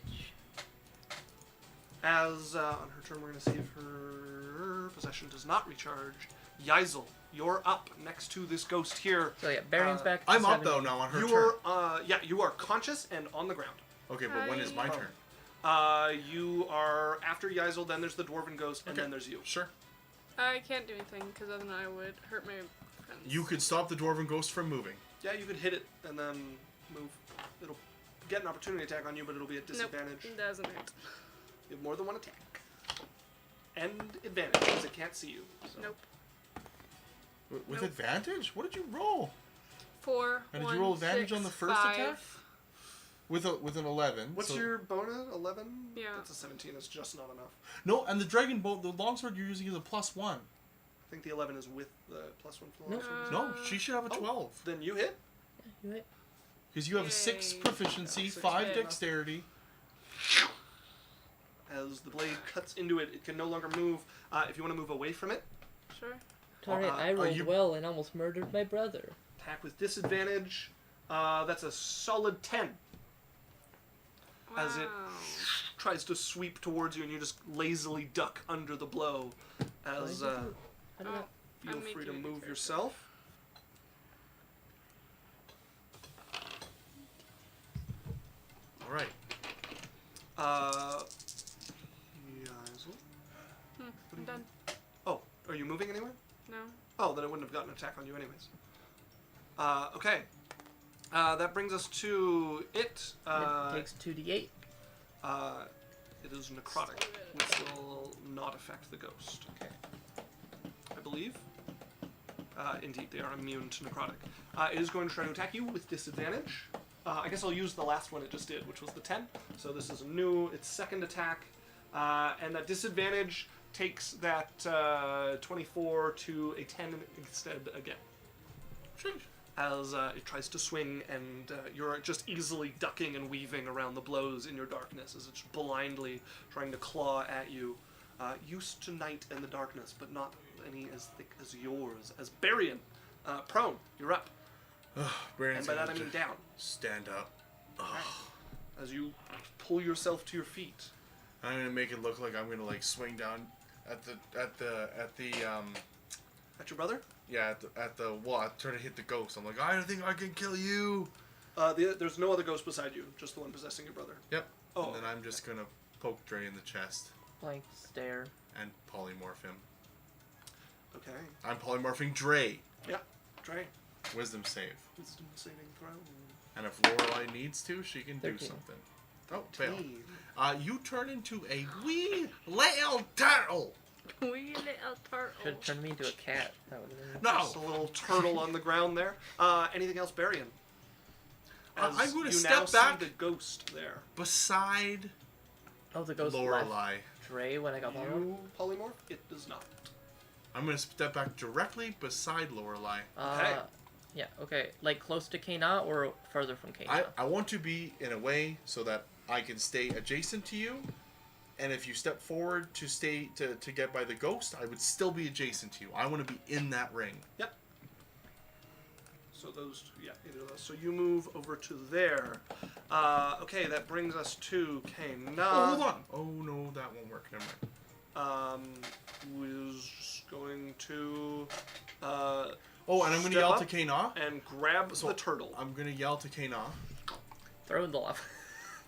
A: As on her turn, we're going to see if her possession does not recharge. Yisel, you're up next to this ghost here.
B: So yeah, Barion's back to
D: I'm up
B: 70.
D: though now on her turn.
A: You're you are conscious and on the ground.
D: Okay, but when is my
A: Hi.
D: turn?
A: You are after Yisel, then there's the dwarven ghost, and
D: Okay.
A: then there's you.
D: Sure.
C: I can't do anything because then I would hurt my friends.
D: You could stop the dwarven ghost from moving.
A: Yeah, you could hit it and then move. It'll get an opportunity attack on you, but it'll be at disadvantage.
C: Nope, doesn't hurt.
A: You have more than one attack. And advantage, because it can't see you. So.
C: Nope.
D: With
C: Nope.
D: advantage? What did you roll?
C: 4.
D: And did you roll advantage on the first
C: 5.
D: attack? With an 11.
A: What's
D: so-
A: your bonus? 11?
C: Yeah.
A: That's a 17. It's just not enough.
D: No, and the dragon bow, the longsword you're using is a +1.
A: I think the 11 is with the +1 for
B: No.
A: longsword.
D: No, she should have a
A: Oh.
D: 12.
A: Then you hit.
B: You hit.
D: Because you have a 6
C: Yay.
D: proficiency,
A: Yeah, 6
D: 5
A: enough.
D: dexterity.
A: As the blade cuts into it, it can no longer move. If you want to move away from it,
C: Sure.
B: Alright, I
A: are
B: rolled
A: you-
B: well and almost murdered my brother.
A: attack with disadvantage. That's a solid 10. As it
C: Wow.
A: tries to sweep towards you, and you just lazily duck under the blow. As
B: How did
C: Oh,
B: that-
A: feel
C: I'm
A: free to
C: making a
A: move
C: character.
A: yourself.
D: Alright.
A: Yisel.
C: I'm done.
A: Oh, are you moving anywhere?
C: No.
A: Oh, then it wouldn't have gotten an attack on you anyways. Okay. That brings us to it.
B: it takes 2d8.
A: It is necrotic, which will not affect the ghost.
B: Okay.
A: I believe. Indeed, they are immune to necrotic. It is going to try to attack you with disadvantage. I guess I'll use the last one it just did, which was the 10. So this is its second attack. And that disadvantage takes that 24 to a 10 instead again. As it tries to swing, and you're just easily ducking and weaving around the blows in your darkness as it's blindly trying to claw at you. Used to night and the darkness, but not any as thick as yours. As Barian, prone, you're up. And by that I mean down.
D: Stand up.
A: As you pull yourself to your feet.
D: I'm gonna make it look like I'm gonna swing down at the
A: At your brother?
D: yeah at the wall. I try to hit the ghost. I'm like, I don't think I can kill you.
A: There's no other ghost beside you, just the one possessing your brother.
D: Yep.
A: Oh,
D: And then I'm just gonna poke Dre in the chest
B: Blank stare.
D: and polymorph him.
A: Okay.
D: I'm polymorphing Dre.
A: Yeah. Dre.
D: Wisdom save.
A: Wisdom saving throw.
D: And if Lorelai needs to, she can do
B: 13.
D: something. Oh, fail.
A: 13.
D: You turn into a wee little turtle.
C: Wee little turtle.
B: Should turn me into a cat. That would have been...
D: No.
A: Just a little turtle on the ground there. Anything else, Barian? As
D: I'm gonna
A: you
D: step
A: now
D: back.
A: See the ghost there.
D: Beside
B: Oh, the ghost left
D: Lorelai.
B: Dre when I got home.
A: You polymorph? It does not.
D: I'm gonna step back directly beside Lorelai.
A: Okay.
B: Yeah, okay. Like close to Kana or further from Kana?
D: I want to be in a way so that I can stay adjacent to you, and if you step forward to get by the ghost, I would still be adjacent to you. I want to be in that ring.
A: Yep. So those, yeah, either of those. So you move over to there. Okay, that brings us to Kana.
D: Oh, hold on. Oh no, that won't work. Never mind.
A: Was going to
D: Oh, and I'm gonna
A: Step
D: yell
A: up.
D: to Kana.
A: and grab
D: So
A: the turtle.
D: I'm gonna yell to Kana.
B: Throw the lava.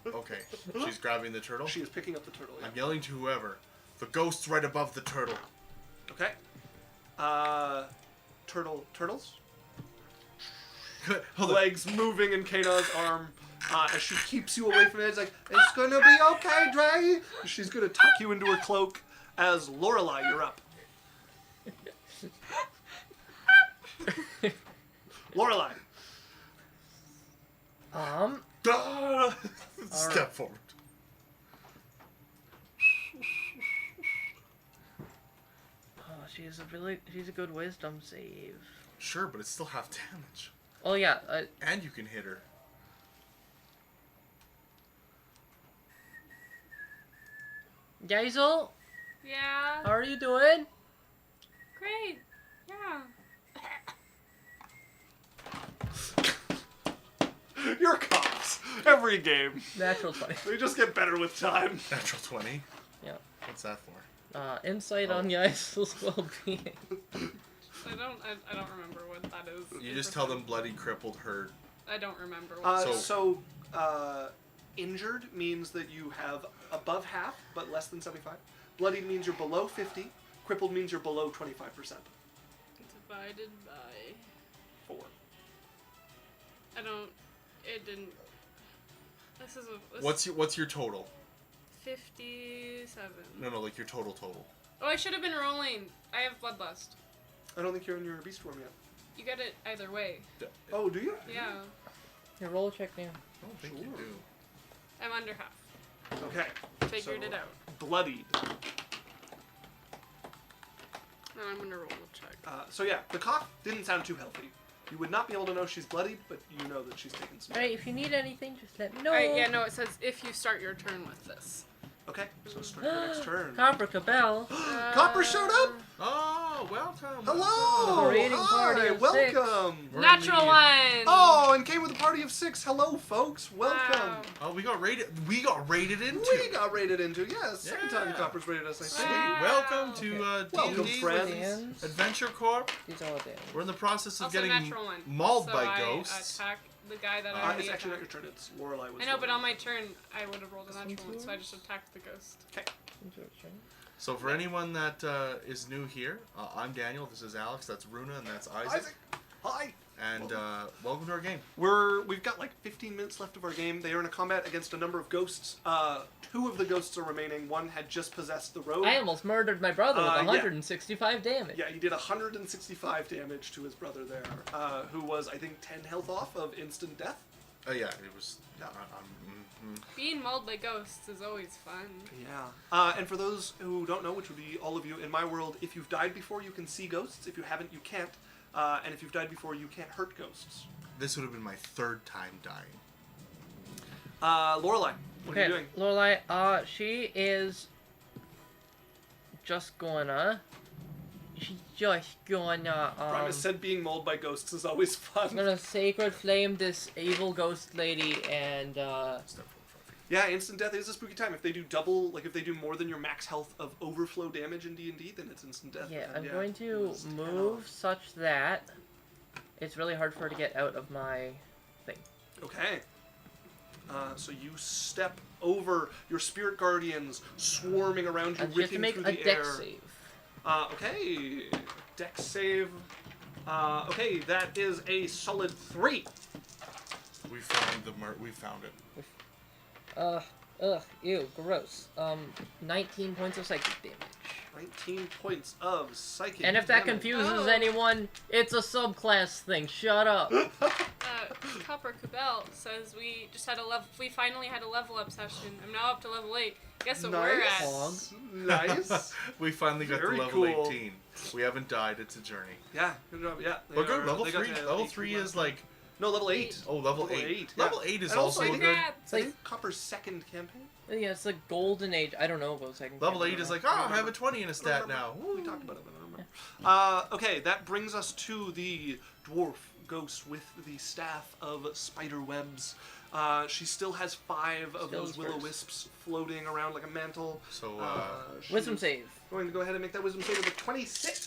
D: Okay, she's grabbing the turtle.
A: She is picking up the turtle. Yeah.
D: I'm yelling to whoever. The ghost's right above the turtle.
A: Okay. Turtles.
D: Hold on.
A: Legs moving in Kana's arm as she keeps you away from it. It's like, it's gonna be okay, Dre. She's gonna tuck you into her cloak. As Lorelai, you're up. Lorelai.
D: Step forward.
B: Oh, she's a good wisdom save.
D: Sure, but it's still half damage.
B: Oh yeah,
D: And you can hit her.
B: Geisel,
C: Yeah.
B: how are you doing?
C: Great. Yeah.
A: You're cops. Every game.
B: Natural 20.
A: They just get better with time.
D: Natural 20.
B: Yeah.
D: What's that for?
B: Insight
D: Oh.
B: on Yaisel's well-being.
C: I don't remember what that is.
D: You just tell them bloody, crippled, hurt.
C: I don't remember what
D: So-
A: Injured means that you have above half, but less than 75. Bloodied means you're below 50. Crippled means you're below 25%.
C: divided by
A: 4.
C: I don't. It didn't. This is a.
D: What's your total?
C: 57.
D: No, like your total.
C: Oh, I should have been rolling. I have bloodlust.
A: I don't think you're in your beast form yet.
C: You get it either way.
A: Oh, do you?
C: Yeah.
B: Here, roll a check now.
D: I don't think you
A: Sure.
D: do.
C: I'm under half.
A: Okay.
C: Figured
A: So,
C: it out.
A: Bloodied.
C: Now I'm gonna roll a check.
A: So yeah, the cough didn't sound too healthy. You would not be able to know she's bloodied, but you know that she's taken some.
B: Alright, if you need anything, just let me know.
C: Alright, yeah, no, it says if you start your turn with this.
A: Okay, so start your next turn.
B: Copper Cabell.
A: Copper showed up.
D: Oh, welcome.
A: Hello.
B: Raiding party
A: Hi.
B: of 6.
A: Welcome.
D: We're
C: Natural
D: in the-
C: one!
A: Oh, and came with a party of 6. Hello, folks. Welcome.
C: Wow.
D: Oh, we got rated into.
A: We got rated into. Yes, second time
D: Yeah.
A: Copper's rated us, I
D: Sweet.
A: think.
C: Wow.
D: Welcome to
A: Welcome,
D: D&D
A: friends.
B: Hands.
D: Adventure Corp.
B: These are all damn.
D: We're in the process of
C: Also
D: getting
C: natural one.
D: mauled
C: so
D: by
C: I
D: ghosts.
C: attack the guy that I already
A: It's actually not your
C: attacked.
A: turn. It's Lorelai. Was
C: I know, but
A: rolling.
C: on my turn, I would have rolled a
B: This
C: natural
B: one's
C: one, so I
B: yours?
C: just attacked the ghost.
D: So for anyone that is new here, I'm Daniel. This is Alex. That's Runa, and that's Isaac.
A: Isaac. Hi.
D: And welcome to our game.
A: We've got like 15 minutes left of our game. They are in a combat against a number of ghosts. 2 of the ghosts are remaining. One had just possessed the road.
B: I almost murdered my brother with
A: Yeah.
B: 165 damage.
A: Yeah, he did 165 damage to his brother there, who was, I think, 10 health off of instant death.
D: Oh yeah, it was.
A: Yeah.
C: Being mauled by ghosts is always fun.
A: Yeah. And for those who don't know, which would be all of you, in my world, if you've died before, you can see ghosts. If you haven't, you can't. And if you've died before, you can't hurt ghosts.
D: This would have been my 3rd time dying.
A: Lorelai, what are you doing?
B: Lorelai, she is just gonna. She's just gonna.
A: Primus said being mauled by ghosts is always fun.
B: gonna sacred flame this evil ghost lady and
D: Step forward 5 feet.
A: Yeah, instant death is a spooky time. If they do double, like if they do more than your max health of overflow damage in D&D, then it's instant death.
B: yeah,
A: And
B: I'm going to
A: it's 10
B: move
A: off.
B: such that it's really hard for her to get out of my thing.
A: Okay. So you step over your spirit guardians swarming around you,
B: And she has to
A: ripping
B: make
A: through
B: a
A: the
B: dex
A: air.
B: save.
A: Okay. Dex save. Okay, that is a solid 3.
D: We found we found it.
B: Ew, gross. 19 points of psychic damage.
A: 19 points of psychic
B: And if that
A: damage.
B: confuses
C: Oh.
B: anyone, it's a subclass thing. Shut up.
C: Copper Cabell says we finally had a level up session. I'm now up to level 8. Guess what we're at?
A: Nice. Nice.
D: We finally got
A: Very
D: to level
A: cool.
D: 18. We haven't died. It's a journey.
A: Yeah, good job. Yeah. they
D: But good.
A: are-
D: Level
A: they got
D: 3.
A: to
D: Level
A: 18
D: 3
A: last
D: is
A: time.
D: like.
A: No, level 8.
D: Oh, level
A: Level
D: 8.
A: 8, yeah.
D: Level 8 is
A: And also,
D: also
A: I
D: a
A: think-
D: good.
C: Congrats.
B: It's like,
A: I think Copper's second campaign.
B: yeah, it's the golden age. I don't know about second.
D: Level
B: campaign.
D: 8 is like, oh, I have a 20 in a
A: I
D: stat
A: don't
D: now.
A: remember. We
D: Woo.
A: talked about it, but I don't remember. Okay, that brings us to the dwarf ghost with the staff of spider webs. She still has 5 of
B: Still
A: those
B: is
A: will o
B: first.
A: wisps floating around like a mantle.
D: So,
A: She
B: Wisdom
A: is
B: save.
A: Going to go ahead and make that wisdom save with a 26.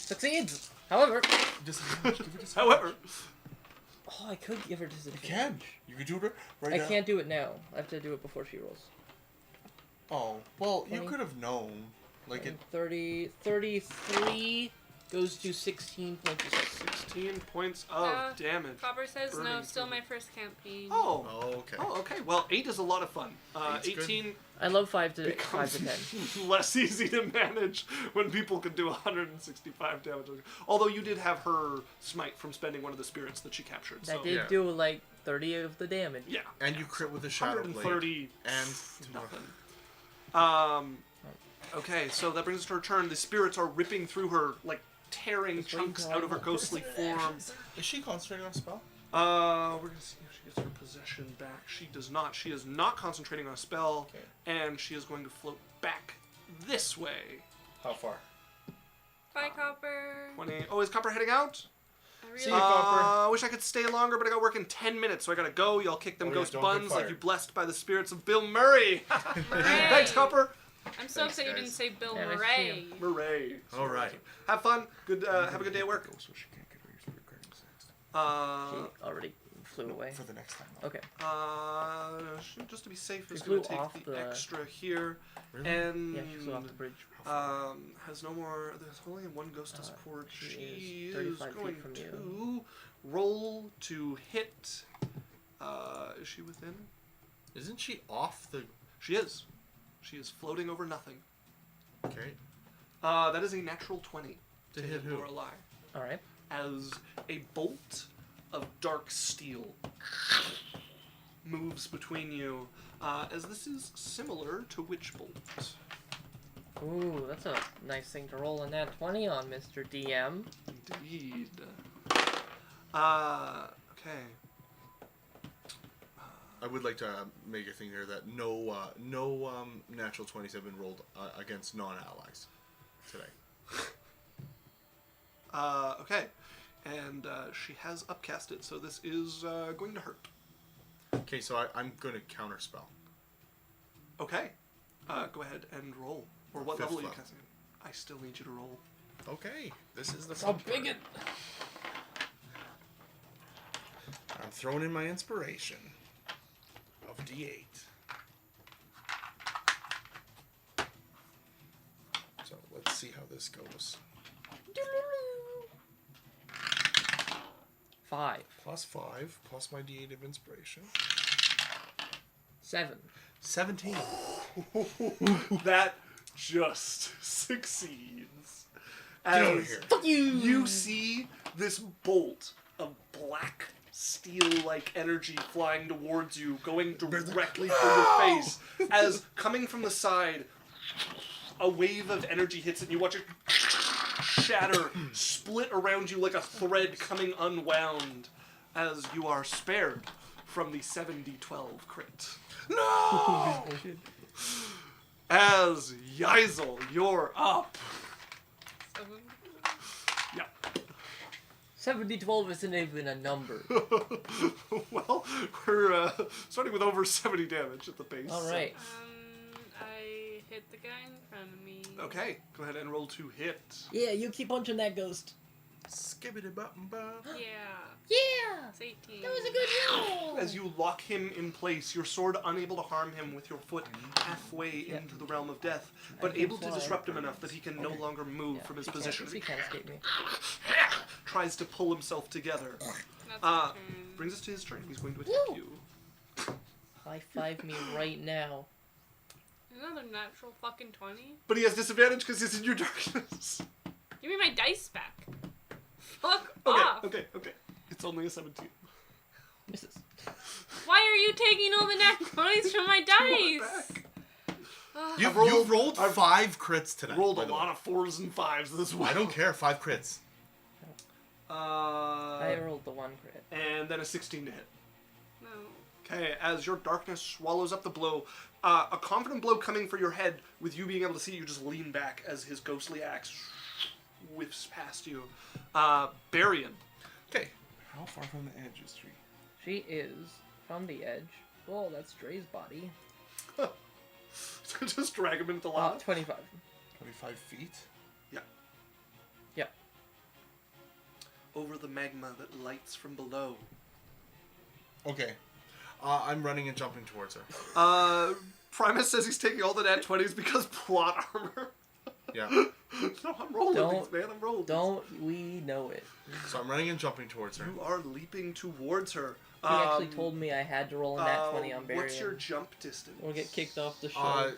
B: Succeeds. However,
A: However,
B: oh, I could give her disadvantage.
D: You can. You can do it right
B: I
D: now.
B: can't do it now. I have to do it before she rolls.
D: Oh, well, you
B: 20.
D: could have known. Like, it.
B: And 33 goes to 16 points of psychic.
A: 16 points of
C: Uh,
A: damage.
C: Copper says no,
A: Burning
C: still
A: through.
C: my first campaign.
A: Oh.
D: Oh, okay.
A: Oh, okay. Well, 8 is a lot of fun.
D: Eight's good.
A: 18
B: I love 5 to
A: becomes
B: 10.
A: less easy to manage when people can do 165 damage. Although you did have her smite from spending one of the spirits that she captured.
B: That
A: so
B: did
D: Yeah.
B: do like 30 of the damage.
A: yeah,
D: And you crit with a shadow blade.
A: 130
D: And
A: nothing. Okay, so that brings us to her turn. The spirits are ripping through her, like tearing
B: Just waiting
A: chunks
B: till I
A: out of her
B: roll.
A: ghostly form.
D: is she concentrating on a spell?
A: We're gonna see if she gets her possession back. She does not. She is not concentrating on a spell,
D: Okay.
A: and she is going to float back this way.
E: How far?
C: Bye, Copper.
A: 20. Oh, is Copper heading out?
C: I
D: See
C: really
D: you, Copper.
A: I wish I could stay longer, but I got work in 10 minutes, so I gotta go. Y'all kick them
E: Oh, yeah,
A: ghost
E: don't get
A: buns like
E: fired.
A: you blessed by the spirits of Bill Murray. Thanks, Copper.
C: I'm so
E: Thanks,
C: upset you
E: guys.
C: didn't say Bill
B: Yeah, nice to
C: Murray.
B: see
A: Murray.
D: All right.
A: Have fun. Good. Have a good day at work.
D: So she can't get her spirit guardians next.
B: He already flew away.
D: For the next time.
B: Okay.
A: Just to be safe, is
B: She
A: going
B: flew
A: to
B: off
A: take the
B: the-
A: extra here,
D: Really?
A: and
B: Yeah, she flew off the bridge.
A: has no more. There's only one ghost to support.
B: she
A: She
B: is
A: is
B: 35 feet
A: going
B: from
A: to
B: you.
A: roll to hit. Is she within?
D: Isn't she off the?
A: She is. She is floating over nothing.
D: Okay.
A: That is a natural 20
D: To hit who?
A: Lorelei.
B: All right.
A: As a bolt of dark steel moves between you, as this is similar to Witch Bolt.
B: Ooh, that's a nice thing to roll in that 20 on, Mr. DM.
A: Indeed. Okay.
D: I would like to make a thing here that no natural 20s have been rolled against non-allies today.
A: Okay. And she has upcasted, so this is going to hurt.
D: Okay, so I'm going to counterspell.
A: Okay. Go ahead and roll. Or what
D: Fifth
A: level are you
D: level.
A: casting? I still need you to roll.
D: Okay, this is the
B: How
D: fun
B: big
D: part. I'm throwing in my inspiration of D8. So let's see how this goes.
B: 5.
D: Plus 5, plus my D8 of inspiration.
B: 7.
D: 17.
A: That just succeeds.
D: Get over
A: As
D: here.
B: Fuck you!
A: you see this bolt of black steel-like energy flying towards you, going directly for your face, as coming from the side, a wave of energy hits it, and you watch it shatter, split around you like a thread coming unwound, as you are spared from the 7d12 crit.
D: No!
A: As Yeisel, you're up. Yeah.
B: 70-12 isn't even a number.
A: Well, we're starting with over 70 damage at the base.
B: All right.
C: I hit the guy in front of me.
A: So. Okay, go ahead and roll to hit.
B: Yeah, you keep punching that ghost.
D: Skibbity button bop.
C: Yeah.
B: Yeah!
C: It's 18.
B: That was a good roll!
A: As you lock him in place, your sword unable to harm him with your foot halfway into the realm of death, but
B: can
A: able to
B: fly.
A: disrupt him enough that he can no longer move
B: Yeah,
A: from his
B: he
A: position.
B: He can't escape me.
A: Tries to pull himself together.
C: That's my turn.
A: Brings us to his turn. He's going to attack
B: Woo!
A: you.
B: High five me right now.
C: Another natural fucking 20.
A: But he has disadvantage because he's in your darkness.
C: Give me my dice back. Fuck
A: Okay,
C: off.
A: okay. It's only a 17.
B: Misses.
C: Why are you taking all the nat 20s from my dice?
D: You've
A: rolled-
D: rolled
A: I've
D: 5 crits tonight.
A: Rolled a
D: by the way.
A: lot of 4s and 5s this week.
D: I don't care, 5 crits.
B: I rolled the 1 crit.
A: And then a 16 to hit.
C: No.
A: Okay, as your darkness swallows up the blow, a confident blow coming for your head, with you being able to see, you just lean back as his ghostly axe whiffs past you. Barian.
D: Okay.
E: How far from the edge is she?
B: She is from the edge. Oh, that's Dre's body.
A: Just drag him into the lava.
B: 25.
E: 25 feet?
B: Yeah.
A: Over the magma that lights from below.
D: Okay. I'm running and jumping towards her.
A: Primus says he's taking all the nat 20s because plot armor.
D: Yeah.
A: No, I'm rolling
B: Don't-
A: these, man. I'm rolling these.
B: Don't we know it?
D: So I'm running and jumping towards her.
A: You are leaping towards her.
B: He actually told me I had to roll a nat 20 on Barian.
A: What's your jump distance?
B: We'll get kicked off the show.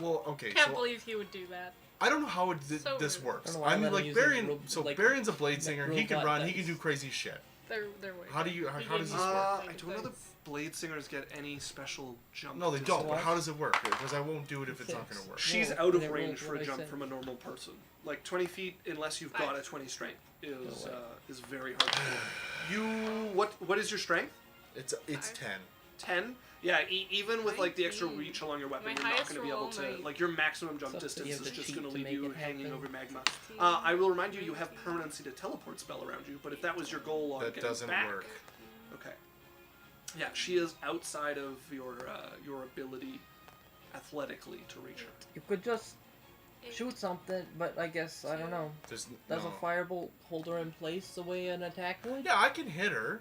D: Well, okay.
C: Can't
D: so
C: believe he would do that.
D: I don't know how
C: So
D: this
C: rude.
D: works.
B: I don't know why
D: I'm
B: I let
D: like
B: him use his
D: Barian. So
B: like,
D: Barian's a blade singer. He can
B: robot
D: run. He can
B: dice.
D: do crazy shit.
C: They're way
D: How do
C: better.
D: you-
C: He
D: how does
C: gave
D: this
C: me
D: work?
A: I
C: big
A: don't know the
C: dice.
A: blade singers get any special jump.
D: No, they
A: distance.
D: don't. But how does it work? Because I won't do it if it's not going to work.
A: She's
B: Roll.
A: out of
B: Roll
A: range for
B: what
A: a
B: I
A: jump
B: said.
A: from a normal person. Like 20 feet, unless you've got a 20 strength, is
B: No way.
A: is very hard to do. You what is your strength?
D: It's 10.
A: 10. Yeah, even with like the extra
C: 19.
A: reach along your weapon,
C: My
A: you're not
C: highest
A: going to be able
C: roll
A: to
C: might-
A: like your maximum jump
B: So
A: distance
B: you have
A: is
B: to
A: just
B: cheat
A: going to
B: to
A: leave
B: make
A: you
B: it
A: hanging
B: happen.
A: over magma. I will remind you, you have permanency to teleport spell around you, but if that was your goal on
D: That
A: getting
D: doesn't
A: back,
D: work.
A: okay. Yeah, she is outside of your ability athletically to reach her.
B: You could just shoot something, but I guess I don't know.
D: There's
B: Does
D: no.
B: a firebolt hold her in place the way an attack would?
D: Yeah, I can hit her.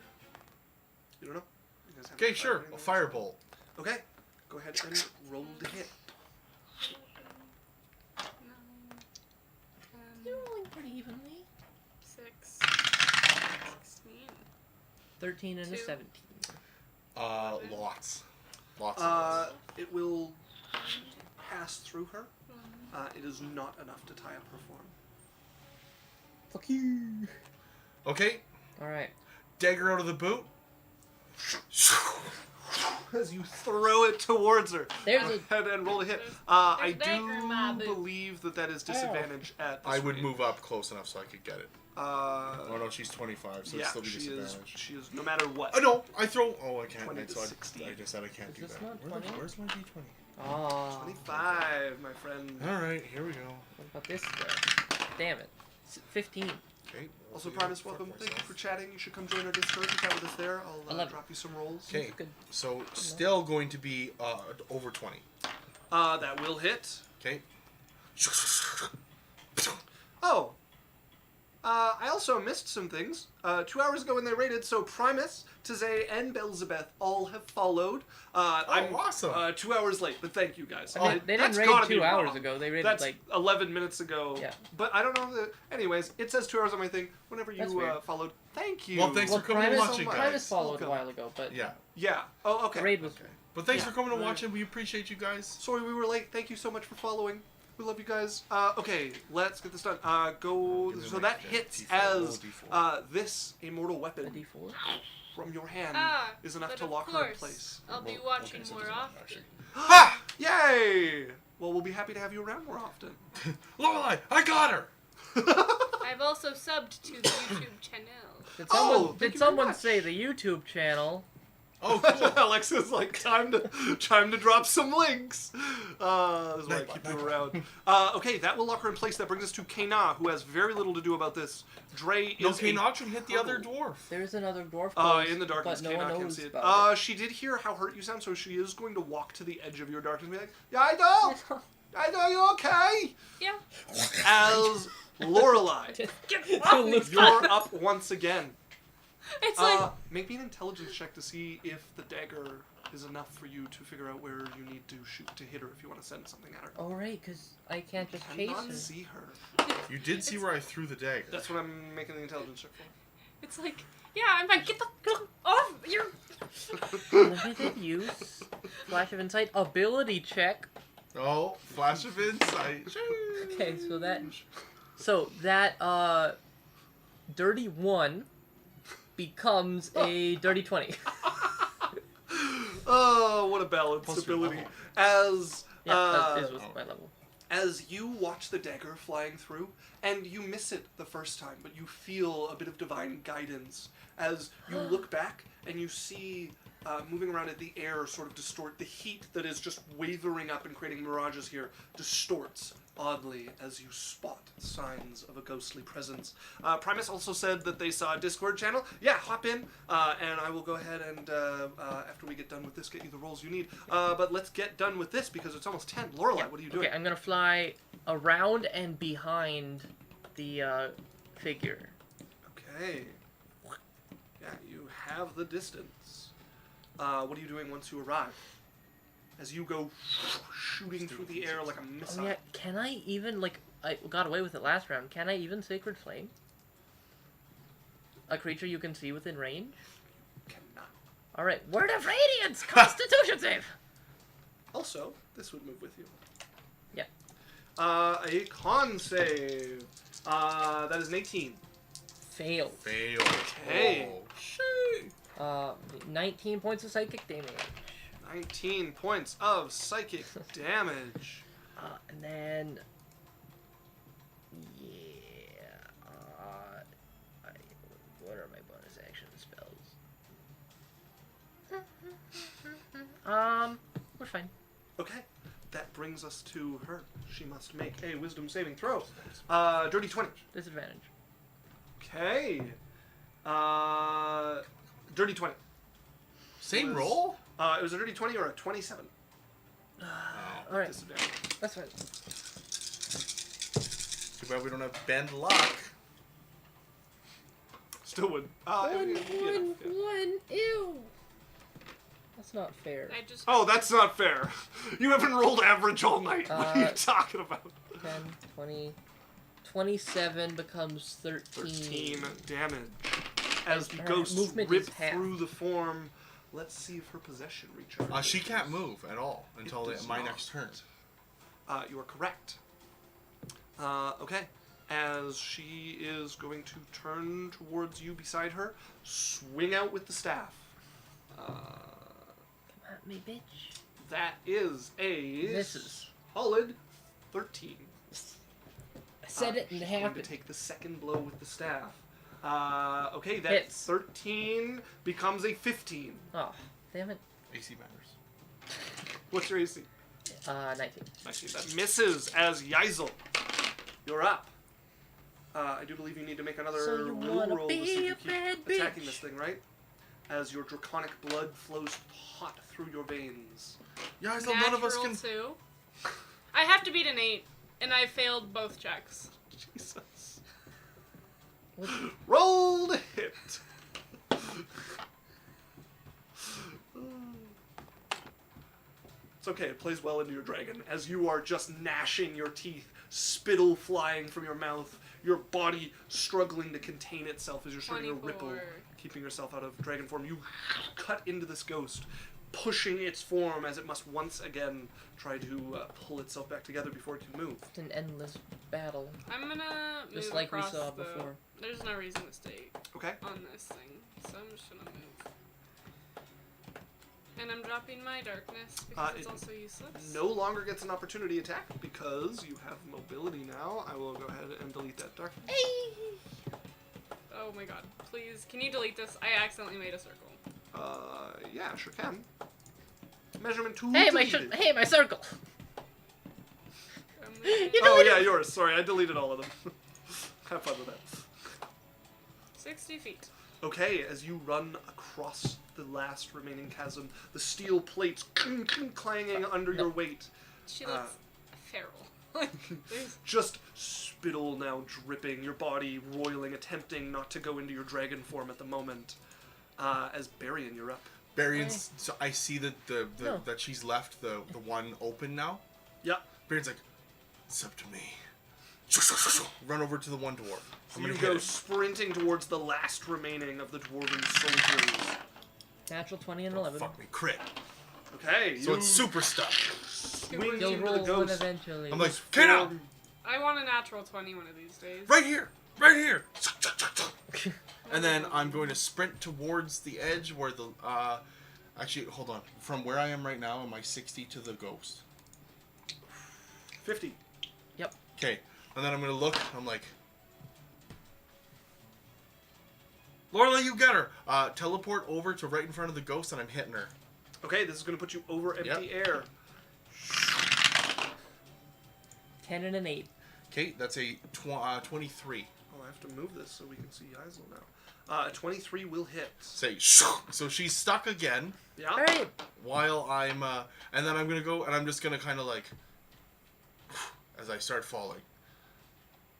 A: You don't know? You guys haven't
D: Okay,
A: tried
D: sure.
A: anything
D: A firebolt.
A: Okay, go ahead and roll to hit.
C: 9,
B: You're
C: 10,
B: rolling pretty evenly.
C: 6, 16.
B: 13 and a
C: Two.
B: 17.
D: Lots. Lots of lots.
A: It will pass through her. It is not enough to tie up her form.
B: Fuck you.
D: Okay,
B: Alright.
D: dagger out of the boot.
A: As you throw it towards her.
B: There's
A: Go
B: a-
A: ahead and roll to hit.
C: there's
A: I
C: dagger in my
A: do
C: boot.
A: believe that is disadvantage at this
D: I would
A: range.
D: move up close enough so I could get it. Oh no, she's 25, so
A: Yeah,
D: it's still be
A: she is.
D: disadvantage.
A: She is. No matter what.
D: Oh no, I throw. Oh, I can't.
A: 20
D: I,
A: to
D: so I,
A: 16.
D: I just said I can't
B: Is
D: do
B: this
D: that.
B: not 20?
D: Where's my d20?
B: Oh.
A: 25, my friend.
D: All right, here we go.
B: What about this guy? Damn it. 15.
D: Okay.
A: Also, Primus, welcome. Thank you for chatting. You should come join our Discord and chat with us there. I'll
B: 11.
A: drop you some rolls.
D: Okay,
B: Good.
D: so still going to be over 20.
A: That will hit.
D: Okay.
A: Oh. I also missed some things. 2 hours ago when they raided, so Primus, Tazay, and Belzebeth all have followed. I'm
D: awesome.
A: 2 hours late, but thank you guys.
B: I mean, they didn't
A: That's
B: raid
A: gotta be
B: 2 hours
A: wrong.
B: ago. They raided
A: That's
B: like
A: 11 minutes ago.
B: Yeah.
A: But I don't know if anyways, it says 2 hours on my thing. Whenever
B: That's
A: you
B: weird.
A: followed, thank you.
D: Well, thanks
B: well,
D: for coming and
B: Primus,
D: watching,
A: Primus
D: guys.
B: Primus followed
A: Welcome.
B: a while ago, but
D: Yeah.
A: Yeah. Oh, okay.
B: the raid was
D: Okay. But thanks
A: Yeah.
D: for coming and watching. We appreciate you guys.
A: Sorry we were late. Thank you so much for following. We love you guys. Okay, let's get this done. Go.
D: Give me
A: So
D: my
A: that
D: D4.
A: hits
D: D4. Roll
A: as
D: D4.
A: this immortal
B: a
A: weapon
B: D4.
A: from your hand is enough
C: but
A: to
C: of
A: lock her in
C: course,
A: place.
C: I'll be
D: Well,
C: watching
D: okay, so it
C: more
D: doesn't matter,
C: often.
D: actually.
A: Ha! Yay! Well, we'll be happy to have you around more often.
D: Lorelai, I got her.
C: I've also subbed to the YouTube channel.
B: Did
A: Oh,
B: someone,
A: thank
B: did
A: you very
B: someone
A: much.
B: say the YouTube channel?
D: Oh, cool.
A: Alexa's like, time to drop some links. That's why I keep you around. Okay, that will lock her in place. That brings us to Kana, who has very little to do about this. Dre
D: No,
A: is
D: Kane can hit the other
A: hurdle.
D: dwarf.
B: There's another dwarf close,
A: In the darkness,
B: but no
A: Kana
B: one
A: can't
B: knows
A: see it.
B: about it.
A: She did hear how hurt you sound, so she is going to walk to the edge of your darkness and be like, yeah, I know! I know you're okay!
C: Yeah.
A: As Lorelai,
C: Get off me!
A: you're up once again.
C: It's like
A: Make me an intelligence check to see if the dagger is enough for you to figure out where you need to shoot to hit her if you want to send something at her.
B: Oh, right, because I can't just
A: I
B: chase
A: cannot
B: her.
A: see her.
D: You did see where I threw the dagger.
A: That's what I'm making the intelligence check for.
C: it's like yeah. I'm like get the fuck off. You're
B: Limited use. Flash of insight. Ability check.
D: Oh, flash of insight.
B: Okay, so that dirty 1 becomes a dirty 20.
A: Oh, what a balanced
D: Plus your
A: ability.
D: level.
A: As
B: Yeah, that is with my level.
A: as you watch the dagger flying through, and you miss it the first time, but you feel a bit of divine guidance as you look back and you see moving around it, the air sort of distort. The heat that is just wavering up and creating mirages here distorts oddly as you spot signs of a ghostly presence. Primus also said that they saw a Discord channel. Yeah, hop in, and I will go ahead and, after we get done with this, get you the rolls you need. But let's get done with this because it's almost 10. Lorelai, what are you doing?
B: Okay, I'm gonna fly around and behind the figure.
A: Okay. Yeah, you have the distance. What are you doing once you arrive? As you go shooting through the air like a missile.
B: Oh yeah, can I even, like, I got away with it last round, can I even Sacred Flame? A creature you can see within range?
A: Cannot.
B: Alright, Word of Radiance! Constitution save!
A: Also, this would move with you.
B: Yeah.
A: A con save. That is an 18.
B: Fail.
D: Fail.
A: Okay.
D: Oh, shit.
B: 19 points of psychic damage.
A: 19 points of psychic damage.
B: And then... Yeah... what are my bonus action spells? We're fine.
A: Okay. That brings us to her. She must make a wisdom saving throw. Dirty 20.
B: Disadvantage.
A: Okay. Dirty 20.
D: Same
A: Was-
D: roll?
A: It was a dirty 20 or a 27.
B: All right,
A: Disadvantage.
B: that's fine.
D: Too bad we don't have bend luck.
A: Still would.
B: One. Ew. That's not fair.
C: I just.
A: Oh, that's not fair. You haven't rolled average all night. What are you talking about?
B: 10, 20, 27 becomes 13.
A: 13 damage. As the
B: Her
A: ghosts
B: movement
A: rip
B: is half.
A: through the form. Let's see if her possession recharges.
D: She can't move at all until
A: It does
D: my
A: not.
D: next turn.
A: You are correct. Okay. As she is going to turn towards you beside her, swing out with the staff.
B: Come at me, bitch.
A: That is a
B: Misses.
A: solid 13.
B: I said it and
A: she's
B: it
A: going
B: happened.
A: to take the second blow with the staff. Okay, that
B: Hits.
A: 13 becomes a 15.
B: Oh, damn it.
D: AC matters.
A: What's your AC?
B: 19.
A: 19. That misses as Yeisel. You're up. I do believe you need to make another
B: So you
A: will
B: wanna
A: roll to
B: be
A: see if you
B: a
A: keep
B: bad
A: attacking
B: bitch.
A: this thing, right? As your draconic blood flows hot through your veins.
D: Yeah, so none of us can.
C: Natural 2. I have to beat an 8, and I failed both checks.
A: Jesus.
B: What?
A: Roll to hit. It's okay, it plays well into your dragon as you are just gnashing your teeth, spittle flying from your mouth, your body struggling to contain itself as you're starting to ripple,
C: 24.
A: keeping yourself out of dragon form. You cut into this ghost, pushing its form as it must once again try to pull itself back together before it can move.
B: It's an endless battle.
C: I'm gonna move
B: Just like we
C: across
B: saw
C: the-
B: before.
C: There's no reason to stay
A: Okay?
C: on this thing, so I'm just gonna move. And I'm dropping my darkness because it's
A: it-
C: also useless.
A: No longer gets an opportunity attack because you have mobility now. I will go ahead and delete that dark.
C: Oh my god. Please, can you delete this? I accidentally made a circle.
A: Yeah, sure can. Measurement tool.
B: Hey,
A: deleted.
B: my circle.
C: You
A: Oh yeah, yours. Sorry, I deleted all of them. Have fun with that.
C: 60 feet.
A: Okay, as you run across the last remaining chasm, the steel plates clanging under your weight.
C: She looks feral. There's-
A: Just spittle now dripping, your body roiling, attempting not to go into your dragon form at the moment. As Barian, you're up.
D: Barian's. So I see that
B: No.
D: that she's left the one open now.
A: Yep.
D: Barian's like, it's up to me. Run over to the one dwarf.
A: So
D: I'm gonna
A: you
D: hit
A: go
D: it.
A: sprinting towards the last remaining of the dwarven soldiers.
B: Natural 20 and
D: Oh,
B: 11.
D: fuck me, crit.
A: Okay,
D: So
A: you
D: it's super stuck.
A: swing
B: You'll
A: into
B: roll
A: the
B: one
A: ghost.
B: eventually.
D: I'm like, get out!
C: I want a natural 20 one of these days.
D: Right here! Right here! And then I'm going to sprint towards the edge where the actually hold on. From where I am right now, am I 60 to the ghost?
A: 50.
B: Yep.
D: Okay. And then I'm gonna look, I'm like, Lorelei, you get her! Teleport over to right in front of the ghost and I'm hitting her.
A: Okay, this is going to put you over empty air.
B: 10 and an 8.
D: Okay, that's a 23.
A: Oh, I have to move this so we can see Isel now. 23 will hit.
D: Say, so she's stuck again
A: Yeah.
B: Alright.
D: while I'm, and then I'm gonna go and I'm just gonna kind of like, as I start falling.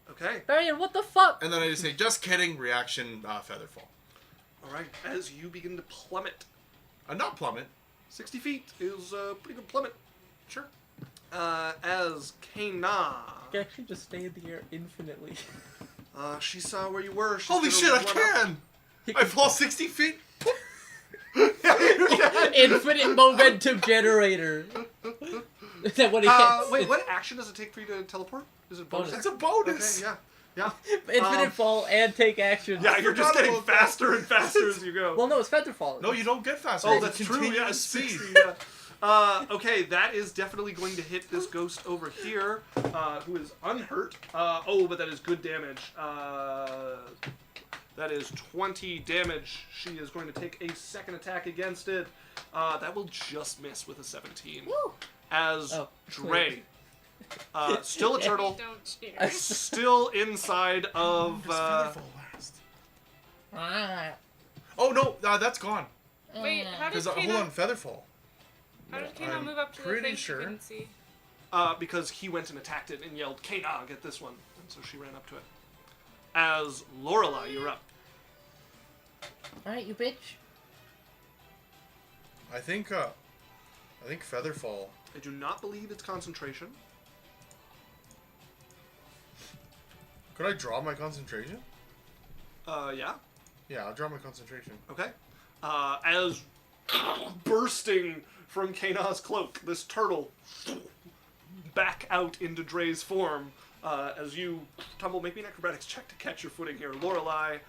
A: Okay.
B: Barian, what the fuck?
D: And then I just say, just kidding, reaction, feather fall.
A: All right. As you begin to plummet,
D: Not plummet.
A: 60 feet is a pretty good plummet.
D: Sure.
A: As Kana,
B: I can actually just stay in the air infinitely.
A: she saw where you were. She's
D: Holy
A: gonna
D: shit, I
A: run up.
D: can! I fall 60 feet?
B: Infinite momentum generator. Is that what it gets?
A: Wait, what action does it take for you to teleport? Is it bonus?
B: Bonus.
D: It's a bonus!
A: Okay, yeah.
B: Infinite fall and take action.
A: Yeah, you're just
D: forgot
A: getting
D: about that.
A: faster and faster as you go.
B: Well, no, it's feather fall.
D: No, you don't get faster.
A: Oh,
D: It's
A: that's true.
D: continuous
A: Yeah,
D: speed.
A: 60, yeah. Okay, that is definitely going to hit this ghost over here, who is unhurt. But that is good damage. That is 20 damage. She is going to take a second attack against it That will just miss with a 17.
B: Woo!
A: As
B: Oh,
A: Dre, still a turtle,
C: Don't cheer.
A: still inside of.
D: Does Featherfall last?
B: Ah.
D: Oh no, that's gone.
C: Wait, how did
D: Because hold
C: Kano?
D: on, Featherfall.
C: How did Kano
D: I'm
C: move up to the
D: pretty
C: thing
D: sure.
C: she couldn't see?
A: Because he went and attacked it and yelled, "K-Nah, get this one," and so she ran up to it. As Lorelai, you're up.
B: Alright, you bitch.
D: I think Featherfall.
A: I do not believe it's concentration.
D: Could I draw my concentration?
A: Yeah.
D: Yeah, I'll draw my concentration.
A: Okay. As bursting from Kanah's cloak, this turtle back out into Dre's form. As you tumble, make me an acrobatics check to catch your footing here. Lorelai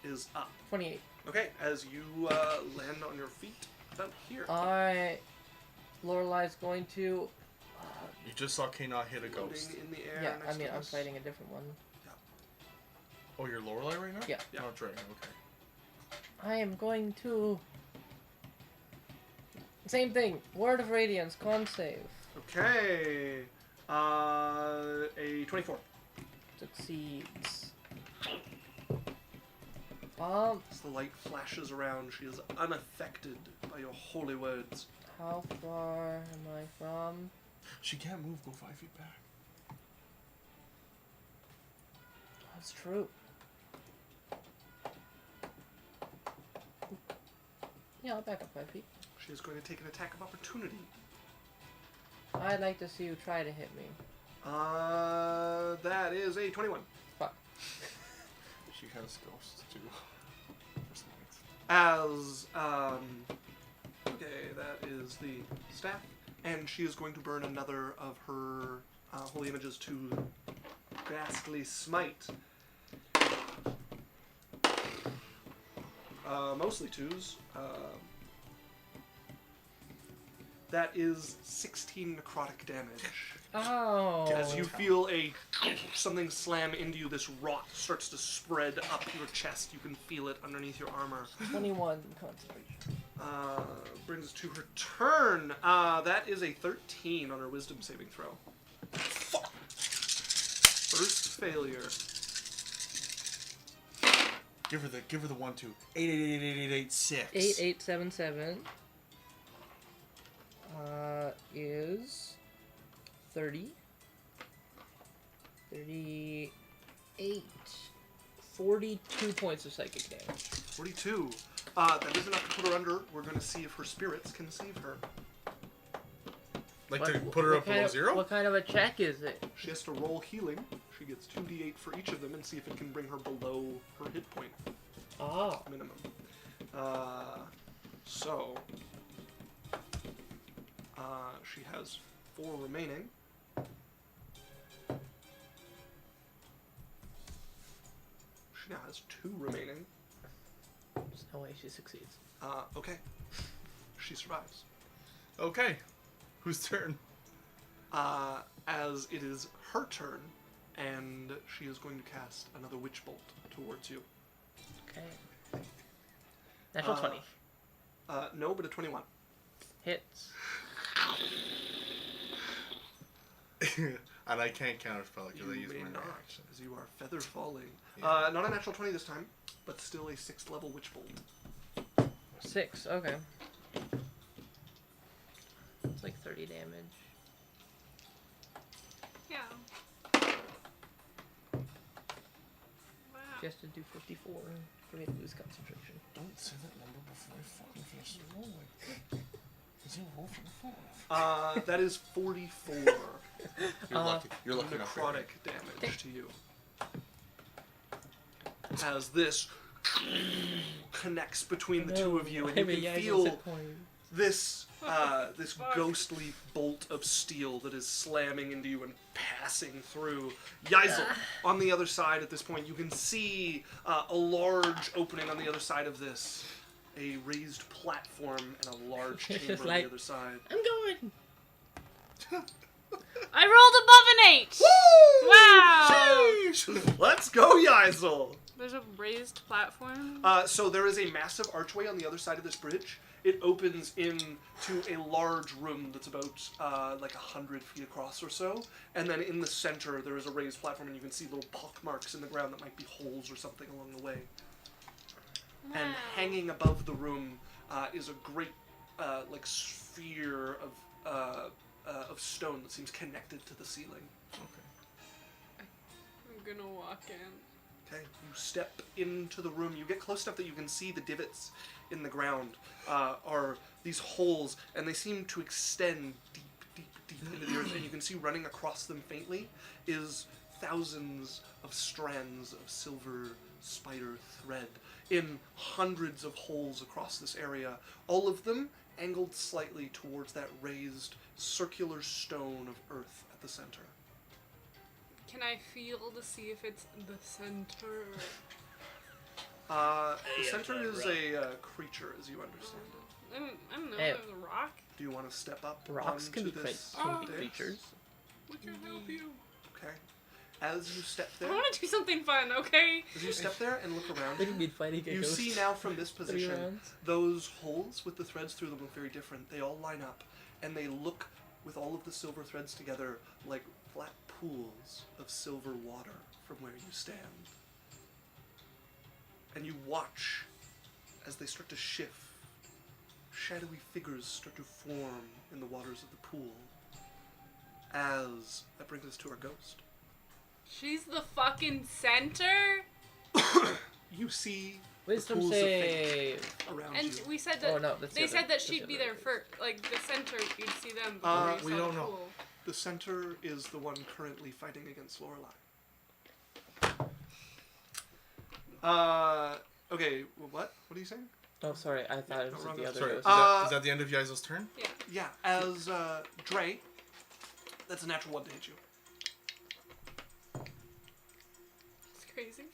A: is up.
B: 28.
A: Okay, as you land on your feet about here.
B: Lorelai's going to.
D: You just saw Kana hit a
A: Floating
D: ghost.
A: in the air.
B: Yeah,
A: next
B: I mean,
A: to
B: I'm
A: us.
B: fighting a different one.
D: Oh, you're Lorelai right now?
B: Yeah.
A: Yeah.
D: Oh, Dre. Okay.
B: I am going to. Same thing. Word of Radiance, con save.
A: Okay. A 24.
B: Succeeds.
A: As the light flashes around, she is unaffected by your holy words.
B: How far am I from?
D: She can't move. Go 5 feet back.
B: That's true. Yeah, I'll back up 5 feet.
A: She is going to take an attack of opportunity.
B: I'd like to see you try to hit me.
A: That is a 21.
B: Fuck.
D: She has ghosts too.
A: As, okay, that is the staff. And she is going to burn another of her holy images to ghastly smite. Mostly twos. That is 16 necrotic damage.
B: Oh.
A: As you feel something slam into you, this rot starts to spread up your chest. You can feel it underneath your armor.
B: 21 concentration.
A: Brings us to her turn. That is a 13 on her wisdom saving throw. Fuck. First failure.
D: Give her the 1 2. 8
B: 8877 is 30. 38. 42 points of psychic damage.
A: 42. That is enough to put her under. We're going to see if her spirits can save her.
D: Like to put her up below 0?
B: What kind of a check is it?
A: She has to roll healing. She gets 2d8 for each of them and see if it can bring her below her hit point
B: Oh.
A: minimum. So she has 4 remaining. She now has 2 remaining.
B: There's no way she succeeds.
A: Okay. She survives.
D: Okay. Whose turn?
A: As it is her turn, and she is going to cast another witch bolt towards you.
B: Okay. Natural 20.
A: No, but a 21.
B: Hits.
D: And I can't counterspell it because I
A: You
D: use
A: may
D: my
A: not,
D: reaction.
A: as you are feather falling.
D: Yeah.
A: Not a natural 20 this time, but still a 6th level witch bolt.
B: 6, okay. It's like 30 damage.
C: Yeah. Wow.
B: She has to do 54 for me to lose concentration.
D: Don't say that number before I fucking finish the roll. Is it roll for the 4?
A: That is 44
D: You're lucky. You're lucky enough.
A: necrotic damage to you. As this connects between the two of you, and you can feel this this ghostly bolt of steel that is slamming into you and passing through. Yaisel, on the other side at this point, you can see a large opening on the other side of this. A raised platform and a large chamber on
B: like-
A: the other side.
B: I'm going!
C: I rolled above an 8!
A: Woo!
C: Wow!
D: Sheesh!
A: Let's go, Yeisel!
C: There's a raised platform.
A: So there is a massive archway on the other side of this bridge. It opens into a large room that's about like 100 feet across or so. And then in the center, there is a raised platform, and you can see little pock marks in the ground that might be holes or something along the way. And hanging above the room is a great like sphere of stone that seems connected to the ceiling.
D: Okay.
C: I'm gonna walk in.
A: Okay, you step into the room. You get close enough that you can see the divots in the ground are these holes, and they seem to extend deep, deep, deep into the earth. And you can see running across them faintly is thousands of strands of silver spider thread in hundreds of holes across this area, all of them angled slightly towards that raised circular stone of earth at the center.
C: Can I feel to see if it's the center?
A: The center is a creature, as you understand it.
C: I don't know.
B: Hey.
C: There's a rock.
A: Do you want to step up
B: Rocks can
A: onto
B: be,
A: this
B: can be
A: dais?
B: creatures.
C: We can help you.
A: Okay. As you step
C: I
A: there,
C: want to do something fun, okay?
A: as you step there and look around
B: They can
A: you,
B: be fighting a
A: you
B: ghost.
A: see now from this
B: 3
A: position,
B: rounds.
A: those holes with the threads through them look very different. They all line up, and they look, with all of the silver threads together, like flat pools of silver water from where you stand. And you watch as they start to shift. Shadowy figures start to form in the waters of the pool. As that brings us to our ghost.
C: She's the fucking center?
A: You see
B: Wisdom
A: pools of fate
B: save.
A: around
C: And
A: you.
C: we said that
B: Oh no, that's the
C: they
B: other-
C: said that
B: that's the
C: she'd be
B: other
C: there
B: ghost.
C: first. Like, the center, you'd see them before you
D: we
C: saw
D: don't
C: the
D: know.
C: pool.
A: The center is the one currently fighting against Lorelei. Okay, what? What are you saying?
B: Oh, sorry. I thought it was
A: wrong
B: the
A: ghost.
B: other
D: Sorry,
B: ghost.
D: is that the end of Yaizel's turn?
C: Yeah.
A: Yeah, as Dre, that's a natural 1 to hit you.
C: It's crazy.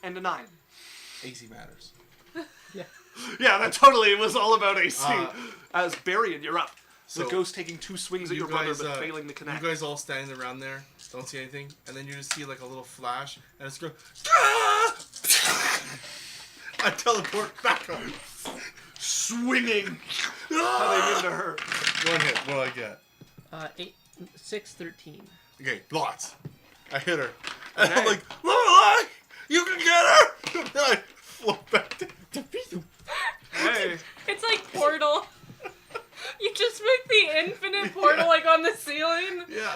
A: And a 9.
D: AC matters.
A: Yeah, that totally was all about AC.
D: Uh,
A: As Barry, and you're up. The
D: so
A: ghost taking 2 swings at
D: you
A: your brother,
D: guys,
A: but failing to connect.
D: You guys all standing around there, don't see anything, and then you just see like a little flash, and it's going. I teleport back home.
A: Swinging, cutting into her.
D: 1 hit. What do I get?
B: 8, 6, 13.
D: Okay, lots. I hit her. And I'm
A: Okay.
D: like, Lorelei, you can get her. And I float back to
A: Hey,
C: It's like Portal. You just make the infinite portal like on the ceiling.
D: Yeah.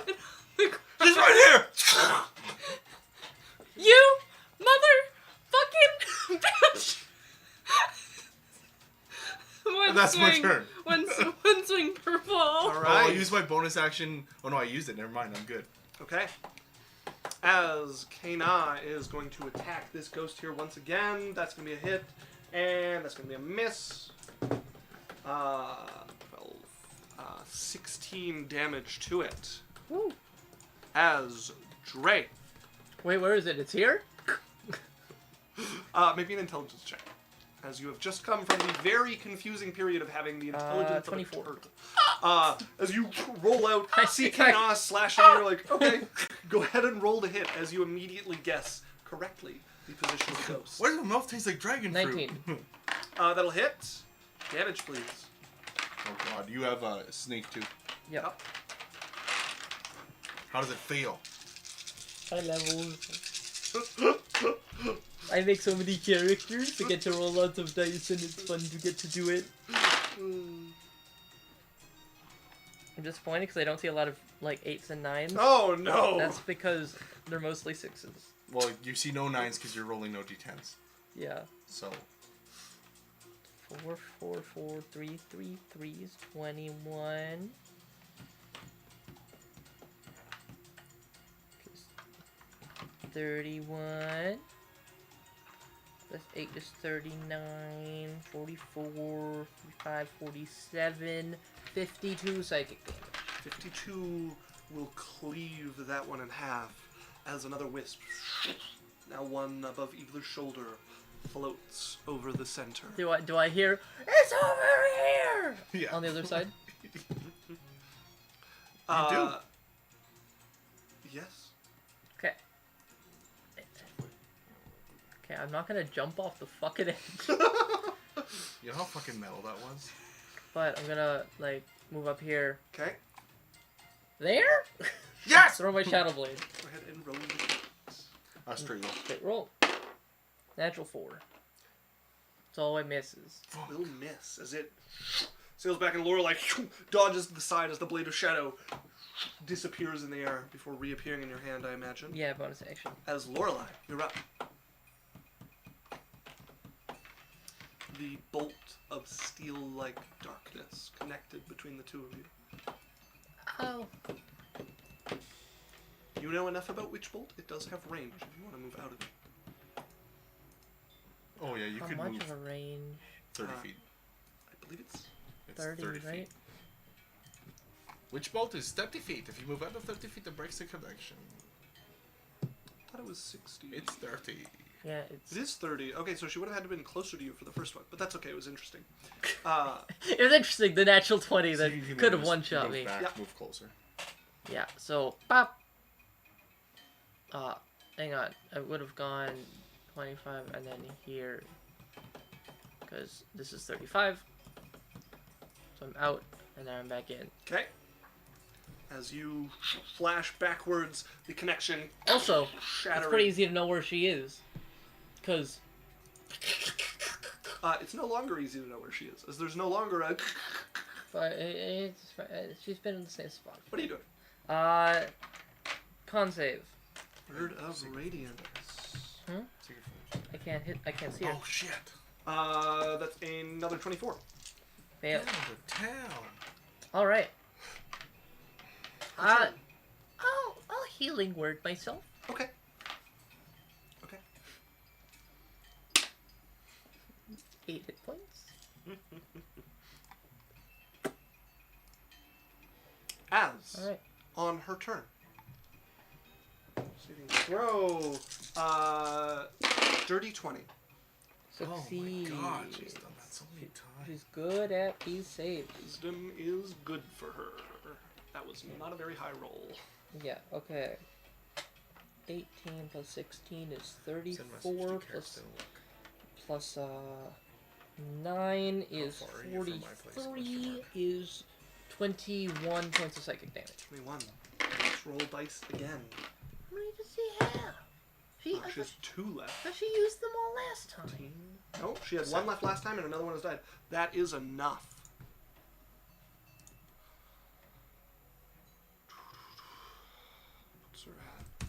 D: She's right here.
C: You mother fucking bitch. One
D: That's my
C: swing,
D: turn.
C: One swing purple.
A: all
D: Oh,
A: right.
D: I'll use my bonus action. Oh no, I used it. Never mind. I'm good.
A: Okay. As Kana is going to attack this ghost here once again, that's going to be a hit, and that's going to be a miss. 12, 16 damage to it.
B: Woo.
A: As Dre,
B: Wait, where is it? It's here?
A: maybe an intelligence check. As you have just come from the very confusing period of having the intelligence
B: 24.
A: of a turtle. As you roll out,
B: I
A: see
B: think I-
A: Kana slashing, you're like, okay, go ahead and roll the hit as you immediately guess correctly the position of the ghost.
D: Why does my mouth taste like dragon
B: 19.
D: fruit?
A: That'll hit. Damage, please.
D: Oh god, you have a snake too.
B: Yep.
D: How does it feel?
B: High levels. I make so many characters to get to roll lots of dice, and it's fun to get to do it. I'm disappointed because I don't see a lot of like 8s and 9s.
A: Oh no!
B: That's because they're mostly 6s.
D: Well, you see no 9s because you're rolling no d10s.
B: Yeah.
D: So
B: 4, 4, 4, 3, 3, 3 is 21. Plus 31. Plus 8 is 39. 44, 45, 47, 52 psychic damage.
A: 52 will cleave that one in half as another wisp, now one above Eagler's shoulder, floats over the center.
B: Do I hear, it's over here!
D: yeah.
B: On the other side?
A: You do. Yes.
B: Okay. Okay, I'm not gonna jump off the fucking edge.
D: You know how fucking metal that was?
B: But I'm gonna, like, move up here.
A: Okay.
B: There?
D: Yes!
B: Throw my Shadow Blade.
A: Go ahead and roll the
D: Straight roll.
B: Straight roll. Natural 4. It's all it misses.
A: will miss as it sails back, and Lorelei dodges to the side as the blade of shadow disappears in the air before reappearing in your hand, I imagine.
B: Yeah, bonus action.
A: As Lorelei, you're up. The bolt of steel-like darkness connected between the two of you.
B: Oh.
A: You know enough about Witch Bolt. It does have range if you want to move out of it.
D: Oh yeah, you
B: How
D: could
B: much
D: move
B: of a range?
D: 30
A: Uh,
D: feet.
A: I believe it's...
D: It's
B: 30,
D: 30 feet.
B: right?
D: Witch bolt is 30 feet. If you move out of 30 feet, it breaks the connection.
A: I thought it was 60.
D: It's 30.
B: Yeah, it's...
A: It is 30. Okay, so she would have had to have been closer to you for the first one, but that's okay. It was interesting.
B: It was interesting, the natural 20
D: So
B: that
D: you can
B: could have
D: move-
B: one-shot
D: move
B: me.
D: Back,
A: Yeah.
D: Move closer.
B: Yeah, so, pop! Hang on. I would have gone 25 and then here. Because this is 35. So I'm out, and then I'm back in.
A: Okay. As you flash backwards, the connection
B: Also,
A: shattering.
B: it's pretty easy to know where she is. Because...
A: It's no longer easy to know where she is, as there's no longer a...
B: But she's been in the same spot.
A: What are you doing?
B: Con save.
A: Bird of Radiance.
B: I can't see her.
D: Oh shit.
A: That's another 24.
B: Fail.
D: Get out of town.
B: Alright.
A: What's your-
B: I'll healing word myself.
A: Okay. Okay.
B: 8 hit points.
A: As,
B: Alright.
A: on her turn. Saving throw. Dirty 20.
B: Succeed.
D: Oh my god, she's done that so many times.
B: She's good at these saves.
A: Wisdom is good for her. That was not a very high roll.
B: Yeah, okay. 18 plus 16 is
D: Send message
B: 34
D: to
B: plus,
D: Kirsten, look.
B: plus 9 is
D: far are you from my place?
B: 43 is 21 points of psychic damage.
A: 21. Let's roll dice again.
B: How many does she have?
A: She has 2 left.
B: But she used them all last time.
A: No, she had 1 left last time and another one has died. That is enough. What's her at?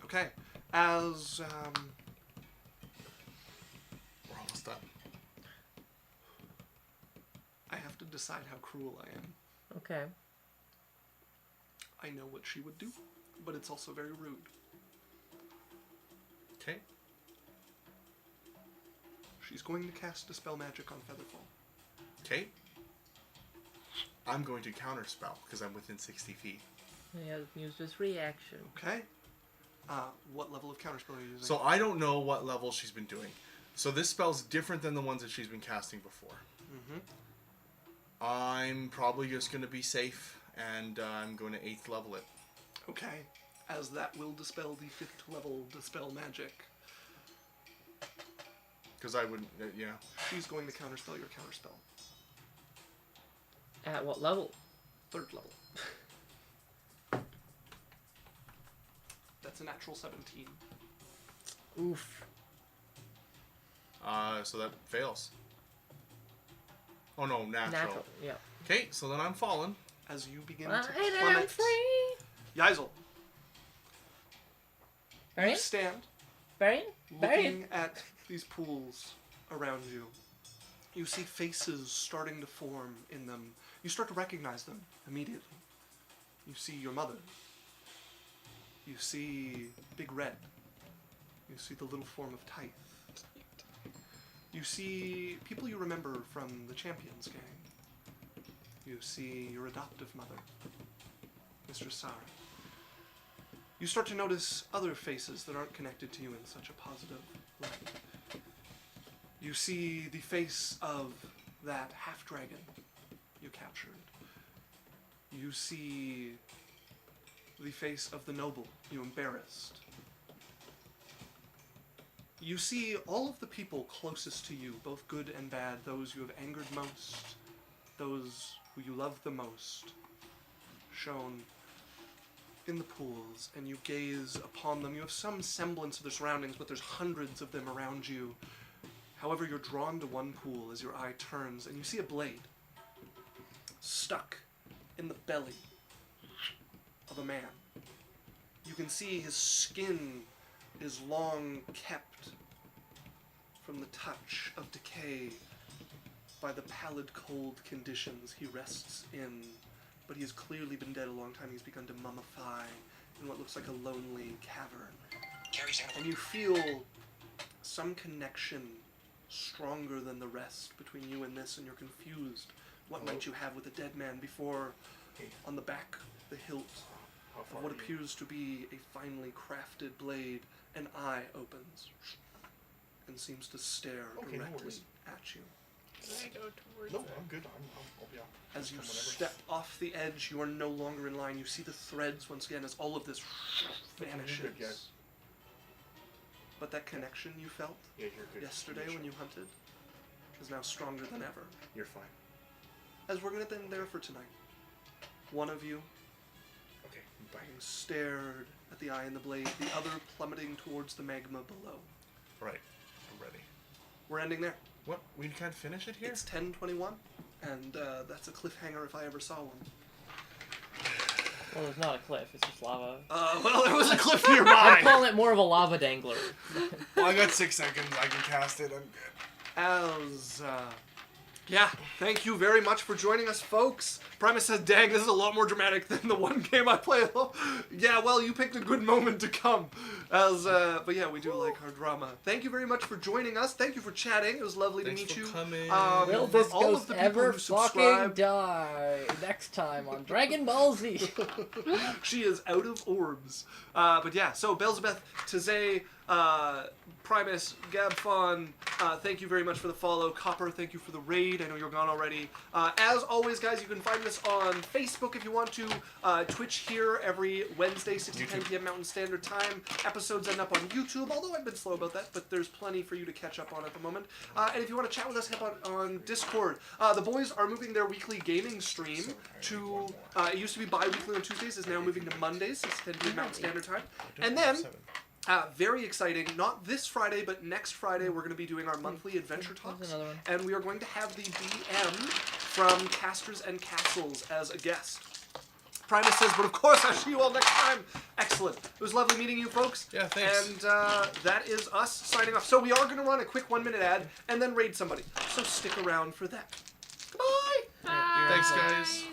A: Okay. As,
D: We're almost done.
A: I have to decide how cruel I am.
B: Okay.
A: I know what she would do, but it's also very rude.
D: Okay.
A: She's going to cast Dispel Magic on Featherfall.
D: Okay. I'm going to counterspell because I'm within 60 feet.
B: Yeah, use this reaction.
A: Okay. What level of counterspell are you using?
D: So I don't know what level she's been doing. So this spell's different than the ones that she's been casting before.
A: Mm-hmm.
D: I'm probably just going to be safe, and I'm going to 8th level it.
A: Okay. As that will dispel the 5th level Dispel Magic.
D: Because I wouldn't, yeah.
A: She's going to counterspell your counterspell.
B: At what level?
A: 3rd level. That's a natural 17.
B: Oof.
D: So that fails. Oh no, natural.
B: Yeah.
D: Okay, so then I'm falling.
A: As you begin
B: And
A: to
B: I'm
A: plummet,
B: free.
A: Yaisel, you
B: Varian?
A: stand
B: Varian? Varian?
A: looking at these pools around you. You see faces starting to form in them. You start to recognize them immediately. You see your mother. You see Big Red. You see the little form of Tithe. You see people you remember from the Champions gang. You see your adoptive mother, Mistress Sarah. You start to notice other faces that aren't connected to you in such a positive light. You see the face of that half-dragon you captured. You see the face of the noble you embarrassed. you see all of the people closest to you, both good and bad, those you have angered most, those who you love the most, shown in the pools, and you gaze upon them. You have some semblance of their surroundings, but there's hundreds of them around you. However, you're drawn to one pool as your eye turns, and you see a blade stuck in the belly of a man. You can see his skin is long kept from the touch of decay by the pallid cold conditions he rests in, but he has clearly been dead a long time. He's begun to mummify in what looks like a lonely cavern. And you feel some connection stronger than the rest between you and this, and you're confused. What might you have with a dead man before, on the back, the hilt of what appears to be a finely crafted blade, an eye opens and seems to stare
E: Okay, no
A: directly
E: worries.
A: at you.
C: Can I go towards
E: No,
C: it?
E: I'm good. I'll be up.
A: As you
E: Come whenever.
A: step off the edge, you are no longer in line. You see the threads once again as all of this vanishes.
E: good, yeah.
A: But that connection you felt
E: Yeah, you're good.
A: yesterday
E: You're
A: when you hunted is now stronger than ever.
E: You're fine.
A: As we're going to end there for tonight. One of you
E: Okay, bye.
A: being stared at the eye and the blade, the other plummeting towards the magma below.
D: Right. I'm ready.
A: We're ending there.
D: What? We can't finish it here?
A: It's 10:21, and that's a cliffhanger if I ever saw one.
B: Well, there's not a cliff. It's just lava.
A: Well, there was a cliff
B: I'm
A: nearby.
B: calling it more of a lava dangler.
E: Well, I got 6 seconds. I can cast it. I'm good.
A: As, yeah, thank you very much for joining us, folks. Primus says, dang, this is a lot more dramatic than the one game I played. Yeah, well, you picked a good moment to come. But yeah, we do like our drama. Thank you very much for joining us. Thank you for chatting. It was lovely
D: Thanks
A: to meet
D: for
A: you.
D: coming.
B: Will
A: For
B: this
A: all of
B: ghost
A: the people
B: ever
A: who
B: fucking
A: subscribe,
B: die? Next time on Dragon Ball Z.
A: she is out of orbs. But yeah, so Belzebeth, Tazay, Primus, Gabfon, thank you very much for the follow. Copper, thank you for the raid. I know you're gone already. As always, guys, you can find us on Facebook if you want to. Twitch here every Wednesday, 6 to 10 p.m. Mountain Standard Time. Episodes end up on YouTube, although I've been slow about that, but there's plenty for you to catch up on at the moment. And if you want to chat with us, head on Discord. The boys are moving their weekly gaming stream to, it used to be bi-weekly on Tuesdays, is now moving to Mondays, 6 to 10 p.m. Mountain Standard Time. And then, very exciting, not this Friday, but next Friday, we're going to be doing our monthly adventure talks.
B: There's another one.
A: And we are going to have the DM from Casters and Castles as a guest. Primus says, but of course, I'll see you all next time. Excellent. It was lovely meeting you folks.
D: Yeah, thanks.
A: And that is us signing off. So we are going to run a quick 1-minute ad and then raid somebody. So stick around for that. Goodbye.
C: Bye.
D: Thanks, guys.